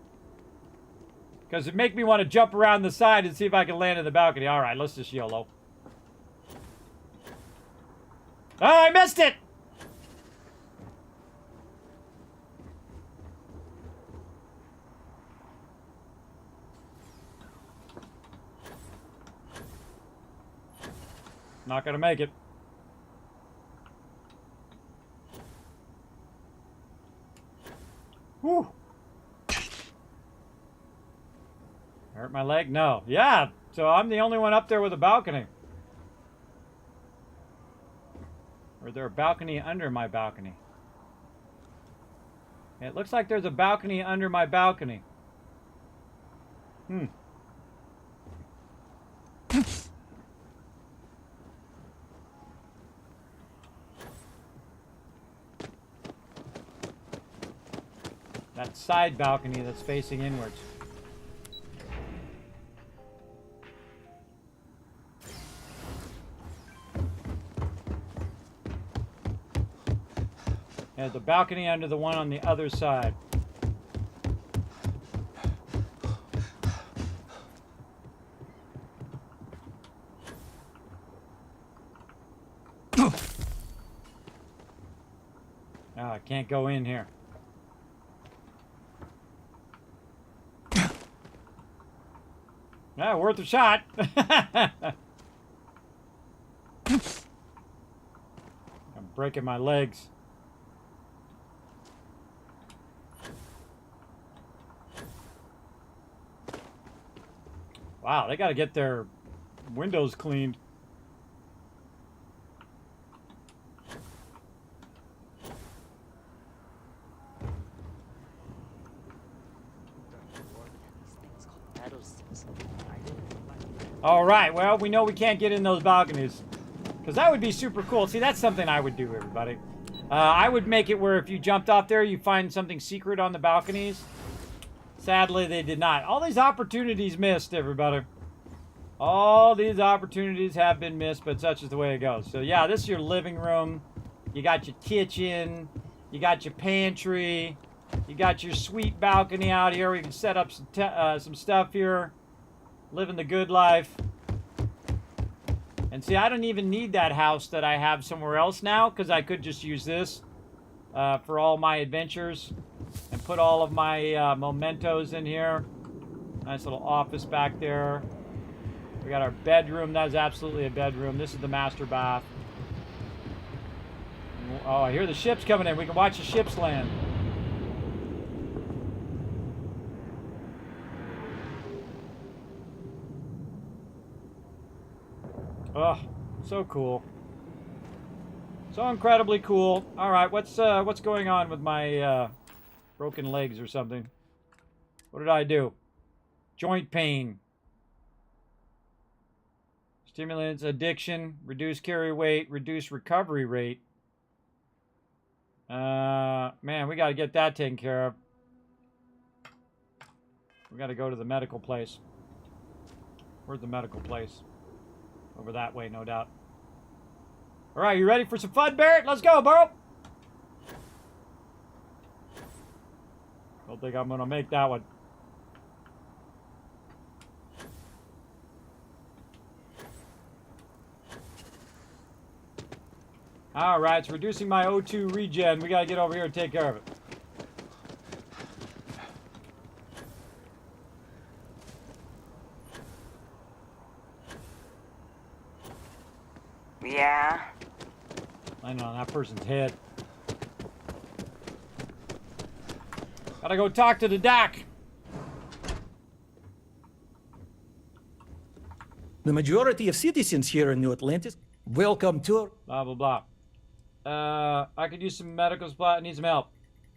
Because it make me want to jump around the side and see if I can land in the balcony. All right, let's just YOLO. Oh, I missed it! Not gonna make it. Whew. Hurt my leg? No. Yeah, so I'm the only one up there with a balcony. Or is there a balcony under my balcony? It looks like there's a balcony under my balcony. That side balcony that's facing inwards. Yeah, the balcony under the one on the other side. Oh, I can't go in here. Yeah, worth a shot. I'm breaking my legs. Wow, they gotta get their windows cleaned. All right, well, we know we can't get in those balconies. Because that would be super cool. See, that's something I would do, everybody. I would make it where if you jumped off there, you find something secret on the balconies. Sadly, they did not. All these opportunities missed, everybody. All these opportunities have been missed, but such is the way it goes. So, yeah, this is your living room. You got your kitchen. You got your pantry. You got your sweet balcony out here where you can set up some stuff here. Living the good life. And see, I don't even need that house that I have somewhere else now, because I could just use this for all my adventures and put all of my mementos in here. Nice little office back there. We got our bedroom. That is absolutely a bedroom. This is the master bath. Oh, I hear the ships coming in. We can watch the ships land. Oh, so cool. So incredibly cool. All right, what's going on with my broken legs or something? What did I do? Joint pain. Stimulants, addiction, reduce carry weight, reduce recovery rate. Man, we got to get that taken care of. We got to go to the medical place. Where's the medical place? Over that way, no doubt. All right, you ready for some fun, Barrett? Let's go, bro. Don't think I'm going to make that one. All right, it's reducing my O2 regen. We got to get over here and take care of it. Yeah. Landing on that person's head. Gotta go talk to the doc. The majority of citizens here in New Atlantis welcome to... Blah, blah, blah. I could use some medical supply. I need some help.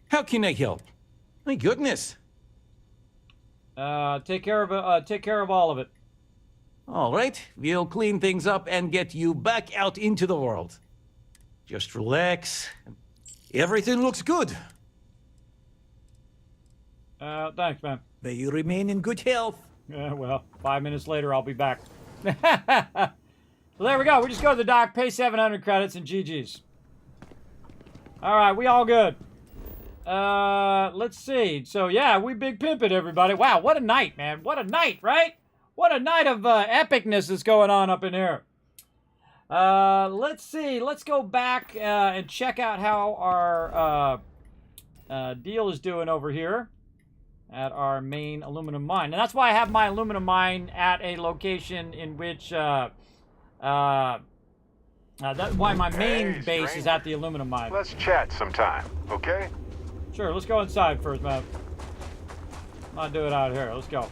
How can I help? My goodness. Take care of all of it. All right, we'll clean things up and get you back out into the world. Just relax. Everything looks good. Thanks, man. May you remain in good health. Yeah, well, 5 minutes later, I'll be back. So there we go. We just go to the dock, pay 700 credits, and GG's. All right, we all good. Let's see. So, yeah, we big pimp it, everybody. Wow, what a night, man. What a night, right? What a night of epicness is going on up in here. Let's see. Let's go back and check out how our deal is doing over here at our main aluminum mine. And that's why I have my aluminum mine at a location in which that's why my main base is at the aluminum mine. Let's chat sometime, okay? Sure, let's go inside first, man. Not do it out here. Let's go.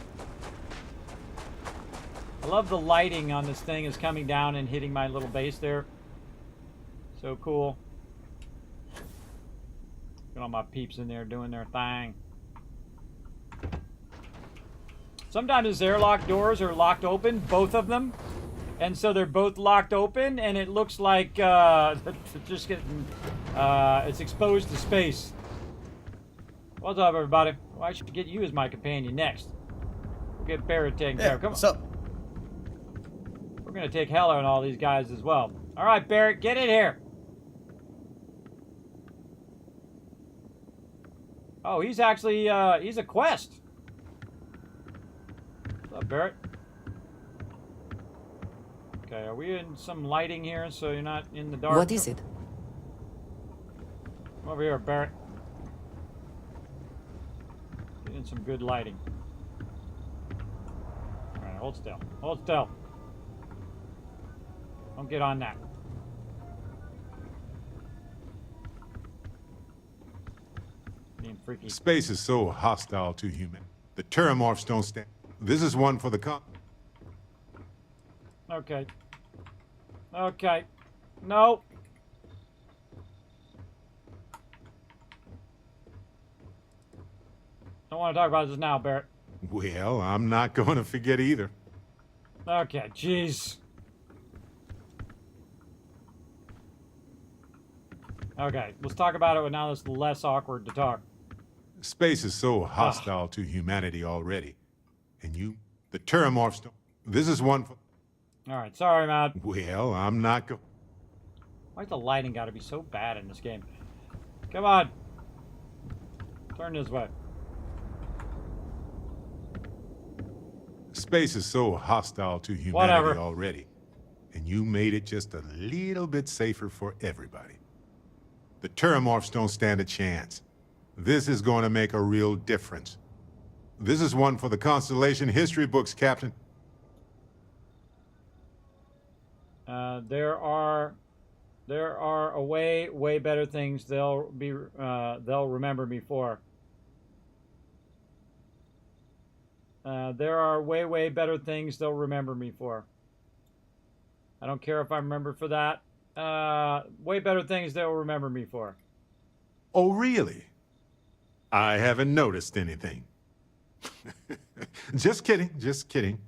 I love the lighting on this thing is coming down and hitting my little base there. So cool. Got all my peeps in there doing their thing. Sometimes the airlock doors are locked open, both of them. And so they're both locked open, and it looks like just getting, it's exposed to space. What's up, everybody? Well, I should get you as my companion next. We'll get Barrett taken care of. Come on. What's up? We're going to take Heller and all these guys as well. All right, Barrett, get in here. Oh, he's actually, he's a quest. What's up, Barrett? Okay, are we in some lighting here so you're not in the dark? What is it? Come over here, Barrett. Get in some good lighting. Alright, hold still. Hold still. Don't get on that. Being freaky. Space is so hostile to human. The terramorphs don't stand. This is one for the Okay. Okay. No. Don't want to talk about this now, Barrett. Well, I'm not going to forget either. Okay, jeez. Okay, let's talk about it now that's less awkward to talk. Space is so hostile to humanity already. And you, the terramorphs don't. This is one for... Alright, sorry, man. Well, I'm not going... Why's the lighting got to be so bad in this game? Come on. Turn this way. Space is so hostile to humanity already. And you made it just a little bit safer for everybody. The terramorphs don't stand a chance. This is going to make a real difference. This is one for the Constellation history books, Captain. There are way better things they'll remember me for. There are way better things they'll remember me for. I don't care if I'm remembered for that. Way better things they'll remember me for. Oh, really? I haven't noticed anything. Just kidding, just kidding.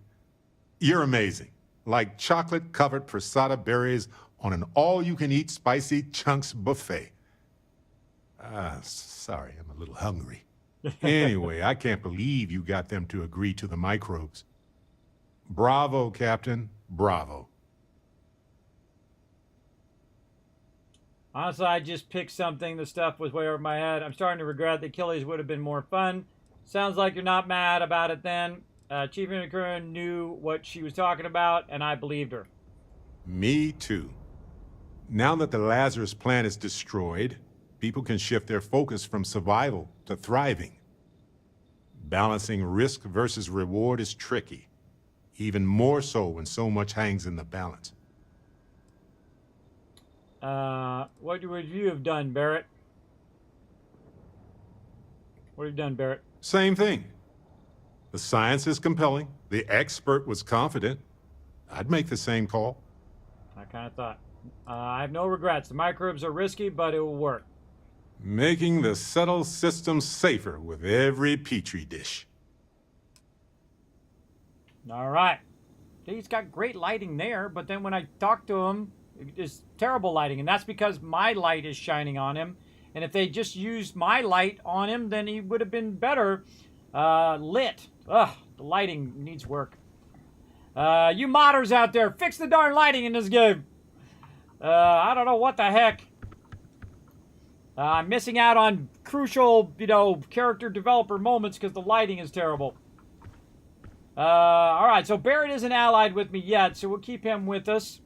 You're amazing. Like chocolate-covered prasada berries on an all-you-can-eat spicy chunks buffet. Sorry, I'm a little hungry. Anyway, I can't believe you got them to agree to the microbes. Bravo, Captain. Bravo. Honestly, I just picked something. The stuff was way over my head. I'm starting to regret that Achilles would have been more fun. Sounds like you're not mad about it then. Chief Unicron knew what she was talking about, and I believed her. Me too. Now that the Lazarus plant is destroyed, people can shift their focus from survival to thriving. Balancing risk versus reward is tricky, even more so when so much hangs in the balance. What would you have done, Barrett? What have you done, Barrett? Same thing. The science is compelling. The expert was confident. I'd make the same call. I kind of thought. I have no regrets. The microbes are risky, but it will work. Making the subtle system safer with every petri dish. All right. He's got great lighting there, but then when I talk to him, it's terrible lighting, and that's because my light is shining on him. And if they just used my light on him, then he would have been better lit. Ugh, the lighting needs work. You modders out there, fix the darn lighting in this game. I don't know what the heck. I'm missing out on crucial, character developer moments because the lighting is terrible. All right, so Barrett isn't allied with me yet, so we'll keep him with us.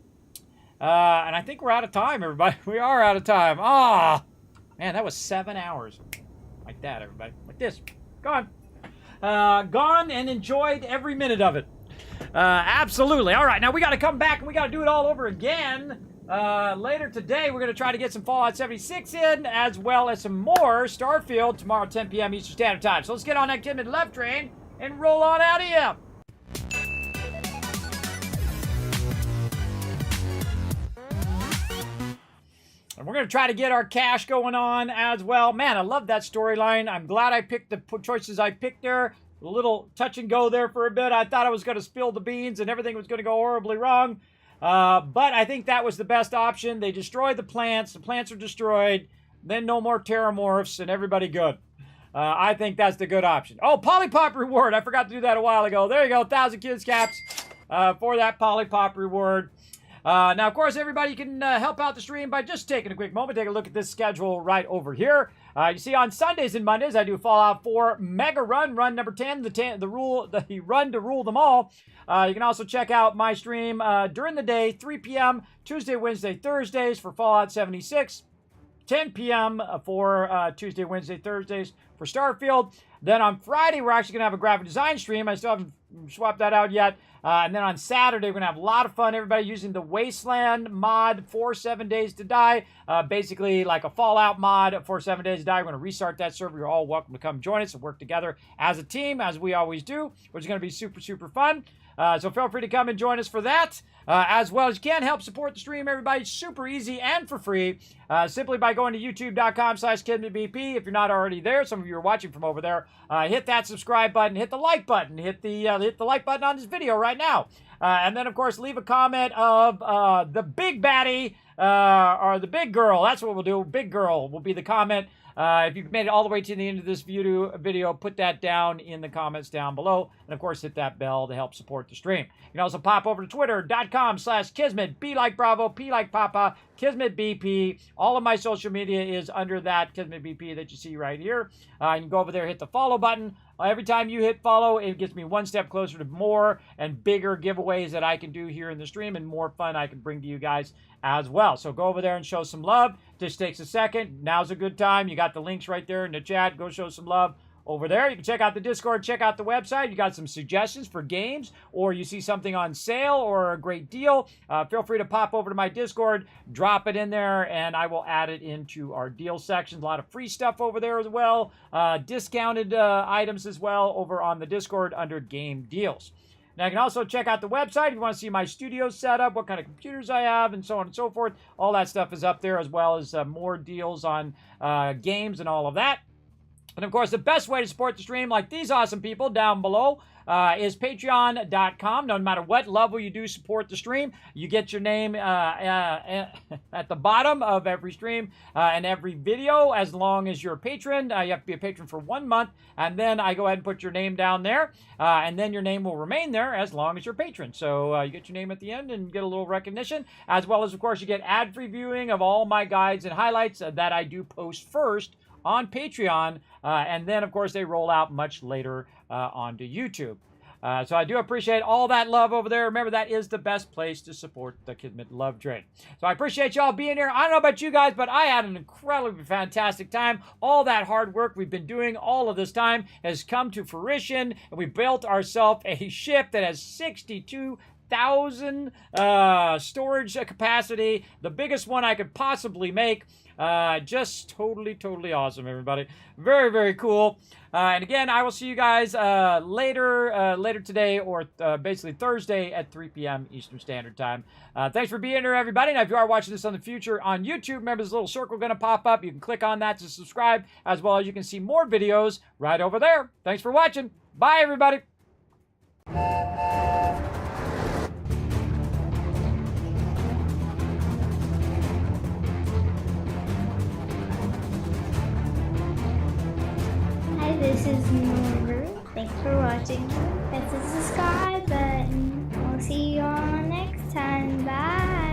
And I think we're out of time, everybody. We are out of time. Ah, man, that was 7 hours. Like that, everybody. Like this. Gone. Gone and enjoyed every minute of it. Absolutely. All right, now we got to come back and we got to do it all over again. Later today, we're going to try to get some Fallout 76 in, as well as some more Starfield tomorrow, 10 p.m. Eastern Standard Time. So let's get on that Kismet Love train and roll on out of here. And we're going to try to get our cash going on as well. Man, I love that storyline. I'm glad I picked the choices I picked there. A little touch and go there for a bit. I thought I was going to spill the beans and everything was going to go horribly wrong. But I think that was the best option. They destroyed the plants. The plants are destroyed. Then no more terramorphs and everybody good. I think that's the good option. Oh, Polypop reward. I forgot to do that a while ago. There you go. 1,000 kids caps for that Polypop reward. Now, of course, everybody can help out the stream by just taking a quick moment. Take a look at this schedule right over here. You see, on Sundays and Mondays, I do Fallout 4 Mega Run, run number 10, the run to rule them all. You can also check out my stream during the day, 3 p.m., Tuesday, Wednesday, Thursdays for Fallout 76, 10 p.m. for Tuesday, Wednesday, Thursdays for Starfield. Then on Friday, we're actually going to have a graphic design stream. I still haven't swapped that out yet. And then on Saturday, we're going to have a lot of fun. Everybody using the Wasteland mod for 7 Days to Die. Basically like a Fallout mod for 7 Days to Die. We're going to restart that server. You're all welcome to come join us and work together as a team, as we always do, which is going to be super, super fun. So feel free to come and join us for that. As well as you can help support the stream, everybody. Super easy and for free. Simply by going to youtube.com/KismetBP. If you're not already there, some of you are watching from over there, hit that subscribe button, hit the like button, hit the like button on this video right now. And then, of course, leave a comment of the big baddie or the big girl. That's what we'll do. Big girl will be the comment. If you've made it all the way to the end of this video, put that down in the comments down below. And, of course, hit that bell to help support the stream. You can also pop over to twitter.com/Kismet. B like Bravo, P like Papa, Kismet BP. All of my social media is under that Kismet BP that you see right here. You can go over there, hit the follow button. Every time you hit follow, it gets me one step closer to more and bigger giveaways that I can do here in the stream and more fun I can bring to you guys as well. So go over there and show some love. Just takes a second. Now's a good time. You got the links right there in the chat. Go show some love over there. You can check out the Discord, check out the website. You got some suggestions for games, or you see something on sale or a great deal. Feel free to pop over to my Discord, drop it in there, and I will add it into our deal section. A lot of free stuff over there as well. Discounted items as well over on the Discord under game deals. Now, you can also check out the website if you want to see my studio setup, what kind of computers I have, and so on and so forth. All that stuff is up there, as well as more deals on games and all of that. And, of course, the best way to support the stream, like these awesome people down below, is patreon.com. No matter what level you do support the stream, you get your name at the bottom of every stream and every video. As long as you're a patron, you have to be a patron for 1 month, and then I go ahead and put your name down there, and then your name will remain there as long as you're a patron. So you get your name at the end and get a little recognition, as well as, of course, you get ad-free viewing of all my guides and highlights that I do post first on Patreon, and then, of course, they roll out much later onto YouTube. So I do appreciate all that love over there. Remember, that is the best place to support the Kismet Love Train. So I appreciate y'all being here. I don't know about you guys, but I had an incredibly fantastic time. All that hard work we've been doing all of this time has come to fruition, and we built ourselves a ship that has 62,000 storage capacity, the biggest one I could possibly make. Just totally awesome, everybody. Very, very cool. And again, I will see you guys later today, or basically Thursday at 3 p.m. Eastern Standard Time. Thanks for being here, everybody. Now, if you are watching this on the future on YouTube, remember this little circle going to pop up. You can click on that to subscribe, as well as you can see more videos right over there. Thanks for watching. Bye, everybody. Hi, this is Norbert. Thanks for watching. Hit the subscribe button. We'll see you all next time. Bye.